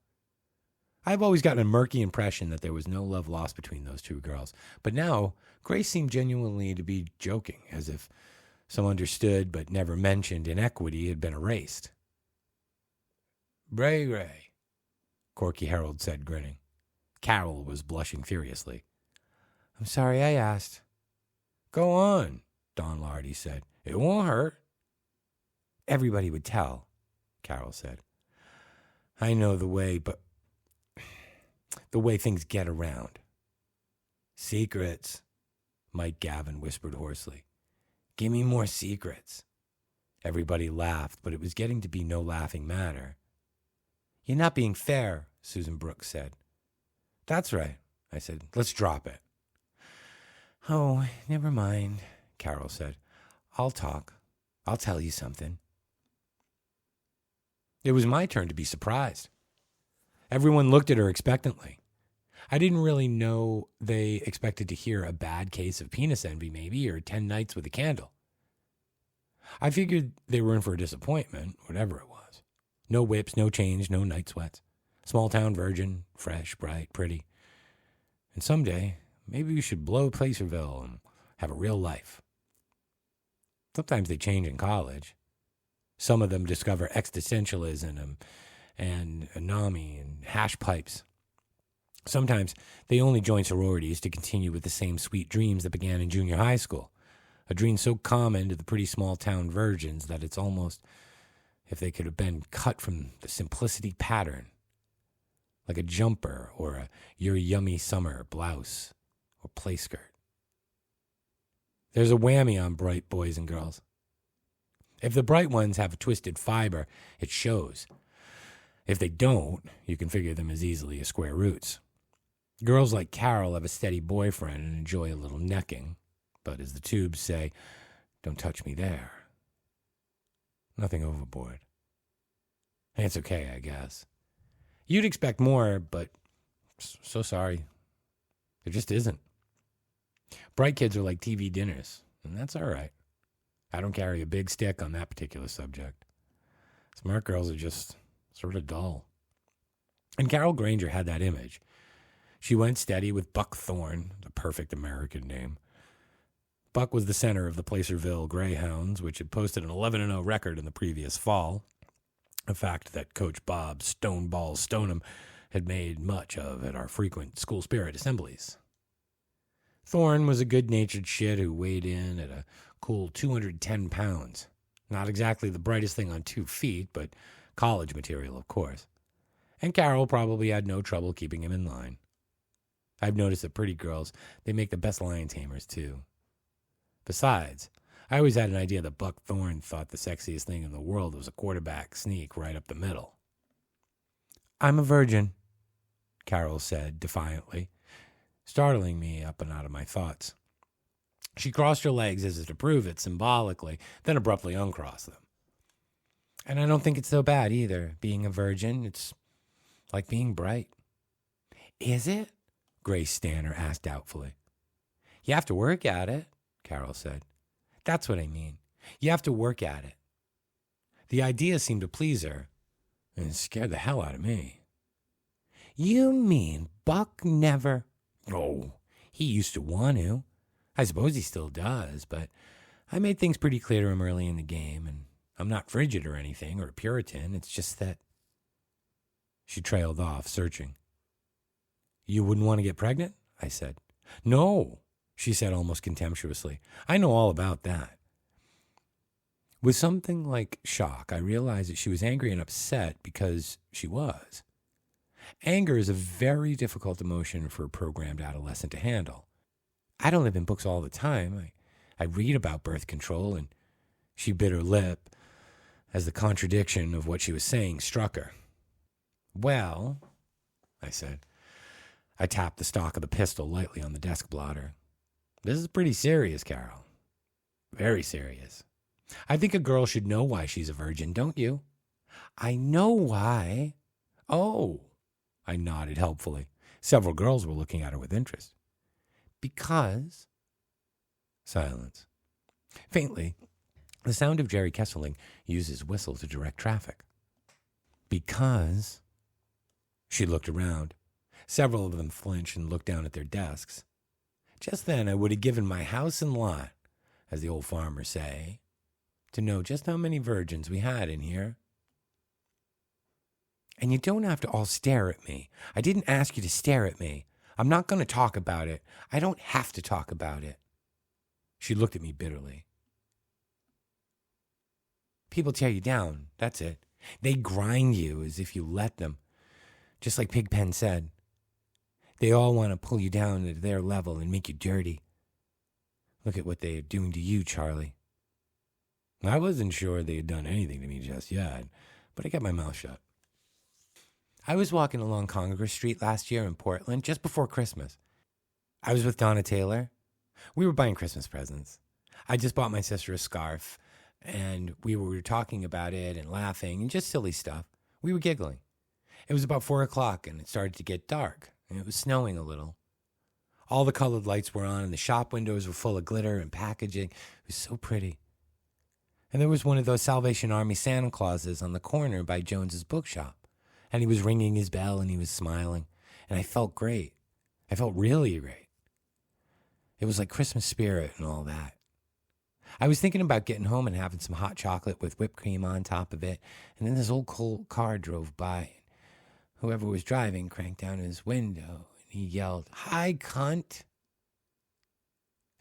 I've always gotten a murky impression that there was no love lost between those two girls, but now Grace seemed genuinely to be joking, as if some understood but never mentioned inequity had been erased. "Bray," Corky Harold said, grinning. Carol was blushing furiously. "I'm sorry I asked." "Go on," Don Lardy said. "It won't hurt." "Everybody would tell," Carol said. "I know the way things get around." "Secrets," Mike Gavin whispered hoarsely. "Give me more secrets." Everybody laughed, but it was getting to be no laughing matter. "You're not being fair," Susan Brooks said. "That's right," I said. "Let's drop it." "Oh, never mind," Carol said. "I'll talk. I'll tell you something." It was my turn to be surprised. Everyone looked at her expectantly. I didn't really know they expected to hear a bad case of penis envy, maybe, or 10 nights with a candle. I figured they were in for a disappointment, whatever it was. No whips, no change, no night sweats. Small town virgin, fresh, bright, pretty. And someday, maybe we should blow Placerville and have a real life. Sometimes they change in college. Some of them discover existentialism and anami and hash pipes. Sometimes they only join sororities to continue with the same sweet dreams that began in junior high school. A dream so common to the pretty small town virgins that it's almost if they could have been cut from the simplicity pattern. Like a jumper or a Your Yummy Summer blouse or play skirt. There's a whammy on bright boys and girls. If the bright ones have a twisted fiber, it shows. If they don't, you can figure them as easily as square roots. Girls like Carol have a steady boyfriend and enjoy a little necking, but as the tubes say, don't touch me there. Nothing overboard. And it's okay, I guess. You'd expect more, but so sorry. There just isn't. Bright kids are like TV dinners, and that's all right. I don't carry a big stick on that particular subject. Smart girls are just sort of dull. And Carol Granger had that image. She went steady with Buck Thorne, the perfect American name. Buck was the center of the Placerville Greyhounds, which had posted an 11-0 record in the previous fall, a fact that Coach Bob Stoneball Stoneham had made much of at our frequent school spirit assemblies. Thorne was a good-natured shit who weighed in at a cool 210 pounds. Not exactly the brightest thing on 2 feet, but College material, of course. And Carol probably had no trouble keeping him in line. I've noticed that pretty girls, they make the best lion tamers, too. Besides, I always had an idea that Buck Thorne thought the sexiest thing in the world was a quarterback sneak right up the middle. "I'm a virgin," Carol said defiantly, startling me up and out of my thoughts. She crossed her legs as if to prove it symbolically, then abruptly uncrossed them. "And I don't think it's so bad either, being a virgin. It's like being bright." "Is it?" Grace Stanner asked doubtfully. "You have to work at it," Carol said. "That's what I mean. You have to work at it." The idea seemed to please her, and it scared the hell out of me. "You mean Buck never—" "Oh, he used to want to. I suppose he still does, but I made things pretty clear to him early in the game, and I'm not frigid or anything, or a Puritan. It's just that—" She trailed off, searching. "You wouldn't want to get pregnant?" I said. "No," she said almost contemptuously. "I know all about that." With something like shock, I realized that she was angry and upset because she was. Anger is a very difficult emotion for a programmed adolescent to handle. I don't live in books all the time. I read about birth control, and she bit her lip as the contradiction of what she was saying struck her. "Well," I said. I tapped the stock of the pistol lightly on the desk blotter. "This is pretty serious, Carol. Very serious. I think a girl should know why she's a virgin, don't you?" "I know why." "Oh." I nodded helpfully. Several girls were looking at her with interest. "Because—" Silence. Faintly, the sound of Jerry Kesseling used his whistle to direct traffic. "Because—" She looked around. Several of them flinched and looked down at their desks. Just then I would have given my house and lot, as the old farmers say, to know just how many virgins we had in here. "And you don't have to all stare at me. I didn't ask you to stare at me. I'm not going to talk about it. I don't have to talk about it." She looked at me bitterly. "People tear you down, that's it. They grind you as if you let them. Just like Pigpen said. They all want to pull you down to their level and make you dirty. Look at what they're doing to you, Charlie." I wasn't sure they had done anything to me just yet, but I kept my mouth shut. I was walking along Congress Street last year in Portland just before Christmas. I was with Donna Taylor. We were buying Christmas presents. I just bought my sister a scarf, and we were talking about it and laughing and just silly stuff. We were giggling. It was about 4 o'clock, and it started to get dark, and it was snowing a little. All the colored lights were on, and the shop windows were full of glitter and packaging. It was so pretty. And there was one of those Salvation Army Santa Clauses on the corner by Jones's bookshop. And he was ringing his bell, and he was smiling. And I felt great. I felt really great. It was like Christmas spirit and all that. I was thinking about getting home and having some hot chocolate with whipped cream on top of it. And then this old cold car drove by. Whoever was driving cranked down his window, and he yelled, "Hi, cunt."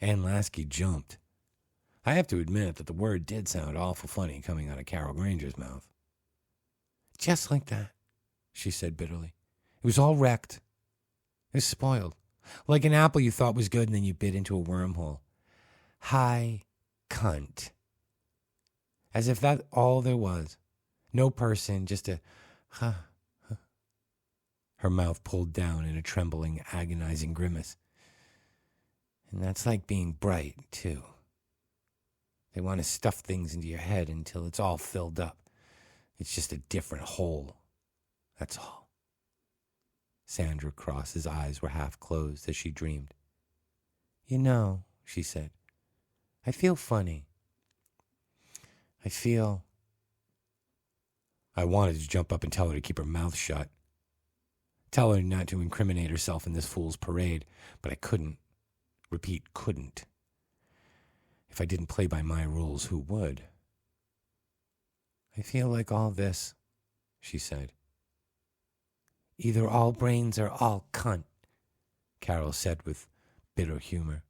Ann Lasky jumped. I have to admit that the word did sound awful funny coming out of Carol Granger's mouth. "Just like that," she said bitterly. "It was all wrecked. It was spoiled. Like an apple you thought was good and then you bit into a wormhole. Hi, cunt." As if that's all there was. No person, just a huh. Her mouth pulled down in a trembling, agonizing grimace. "And that's like being bright, too. They want to stuff things into your head until it's all filled up. It's just a different hole. That's all." Sandra Cross's eyes were half closed as she dreamed. "You know," she said, "I feel funny. I feel—" I wanted to jump up and tell her to keep her mouth shut. Tell her not to incriminate herself in this fool's parade, but I couldn't. Repeat, couldn't. If I didn't play by my rules, who would? "I feel like all this," she said. "Either all brains or all cunt," Carol said with bitter humor.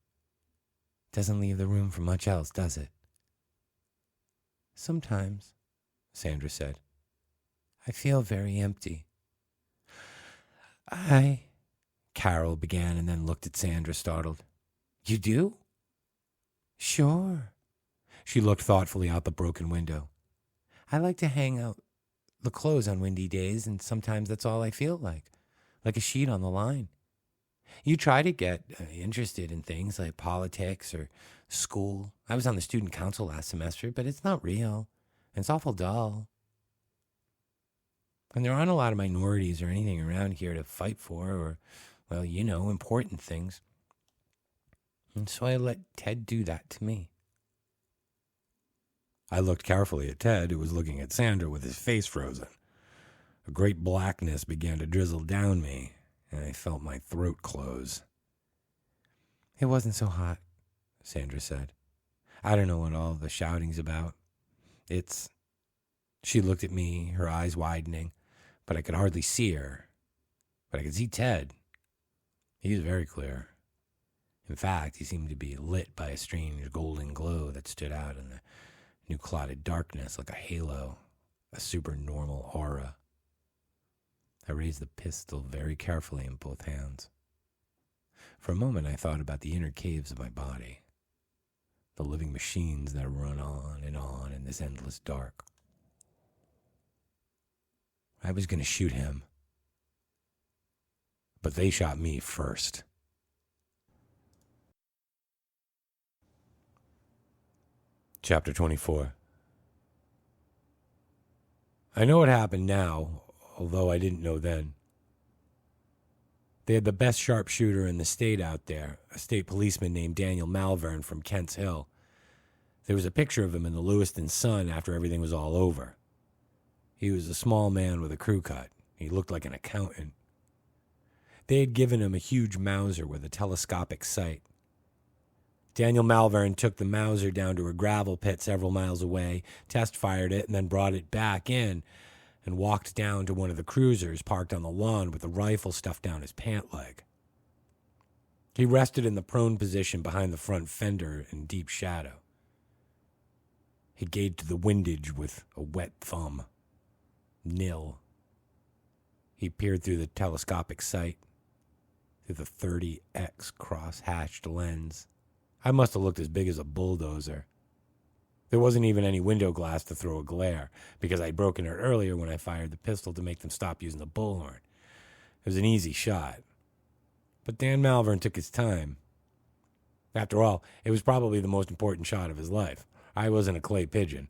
"Doesn't leave the room for much else, does it?" "Sometimes," Sandra said. I feel very empty. Carol began and then looked at Sandra, startled. You do? Sure. She looked thoughtfully out the broken window. I like to hang out the clothes on windy days, and sometimes that's all I feel like a sheet on the line. You try to get interested in things like politics or school. I was on the student council last semester, but it's not real. It's awful dull. And there aren't a lot of minorities or anything around here to fight for or, well, important things. And so I let Ted do that to me. I looked carefully at Ted, who was looking at Sandra with his face frozen. A great blackness began to drizzle down me, and I felt my throat close. It wasn't so hot, Sandra said. I don't know what all the shouting's about. She looked at me, her eyes widening, but I could hardly see her. But I could see Ted. He was very clear. In fact, he seemed to be lit by a strange golden glow that stood out in the new clotted darkness like a halo, a supernormal aura. I raised the pistol very carefully in both hands. For a moment, I thought about the inner caves of my body, the living machines that run on in this endless dark. I was going to shoot him, but they shot me first. Chapter 24. I know what happened now, although I didn't know then. They had the best sharpshooter in the state out there, a state policeman named Daniel Malvern from Kent's Hill. There was a picture of him in the Lewiston Sun after everything was all over. He was a small man with a crew cut. He looked like an accountant. They had given him a huge Mauser with a telescopic sight. Daniel Malvern took the Mauser down to a gravel pit several miles away, test-fired it, and then brought it back in and walked down to one of the cruisers parked on the lawn with the rifle stuffed down his pant leg. He rested in the prone position behind the front fender in deep shadow. He gauged the windage with a wet thumb. Nil. He peered through the telescopic sight, through the 30X cross-hatched lens. I must have looked as big as a bulldozer. There wasn't even any window glass to throw a glare, because I'd broken it earlier when I fired the pistol to make them stop using the bullhorn. It was an easy shot. But Dan Malvern took his time. After all, it was probably the most important shot of his life. I wasn't a clay pigeon.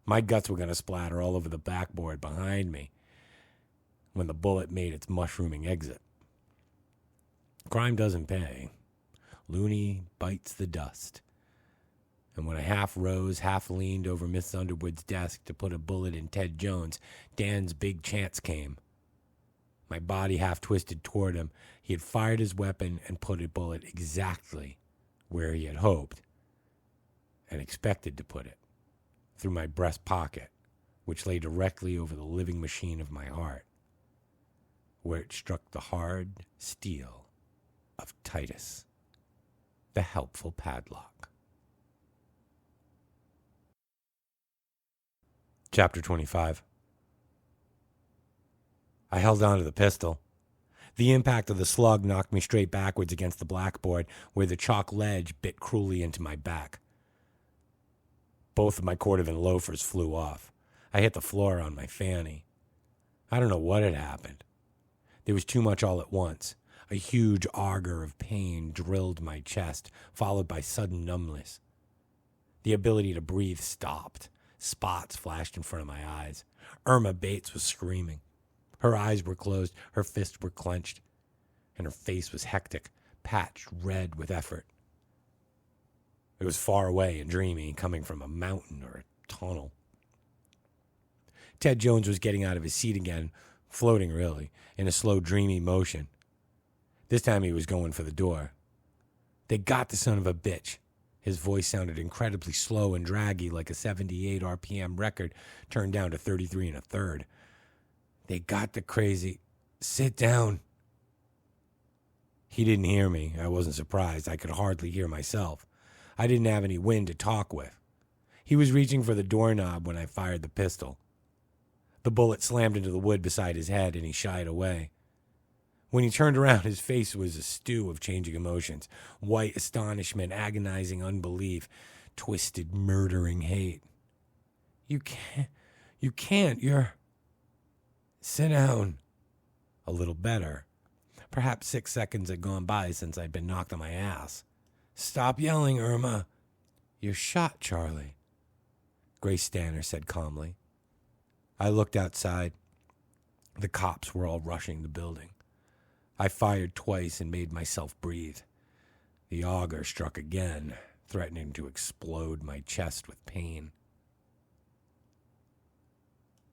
My guts were going to splatter all over the backboard behind me when the bullet made its mushrooming exit. Crime doesn't pay. Looney bites the dust. And when I half rose, half leaned over Miss Underwood's desk to put a bullet in Ted Jones, Dan's big chance came. My body half twisted toward him. He had fired his weapon and put a bullet exactly where he had hoped and expected to put it, through my breast pocket, which lay directly over the living machine of my heart, where it struck the hard steel of Titus, the helpful padlock. Chapter 25. I held on to the pistol. The impact of the slug knocked me straight backwards against the blackboard, where the chalk ledge bit cruelly into my back. Both of my cordovan loafers flew off. I hit the floor on my fanny. I don't know what had happened. There was too much all at once. A huge auger of pain drilled my chest, followed by sudden numbness. The ability to breathe stopped. Spots flashed in front of my eyes. Irma Bates was screaming. Her eyes were closed, her fists were clenched, and her face was hectic, patched red with effort. It was far away and dreamy, coming from a mountain or a tunnel. Ted Jones was getting out of his seat again, floating really, in a slow, dreamy motion. This time he was going for the door. They got the son of a bitch. His voice sounded incredibly slow and draggy, like a 78 RPM record turned down to 33 1/3. They got the crazy... Sit down. He didn't hear me. I wasn't surprised. I could hardly hear myself. I didn't have any wind to talk with. He was reaching for the doorknob when I fired the pistol. The bullet slammed into the wood beside his head, and he shied away. When he turned around, his face was a stew of changing emotions. White astonishment, agonizing unbelief, twisted, murdering hate. You can't, you're... Sit down. A little better. Perhaps 6 seconds had gone by since I'd been knocked on my ass. Stop yelling, Irma. You're shot, Charlie, Grace Stanner said calmly. I looked outside. The cops were all rushing the building. I fired twice and made myself breathe. The auger struck again, threatening to explode my chest with pain.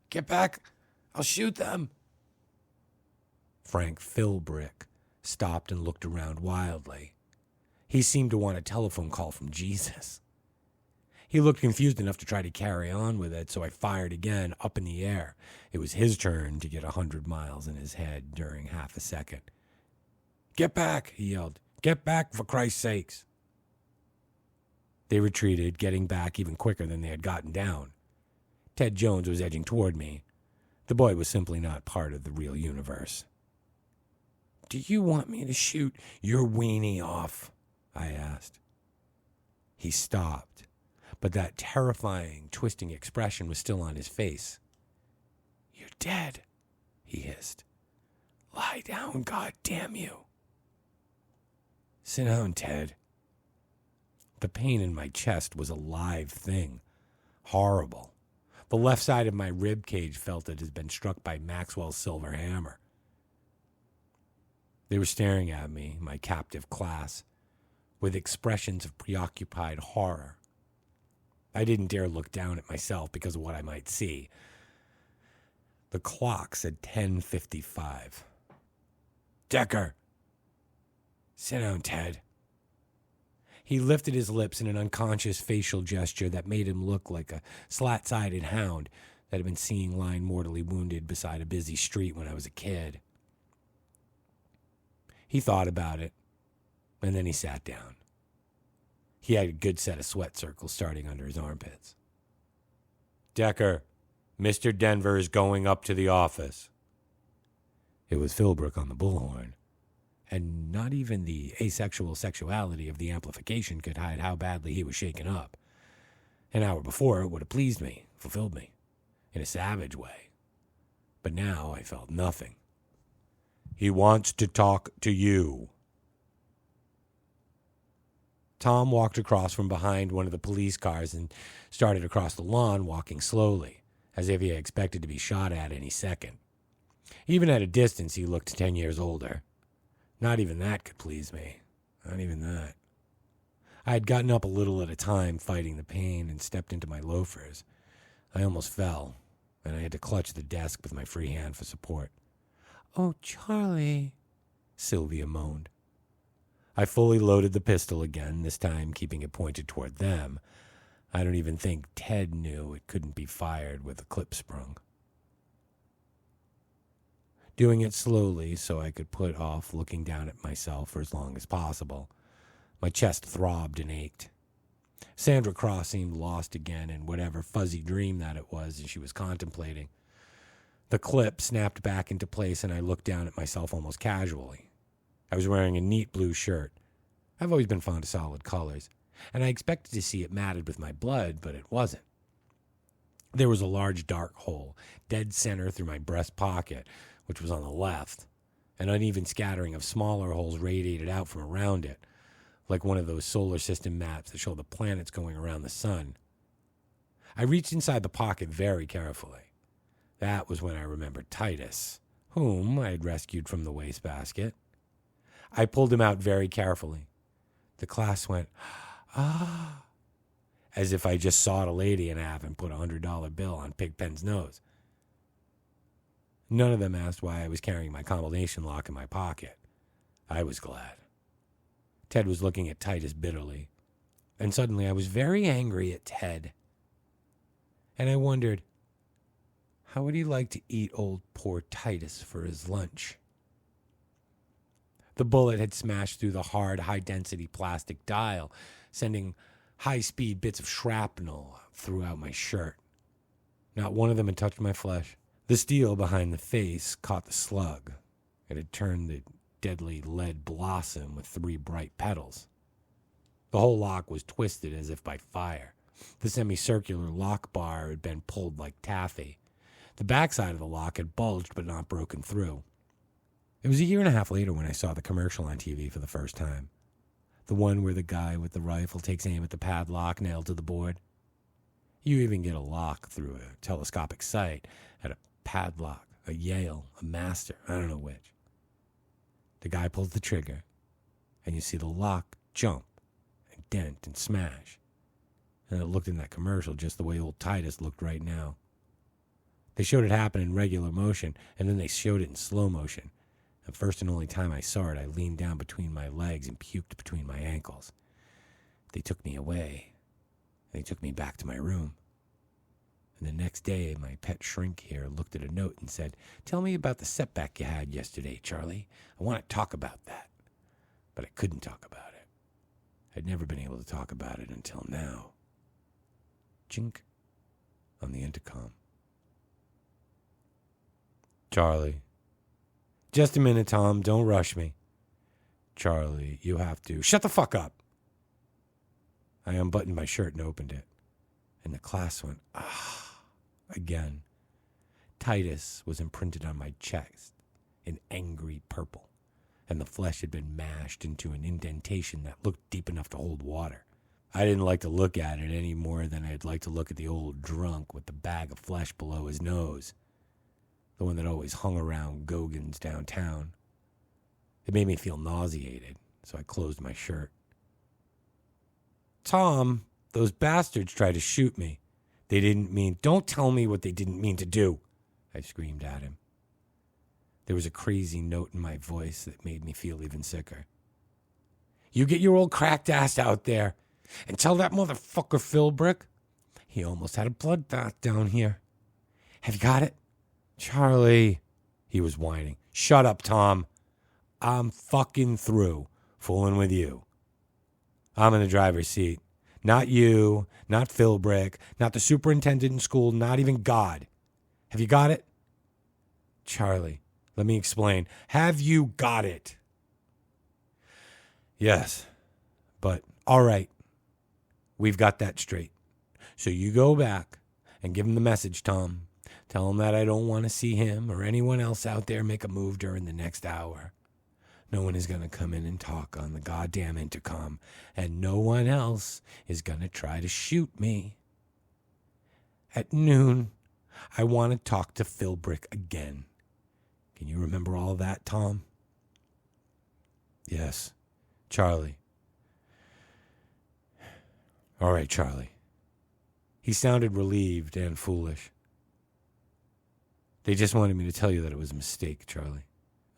Get back! I'll shoot them! Frank Philbrick stopped and looked around wildly. He seemed to want a telephone call from Jesus. He looked confused enough to try to carry on with it, so I fired again, up in the air. It was his turn to get 100 miles in his head during half a second. Get back, he yelled. Get back, for Christ's sakes. They retreated, getting back even quicker than they had gotten down. Ted Jones was edging toward me. The boy was simply not part of the real universe. Do you want me to shoot your weenie off? I asked. He stopped, but that terrifying, twisting expression was still on his face. You're dead, he hissed. Lie down, God damn you. Sit down, Ted. The pain in my chest was a live thing. Horrible. The left side of my rib cage felt it had been struck by Maxwell's silver hammer. They were staring at me, my captive class, with expressions of preoccupied horror. I didn't dare look down at myself because of what I might see. The clock said 10:55. Decker! Sit down, Ted. He lifted his lips in an unconscious facial gesture that made him look like a slat-sided hound that had been seen lying mortally wounded beside a busy street when I was a kid. He thought about it, and then he sat down. He had a good set of sweat circles starting under his armpits. Decker, Mr. Denver is going up to the office. It was Philbrick on the bullhorn, and not even the asexual sexuality of the amplification could hide how badly he was shaken up. An hour before, it would have pleased me, fulfilled me, in a savage way. But now I felt nothing. He wants to talk to you. Tom walked across from behind one of the police cars and started across the lawn, walking slowly, as if he expected to be shot at any second. Even at a distance, he looked 10 years older. Not even that could please me. Not even that. I had gotten up a little at a time, fighting the pain, and stepped into my loafers. I almost fell, and I had to clutch the desk with my free hand for support. Oh, Charlie, Sylvia moaned. I fully loaded the pistol again, this time keeping it pointed toward them. I don't even think Ted knew it couldn't be fired with a clip sprung. Doing it slowly so I could put off looking down at myself for as long as possible. My chest throbbed and ached. Sandra Cross seemed lost again in whatever fuzzy dream that it was she was contemplating. The clip snapped back into place, and I looked down at myself almost casually. I was wearing a neat blue shirt. I've always been fond of solid colors, and I expected to see it matted with my blood, but it wasn't. There was a large dark hole, dead center through my breast pocket, which was on the left. An uneven scattering of smaller holes radiated out from around it, like one of those solar system maps that show the planets going around the sun. I reached inside the pocket very carefully. That was when I remembered Titus, whom I had rescued from the wastebasket. I pulled him out very carefully. The class went, ah, as if I just sawed a lady in half and put a $100 bill on Pigpen's nose. None of them asked why I was carrying my combination lock in my pocket. I was glad. Ted was looking at Titus bitterly, and suddenly I was very angry at Ted. And I wondered, how would he like to eat old poor Titus for his lunch? The bullet had smashed through the hard, high-density plastic dial, sending high-speed bits of shrapnel throughout my shirt. Not one of them had touched my flesh. The steel behind the face caught the slug. It had turned the deadly lead blossom with 3 bright petals. The whole lock was twisted as if by fire. The semicircular lock bar had been pulled like taffy. The backside of the lock had bulged but not broken through. It was a year and a half later when I saw the commercial on TV for the first time. The one where the guy with the rifle takes aim at the padlock nailed to the board. You even get a lock through a telescopic sight at a padlock, a Yale, a Master, I don't know which. The guy pulls the trigger, and you see the lock jump and dent and smash. And it looked in that commercial just the way old Titus looked right now. They showed it happen in regular motion, and then they showed it in slow motion. The first and only time I saw it, I leaned down between my legs and puked between my ankles. They took me away. They took me back to my room. And the next day, my pet shrink here looked at a note and said, "Tell me about the setback you had yesterday, Charlie. I want to talk about that." But I couldn't talk about it. I'd never been able to talk about it until now. Chink on the intercom. Charlie. Just a minute, Tom. Don't rush me. Charlie, you have to. Shut the fuck up. I unbuttoned my shirt and opened it. And the class went, again. Titus was imprinted on my chest in angry purple, and the flesh had been mashed into an indentation that looked deep enough to hold water. I didn't like to look at it any more than I'd like to look at the old drunk with the bag of flesh below his nose, the one that always hung around Gogan's downtown. It made me feel nauseated, so I closed my shirt. Tom, those bastards tried to shoot me. Don't tell me what they didn't mean to do, I screamed at him. There was a crazy note in my voice that made me feel even sicker. You get your old cracked ass out there and tell that motherfucker Philbrick. He almost had a bloodbath down here. Have you got it? Charlie, he was whining. Shut up, Tom. I'm fucking through fooling with you. I'm in the driver's seat. Not you, not Philbrick, not the superintendent in school, not even God. Have you got it? Charlie, let me explain. Have you got it? Yes, but all right. We've got that straight. So you go back and give him the message, Tom. Tell him that I don't want to see him or anyone else out there make a move during the next hour. No one is going to come in and talk on the goddamn intercom, and no one else is going to try to shoot me. At noon, I want to talk to Philbrick again. Can you remember all that, Tom? Yes, Charlie. All right, Charlie. He sounded relieved and foolish. They just wanted me to tell you that it was a mistake, Charlie.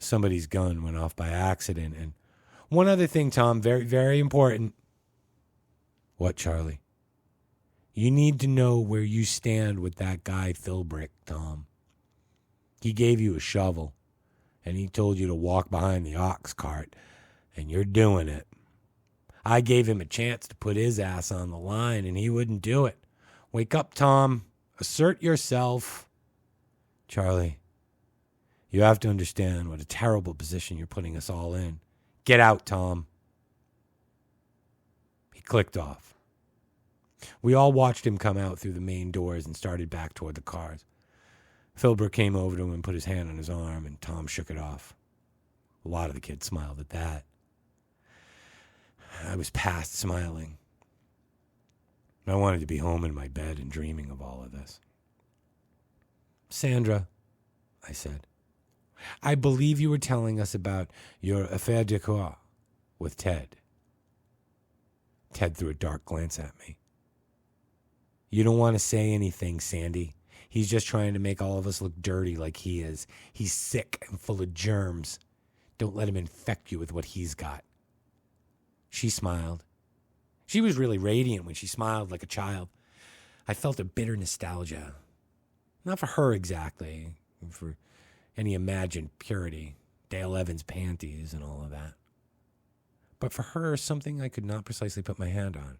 Somebody's gun went off by accident. And one other thing, Tom, very, very important. What, Charlie? You need to know where you stand with that guy, Philbrick, Tom. He gave you a shovel, and he told you to walk behind the ox cart, and you're doing it. I gave him a chance to put his ass on the line, and he wouldn't do it. Wake up, Tom. Assert yourself. Charlie, you have to understand what a terrible position you're putting us all in. Get out, Tom. He clicked off. We all watched him come out through the main doors and started back toward the cars. Philbrick came over to him and put his hand on his arm, and Tom shook it off. A lot of the kids smiled at that. I was past smiling. I wanted to be home in my bed and dreaming of all of this. Sandra, I said, I believe you were telling us about your affaire de coeur with Ted. Ted threw a dark glance at me. You don't want to say anything, Sandy. He's just trying to make all of us look dirty like he is. He's sick and full of germs. Don't let him infect you with what he's got. She smiled. She was really radiant when she smiled like a child. I felt a bitter nostalgia. Not for her exactly, for any imagined purity, Dale Evans panties and all of that. But for her, something I could not precisely put my hand on.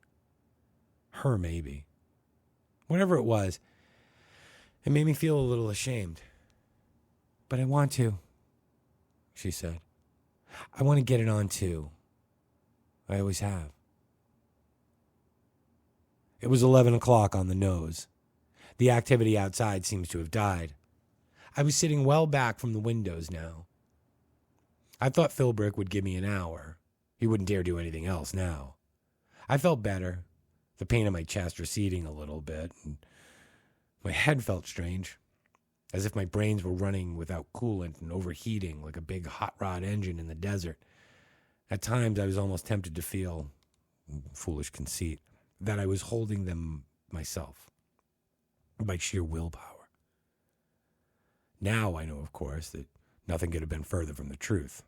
Her, maybe. Whatever it was, it made me feel a little ashamed. But I want to, she said. I want to get it on too. I always have. It was 11 o'clock on the nose. The activity outside seems to have died. I was sitting well back from the windows now. I thought Philbrick would give me an hour. He wouldn't dare do anything else now. I felt better, the pain in my chest receding a little bit, and my head felt strange, as if my brains were running without coolant and overheating like a big hot rod engine in the desert. At times I was almost tempted to feel, foolish conceit, that I was holding them myself, by sheer willpower. Now I know, of course, that nothing could have been further from the truth.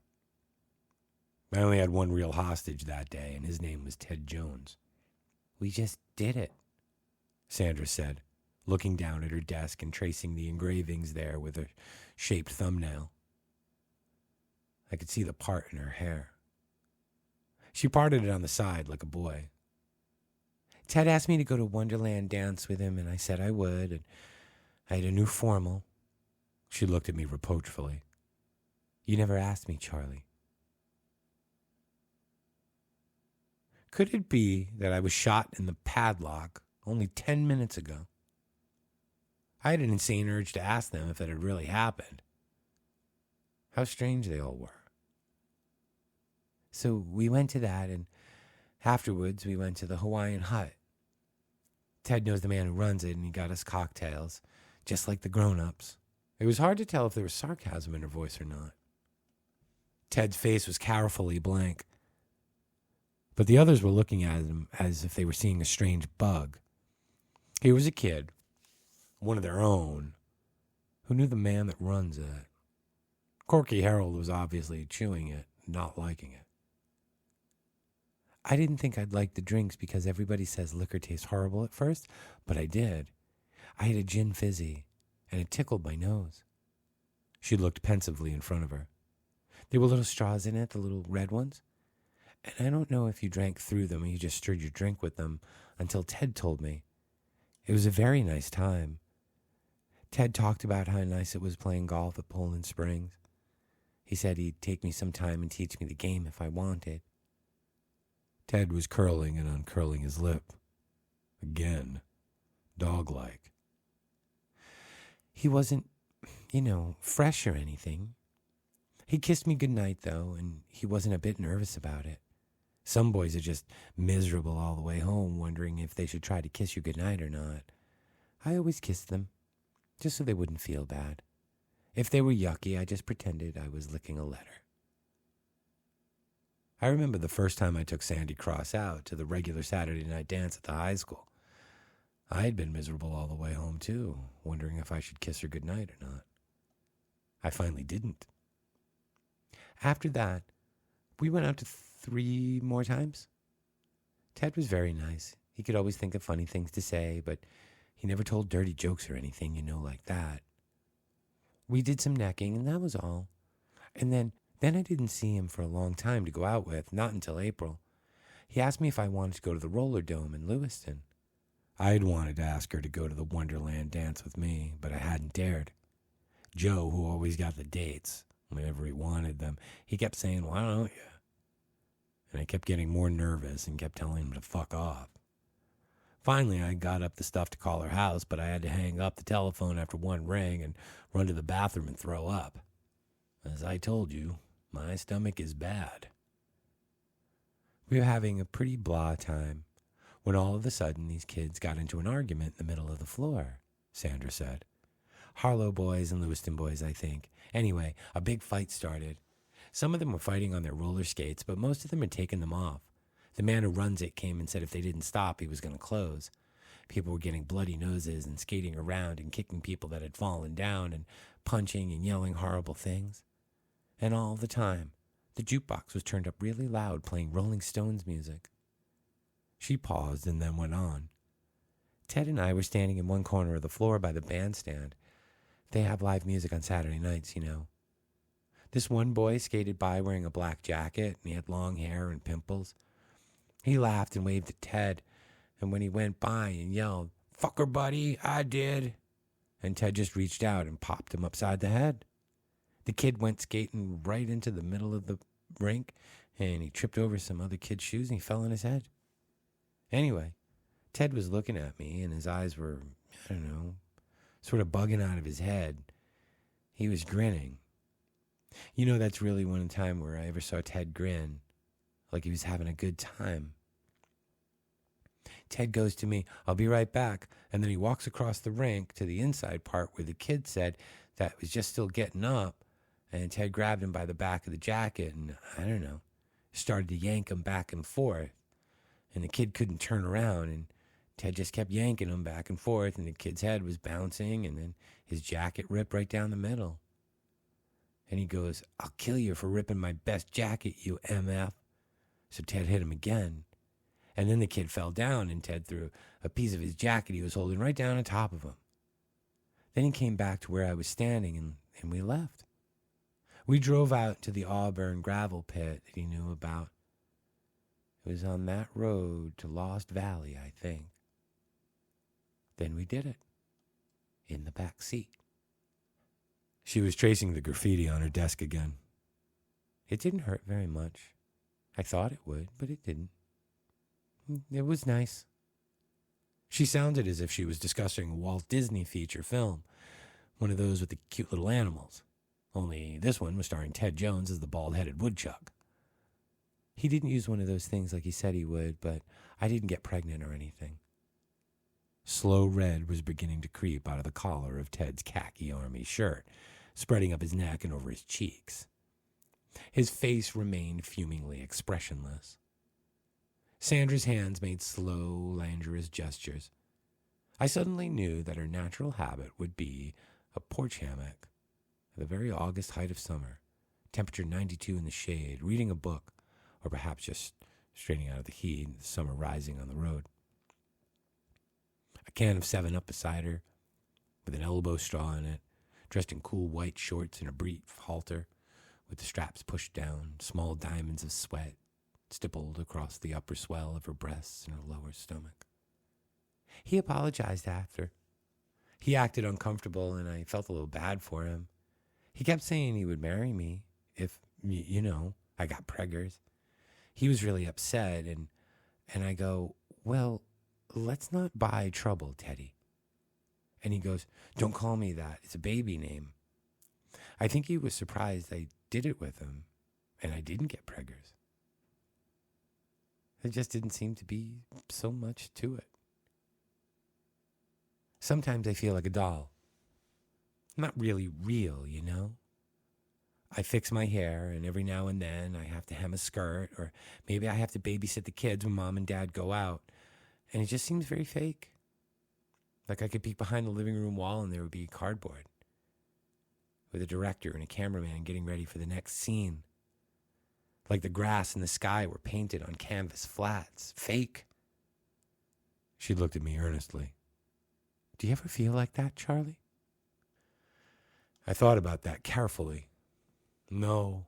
I only had one real hostage that day, and his name was Ted Jones. We just did it, Sandra said, looking down at her desk and tracing the engravings there with a shaped thumbnail. I could see the part in her hair. She parted it on the side like a boy. Ted asked me to go to Wonderland dance with him, and I said I would, and I had a new formal. She looked at me reproachfully. You never asked me, Charlie. Could it be that I was shot in the padlock only 10 minutes ago? I had an insane urge to ask them if it had really happened. How strange they all were. So we went to that, and afterwards we went to the Hawaiian hut. Ted knows the man who runs it, and he got us cocktails, just like the grown-ups. It was hard to tell if there was sarcasm in her voice or not. Ted's face was carefully blank, but the others were looking at him as if they were seeing a strange bug. Here was a kid, one of their own, who knew the man that runs it. Corky Harold was obviously chewing it, not liking it. I didn't think I'd like the drinks because everybody says liquor tastes horrible at first, but I did. I had a gin fizzy, and it tickled my nose. She looked pensively in front of her. There were little straws in it, the little red ones. And I don't know if you drank through them or you just stirred your drink with them until Ted told me. It was a very nice time. Ted talked about how nice it was playing golf at Poland Springs. He said he'd take me some time and teach me the game if I wanted. Ted was curling and uncurling his lip. Again, dog-like. He wasn't, fresh or anything. He kissed me goodnight, though, and he wasn't a bit nervous about it. Some boys are just miserable all the way home, wondering if they should try to kiss you goodnight or not. I always kissed them, just so they wouldn't feel bad. If they were yucky, I just pretended I was licking a letter. I remember the first time I took Sandy Cross out to the regular Saturday night dance at the high school. I had been miserable all the way home, too, wondering if I should kiss her goodnight or not. I finally didn't. After that, we went out to 3 more times. Ted was very nice. He could always think of funny things to say, but he never told dirty jokes or anything, like that. We did some necking, and that was all. And then I didn't see him for a long time to go out with, not until April. He asked me if I wanted to go to the roller dome in Lewiston. I had wanted to ask her to go to the Wonderland dance with me, but I hadn't dared. Joe, who always got the dates, whenever he wanted them, he kept saying, why don't you? And I kept getting more nervous and kept telling him to fuck off. Finally, I got up the stuff to call her house, but I had to hang up the telephone after one ring and run to the bathroom and throw up. As I told you, my stomach is bad. We were having a pretty blah time when all of a sudden these kids got into an argument in the middle of the floor, Sandra said. Harlow boys and Lewiston boys, I think. Anyway, a big fight started. Some of them were fighting on their roller skates, but most of them had taken them off. The man who runs it came and said if they didn't stop, he was going to close. People were getting bloody noses and skating around and kicking people that had fallen down and punching and yelling horrible things. And all the time, the jukebox was turned up really loud, playing Rolling Stones music. She paused and then went on. Ted and I were standing in one corner of the floor by the bandstand. They have live music on Saturday nights, This one boy skated by wearing a black jacket, and he had long hair and pimples. He laughed and waved at Ted, and when he went by and yelled, "Fucker, buddy, I did," and Ted just reached out and popped him upside the head. The kid went skating right into the middle of the rink, and he tripped over some other kid's shoes, and he fell on his head. Anyway, Ted was looking at me, and his eyes were, I don't know, sort of bugging out of his head. He was grinning. You know, that's really one time where I ever saw Ted grin, like he was having a good time. Ted goes to me, "I'll be right back," and then he walks across the rink to the inside part where the kid said that was just still getting up, and Ted grabbed him by the back of the jacket and, I don't know, started to yank him back and forth, and the kid couldn't turn around, and Ted just kept yanking him back and forth, and the kid's head was bouncing, and then his jacket ripped right down the middle. And he goes, "I'll kill you for ripping my best jacket, you MF." So Ted hit him again. And then the kid fell down, and Ted threw a piece of his jacket he was holding right down on top of him. Then he came back to where I was standing, and we left. We drove out to the Auburn gravel pit that he knew about. It was on that road to Lost Valley, I think. Then we did it. In the back seat. She was tracing the graffiti on her desk again. It didn't hurt very much. I thought it would, but it didn't. It was nice. She sounded as if she was discussing a Walt Disney feature film, one of those with the cute little animals. Only this one was starring Ted Jones as the bald-headed woodchuck. He didn't use one of those things like he said he would, but I didn't get pregnant or anything. Slow red was beginning to creep out of the collar of Ted's khaki army shirt, spreading up his neck and over his cheeks. His face remained fumingly expressionless. Sandra's hands made slow, languorous gestures. I suddenly knew that her natural habit would be a porch hammock at the very August height of summer, temperature 92 in the shade, reading a book, or perhaps just straightening out of the heat, the summer rising on the road. A can of 7-Up beside her, with an elbow straw in it, dressed in cool white shorts and a brief halter, with the straps pushed down, small diamonds of sweat stippled across the upper swell of her breasts and her lower stomach. He apologized after. He acted uncomfortable, and I felt a little bad for him. He kept saying he would marry me if, I got preggers. He was really upset, and I go, "Well, let's not buy trouble, Teddy." And he goes, "Don't call me that. It's a baby name." I think he was surprised I did it with him, and I didn't get preggers. There just didn't seem to be so much to it. Sometimes I feel like a doll. Not really real, I fix my hair, and every now and then I have to hem a skirt, or maybe I have to babysit the kids when Mom and Dad go out, and it just seems very fake. Like I could peek behind the living room wall and there would be cardboard, with a director and a cameraman getting ready for the next scene. Like the grass and the sky were painted on canvas flats. Fake. She looked at me earnestly. "Do you ever feel like that, Charlie?" I thought about that carefully. "No,"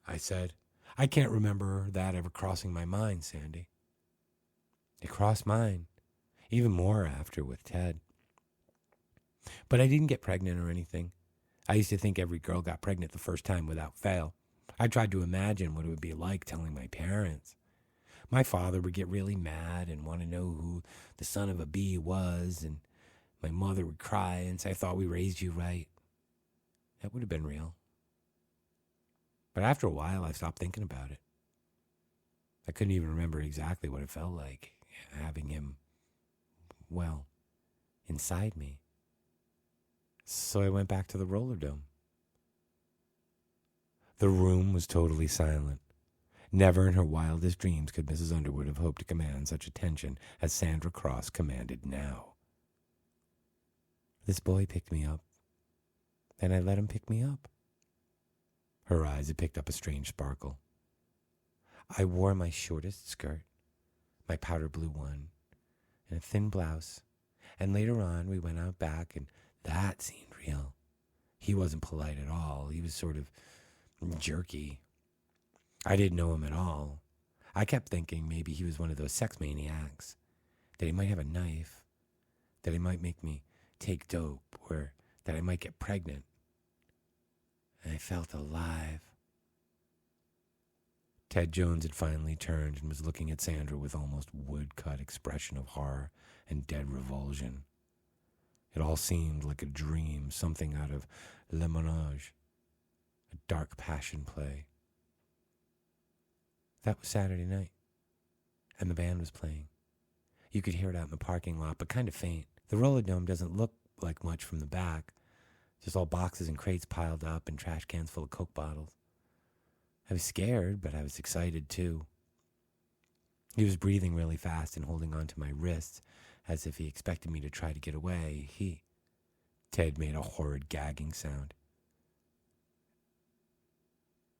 I said. "I can't remember that ever crossing my mind, Sandy." It crossed mine, even more after with Ted. But I didn't get pregnant or anything. I used to think every girl got pregnant the first time without fail. I tried to imagine what it would be like telling my parents. My father would get really mad and want to know who the son of a bee was, and my mother would cry and say, "I thought we raised you right." That would have been real. But after a while, I stopped thinking about it. I couldn't even remember exactly what it felt like, having him, inside me. So I went back to the roller dome. The room was totally silent. Never in her wildest dreams could Mrs. Underwood have hoped to command such attention as Sandra Cross commanded now. This boy picked me up, and I let him pick me up. Her eyes had picked up a strange sparkle. I wore my shortest skirt, my powder blue one, and a thin blouse, and later on we went out back, and that seemed real. He wasn't polite at all. He was sort of jerky. I didn't know him at all. I kept thinking maybe he was one of those sex maniacs, that he might have a knife, that he might make me take dope, or that I might get pregnant. I felt alive. Ted Jones had finally turned and was looking at Sandra with almost woodcut expression of horror and dead revulsion. It all seemed like a dream, something out of Le Ménage, a dark passion play. That was Saturday night, and the band was playing. You could hear it out in the parking lot, but kind of faint. The roller dome doesn't look like much from the back, just all boxes and crates piled up and trash cans full of Coke bottles. I was scared, but I was excited too. He was breathing really fast and holding on to my wrists as if he expected me to try to get away. Ted made a horrid gagging sound.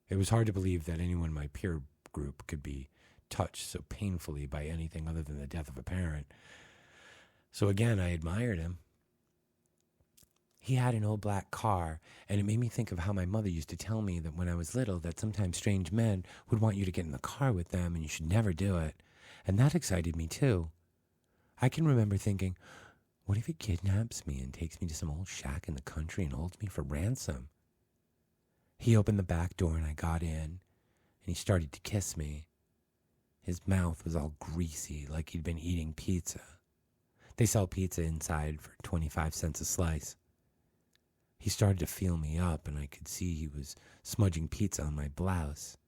It was hard to believe that anyone in my peer group could be touched so painfully by anything other than the death of a parent. So again, I admired him. He had an old black car, and it made me think of how my mother used to tell me that when I was little that sometimes strange men would want you to get in the car with them and you should never do it. And that excited me too. I can remember thinking, what if he kidnaps me and takes me to some old shack in the country and holds me for ransom? He opened the back door and I got in, and he started to kiss me. His mouth was all greasy, like he'd been eating pizza. They sell pizza inside for 25 cents a slice. He started to feel me up, and I could see he was smudging pizza on my blouse.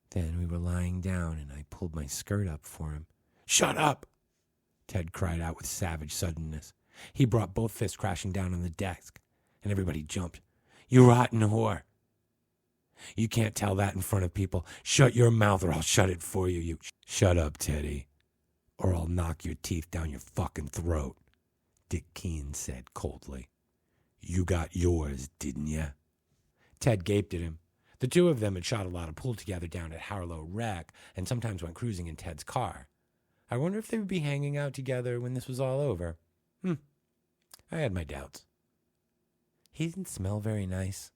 Then we were lying down, and I pulled my skirt up for him. "Shut up!" Ted cried out with savage suddenness. He brought both fists crashing down on the desk, and everybody jumped. "You rotten whore! You can't tell that in front of people. Shut your mouth or I'll shut it for you. Shut up, Teddy, or I'll knock your teeth down your fucking throat," Dick Keene said coldly. "You got yours, didn't you?" Ted gaped at him. The two of them had shot a lot of pool together down at Harlow Rec and sometimes went cruising in Ted's car. I wonder if they would be hanging out together when this was all over. I had my doubts. "He didn't smell very nice,"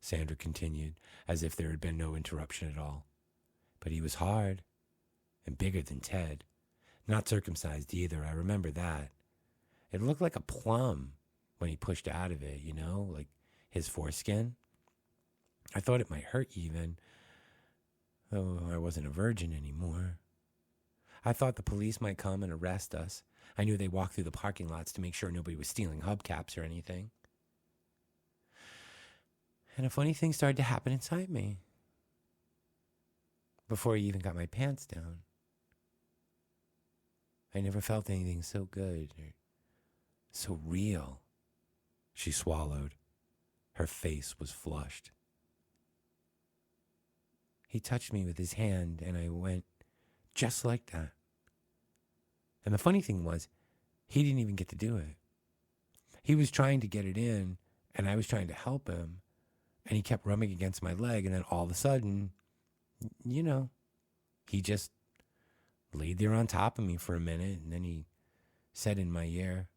Sandra continued, as if there had been no interruption at all. "But he was hard and bigger than Ted. Not circumcised either, I remember that. It looked like a plum when he pushed out of it, like his foreskin. I thought it might hurt even, though I wasn't a virgin anymore. I thought the police might come and arrest us. I knew they walked through the parking lots to make sure nobody was stealing hubcaps or anything. And a funny thing started to happen inside me before I even got my pants down. I never felt anything so good or so real." She swallowed. Her face was flushed. "He touched me with his hand, and I went just like that. And the funny thing was, he didn't even get to do it. He was trying to get it in, and I was trying to help him, and he kept rubbing against my leg, and then all of a sudden, he just laid there on top of me for a minute, and then he said in my ear,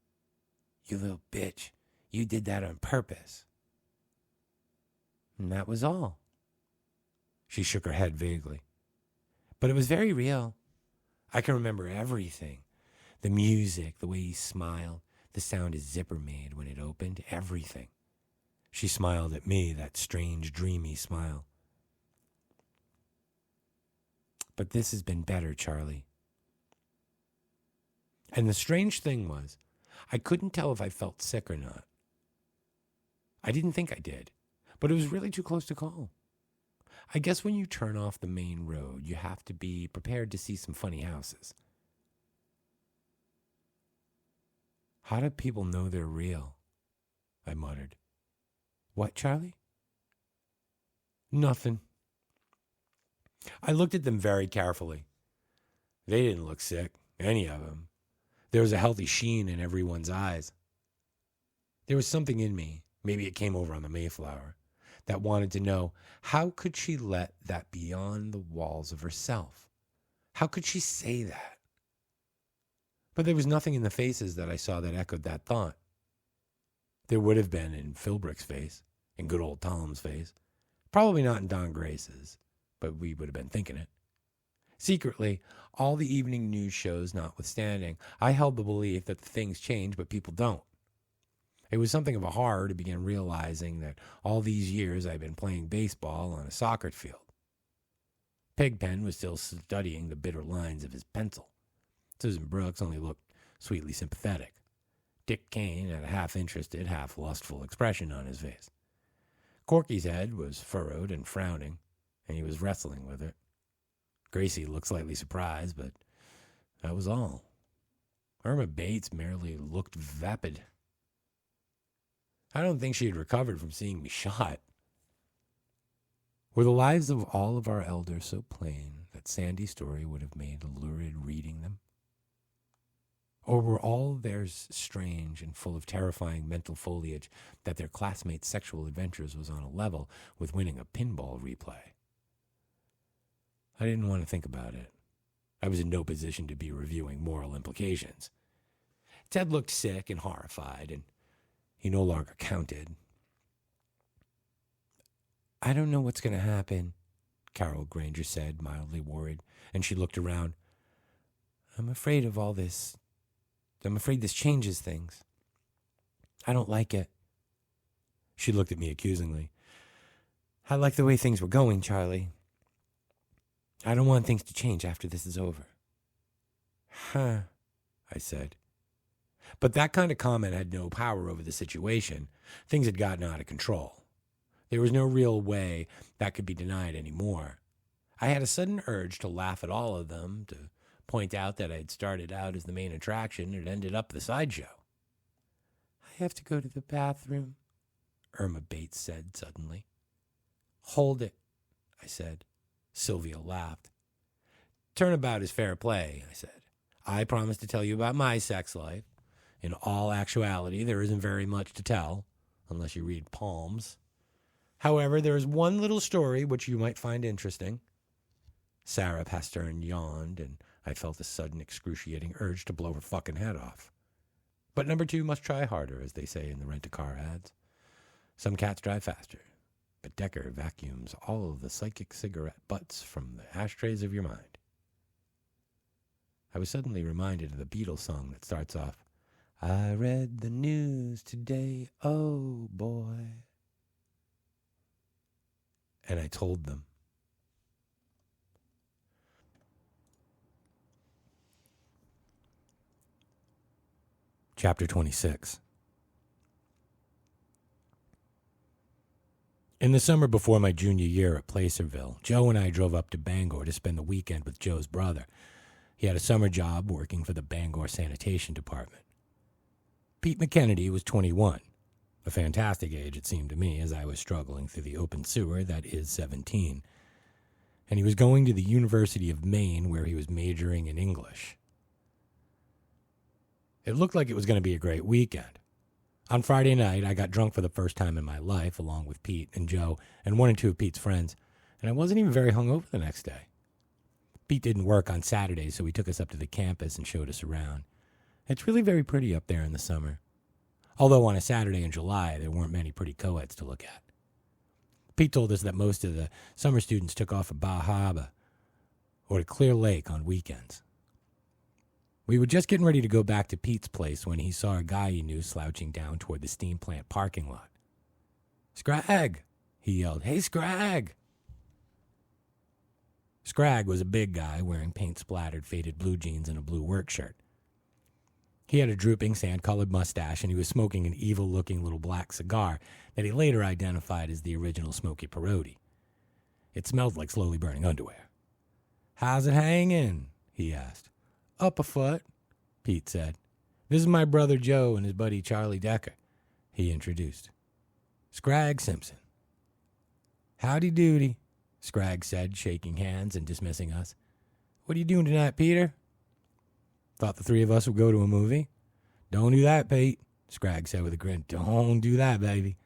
'You little bitch. You did that on purpose.' And that was all." She shook her head vaguely. "But it was very real. I can remember everything. The music, the way he smiled, the sound his zipper made when it opened, everything." She smiled at me, that strange, dreamy smile. "But this has been better, Charlie." And the strange thing was, I couldn't tell if I felt sick or not. I didn't think I did, but it was really too close to call. I guess when you turn off the main road, you have to be prepared to see some funny houses. "How do people know they're real?" I muttered. "What, Charlie?" "Nothing." I looked at them very carefully. They didn't look sick, any of them. There was a healthy sheen in everyone's eyes. There was something in me, maybe it came over on the Mayflower, that wanted to know, how could she let that beyond the walls of herself? How could she say that? But there was nothing in the faces that I saw that echoed that thought. There would have been in Philbrick's face, in good old Tom's face. Probably not in Don Grace's, but we would have been thinking it. Secretly, all the evening news shows notwithstanding, I held the belief that things change but people don't. It was something of a horror to begin realizing that all these years I'd been playing baseball on a soccer field. Pigpen was still studying the bitter lines of his pencil. Susan Brooks only looked sweetly sympathetic. Dick Kane had a half-interested, half-lustful expression on his face. Corky's head was furrowed and frowning, and he was wrestling with it. Gracie looked slightly surprised, but that was all. Irma Bates merely looked vapid. I don't think she had recovered from seeing me shot. Were the lives of all of our elders so plain that Sandy's story would have made lurid reading them? Or were all theirs strange and full of terrifying mental foliage that their classmates' sexual adventures was on a level with winning a pinball replay? I didn't want to think about it. I was in no position to be reviewing moral implications. Ted looked sick and horrified, and he no longer counted. I don't know what's going to happen, Carol Granger said, mildly worried, and she looked around. I'm afraid of all this. I'm afraid this changes things. I don't like it. She looked at me accusingly. I like the way things were going, Charlie. I don't want things to change after this is over. Huh, I said. But that kind of comment had no power over the situation. Things had gotten out of control. There was no real way that could be denied anymore. I had a sudden urge to laugh at all of them, to point out that I'd started out as the main attraction and ended up the sideshow. I have to go to the bathroom, Irma Bates said suddenly. Hold it, I said. Sylvia laughed. Turnabout is fair play, I said. I promised to tell you about my sex life. In all actuality, there isn't very much to tell, unless you read palms. However, there is one little story which you might find interesting. Sarah Pastern yawned, and I felt a sudden excruciating urge to blow her fucking head off. But number two must try harder, as they say in the rent-a-car ads. Some cats drive faster, but Decker vacuums all of the psychic cigarette butts from the ashtrays of your mind. I was suddenly reminded of the Beatles song that starts off, I read the news today, oh boy. And I told them. Chapter 26. In the summer before my junior year at Placerville, Joe and I drove up to Bangor to spend the weekend with Joe's brother. He had a summer job working for the Bangor Sanitation Department. Pete McKennedy was 21, a fantastic age it seemed to me as I was struggling through the open sewer that is 17. And he was going to the University of Maine where he was majoring in English. It looked like it was going to be a great weekend. On Friday night, I got drunk for the first time in my life, along with Pete and Joe and one or two of Pete's friends, and I wasn't even very hungover the next day. Pete didn't work on Saturdays, so he took us up to the campus and showed us around. It's really very pretty up there in the summer. Although on a Saturday in July, there weren't many pretty co-eds to look at. Pete told us that most of the summer students took off at Bar Harbor or to Clear Lake on weekends. We were just getting ready to go back to Pete's place when he saw a guy he knew slouching down toward the steam plant parking lot. Scrag! He yelled. Hey, Scrag! Scrag was a big guy wearing paint-splattered faded blue jeans and a blue work shirt. He had a drooping sand-colored mustache, and he was smoking an evil-looking little black cigar that he later identified as the original Smokey Perotti. It smelled like slowly burning underwear. How's it hanging? He asked. Up a foot, Pete said. This is my brother Joe and his buddy Charlie Decker, he introduced. Scrag Simpson. Howdy doody, Scrag said, shaking hands and dismissing us. What are you doing tonight, Peter? Thought the three of us would go to a movie. Don't do that, Pete, Scrag said with a grin. Don't do that, baby.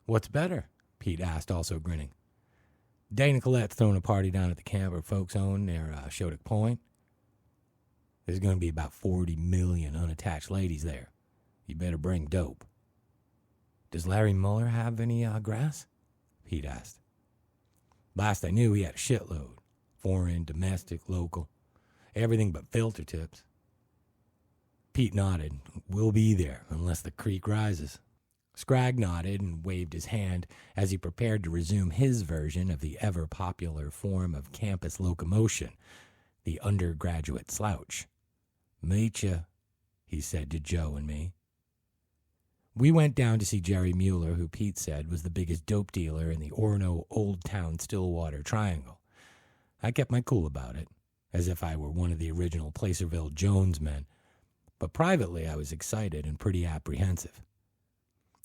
What's better? Pete asked, also grinning. Dana Colette's throwing a party down at the camp her folks own near Shoddock Point. There's going to be about 40 million unattached ladies there. You better bring dope. Does Larry Muller have any grass? Pete asked. Last I knew, he had a shitload. Foreign, domestic, local. Everything but filter tips. Pete nodded. We'll be there, unless the creek rises. Scragg nodded and waved his hand as he prepared to resume his version of the ever-popular form of campus locomotion, the undergraduate slouch. Meet ya, he said to Joe and me. We went down to see Jerry Mueller, who Pete said was the biggest dope dealer in the Orono Old Town Stillwater Triangle. I kept my cool about it, as if I were one of the original Placerville Jones men, but privately I was excited and pretty apprehensive.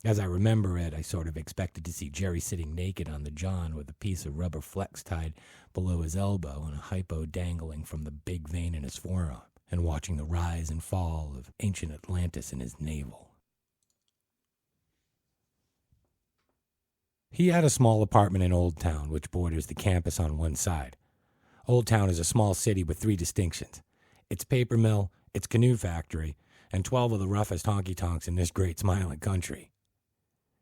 As I remember it, I sort of expected to see Jerry sitting naked on the john with a piece of rubber flex tied below his elbow and a hypo dangling from the big vein in his forearm, and watching the rise and fall of ancient Atlantis in his navel. He had a small apartment in Old Town, which borders the campus on one side. Old Town is a small city with 3 distinctions: its paper mill, its canoe factory, and 12 of the roughest honky-tonks in this great smiling country.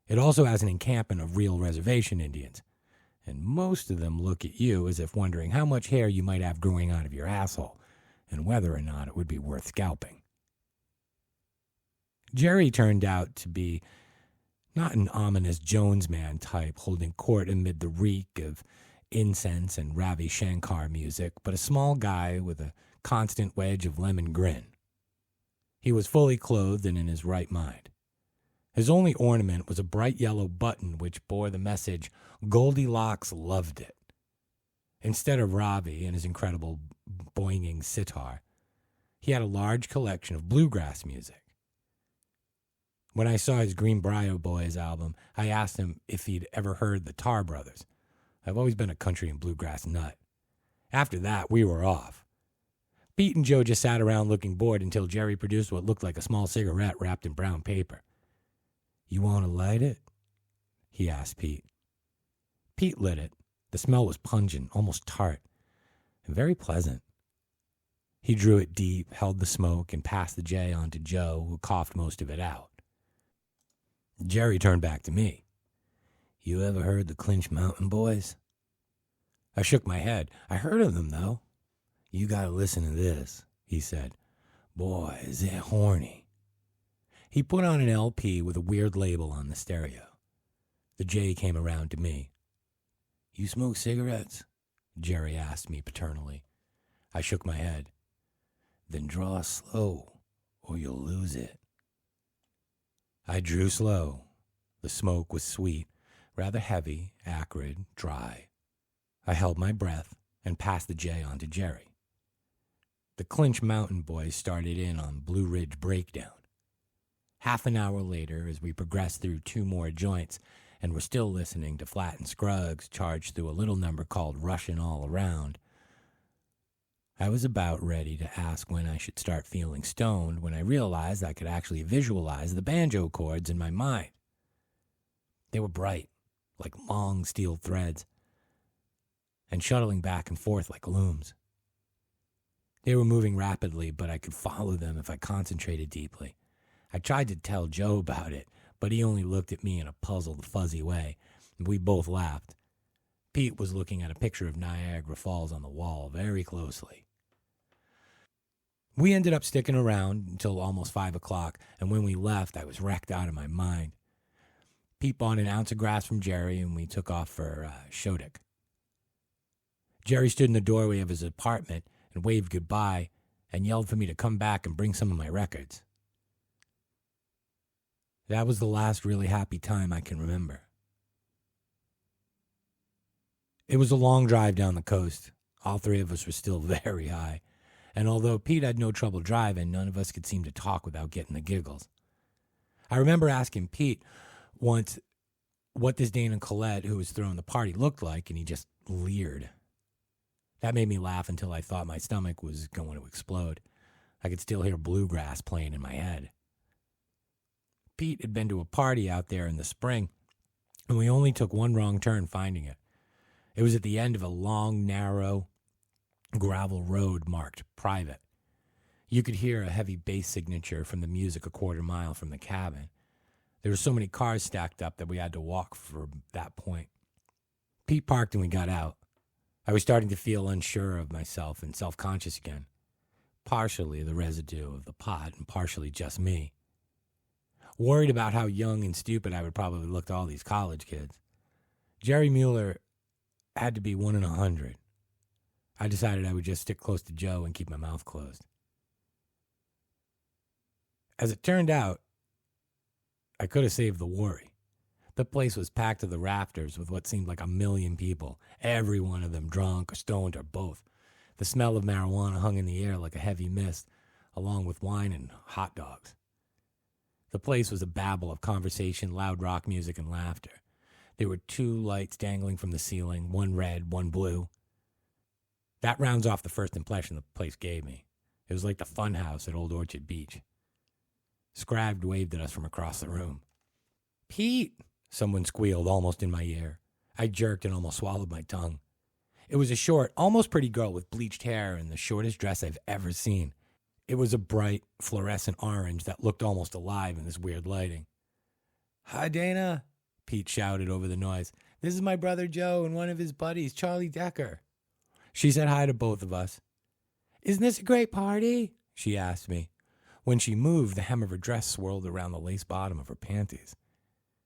It also has an encampment of real reservation Indians, and most of them look at you as if wondering how much hair you might have growing out of your asshole, and whether or not it would be worth scalping. Jerry turned out to be not an ominous Jones man type holding court amid the reek of incense and Ravi Shankar music, but a small guy with a constant wedge of lemon grin. He was fully clothed and in his right mind. His only ornament was a bright yellow button which bore the message, "Goldilocks loved it." Instead of Ravi and his incredible boinging sitar, he had a large collection of bluegrass music. When I saw his Greenbrier Boys album, I asked him if he'd ever heard the Tar Brothers. I've always been a country and bluegrass nut. After that, we were off. Pete and Joe just sat around looking bored until Jerry produced what looked like a small cigarette wrapped in brown paper. "You want to light it?" he asked Pete. Pete lit it. The smell was pungent, almost tart, and very pleasant. He drew it deep, held the smoke, and passed the J on to Joe, who coughed most of it out. Jerry turned back to me. "You ever heard the Clinch Mountain Boys?" I shook my head. "I heard of them, though." "You gotta listen to this," he said. "Boy, is it horny." He put on an LP with a weird label on the stereo. The J came around to me. "You smoke cigarettes?" Jerry asked me paternally. I shook my head. "Then draw slow, or you'll lose it." I drew slow. The smoke was sweet, rather heavy, acrid, dry. I held my breath and passed the J on to Jerry. The Clinch Mountain Boys started in on Blue Ridge Breakdown. Half an hour later, as we progressed through 2 more joints and were still listening to Flatt and Scruggs charge through a little number called Rushin' All Around, I was about ready to ask when I should start feeling stoned when I realized I could actually visualize the banjo chords in my mind. They were bright, like long steel threads, and shuttling back and forth like looms. They were moving rapidly, but I could follow them if I concentrated deeply. I tried to tell Joe about it, but he only looked at me in a puzzled, fuzzy way, and we both laughed. Pete was looking at a picture of Niagara Falls on the wall very closely. We ended up sticking around until almost 5 o'clock, and when we left, I was wrecked out of my mind. Pete bought an ounce of grass from Jerry, and we took off for Shodek. Jerry stood in the doorway of his apartment and waved goodbye and yelled for me to come back and bring some of my records. That was the last really happy time I can remember. It was a long drive down the coast. All 3 of us were still very high, and although Pete had no trouble driving, none of us could seem to talk without getting the giggles. I remember asking Pete once what this Dane and Colette who was throwing the party looked like, and he just leered. That made me laugh until I thought my stomach was going to explode. I could still hear bluegrass playing in my head. Pete had been to a party out there in the spring, and we only took one wrong turn finding it. It was at the end of a long, narrow gravel road marked private. You could hear a heavy bass signature from the music a quarter mile from the cabin. There were so many cars stacked up that we had to walk for that point. Pete parked and we got out. I was starting to feel unsure of myself and self-conscious again. partially the residue of the pot and partially just me. Worried about how young and stupid I would probably look to all these college kids. Jerry Mueller had to be 1 in 100. I decided I would just stick close to Joe and keep my mouth closed. As it turned out, I could have saved the worry. The place was packed to the rafters with what seemed like 1 million people, every one of them drunk or stoned or both. The smell of marijuana hung in the air like a heavy mist, along with wine and hot dogs. The place was a babble of conversation, loud rock music, and laughter. There were 2 lights dangling from the ceiling, one red, one blue. That rounds off the first impression the place gave me. It was like the fun house at Old Orchard Beach. Scragged waved at us from across the room. "Pete!" Someone squealed almost in my ear. I jerked and almost swallowed my tongue. It was a short, almost pretty girl with bleached hair and the shortest dress I've ever seen. It was a bright, fluorescent orange that looked almost alive in this weird lighting. "Hi, Dana," Pete shouted over the noise. "This is my brother Joe and one of his buddies, Charlie Decker." She said hi to both of us. "Isn't this a great party?" she asked me. When she moved, the hem of her dress swirled around the lace bottom of her panties.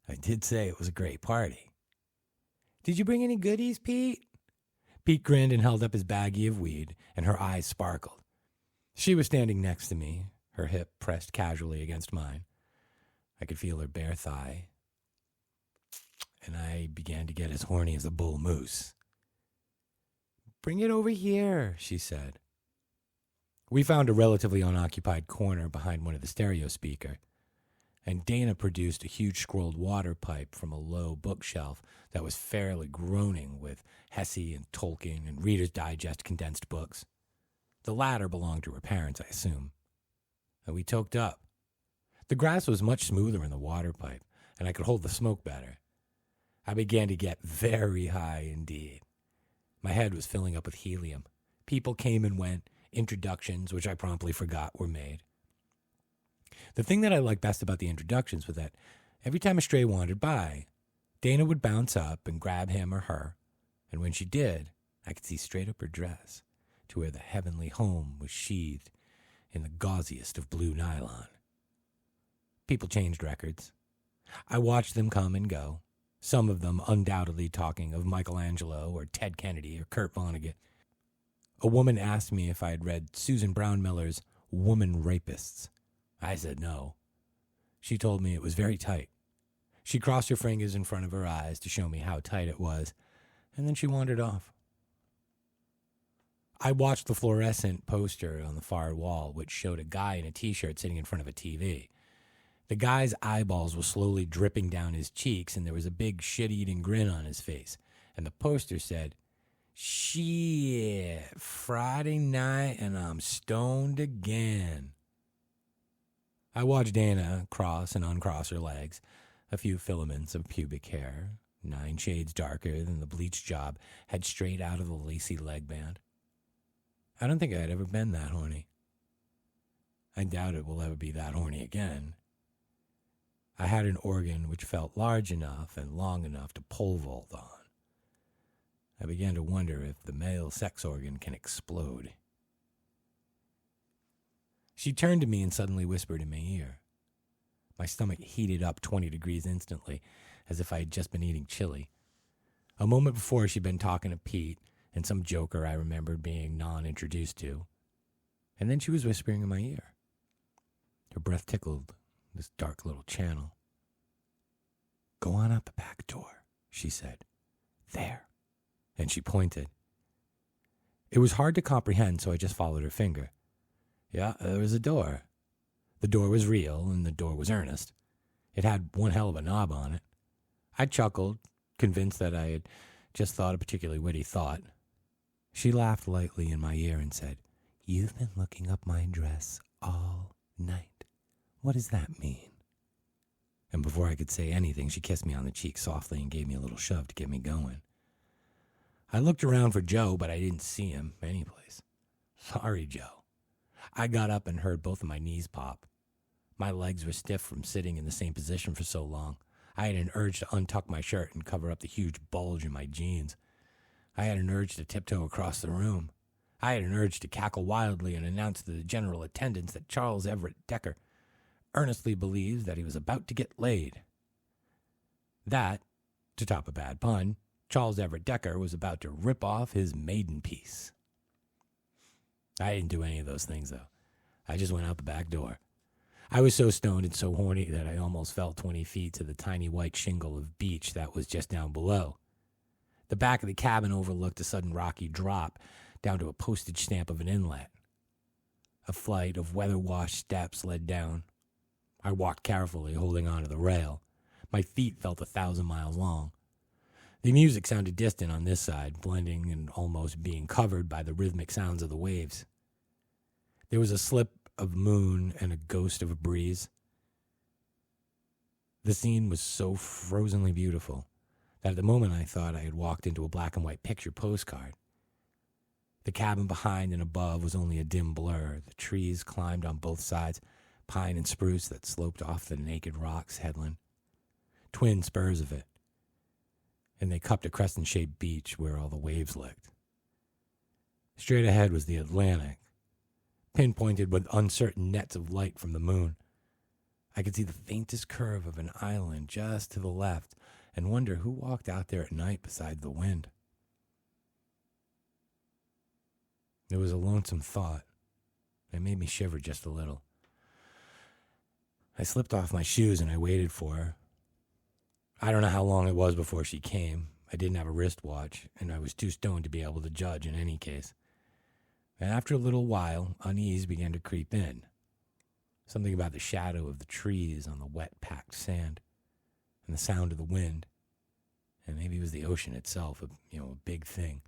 I did say it was a great party. "Did you bring any goodies, Pete?" Pete grinned and held up his baggie of weed, and her eyes sparkled. She was standing next to me, her hip pressed casually against mine. I could feel her bare thigh, and I began to get as horny as a bull moose. "Bring it over here," she said. We found a relatively unoccupied corner behind one of the stereo speakers, and Dana produced a huge scrolled water pipe from a low bookshelf that was fairly groaning with Hesse and Tolkien and Reader's Digest condensed books. The latter belonged to her parents, I assume. And we toked up. The grass was much smoother in the water pipe, and I could hold the smoke better. I began to get very high indeed. My head was filling up with helium. People came and went. Introductions, which I promptly forgot, were made. The thing that I liked best about the introductions was that every time a stray wandered by, Dana would bounce up and grab him or her, and when she did, I could see straight up her dress to where the heavenly home was sheathed in the gauziest of blue nylon. People changed records. I watched them come and go, some of them undoubtedly talking of Michelangelo or Ted Kennedy or Kurt Vonnegut. A woman asked me if I had read Susan Brown Miller's Woman Rapists. I said no. She told me it was very tight. She crossed her fingers in front of her eyes to show me how tight it was, and then she wandered off. I watched the fluorescent poster on the far wall, which showed a guy in a t-shirt sitting in front of a TV. The guy's eyeballs were slowly dripping down his cheeks, and there was a big shit-eating grin on his face. And the poster said, "Shit, Friday night and I'm stoned again." I watched Dana cross and uncross her legs, a few filaments of pubic hair, 9 shades darker than the bleach job, had strayed out of the lacy leg band. I don't think I had ever been that horny. I doubt it will ever be that horny again. I had an organ which felt large enough and long enough to pole vault on. I began to wonder if the male sex organ can explode. She turned to me and suddenly whispered in my ear. My stomach heated up 20 degrees instantly, as if I had just been eating chili. A moment before, she'd been talking to Pete and some joker I remembered being non-introduced to. And then she was whispering in my ear. Her breath tickled this dark little channel. "Go on out the back door," she said. "There." And she pointed. It was hard to comprehend, so I just followed her finger. Yeah, there was a door. The door was real, and the door was earnest. It had one hell of a knob on it. I chuckled, convinced that I had just thought a particularly witty thought. She laughed lightly in my ear and said, "You've been looking up my dress all night. What does that mean?" And before I could say anything, she kissed me on the cheek softly and gave me a little shove to get me going. I looked around for Joe, but I didn't see him anyplace. Sorry, Joe. I got up and heard both of my knees pop. My legs were stiff from sitting in the same position for so long. I had an urge to untuck my shirt and cover up the huge bulge in my jeans. I had an urge to tiptoe across the room. I had an urge to cackle wildly and announce to the general attendants that Charles Everett Decker earnestly believes that he was about to get laid. That, to top a bad pun, Charles Everett Decker was about to rip off his maiden piece. I didn't do any of those things, though. I just went out the back door. I was so stoned and so horny that I almost fell 20 feet to the tiny white shingle of beach that was just down below. The back of the cabin overlooked a sudden rocky drop down to a postage stamp of an inlet. A flight of weather-washed steps led down. I walked carefully, holding onto the rail. My feet felt 1,000 miles long. The music sounded distant on this side, blending and almost being covered by the rhythmic sounds of the waves. There was a slip of moon and a ghost of a breeze. The scene was so frozenly beautiful that at the moment I thought I had walked into a black and white picture postcard. The cabin behind and above was only a dim blur. The trees climbed on both sides, pine and spruce that sloped off the naked rocks headland, twin spurs of it, and they cupped a crescent-shaped beach where all the waves licked. Straight ahead was the Atlantic, pinpointed with uncertain nets of light from the moon. I could see the faintest curve of an island just to the left and wonder who walked out there at night beside the wind. It was a lonesome thought. It made me shiver just a little. I slipped off my shoes and I waited for her. I don't know how long it was before she came. I didn't have a wristwatch, and I was too stoned to be able to judge in any case. And after a little while, unease began to creep in. Something about the shadow of the trees on the wet, packed sand, and the sound of the wind. And maybe it was the ocean itself, a big thing,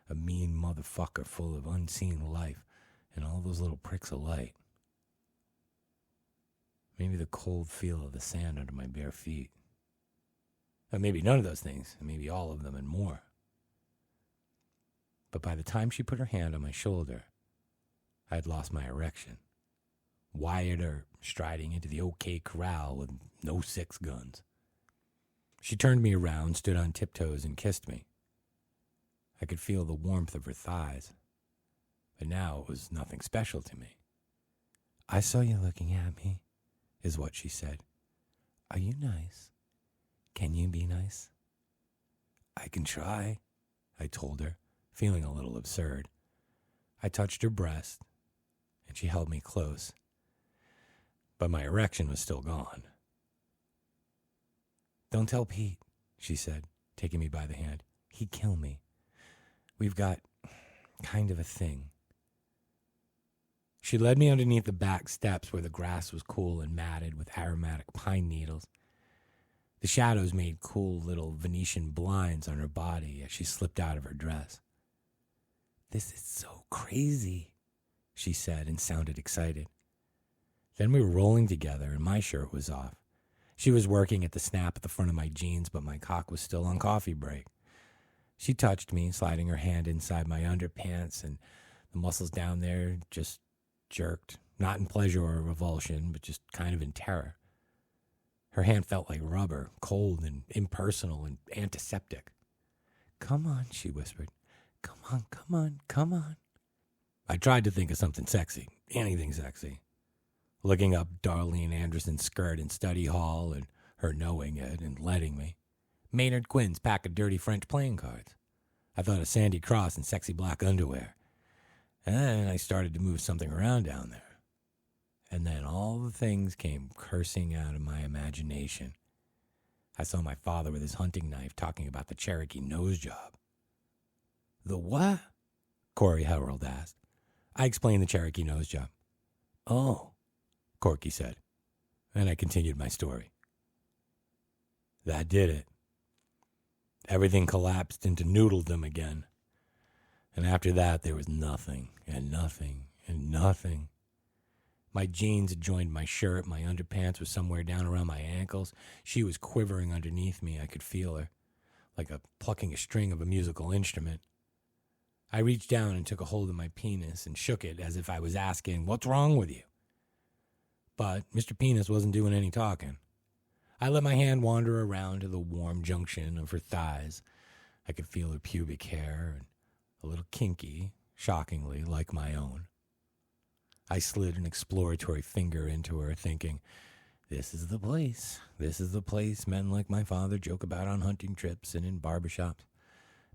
a mean motherfucker full of unseen life, and all those little pricks of light. Maybe the cold feel of the sand under my bare feet. Or maybe none of those things, and maybe all of them and more. But by the time she put her hand on my shoulder, I had lost my erection. Wired her striding into the OK Corral with no 6 guns. She turned me around, stood on tiptoes, and kissed me. I could feel the warmth of her thighs, but now it was nothing special to me. "I saw you looking at me," is what she said. "Are you nice? Can you be nice?" "I can try," I told her, feeling a little absurd. I touched her breast, and she held me close. But my erection was still gone. "Don't tell Pete," she said, taking me by the hand. "He'd kill me. We've got kind of a thing." She led me underneath the back steps where the grass was cool and matted with aromatic pine needles. The shadows made cool little Venetian blinds on her body as she slipped out of her dress. "This is so crazy," she said, and sounded excited. Then we were rolling together, and my shirt was off. She was working at the snap at the front of my jeans, but my cock was still on coffee break. She touched me, sliding her hand inside my underpants, and the muscles down there just jerked, not in pleasure or revulsion, but just kind of in terror. Her hand felt like rubber, cold and impersonal and antiseptic. "Come on," she whispered. "Come on, come on, come on." I tried to think of something sexy, anything sexy. Looking up Darlene Anderson's skirt in study hall and her knowing it and letting me. Maynard Quinn's pack of dirty French playing cards. I thought of Sandy Cross in sexy black underwear. And then I started to move something around down there. And then all the things came cursing out of my imagination. I saw my father with his hunting knife talking about the Cherokee nose job. "The what?" Corey Harold asked. I explained the Cherokee nose job. "Oh," Corky said. And I continued my story. That did it. Everything collapsed into noodledom again. And after that, there was nothing and nothing and nothing. My jeans had joined my shirt. My underpants were somewhere down around my ankles. She was quivering underneath me. I could feel her, like plucking a string of a musical instrument. I reached down and took a hold of my penis and shook it as if I was asking, "What's wrong with you?" But Mr. Penis wasn't doing any talking. I let my hand wander around to the warm junction of her thighs. I could feel her pubic hair, and a little kinky, shockingly like my own. I slid an exploratory finger into her, thinking, this is the place. This is the place men like my father joke about on hunting trips and in barbershops.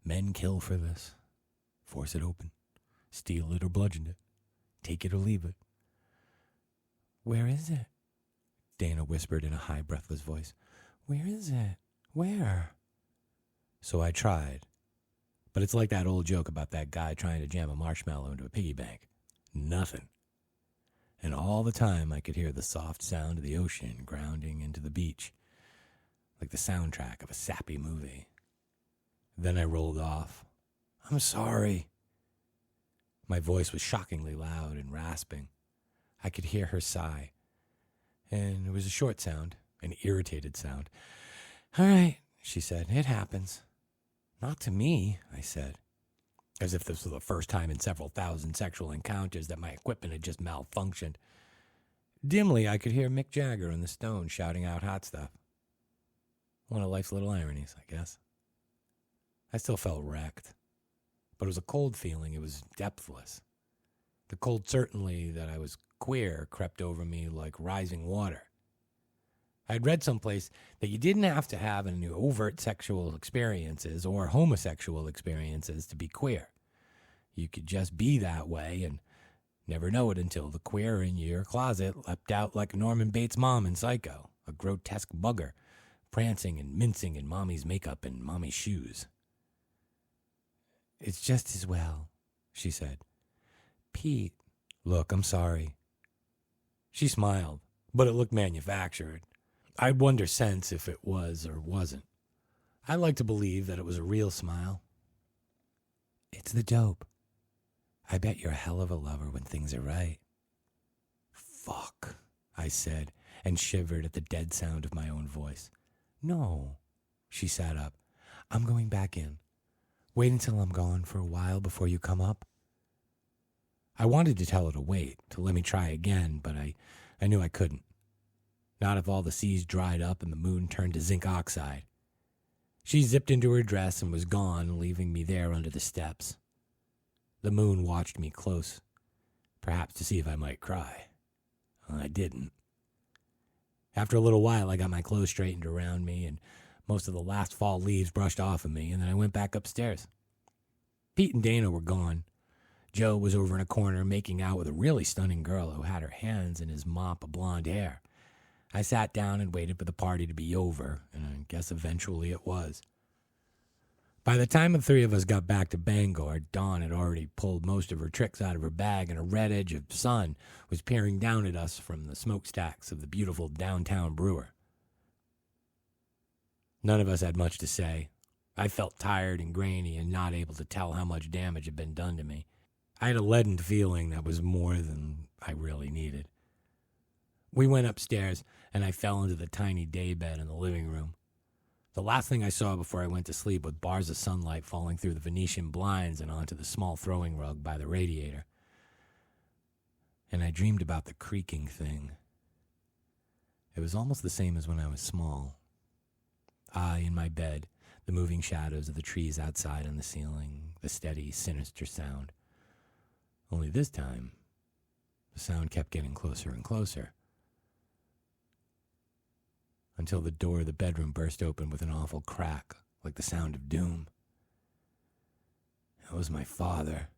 Men kill for this. Force it open. Steal it or bludgeon it. Take it or leave it. Where is it? Dana whispered in a high, breathless voice. Where is it? Where? So I tried. But it's like that old joke about that guy trying to jam a marshmallow into a piggy bank. Nothing. And all the time I could hear the soft sound of the ocean grounding into the beach, like the soundtrack of a sappy movie. Then I rolled off. I'm sorry. My voice was shockingly loud and rasping. I could hear her sigh. And it was a short sound, an irritated sound. All right, she said, it happens. Not to me, I said, as if this was the first time in several thousand sexual encounters that my equipment had just malfunctioned. Dimly, I could hear Mick Jagger and the Stones shouting out hot stuff. One of life's little ironies, I guess. I still felt wrecked, but it was a cold feeling. It was depthless. The cold certainty that I was queer crept over me like rising water. I'd read someplace that you didn't have to have any overt sexual experiences or homosexual experiences to be queer. You could just be that way and never know it until the queer in your closet leapt out like Norman Bates' mom in Psycho, a grotesque bugger, prancing and mincing in mommy's makeup and mommy's shoes. It's just as well, she said. Pete, look, I'm sorry. She smiled, but it looked manufactured. I'd wonder since if it was or wasn't. I like to believe that it was a real smile. It's the dope. I bet you're a hell of a lover when things are right. Fuck, I said, and shivered at the dead sound of my own voice. No, she sat up. I'm going back in. Wait until I'm gone for a while before you come up. I wanted to tell her to wait, to let me try again, but I knew I couldn't. Not if all the seas dried up and the moon turned to zinc oxide. She zipped into her dress and was gone, leaving me there under the steps. The moon watched me close, perhaps to see if I might cry. I didn't. After a little while, I got my clothes straightened around me, and most of the last fall leaves brushed off of me, and then I went back upstairs. Pete and Dana were gone. Joe was over in a corner making out with a really stunning girl who had her hands in his mop of blonde hair. I sat down and waited for the party to be over, and I guess eventually it was. By the time the three of us got back to Bangor, Dawn had already pulled most of her tricks out of her bag, and a red edge of sun was peering down at us from the smokestacks of the beautiful downtown brewer. None of us had much to say. I felt tired and grainy and not able to tell how much damage had been done to me. I had a leadened feeling that was more than I really needed. We went upstairs, and I fell into the tiny daybed in the living room. The last thing I saw before I went to sleep was bars of sunlight falling through the Venetian blinds and onto the small throwing rug by the radiator. And I dreamed about the creaking thing. It was almost the same as when I was small. I in my bed, the moving shadows of the trees outside on the ceiling, the steady, sinister sound. Only this time, the sound kept getting closer and closer, until the door of the bedroom burst open with an awful crack, like the sound of doom. It was my father.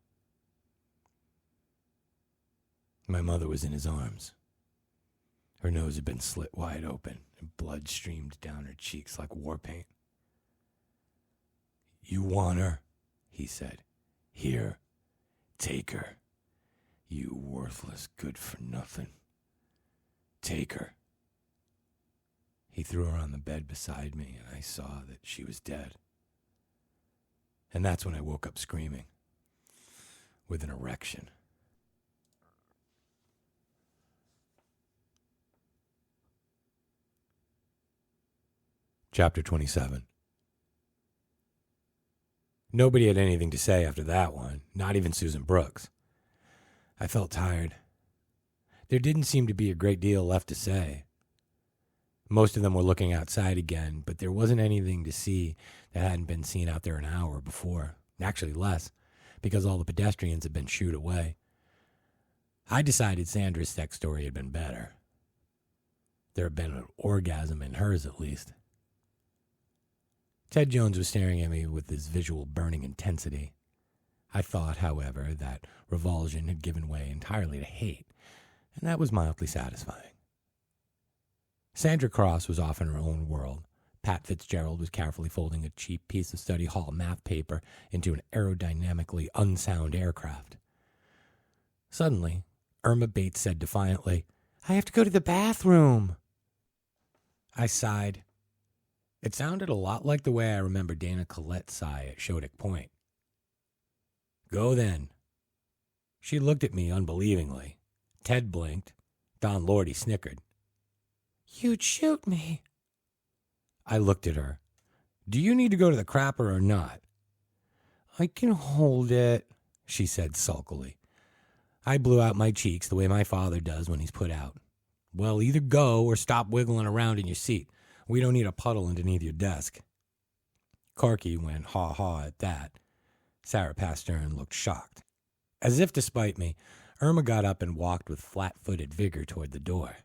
My mother was in his arms. Her nose had been slit wide open, and blood streamed down her cheeks like war paint. "You want her?" he said. "Here, take her. You worthless good-for-nothing. Take her." He threw her on the bed beside me, and I saw that she was dead. And that's when I woke up screaming, with an erection. Chapter 27. Nobody had anything to say after that one, not even Susan Brooks. I felt tired. There didn't seem to be a great deal left to say. Most of them were looking outside again, but there wasn't anything to see that hadn't been seen out there an hour before. Actually less. because all the pedestrians had been shooed away. I decided Sandra's sex story had been better. There had been an orgasm in hers, at least. Ted Jones was staring at me with his visual burning intensity. I thought, however, that revulsion had given way entirely to hate, and that was mildly satisfying. Sandra Cross was off in her own world. Pat Fitzgerald was carefully folding a cheap piece of study hall math paper into an aerodynamically unsound aircraft. Suddenly, Irma Bates said defiantly, "I have to go to the bathroom." I sighed. It sounded a lot like the way I remember Dana Collette sigh at Shodek Point. "Go then." She looked at me unbelievingly. Ted blinked. Don Lordy snickered. "You'd shoot me." I looked at her. "Do you need to go to the crapper or not?" "I can hold it," she said sulkily. I blew out my cheeks the way my father does when he's put out. "Well, either go or stop wiggling around in your seat. We don't need a puddle underneath your desk." Corky went haw-haw at that. Sarah Pastern looked shocked. As if to spite me, Irma got up and walked with flat-footed vigor toward the door.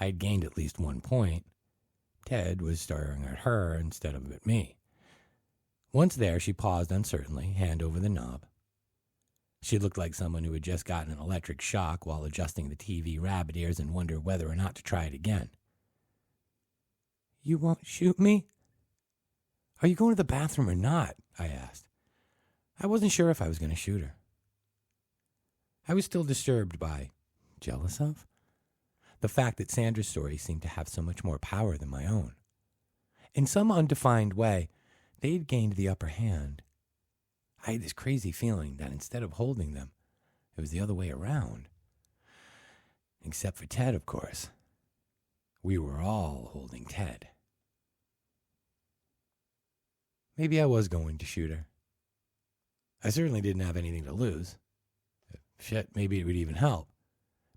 I had gained at least 1 point. Ted was staring at her instead of at me. Once there, she paused uncertainly, hand over the knob. She looked like someone who had just gotten an electric shock while adjusting the TV rabbit ears and wondered whether or not to try it again. "You won't shoot me?" "Are you going to the bathroom or not?" I asked. I wasn't sure if I was going to shoot her. I was still disturbed by, jealous of, the fact that Sandra's story seemed to have so much more power than my own. In some undefined way, they'd gained the upper hand. I had this crazy feeling that instead of holding them, it was the other way around. Except for Ted, of course. We were all holding Ted. Maybe I was going to shoot her. I certainly didn't have anything to lose. Shit, maybe it would even help.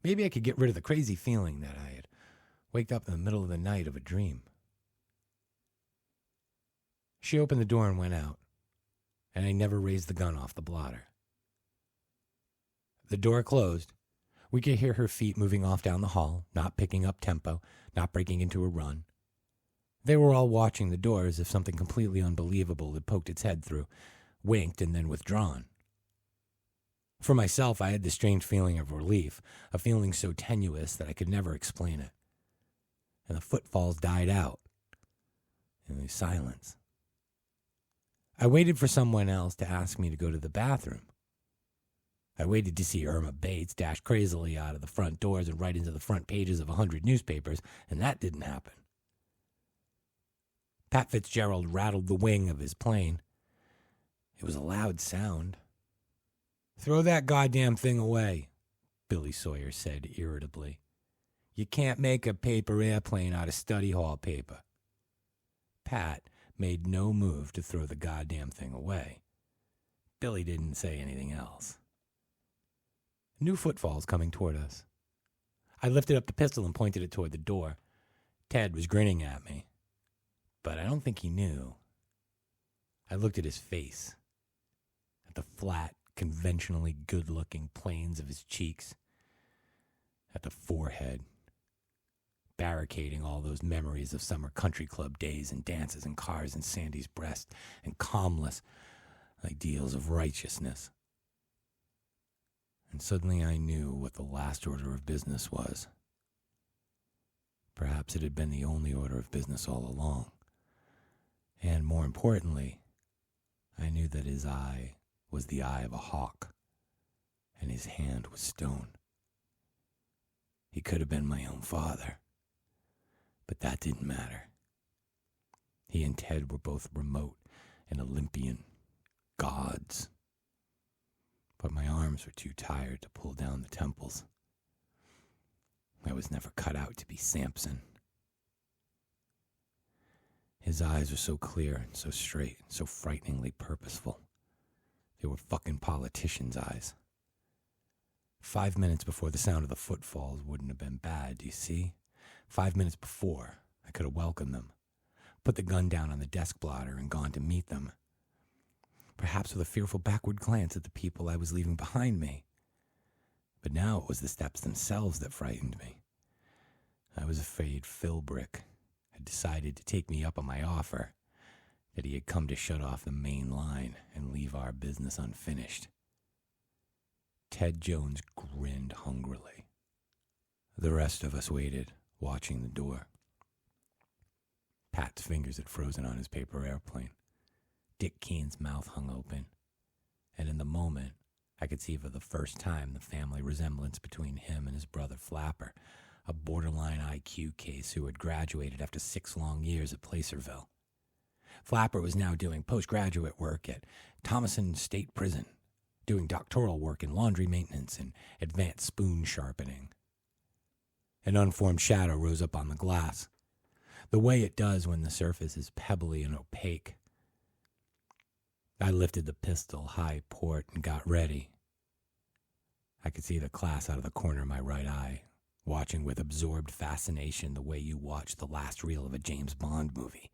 Maybe I could get rid of the crazy feeling that I had waked up in the middle of the night of a dream. She opened the door and went out, and I never raised the gun off the blotter. The door closed. We could hear her feet moving off down the hall, not picking up tempo, not breaking into a run. They were all watching the door as if something completely unbelievable had poked its head through, winked, and then withdrawn. For myself, I had this strange feeling of relief, a feeling so tenuous that I could never explain it. And the footfalls died out. And there was silence. I waited for someone else to ask me to go to the bathroom. I waited to see Irma Bates dash crazily out of the front doors and right into the front pages of 100 newspapers, and that didn't happen. Pat Fitzgerald rattled the wing of his plane. It was a loud sound. "Throw that goddamn thing away," Billy Sawyer said irritably. "You can't make a paper airplane out of study hall paper." Pat made no move to throw the goddamn thing away. Billy didn't say anything else. New footfalls coming toward us. I lifted up the pistol and pointed it toward the door. Ted was grinning at me, but I don't think he knew. I looked at his face, at the flat, conventionally good-looking planes of his cheeks, at the forehead, barricading all those memories of summer country club days and dances and cars and Sandy's breast and calmless ideals of righteousness. And suddenly I knew what the last order of business was. Perhaps it had been the only order of business all along. And more importantly, I knew that his eye was the eye of a hawk, and his hand was stone. He could have been my own father, but that didn't matter. He and Ted were both remote and Olympian gods. But my arms were too tired to pull down the temples. I was never cut out to be Samson. His eyes were so clear and so straight and so frighteningly purposeful. They were fucking politicians' eyes. 5 minutes before the sound of the footfalls wouldn't have been bad, do you see? 5 minutes before, I could have welcomed them, put the gun down on the desk blotter and gone to meet them. perhaps with a fearful backward glance at the people I was leaving behind me. But now it was the steps themselves that frightened me. I was afraid Philbrick had decided to take me up on my offer, that he had come to shut off the main line and leave our business unfinished. Ted Jones grinned hungrily. The rest of us waited, watching the door. Pat's fingers had frozen on his paper airplane. Dick Keene's mouth hung open, and in the moment, I could see for the first time the family resemblance between him and his brother Flapper, a borderline IQ case who had graduated after 6 long years at Placerville. Flapper was now doing postgraduate work at Thomason State Prison, doing doctoral work in laundry maintenance and advanced spoon sharpening. An unformed shadow rose up on the glass, the way it does when the surface is pebbly and opaque. I lifted the pistol high port and got ready. I could see the class out of the corner of my right eye, watching with absorbed fascination the way you watch the last reel of a James Bond movie,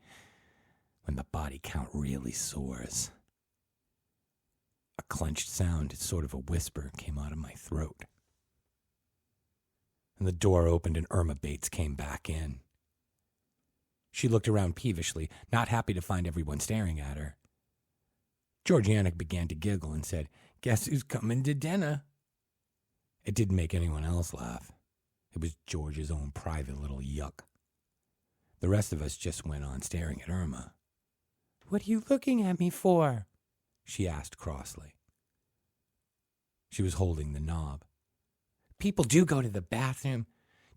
when the body count really soars. A clenched sound, sort of a whisper, came out of my throat. And the door opened and Irma Bates came back in. She looked around peevishly, not happy to find everyone staring at her. Georgiana began to giggle and said, "Guess who's coming to dinner?" It didn't make anyone else laugh. It was George's own private little yuck. The rest of us just went on staring at Irma. "What are you looking at me for?" she asked crossly. She was holding the knob. "People do go to the bathroom.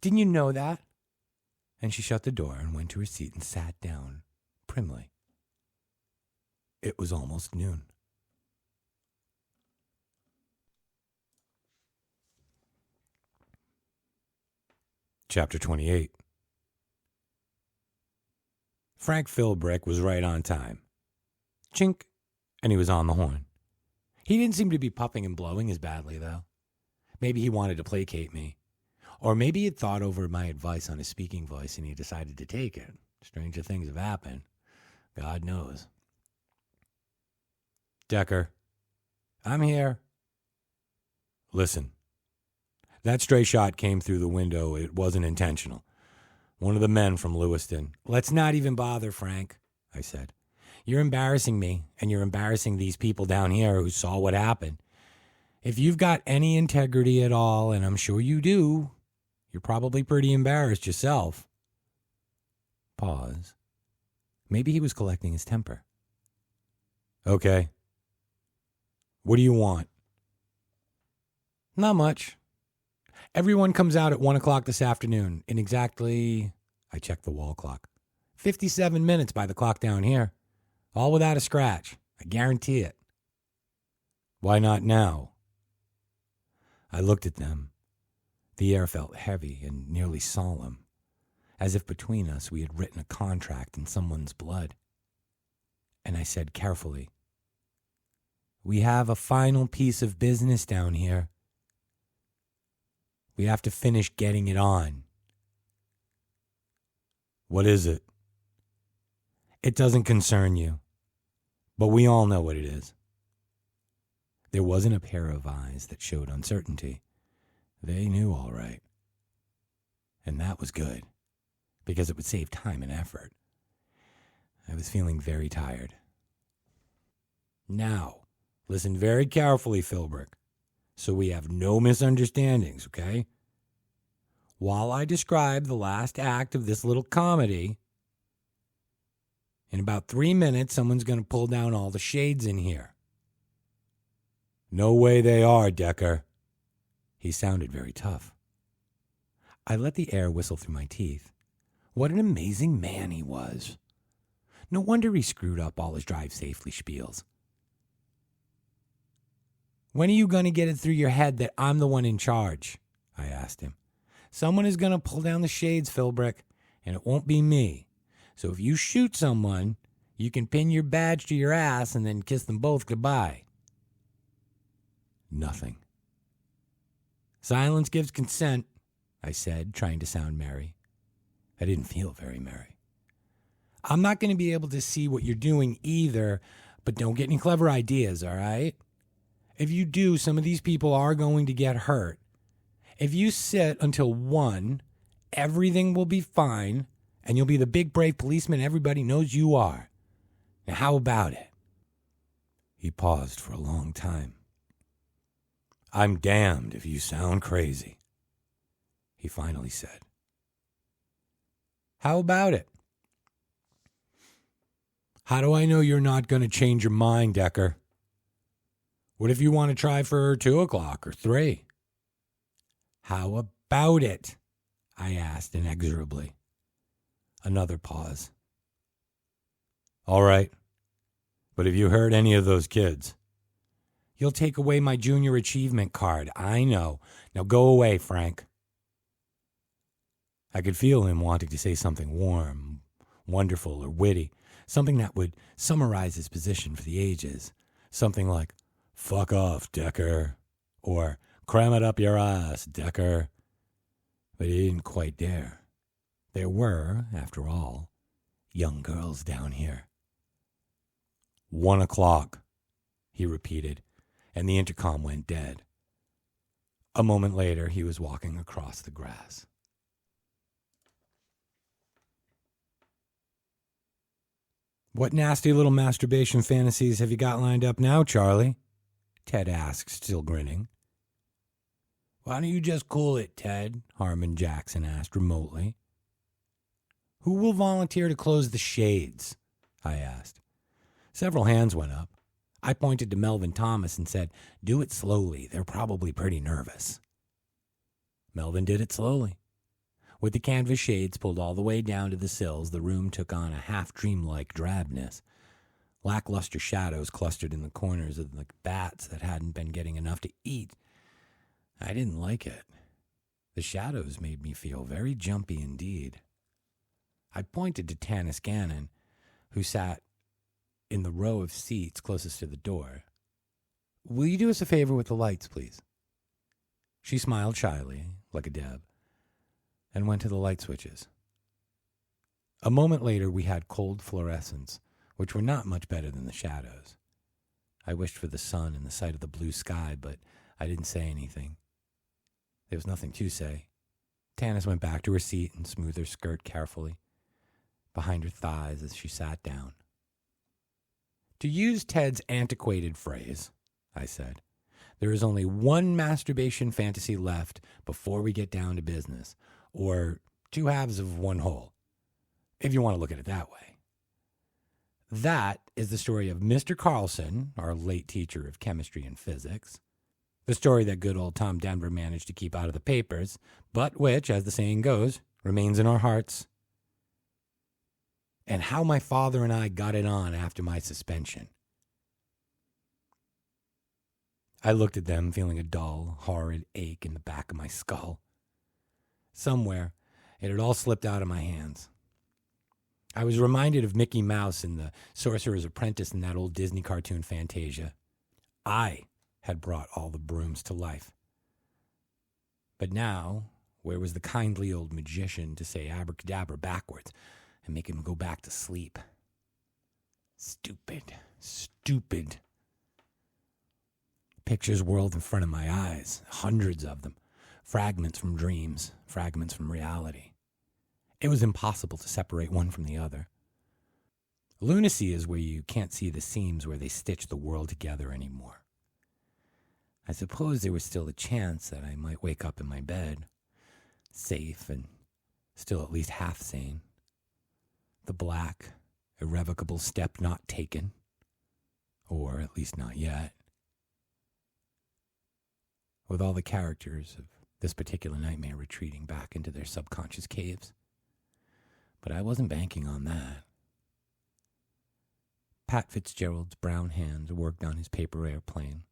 Didn't you know that?" And she shut the door and went to her seat and sat down primly. It was almost noon. Chapter 28. Frank Philbrick was right on time. Chink, and he was on the horn. He didn't seem to be puffing and blowing as badly, though. Maybe he wanted to placate me. Or maybe he'd thought over my advice on his speaking voice and he decided to take it. Stranger things have happened. God knows. "Decker, I'm here." "Listen, that stray shot came through the window. It wasn't intentional. One of the men from Lewiston." "Let's not even bother, Frank," I said. "You're embarrassing me, and you're embarrassing these people down here who saw what happened. If you've got any integrity at all, and I'm sure you do, you're probably pretty embarrassed yourself." Pause. Maybe he was collecting his temper. "Okay. What do you want?" "Not much. Everyone comes out at 1 o'clock this afternoon in exactly," I checked the wall clock, 57 minutes by the clock down here. All without a scratch. I guarantee it." "Why not now?" I looked at them. The air felt heavy and nearly solemn, as if between us we had written a contract in someone's blood. And I said carefully, "We have a final piece of business down here. We have to finish getting it on." "What is it?" "It doesn't concern you, but we all know what it is." There wasn't a pair of eyes that showed uncertainty. They knew all right. And that was good, because it would save time and effort. I was feeling very tired. "Now, listen very carefully, Philbrick, so we have no misunderstandings, okay? While I describe the last act of this little comedy, in about 3 minutes, someone's going to pull down all the shades in here." "No way they are, Decker." He sounded very tough. I let the air whistle through my teeth. What an amazing man he was. No wonder he screwed up all his drive safely spiels. "When are you going to get it through your head that I'm the one in charge?" I asked him. "Someone is going to pull down the shades, Philbrick, and it won't be me. So if you shoot someone, you can pin your badge to your ass and then kiss them both goodbye." Nothing. "Silence gives consent," I said, trying to sound merry. I didn't feel very merry. "I'm not going to be able to see what you're doing either, But don't get any clever ideas, all right? If you do, some of these people are going to get hurt. If you sit until 1, everything will be fine, and you'll be the big, brave policeman everybody knows you are. Now, how about it? He paused for a long time. I'm damned if you sound crazy, he finally said. How about it? How do I know you're not going to change your mind, Decker? What if you want to try for 2 o'clock or 3? How about it? I asked inexorably. Another pause. All right. But if you hurt any of those kids, you'll take away my junior achievement card. I know. Now go away, Frank. I could feel him wanting to say something warm, wonderful, or witty, something that would summarize his position for the ages. Something like, fuck off, Decker, or cram it up your ass, Decker. But he didn't quite dare. There were, after all, young girls down here. 1 o'clock, he repeated, and the intercom went dead. A moment later, he was walking across the grass. What nasty little masturbation fantasies have you got lined up now, Charlie? Ted asked, still grinning. Why don't you just cool it, Ted? Harmon Jackson asked remotely. Who will volunteer to close the shades? I asked. Several hands went up. I pointed to Melvin Thomas and said, do it slowly. They're probably pretty nervous. Melvin did it slowly. With the canvas shades pulled all the way down to the sills, the room took on a half-dreamlike drabness. Lackluster shadows clustered in the corners of the bats that hadn't been getting enough to eat. I didn't like it. The shadows made me feel very jumpy indeed. I pointed to Tanis Gannon, who sat in the row of seats closest to the door. Will you do us a favor with the lights, please? She smiled shyly, like a Deb, and went to the light switches. A moment later, we had cold fluorescents, which were not much better than the shadows. I wished for the sun and the sight of the blue sky, but I didn't say anything. There was nothing to say. Tanis went back to her seat and smoothed her skirt carefully behind her thighs as she sat down. To use Ted's antiquated phrase, I said, there is only one masturbation fantasy left before we get down to business, or 2 halves of 1 whole, if you want to look at it that way. That is the story of Mr. Carlson, our late teacher of chemistry and physics, the story that good old Tom Denver managed to keep out of the papers, but which, as the saying goes, remains in our hearts, and how my father and I got it on after my suspension. I looked at them, feeling a dull, horrid ache in the back of my skull. Somewhere, it had all slipped out of my hands. I was reminded of Mickey Mouse in The Sorcerer's Apprentice in that old Disney cartoon Fantasia. I had brought all the brooms to life. But now, where was the kindly old magician to say abracadabra backwards and make him go back to sleep? Stupid, stupid. Pictures whirled in front of my eyes, hundreds of them, fragments from dreams, fragments from reality. It was impossible to separate one from the other. Lunacy is where you can't see the seams where they stitch the world together anymore. I suppose there was still a chance that I might wake up in my bed, safe and still at least half sane. The black, irrevocable step not taken, or at least not yet. With all the characters of this particular nightmare retreating back into their subconscious caves. But I wasn't banking on that. Pat Fitzgerald's brown hands worked on his paper airplane,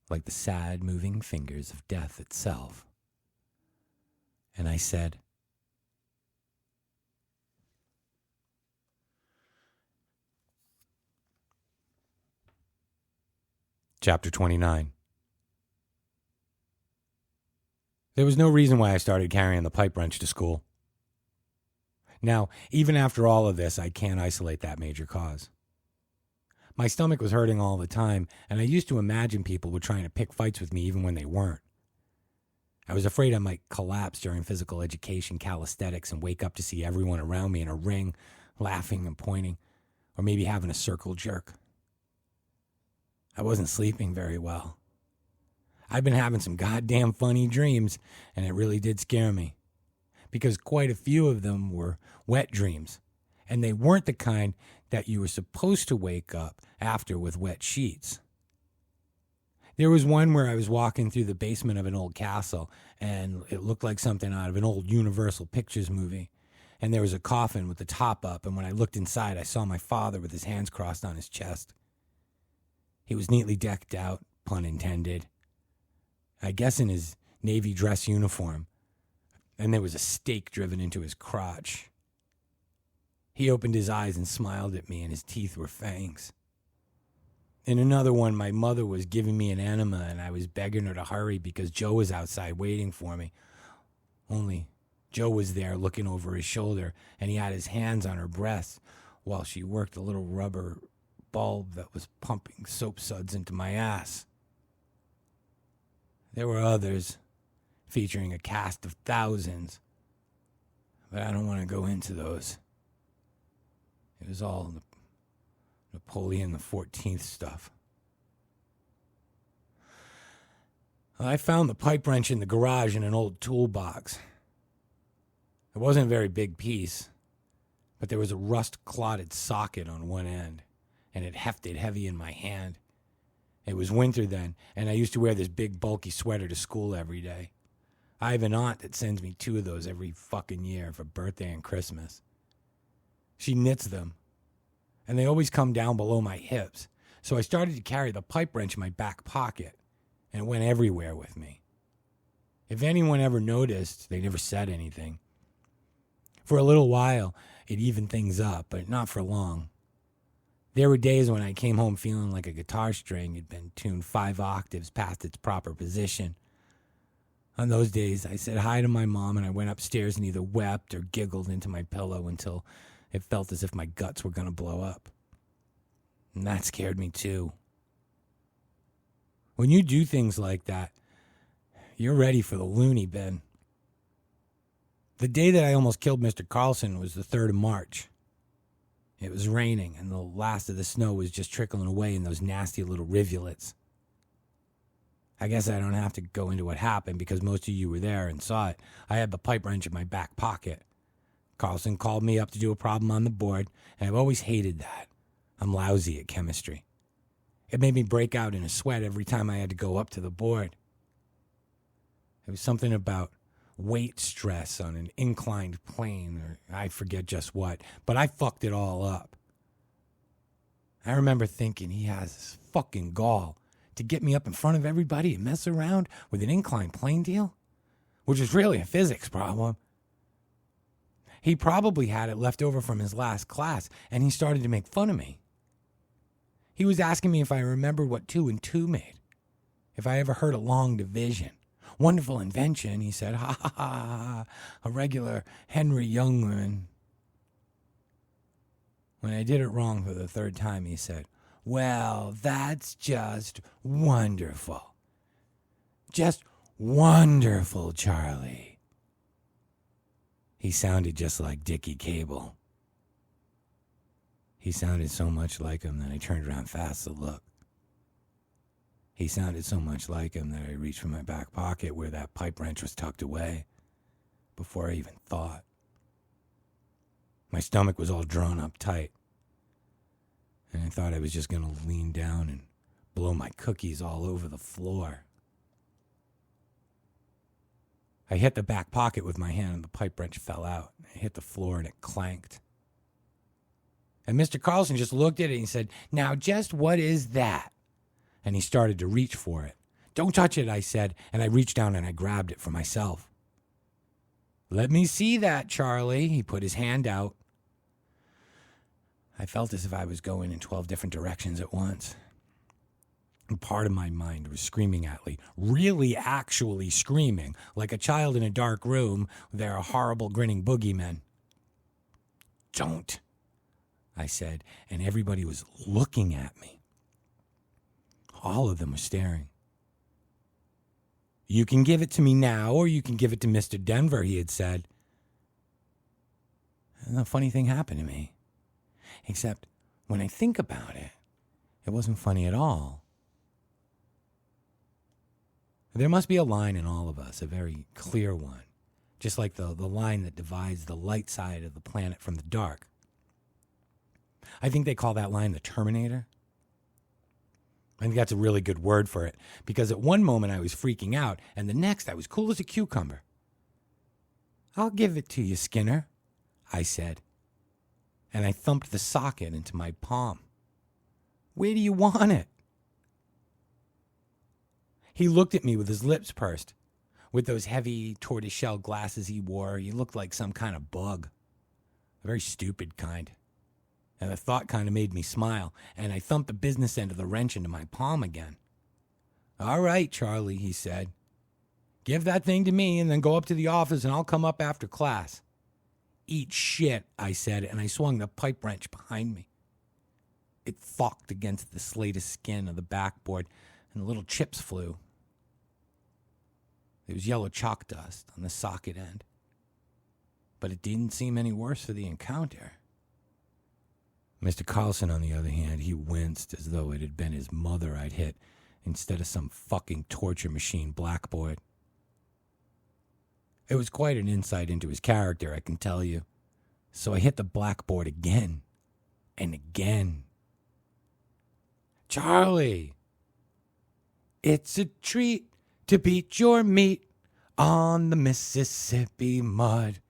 like the sad moving fingers of death itself. And I said, Chapter 29. There was no reason why I started carrying the pipe wrench to school. Now, even after all of this, I can't isolate that major cause. My stomach was hurting all the time, and I used to imagine people were trying to pick fights with me even when they weren't. I was afraid I might collapse during physical education calisthenics and wake up to see everyone around me in a ring, laughing and pointing, or maybe having a circle jerk. I wasn't sleeping very well. I've been having some goddamn funny dreams, and it really did scare me, because quite a few of them were wet dreams, and they weren't the kind that you were supposed to wake up after with wet sheets. There was one where I was walking through the basement of an old castle, and it looked like something out of an old Universal Pictures movie, and there was a coffin with the top up, and when I looked inside, I saw my father with his hands crossed on his chest. He was neatly decked out, pun intended, I guess in his navy dress uniform, and there was a stake driven into his crotch. He opened his eyes and smiled at me, and his teeth were fangs. In another one, my mother was giving me an enema, and I was begging her to hurry because Joe was outside waiting for me. Only Joe was there looking over his shoulder, and he had his hands on her breast while she worked a little rubber bulb that was pumping soap suds into my ass. There were others, featuring a cast of thousands, but I don't want to go into those. It was all Napoleon the 14th stuff. I found the pipe wrench in the garage in an old toolbox. It wasn't a very big piece, but there was a rust-clotted socket on one end, and it hefted heavy in my hand. It was winter then, and I used to wear this big bulky sweater to school every day. I have an aunt that sends me 2 of those every fucking year for birthday and Christmas. She knits them, and they always come down below my hips, so I started to carry the pipe wrench in my back pocket, and it went everywhere with me. If anyone ever noticed, they never said anything. For a little while, it evened things up, but not for long. There were days when I came home feeling like a guitar string had been tuned 5 octaves past its proper position. On those days, I said hi to my mom, and I went upstairs and either wept or giggled into my pillow until it felt as if my guts were going to blow up. And that scared me too. When you do things like that, you're ready for the loony bin. The day that I almost killed Mr. Carlson was the 3rd of March. It was raining, and the last of the snow was just trickling away in those nasty little rivulets. I guess I don't have to go into what happened because most of you were there and saw it. I had the pipe wrench in my back pocket. Carlson called me up to do a problem on the board, and I've always hated that. I'm lousy at chemistry. It made me break out in a sweat every time I had to go up to the board. It was something about weight stress on an inclined plane, or I forget just what, but I fucked it all up. I remember thinking he has this fucking gall to get me up in front of everybody and mess around with an inclined plane deal, which was really a physics problem. He probably had it left over from his last class, and he started to make fun of me. He was asking me if I remembered what 2 and 2 made, if I ever heard a long division. Wonderful invention, he said. Ha ha ha, a regular Henry Youngman. When I did it wrong for the 3rd time, he said, well, that's just wonderful. Just wonderful, Charlie. He sounded just like Dickie Cable. He sounded so much like him that I turned around fast to look. He sounded so much like him that I reached for my back pocket where that pipe wrench was tucked away before I even thought. My stomach was all drawn up tight, and I thought I was just going to lean down and blow my cookies all over the floor. I hit the back pocket with my hand, and the pipe wrench fell out. I hit the floor, and it clanked. And Mr. Carlson just looked at it, and he said, now, just what is that? And he started to reach for it. Don't touch it, I said, and I reached down and I grabbed it for myself. Let me see that, Charlie. He put his hand out. I felt as if I was going in 12 different directions at once. And part of my mind was screaming at me, really actually screaming, like a child in a dark room with their horrible grinning boogeymen. Don't. I said, and everybody was looking at me. All of them were staring. You can give it to me now, or you can give it to Mr. Denver, he had said. And a funny thing happened to me. Except, when I think about it, it wasn't funny at all. There must be a line in all of us, a very clear one, just like the line that divides the light side of the planet from the dark. I think they call that line the Terminator. I think that's a really good word for it, because at one moment I was freaking out, and the next I was cool as a cucumber. I'll give it to you, Skinner, I said, and I thumped the socket into my palm. Where do you want it? He looked at me with his lips pursed. With those heavy tortoiseshell glasses he wore, he looked like some kind of bug. A very stupid kind. And the thought kind of made me smile, and I thumped the business end of the wrench into my palm again. All right, Charlie, he said. Give that thing to me and then go up to the office and I'll come up after class. Eat shit, I said, and I swung the pipe wrench behind me. It focked against the slated skin of the backboard, and the little chips flew. There was yellow chalk dust on the socket end, but it didn't seem any worse for the encounter. Mr. Carlson, on the other hand, he winced as though it had been his mother I'd hit instead of some fucking torture machine blackboard. It was quite an insight into his character, I can tell you. So I hit the blackboard again and again. Charlie, it's a treat to beat your meat on the Mississippi mud.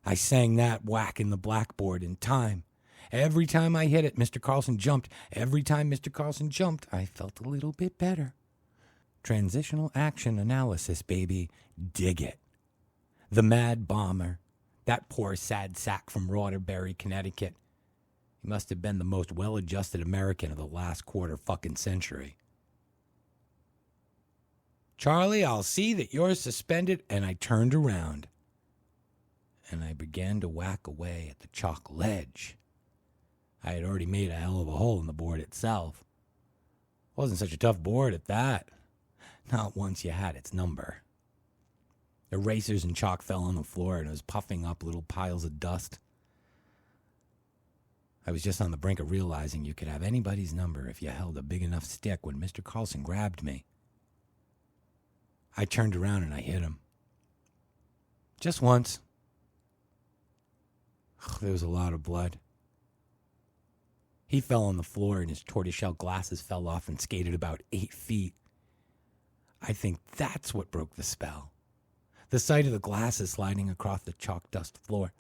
I sang that, whacking the blackboard in time. Every time I hit it, Mr. Carlson jumped. Every time Mr. Carlson jumped, I felt a little bit better. Transitional action analysis, baby. Dig it. The Mad Bomber. That poor sad sack from Waterbury, Connecticut. He must have been the most well-adjusted American of the last quarter fucking century. Charlie, I'll see that you're suspended. And I turned around. And I began to whack away at the chalk ledge. I had already made a hell of a hole in the board itself. Wasn't such a tough board at that. Not once you had its number. Erasers and chalk fell on the floor and it was puffing up little piles of dust. I was just on the brink of realizing you could have anybody's number if you held a big enough stick when Mr. Carlson grabbed me. I turned around and I hit him. Just once. There was a lot of blood. He fell on the floor and his tortoiseshell glasses fell off and skated about 8 feet. I think that's what broke the spell. The sight of the glasses sliding across the chalk dust floor,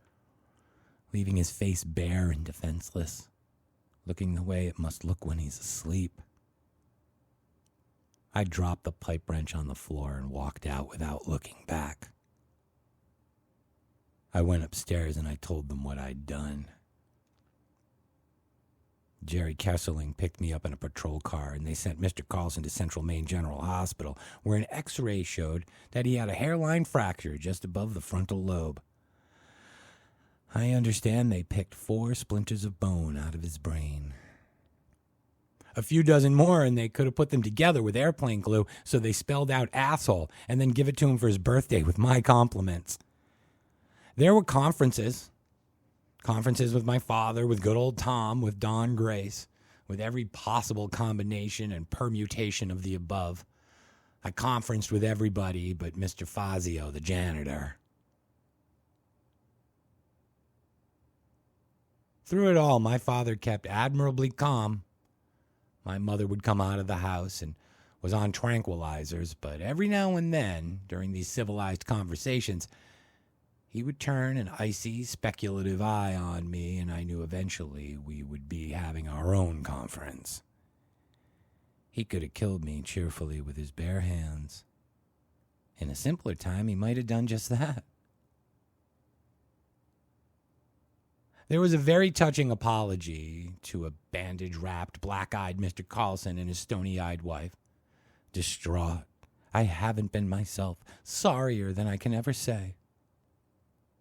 leaving his face bare and defenseless, looking the way it must look when he's asleep. I dropped the pipe wrench on the floor and walked out without looking back. I went upstairs and I told them what I'd done. Jerry Kesseling picked me up in a patrol car, and they sent Mr. Carlson to Central Maine General Hospital, where an X-ray showed that he had a hairline fracture just above the frontal lobe. I understand they picked 4 splinters of bone out of his brain. A few dozen more, and they could have put them together with airplane glue, so they spelled out asshole, and then give it to him for his birthday with my compliments. There were conferences with my father, with good old Tom, with Don Grace, with every possible combination and permutation of the above. I conferenced with everybody but Mr. Fazio, the janitor. Through it all, my father kept admirably calm. My mother would come out of the house and was on tranquilizers, but every now and then, during these civilized conversations, he would turn an icy, speculative eye on me, and I knew eventually we would be having our own conference. He could have killed me cheerfully with his bare hands. In a simpler time, he might have done just that. There was a very touching apology to a bandage-wrapped, black-eyed Mr. Carlson and his stony-eyed wife. Distraught, I haven't been myself, sorrier than I can ever say.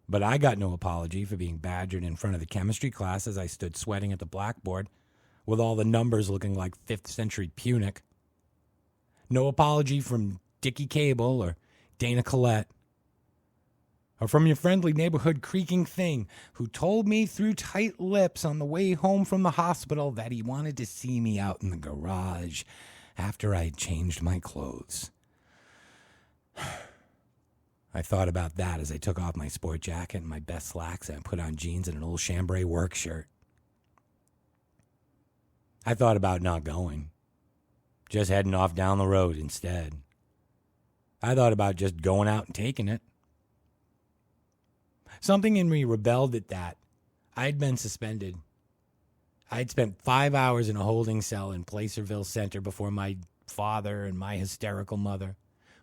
But I got no apology for being badgered in front of the chemistry class as I stood sweating at the blackboard with all the numbers looking like 5th century Punic. No apology from Dickie Cable or Dana Collette, or from your friendly neighborhood creaking thing who told me through tight lips on the way home from the hospital that he wanted to see me out in the garage after I'd changed my clothes. I thought about that as I took off my sport jacket and my best slacks and put on jeans and an old chambray work shirt. I thought about not going, just heading off down the road instead. I thought about just going out and taking it. Something in me rebelled at that. I'd been suspended. I'd spent 5 hours in a holding cell in Placerville Center before my father and my hysterical mother.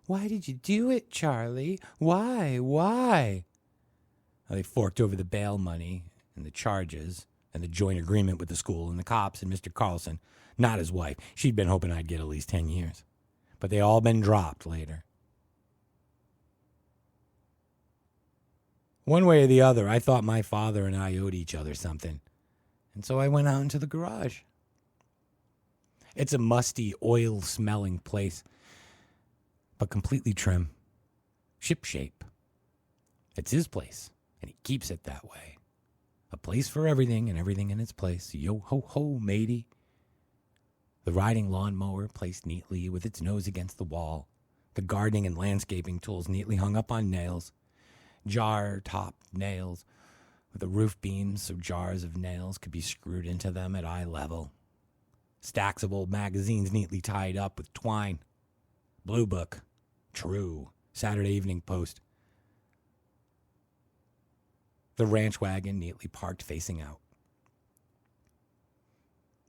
Why did you do it, Charlie? Why? Well, they forked over the bail money and the charges and the joint agreement with the school and the cops and Mr. Carlson, not his wife. She'd been hoping I'd get at least 10 years. But they all been dropped later. One way or the other, I thought my father and I owed each other something. And so I went out into the garage. It's a musty, oil-smelling place, but completely trim. Ship-shape. It's his place, and he keeps it that way. A place for everything and everything in its place. Yo-ho-ho, matey. The riding lawnmower placed neatly with its nose against the wall. The gardening and landscaping tools neatly hung up on nails. Jar-top nails with the roof beams so jars of nails could be screwed into them at eye level. Stacks of old magazines neatly tied up with twine. Blue Book, True, Saturday Evening Post. The ranch wagon neatly parked facing out.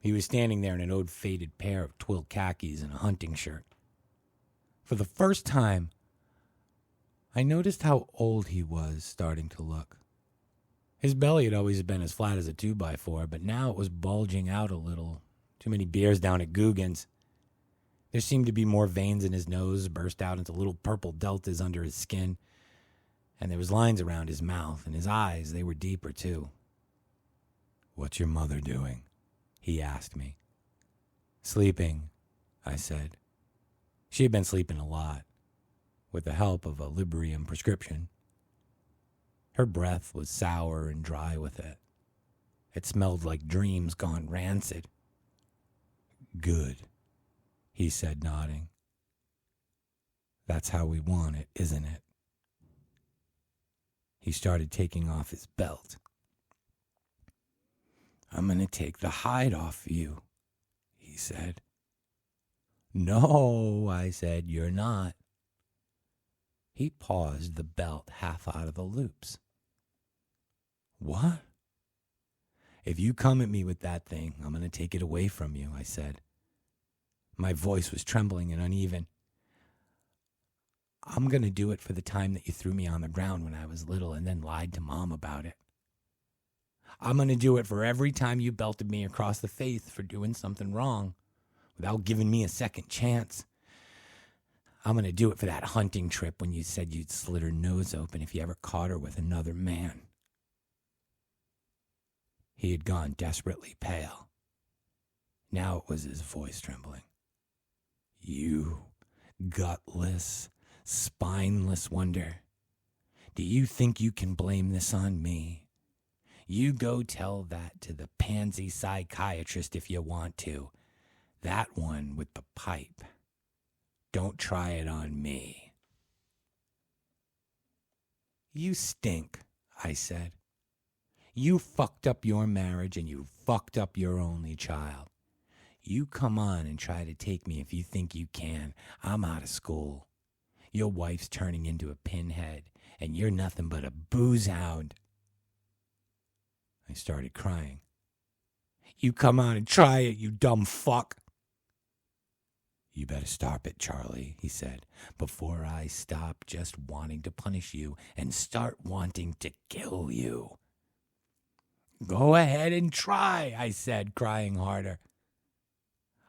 He was standing there in an old faded pair of twill khakis and a hunting shirt. For the first time, I noticed how old he was starting to look. His belly had always been as flat as a 2x4, but now it was bulging out a little. Too many beers down at Guggen's. There seemed to be more veins in his nose, burst out into little purple deltas under his skin, and there was lines around his mouth, and his eyes, they were deeper too. "What's your mother doing?" he asked me. "Sleeping," I said. She had been sleeping a lot, with the help of a Librium prescription. Her breath was sour and dry with it. It smelled like dreams gone rancid. "Good," he said, nodding. "That's how we want it, isn't it?" He started taking off his belt. "I'm going to take the hide off you," he said. "No," I said, "you're not." He paused, the belt half out of the loops. "What?" "If you come at me with that thing, I'm going to take it away from you," I said. My voice was trembling and uneven. "I'm going to do it for the time that you threw me on the ground when I was little and then lied to Mom about it. I'm going to do it for every time you belted me across the face for doing something wrong without giving me a second chance. I'm going to do it for that hunting trip when you said you'd slit her nose open if you ever caught her with another man." He had gone desperately pale. Now it was his voice trembling. "You gutless, spineless wonder. Do you think you can blame this on me? You go tell that to the pansy psychiatrist if you want to. That one with the pipe. Don't try it on me." "You stink," I said. "You fucked up your marriage and you fucked up your only child. You come on and try to take me if you think you can. I'm out of school. Your wife's turning into a pinhead, and you're nothing but a booze hound." I started crying. "You come on and try it, you dumb fuck." "You better stop it, Charlie," he said, "before I stop just wanting to punish you and start wanting to kill you." "Go ahead and try," I said, crying harder.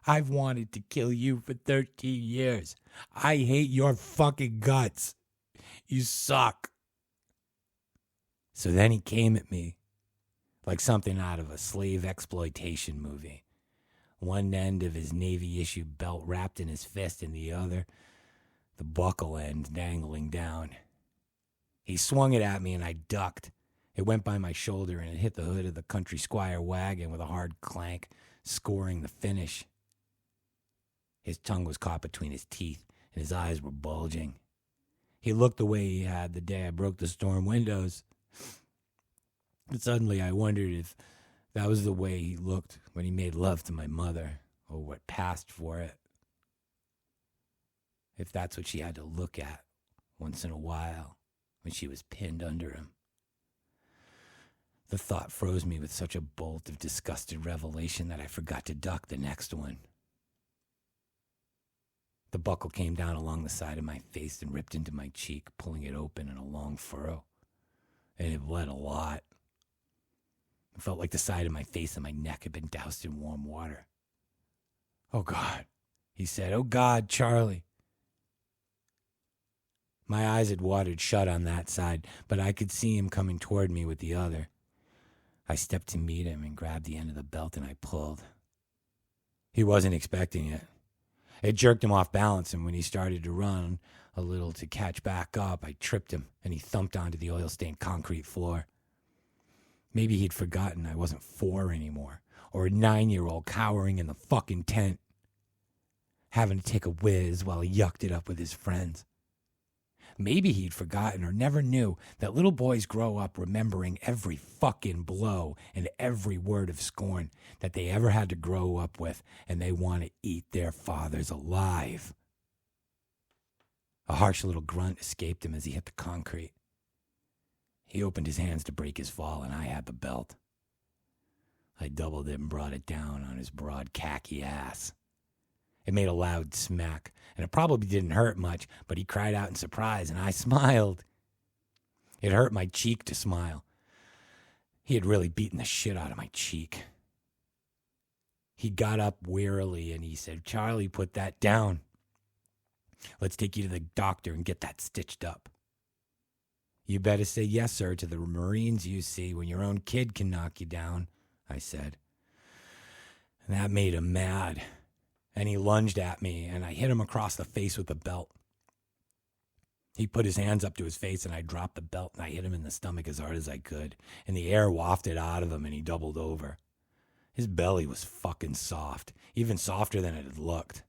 "I've wanted to kill you for 13 years. I hate your fucking guts. You suck." So then he came at me like something out of a slave exploitation movie. One end of his Navy-issue belt wrapped in his fist and the other, the buckle end dangling down. He swung it at me and I ducked. It went by my shoulder and it hit the hood of the country squire wagon with a hard clank, scoring the finish. His tongue was caught between his teeth and his eyes were bulging. He looked the way he had the day I broke the storm windows. And suddenly I wondered if that was the way he looked when he made love to my mother, or what passed for it. If that's what she had to look at once in a while when she was pinned under him. The thought froze me with such a bolt of disgusted revelation that I forgot to duck the next one. The buckle came down along the side of my face and ripped into my cheek, pulling it open in a long furrow. And it bled a lot. It felt like the side of my face and my neck had been doused in warm water. "Oh, God," he said. "Oh, God, Charlie." My eyes had watered shut on that side, but I could see him coming toward me with the other. I stepped to meet him and grabbed the end of the belt and I pulled. He wasn't expecting it. It jerked him off balance, and when he started to run a little to catch back up, I tripped him and he thumped onto the oil-stained concrete floor. Maybe he'd forgotten I wasn't 4 anymore, or a 9-year-old cowering in the fucking tent, having to take a whiz while he yucked it up with his friends. Maybe he'd forgotten or never knew that little boys grow up remembering every fucking blow and every word of scorn that they ever had to grow up with, and they want to eat their fathers alive. A harsh little grunt escaped him as he hit the concrete. He opened his hands to break his fall, and I had the belt. I doubled it and brought it down on his broad khaki ass. It made a loud smack, and it probably didn't hurt much, but he cried out in surprise, and I smiled. It hurt my cheek to smile. He had really beaten the shit out of my cheek. He got up wearily, and he said, "Charlie, put that down. Let's take you to the doctor and get that stitched up." "You better say yes, sir, to the Marines, you see, when your own kid can knock you down," I said. And that made him mad. And he lunged at me, and I hit him across the face with the belt. He put his hands up to his face, and I dropped the belt, and I hit him in the stomach as hard as I could, and the air wafted out of him, and he doubled over. His belly was fucking soft, even softer than it had looked.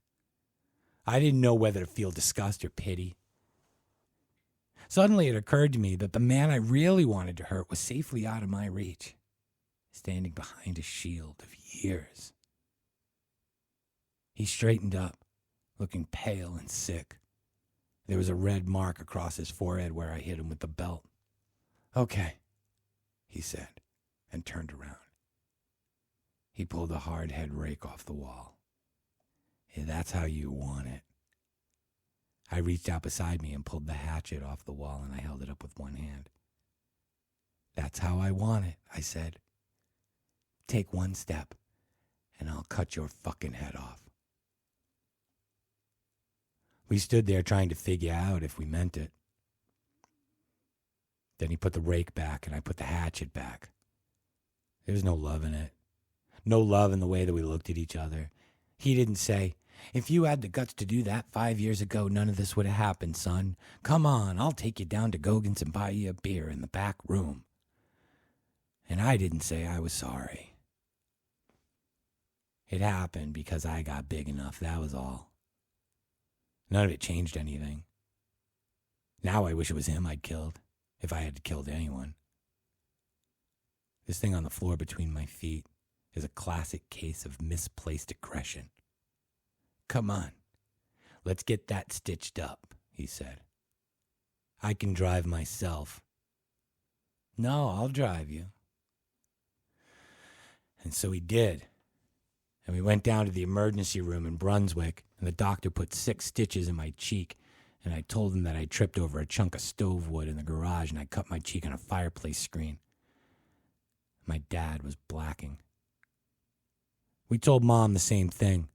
I didn't know whether to feel disgust or pity. Suddenly it occurred to me that the man I really wanted to hurt was safely out of my reach, standing behind a shield of years. He straightened up, looking pale and sick. There was a red mark across his forehead where I hit him with the belt. "Okay," he said, and turned around. He pulled a hard head rake off the wall. "Yeah, that's how you want it." I reached out beside me and pulled the hatchet off the wall, and I held it up with one hand. "That's how I want it," I said. "Take one step, and I'll cut your fucking head off." We stood there trying to figure out if we meant it. Then he put the rake back, and I put the hatchet back. There was no love in it. No love in the way that we looked at each other. He didn't say, "If you had the guts to do that 5 years ago, none of this would have happened, son. Come on, I'll take you down to Gogan's and buy you a beer in the back room." And I didn't say I was sorry. It happened because I got big enough, that was all. None of it changed anything. Now I wish it was him I'd killed, if I had killed anyone. This thing on the floor between my feet is a classic case of misplaced aggression. "Come on, let's get that stitched up," he said. "I can drive myself." "No, I'll drive you." And so he did. And we went down to the emergency room in Brunswick, and the doctor put 6 stitches in my cheek, and I told him that I tripped over a chunk of stove wood in the garage, and I cut my cheek on a fireplace screen. My dad was blacking. We told Mom the same thing.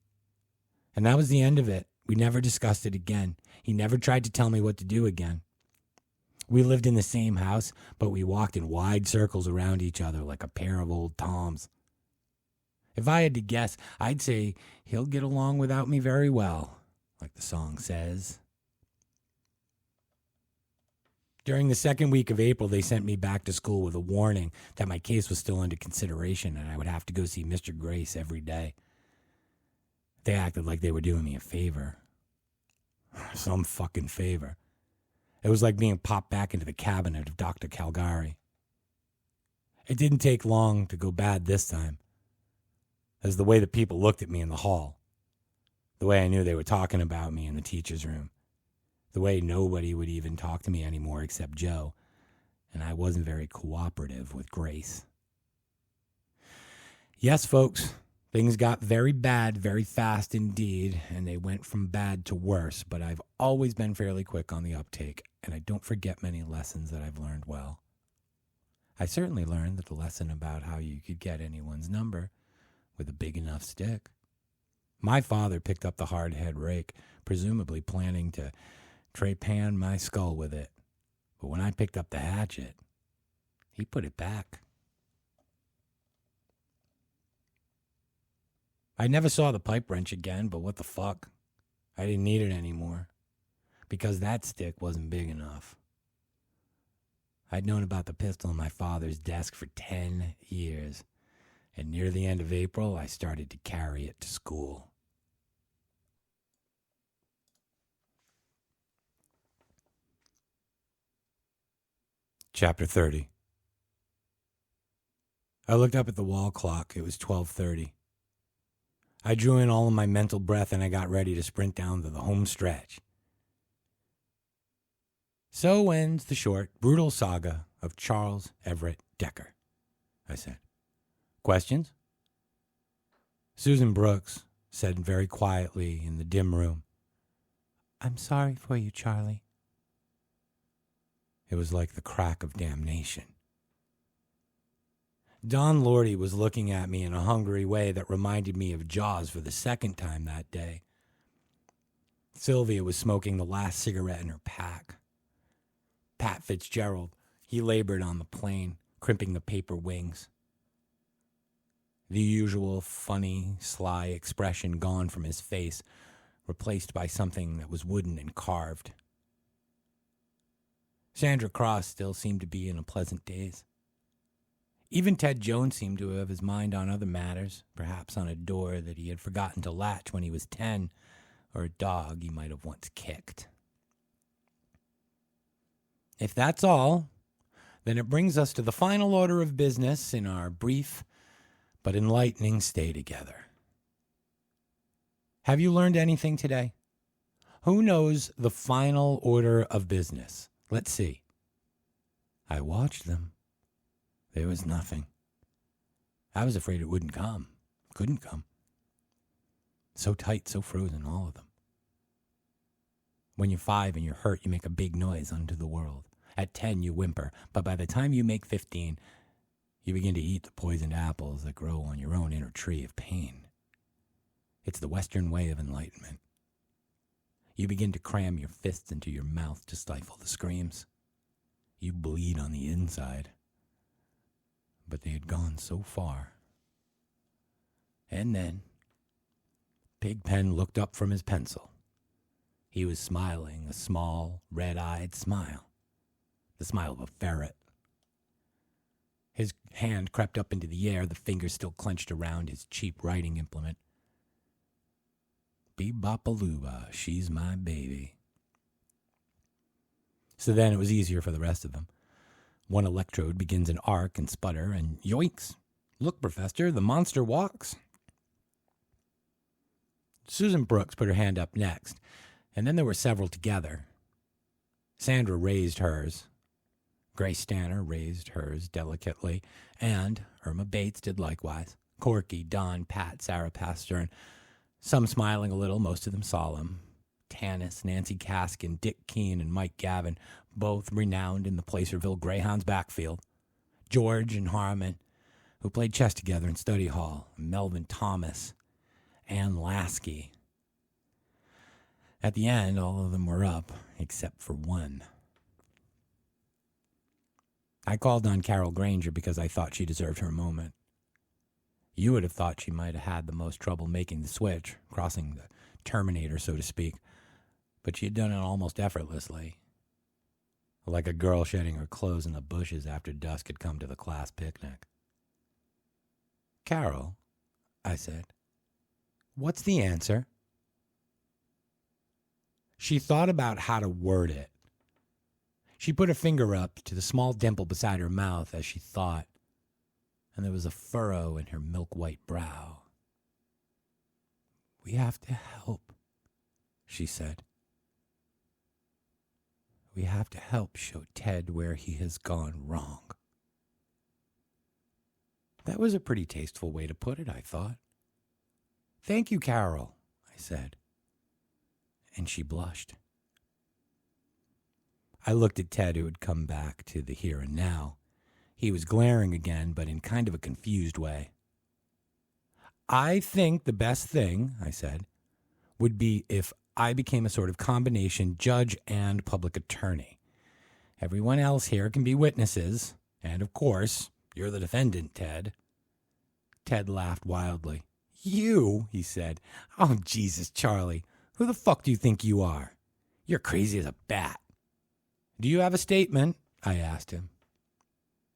And that was the end of it. We never discussed it again. He never tried to tell me what to do again. We lived in the same house, but we walked in wide circles around each other like a pair of old Toms. If I had to guess, I'd say he'll get along without me very well, like the song says. During the second week of April, they sent me back to school with a warning that my case was still under consideration and I would have to go see Mr. Grace every day. They acted like they were doing me a favor. Some fucking favor. It was like being popped back into the cabinet of Dr. Calgary. It didn't take long to go bad this time. As the way the people looked at me in the hall. The way I knew they were talking about me in the teacher's room. The way nobody would even talk to me anymore except Joe. And I wasn't very cooperative with Grace. Yes, folks, things got very bad very fast indeed, and they went from bad to worse, but I've always been fairly quick on the uptake, and I don't forget many lessons that I've learned well. I certainly learned the lesson about how you could get anyone's number with a big enough stick. My father picked up the hard-head rake, presumably planning to trepan my skull with it. But when I picked up the hatchet, he put it back. I never saw the pipe wrench again, but what the fuck? I didn't need it anymore, because that stick wasn't big enough. I'd known about the pistol on my father's desk for 10 years, and near the end of April, I started to carry it to school. Chapter 30. I looked up at the wall clock. It was 12:30. I drew in all of my mental breath and I got ready to sprint down to the home stretch. So ends the short, brutal saga of Charles Everett Decker, I said. Questions? Susan Brooks said very quietly in the dim room, "I'm sorry for you, Charlie." It was like the crack of damnation. Don Lordy was looking at me in a hungry way that reminded me of Jaws for the second time that day. Sylvia was smoking the last cigarette in her pack. Pat Fitzgerald, he labored on the plane, crimping the paper wings. The usual funny, sly expression gone from his face, replaced by something that was wooden and carved. Sandra Cross still seemed to be in a pleasant daze. Even Ted Jones seemed to have his mind on other matters, perhaps on a door that he had forgotten to latch when he was 10, or a dog he might have once kicked. If that's all, then it brings us to the final order of business in our brief but enlightening stay together. Have you learned anything today? Who knows the final order of business? Let's see. I watched them. There was nothing. I was afraid it wouldn't come. Couldn't come. So tight, so frozen, all of them. When you're 5 and you're hurt, you make a big noise unto the world. At 10, you whimper. But by the time you make 15, you begin to eat the poisoned apples that grow on your own inner tree of pain. It's the Western way of enlightenment. You begin to cram your fists into your mouth to stifle the screams. You bleed on the inside. But they had gone so far. And then, Pigpen looked up from his pencil. He was smiling, a small, red-eyed smile. The smile of a ferret. His hand crept up into the air, the fingers still clenched around his cheap writing implement. Bebopalooba, she's my baby. So then it was easier for the rest of them. One electrode begins an arc and sputter, and yoinks! Look, Professor, the monster walks. Susan Brooks put her hand up next, and then there were several together. Sandra raised hers. Grace Stanner raised hers delicately, and Irma Bates did likewise. Corky, Don, Pat, Sarah Pastor, some smiling a little, most of them solemn. Tanis, Nancy Kaskin, Dick Keene, and Mike Gavin, both renowned in the Placerville Greyhounds backfield. George and Harmon, who played chess together in study hall. Melvin Thomas, Ann Lasky. At the end, all of them were up, except for one. I called on Carol Granger because I thought she deserved her moment. You would have thought she might have had the most trouble making the switch, crossing the Terminator, so to speak, but she had done it almost effortlessly, like a girl shedding her clothes in the bushes after dusk had come to the class picnic. Carol, I said, what's the answer? She thought about how to word it. She put her finger up to the small dimple beside her mouth as she thought, and there was a furrow in her milk-white brow. We have to help, she said. We have to help show Ted where he has gone wrong. That was a pretty tasteful way to put it, I thought. Thank you, Carol, I said. And she blushed. I looked at Ted, who had come back to the here and now. He was glaring again, but in kind of a confused way. I think the best thing, I said, would be if I became a sort of combination judge and public attorney. Everyone else here can be witnesses, and of course, you're the defendant, Ted. Ted laughed wildly. You, he said. Oh, Jesus, Charlie. Who the fuck do you think you are? You're crazy as a bat. Do you have a statement? I asked him.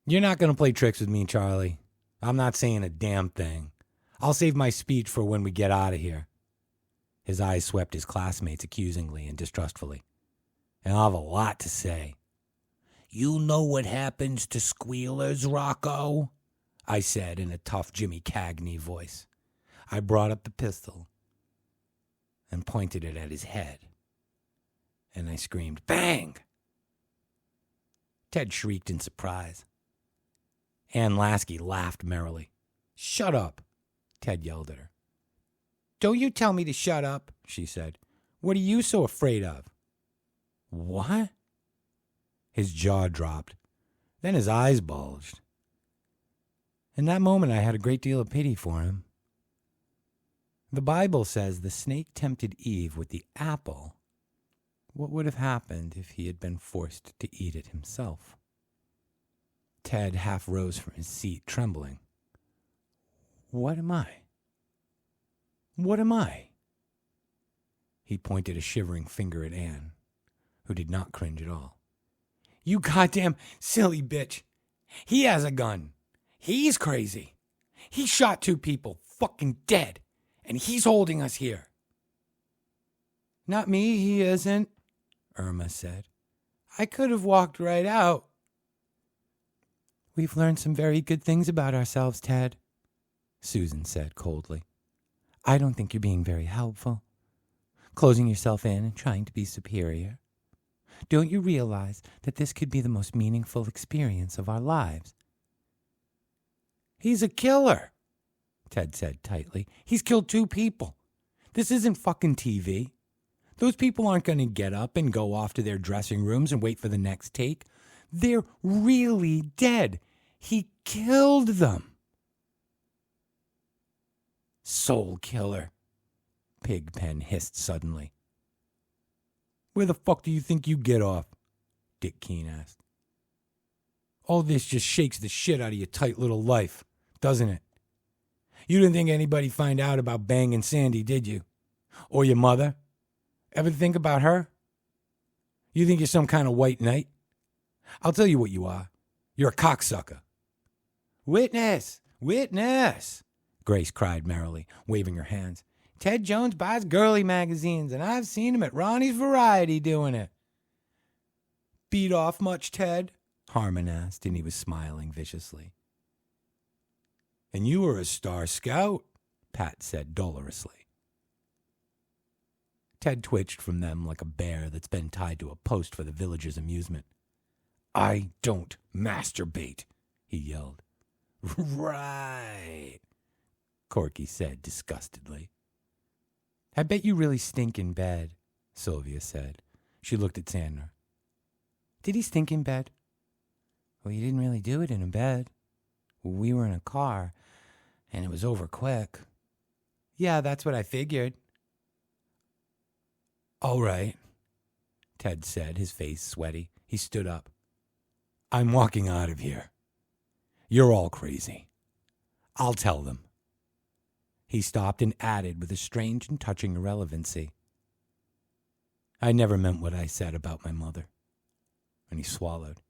You're not going to play tricks with me, Charlie. I'm not saying a damn thing. I'll save my speech for when we get out of here. His eyes swept his classmates accusingly and distrustfully. And I'll have a lot to say. You know what happens to squealers, Rocco? I said in a tough Jimmy Cagney voice. I brought up the pistol and pointed it at his head. And I screamed, bang! Ted shrieked in surprise. Ann Lasky laughed merrily. Shut up, Ted yelled at her. Don't you tell me to shut up, she said. What are you so afraid of? What? His jaw dropped. Then his eyes bulged. In that moment, I had a great deal of pity for him. The Bible says the snake tempted Eve with the apple. What would have happened if he had been forced to eat it himself? Ted half rose from his seat, trembling. What am I? What am I? He pointed a shivering finger at Anne, who did not cringe at all. You goddamn silly bitch. He has a gun. He's crazy. He shot 2 people, fucking dead, and he's holding us here. Not me, he isn't, Irma said. I could have walked right out. We've learned some very good things about ourselves, Ted, Susan said coldly. I don't think you're being very helpful, closing yourself in and trying to be superior. Don't you realize that this could be the most meaningful experience of our lives? He's a killer, Ted said tightly. He's killed 2 people. This isn't fucking TV. Those people aren't going to get up and go off to their dressing rooms and wait for the next take. They're really dead. He killed them. Soul killer, Pigpen hissed suddenly. Where the fuck do you think you get off? Dick Keene asked. All this just shakes the shit out of your tight little life, doesn't it? You didn't think anybody'd find out about banging Sandy, did you? Or your mother? Ever think about her? You think you're some kind of white knight? I'll tell you what you are. You're a cocksucker. Witness! Witness! Grace cried merrily, waving her hands. Ted Jones buys girly magazines, and I've seen him at Ronnie's Variety doing it. Beat off much, Ted? Harmon asked, and he was smiling viciously. And you were a star scout, Pat said dolorously. Ted twitched from them like a bear that's been tied to a post for the villagers' amusement. I don't masturbate, he yelled. Right, Corky said disgustedly. I bet you really stink in bed, Sylvia said. She looked at Sandra. Did he stink in bed? Well, he didn't really do it in a bed. We were in a car, and it was over quick. Yeah, that's what I figured. All right, Ted said, his face sweaty. He stood up. I'm walking out of here. You're all crazy. I'll tell them." He stopped and added with a strange and touching irrelevancy, "I never meant what I said about my mother." And he swallowed.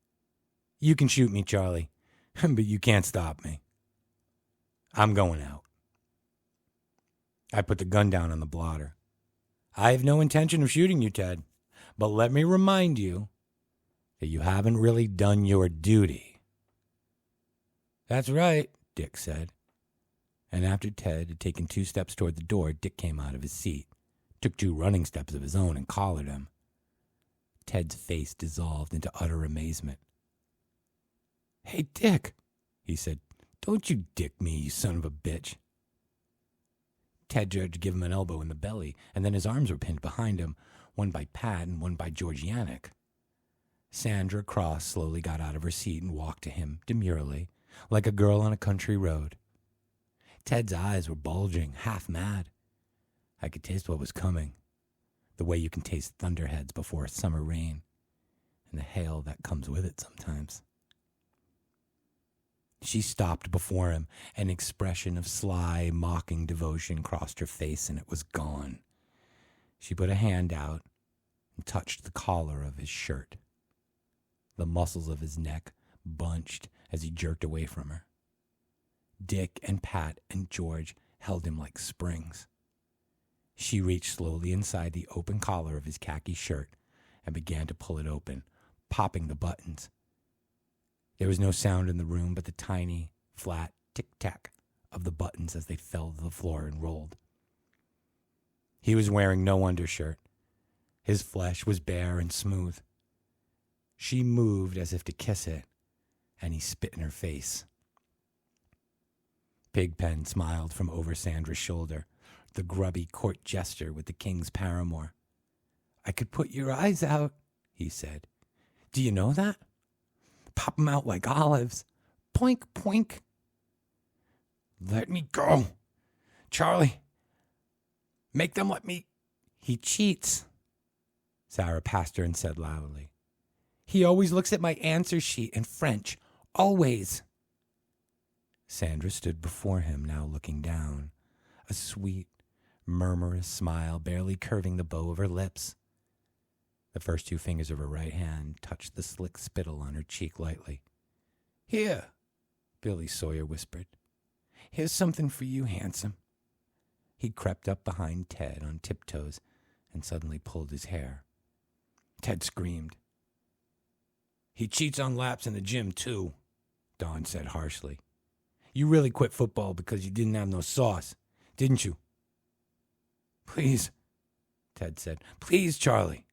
"You can shoot me, Charlie, but you can't stop me. I'm going out." I put the gun down on the blotter. "I have no intention of shooting you, Ted, but let me remind you that you haven't really done your duty." "That's right," Dick said. And after Ted had taken 2 steps toward the door, Dick came out of his seat, took 2 running steps of his own, and collared him. Ted's face dissolved into utter amazement. "Hey, Dick," he said, "don't you dick me, you son of a bitch." Ted tried to give him an elbow in the belly, and then his arms were pinned behind him, one by Pat and one by George Yannick. Sandra Cross slowly got out of her seat and walked to him demurely, like a girl on a country road. Ted's eyes were bulging, half mad. I could taste what was coming, the way you can taste thunderheads before a summer rain, and the hail that comes with it sometimes. She stopped before him. An expression of sly, mocking devotion crossed her face, and it was gone. She put a hand out and touched the collar of his shirt. The muscles of his neck bunched as he jerked away from her. Dick and Pat and George held him like springs. She reached slowly inside the open collar of his khaki shirt and began to pull it open, popping the buttons. There was no sound in the room but the tiny, flat tick-tack of the buttons as they fell to the floor and rolled. He was wearing no undershirt. His flesh was bare and smooth. She moved as if to kiss it, and he spit in her face. Pigpen smiled from over Sandra's shoulder, the grubby court jester with the king's paramour. "I could put your eyes out," he said. "Do you know that? Pop 'em out like olives. Poink, poink." "Let me go. Charlie, make them let me." "He cheats," Sarah passed her and said loudly. "He always looks at my answer sheet in French. Always." Sandra stood before him, now looking down, a sweet, murmurous smile barely curving the bow of her lips. The first 2 fingers of her right hand touched the slick spittle on her cheek lightly. "Here," Billy Sawyer whispered. "Here's something for you, handsome." He crept up behind Ted on tiptoes and suddenly pulled his hair. Ted screamed. "He cheats on laps in the gym, too," Don said harshly. "You really quit football because you didn't have no sauce, didn't you?" "Please," Ted said. "Please, Charlie."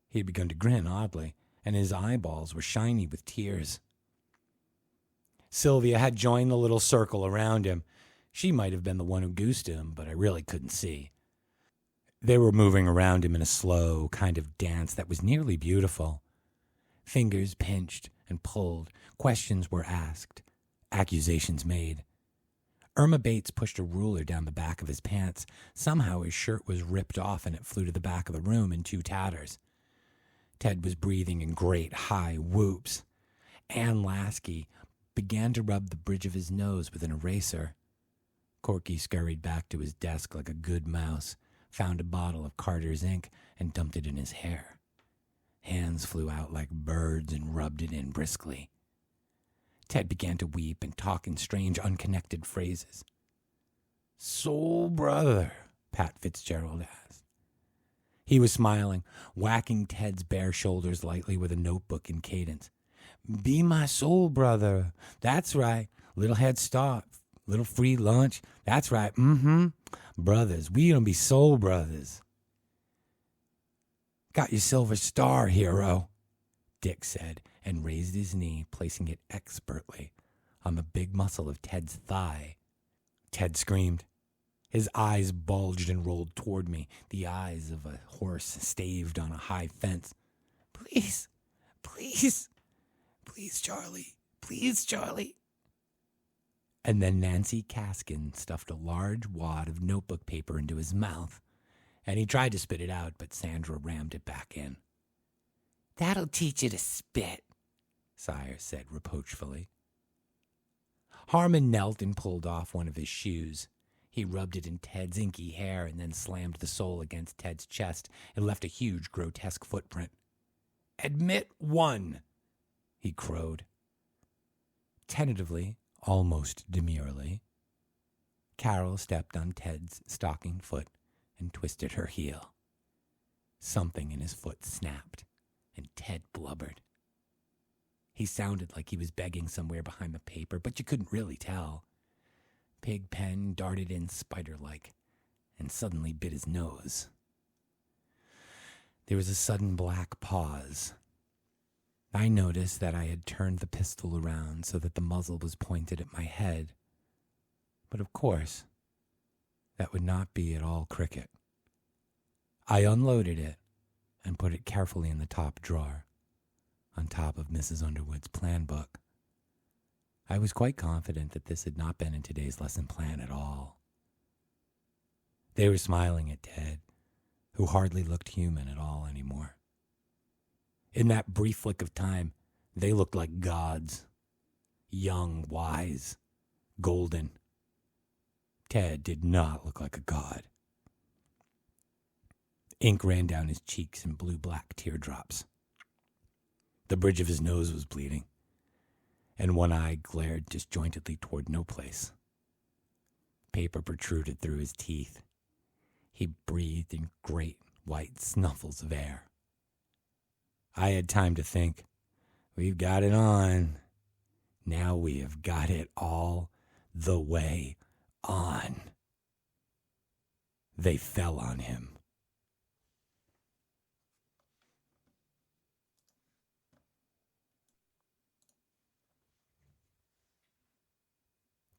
He had begun to grin oddly, and his eyeballs were shiny with tears. Sylvia had joined the little circle around him. She might have been the one who goosed him, but I really couldn't see. They were moving around him in a slow kind of dance that was nearly beautiful. Fingers pinched and pulled, questions were asked, accusations made. Irma Bates pushed a ruler down the back of his pants. Somehow his shirt was ripped off and it flew to the back of the room in 2 tatters. Ted was breathing in great high whoops. Ann Lasky began to rub the bridge of his nose with an eraser. Corky scurried back to his desk like a good mouse, found a bottle of Carter's ink, and dumped it in his hair. Hands flew out like birds and rubbed it in briskly. Ted began to weep and talk in strange, unconnected phrases. "Soul brother," Pat Fitzgerald asked. He was smiling, whacking Ted's bare shoulders lightly with a notebook in cadence. "Be my soul brother. That's right. Little head start. Little free lunch. That's right. Brothers. We gonna be soul brothers." "Got your silver star, hero," Dick said, and raised his knee, placing it expertly on the big muscle of Ted's thigh. Ted screamed. His eyes bulged and rolled toward me, the eyes of a horse staved on a high fence. "Please, please, please, Charlie, please, Charlie." And then Nancy Caskin stuffed a large wad of notebook paper into his mouth, and he tried to spit it out, but Sandra rammed it back in. "That'll teach you to spit," Sire said reproachfully. Harmon knelt and pulled off one of his shoes. He rubbed it in Ted's inky hair and then slammed the sole against Ted's chest. It left a huge, grotesque footprint. "Admit one," he crowed. Tentatively, almost demurely, Carol stepped on Ted's stocking foot and twisted her heel. Something in his foot snapped, and Ted blubbered. He sounded like he was begging somewhere behind the paper, but you couldn't really tell. Pigpen darted in spider-like and suddenly bit his nose. There was a sudden black pause. I noticed that I had turned the pistol around so that the muzzle was pointed at my head. But of course, that would not be at all cricket. I unloaded it and put it carefully in the top drawer, on top of Mrs. Underwood's plan book. I was quite confident that this had not been in today's lesson plan at all. They were smiling at Ted, who hardly looked human at all anymore. In that brief flick of time, they looked like gods. Young, wise, golden. Ted did not look like a god. Ink ran down his cheeks in blue-black teardrops. The bridge of his nose was bleeding, and one eye glared disjointedly toward no place. Paper protruded through his teeth. He breathed in great white snuffles of air. I had time to think, we've got it on. Now we have got it all the way on. They fell on him.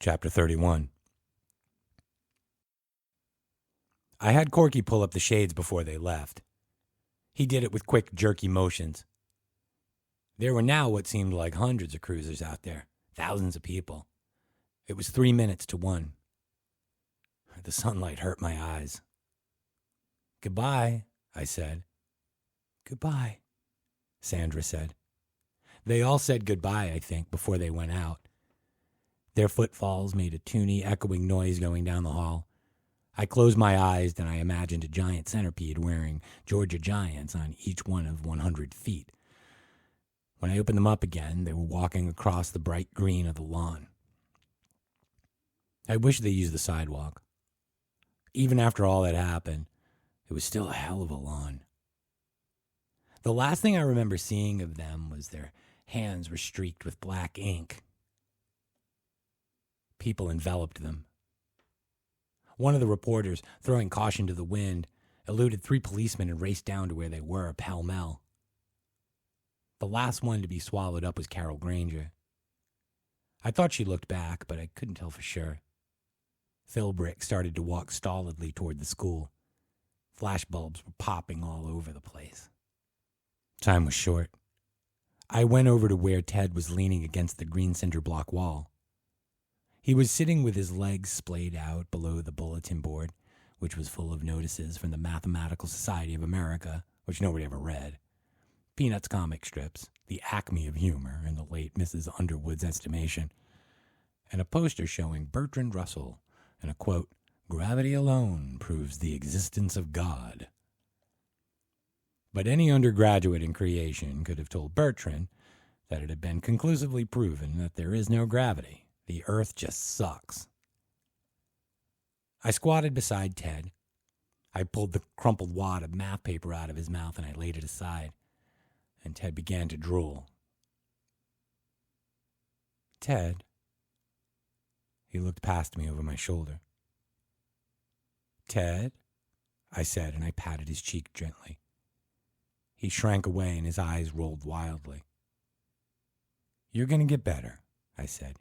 Chapter 31. I had Corky pull up the shades before they left. He did it with quick, jerky motions. There were now what seemed like hundreds of cruisers out there, thousands of people. It was 3 minutes to 1. The sunlight hurt my eyes. "Goodbye," I said. "Goodbye," Sandra said. They all said goodbye, I think, before they went out. Their footfalls made a toony, echoing noise going down the hall. I closed my eyes and I imagined a giant centipede wearing Georgia Giants on each one of 100 feet. When I opened them up again, they were walking across the bright green of the lawn. I wish they used the sidewalk. Even after all that happened, it was still a hell of a lawn. The last thing I remember seeing of them was their hands were streaked with black ink. People enveloped them. One of the reporters, throwing caution to the wind, eluded 3 policemen and raced down to where they were, pell-mell. The last one to be swallowed up was Carol Granger. I thought she looked back, but I couldn't tell for sure. Philbrick started to walk stolidly toward the school. Flashbulbs were popping all over the place. Time was short. I went over to where Ted was leaning against the green cinder block wall. He was sitting with his legs splayed out below the bulletin board, which was full of notices from the Mathematical Society of America, which nobody ever read. Peanuts comic strips, the acme of humor in the late Mrs. Underwood's estimation, and a poster showing Bertrand Russell and a quote, "Gravity alone proves the existence of God." But any undergraduate in creation could have told Bertrand that it had been conclusively proven that there is no gravity. The earth just sucks. I squatted beside Ted. I pulled the crumpled wad of math paper out of his mouth and I laid it aside. And Ted began to drool. "Ted." He looked past me over my shoulder. "Ted," I said, and I patted his cheek gently. He shrank away and his eyes rolled wildly. "You're going to get better," I said.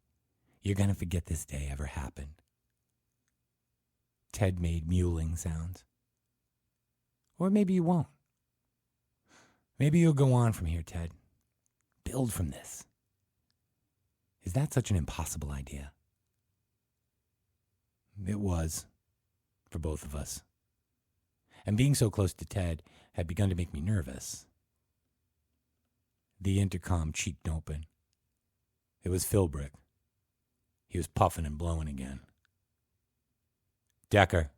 "You're going to forget this day ever happened." Ted made mewling sounds. "Or maybe you won't. Maybe you'll go on from here, Ted. Build from this. Is that such an impossible idea?" It was, for both of us. And being so close to Ted had begun to make me nervous. The intercom cheeked open. It was Philbrick. He was puffing and blowing again. Decker.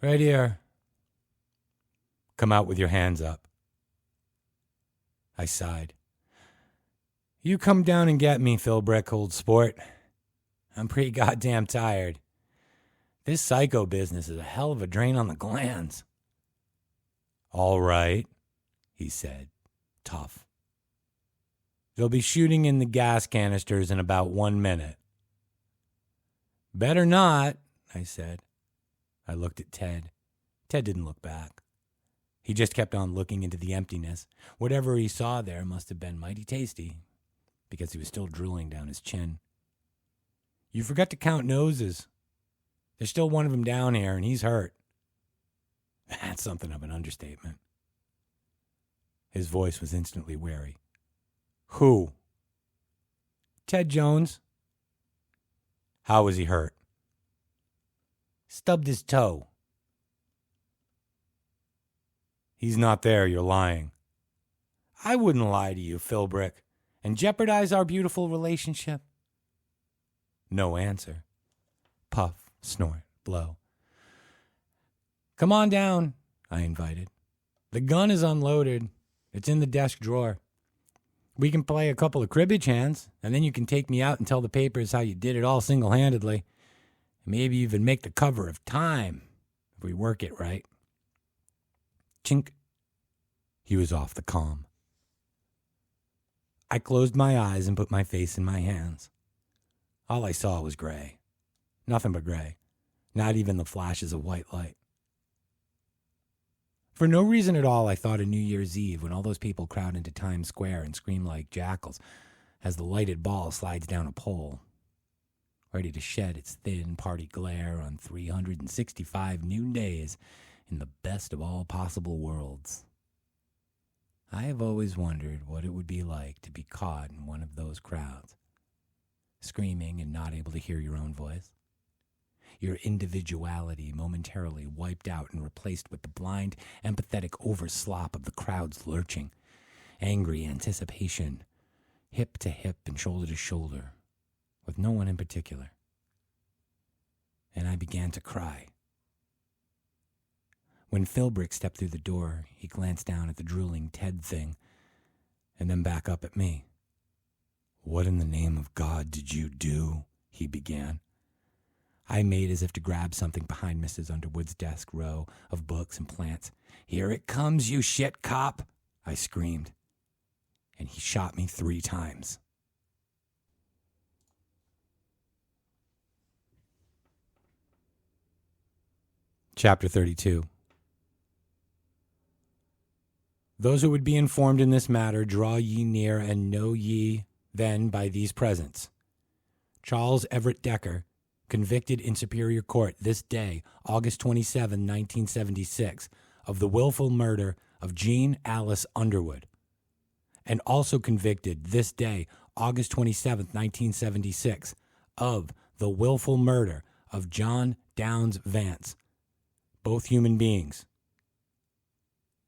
Right here. Come out with your hands up. I sighed. You come down and get me, Philbrick, old sport. I'm pretty goddamn tired. This psycho business is a hell of a drain on the glands. All right, he said, tough. They'll be shooting in the gas canisters in about 1 minute. Better not, I said. I looked at Ted. Ted didn't look back. He just kept on looking into the emptiness. Whatever he saw there must have been mighty tasty, because he was still drooling down his chin. You forgot to count noses. There's still one of them down here, and he's hurt. That's something of an understatement. His voice was instantly wary. Who? Ted Jones. How was he hurt? Stubbed his toe. He's not there, you're lying. I wouldn't lie to you, Philbrick, and jeopardize our beautiful relationship. No answer. Puff, snort, blow. Come on down, I invited. The gun is unloaded. It's in the desk drawer. We can play a couple of cribbage hands, and then you can take me out and tell the papers how you did it all single-handedly. Maybe even make the cover of Time, if we work it right. Chink. He was off the comm. I closed my eyes and put my face in my hands. All I saw was gray. Nothing but gray. Not even the flashes of white light. For no reason at all, I thought of New Year's Eve when all those people crowd into Times Square and scream like jackals as the lighted ball slides down a pole, ready to shed its thin party glare on 365 noon days in the best of all possible worlds. I have always wondered what it would be like to be caught in one of those crowds, screaming and not able to hear your own voice. Your individuality momentarily wiped out and replaced with the blind, empathetic overslop of the crowd's lurching, angry anticipation, hip to hip and shoulder to shoulder, with no one in particular. And I began to cry. When Philbrick stepped through the door, he glanced down at the drooling Ted thing, and then back up at me. What in the name of God did you do? He began. I made as if to grab something behind Mrs. Underwood's desk row of books and plants. Here it comes, you shit cop, I screamed. And he shot me 3 times. Chapter 32. Those who would be informed in this matter, draw ye near, and know ye then by these presents. Charles Everett Decker, convicted in Superior Court this day, August 27, 1976, of the willful murder of Jean Alice Underwood, and also convicted this day, August 27, 1976, of the willful murder of John Downs Vance, both human beings.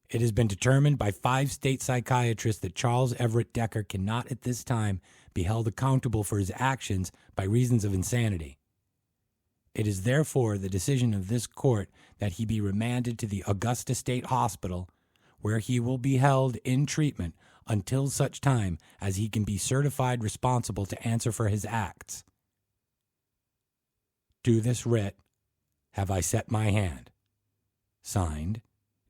It has been determined by 5 state psychiatrists that Charles Everett Decker cannot at this time be held accountable for his actions by reasons of insanity. It is therefore the decision of this court that he be remanded to the Augusta State Hospital, where he will be held in treatment until such time as he can be certified responsible to answer for his acts. To this writ have I set my hand. Signed,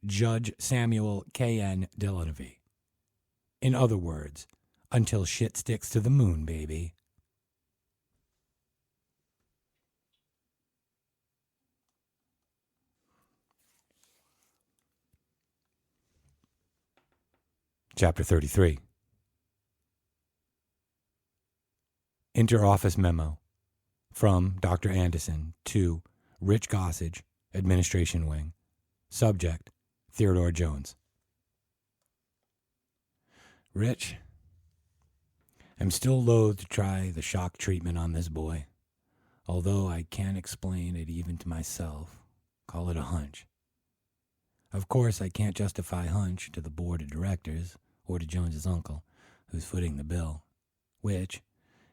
Judge Samuel K.N. Delanavie. In other words, until shit sticks to the moon, baby. Chapter 33. Inter-office memo from Dr. Anderson to Rich Gossage, Administration Wing. Subject, Theodore Jones. Rich, I'm still loath to try the shock treatment on this boy, although I can't explain it even to myself. Call it a hunch. Of course, I can't justify hunch to the board of directors or to Jones's uncle, who's footing the bill. which,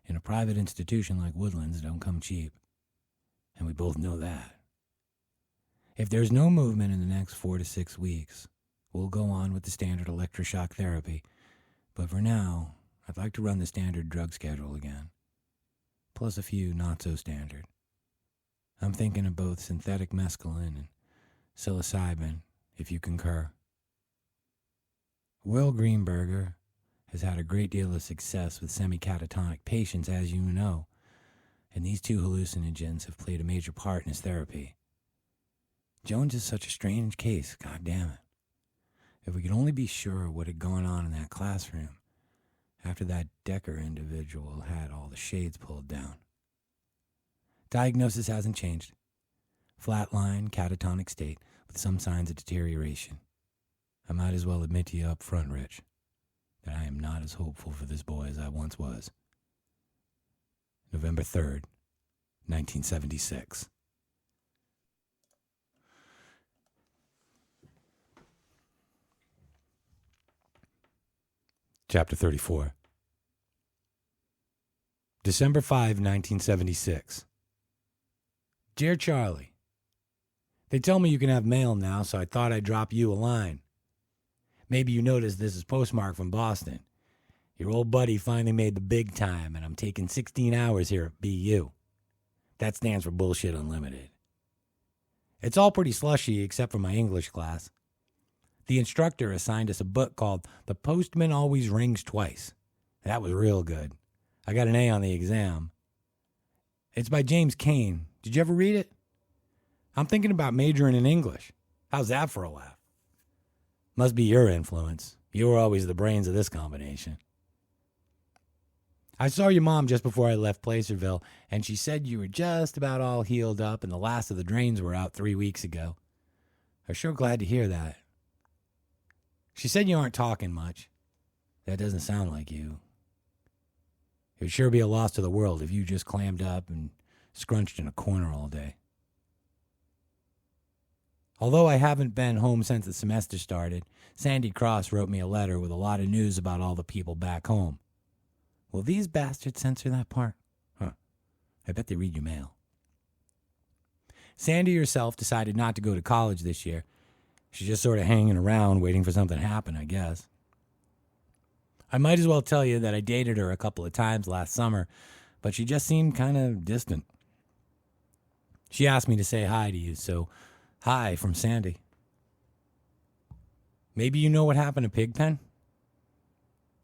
in a private institution like Woodlands, don't come cheap. And we both know that. If there's no movement in the next 4 to 6 weeks, we'll go on with the standard electroshock therapy. But for now, I'd like to run the standard drug schedule again, plus a few not-so-standard. I'm thinking of both synthetic mescaline and psilocybin, if you concur. Will Greenberger has had a great deal of success with semi-catatonic patients, as you know, and these two hallucinogens have played a major part in his therapy. Jones is such a strange case, god damn it. If we could only be sure what had gone on in that classroom after that Decker individual had all the shades pulled down. Diagnosis hasn't changed. Flatline, catatonic state with some signs of deterioration. I might as well admit to you up front, Rich, that I am not as hopeful for this boy as I once was. November 3rd, 1976. Chapter 34. December 5, 1976. Dear Charlie, they tell me you can have mail now, so I thought I'd drop you a line. Maybe you noticed this is postmarked from Boston. Your old buddy finally made the big time, and I'm taking 16 hours here at BU. That stands for Bullshit Unlimited. It's all pretty slushy except for my English class. The instructor assigned us a book called The Postman Always Rings Twice. That was real good. I got an A on the exam. It's by James Cain. Did you ever read it? I'm thinking about majoring in English. How's that for a laugh? Must be your influence. You were always the brains of this combination. I saw your mom just before I left Placerville, and she said you were just about all healed up and the last of the drains were out 3 weeks ago. I'm sure glad to hear that. She said you aren't talking much. That doesn't sound like you. It would sure be a loss to the world if you just clammed up and scrunched in a corner all day. Although I haven't been home since the semester started, Sandy Cross wrote me a letter with a lot of news about all the people back home. Will these bastards censor that part? I bet they read your mail. Sandy herself decided not to go to college this year. She's just sort of hanging around waiting for something to happen, I guess. I might as well tell you that I dated her a couple of times last summer, but she just seemed kind of distant. She asked me to say hi to you, so hi from Sandy. Maybe you know what happened to Pigpen?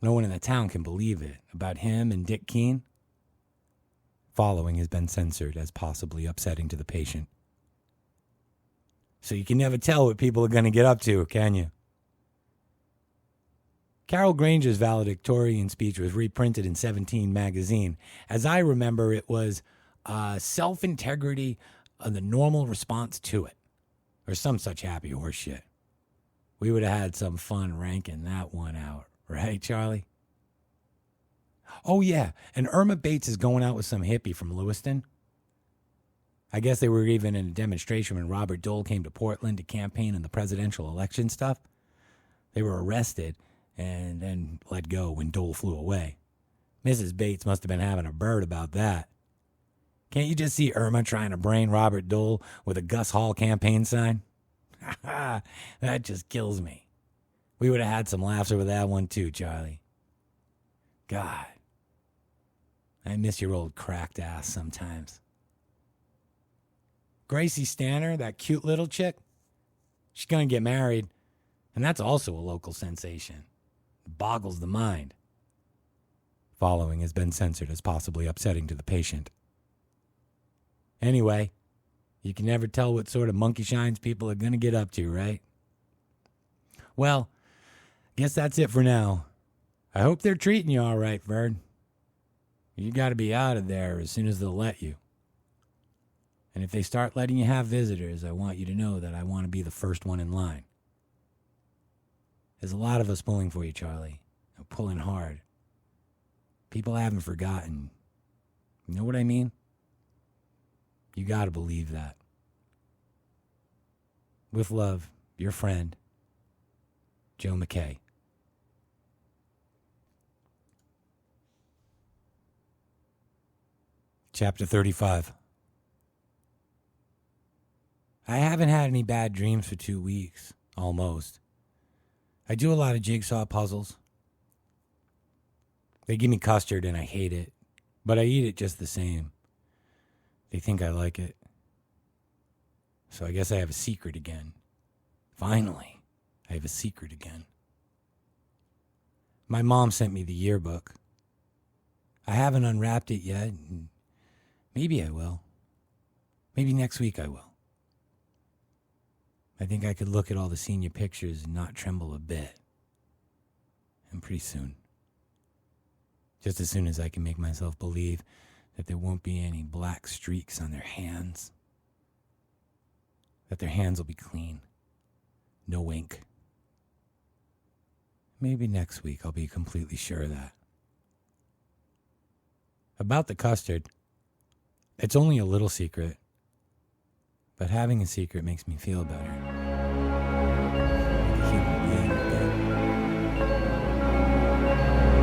No one in the town can believe it. About him and Dick Keene? Following has been censored as possibly upsetting to the patient. So you can never tell what people are going to get up to, can you? Carol Granger's valedictorian speech was reprinted in 17 magazine. As I remember, it was self-integrity, the normal response to it, or some such happy horse shit. We would have had some fun ranking that one out, right, Charlie? Oh, yeah, and Irma Bates is going out with some hippie from Lewiston. I guess they were even in a demonstration when Robert Dole came to Portland to campaign in the presidential election stuff. They were arrested and then let go when Dole flew away. Mrs. Bates must have been having a bird about that. Can't you just see Irma trying to brain Robert Dole with a Gus Hall campaign sign? That just kills me. We would have had some laughs over that one too, Charlie. God, I miss your old cracked ass sometimes. Gracie Stanner, that cute little chick, she's going to get married, and that's also a local sensation. It boggles the mind. Following has been censored as possibly upsetting to the patient. Anyway, you can never tell what sort of monkey shines people are going to get up to, right? Well, guess that's it for now. I hope they're treating you all right, Vern. You got to be out of there as soon as they'll let you. And if they start letting you have visitors, I want you to know that I want to be the first one in line. There's a lot of us pulling for you, Charlie. I'm pulling hard. People haven't forgotten. You know what I mean? You got to believe that. With love, your friend, Joe McKay. Chapter 35. I haven't had any bad dreams for 2 weeks, almost. I do a lot of jigsaw puzzles. They give me custard and I hate it, but I eat it just the same. They think I like it. So I guess I have a secret again. Finally, I have a secret again. My mom sent me the yearbook. I haven't unwrapped it yet, and maybe I will. Maybe next week I will. I think I could look at all the senior pictures and not tremble a bit. And pretty soon. Just as soon as I can make myself believe that there won't be any black streaks on their hands. That their hands will be clean. No ink. Maybe next week I'll be completely sure of that. About the custard, it's only a little secret, but having a secret makes me feel better. Like a human being again.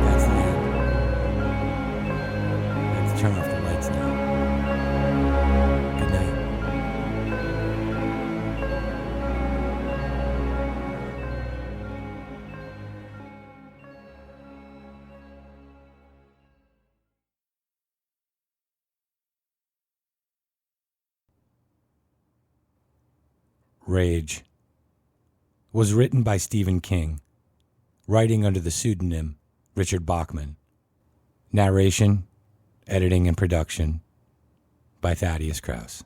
That's the end. Let's turn off the lights now. Good night. Rage was written by Stephen King, writing under the pseudonym Richard Bachman. Narration, editing, and production by Thaddeus Krause.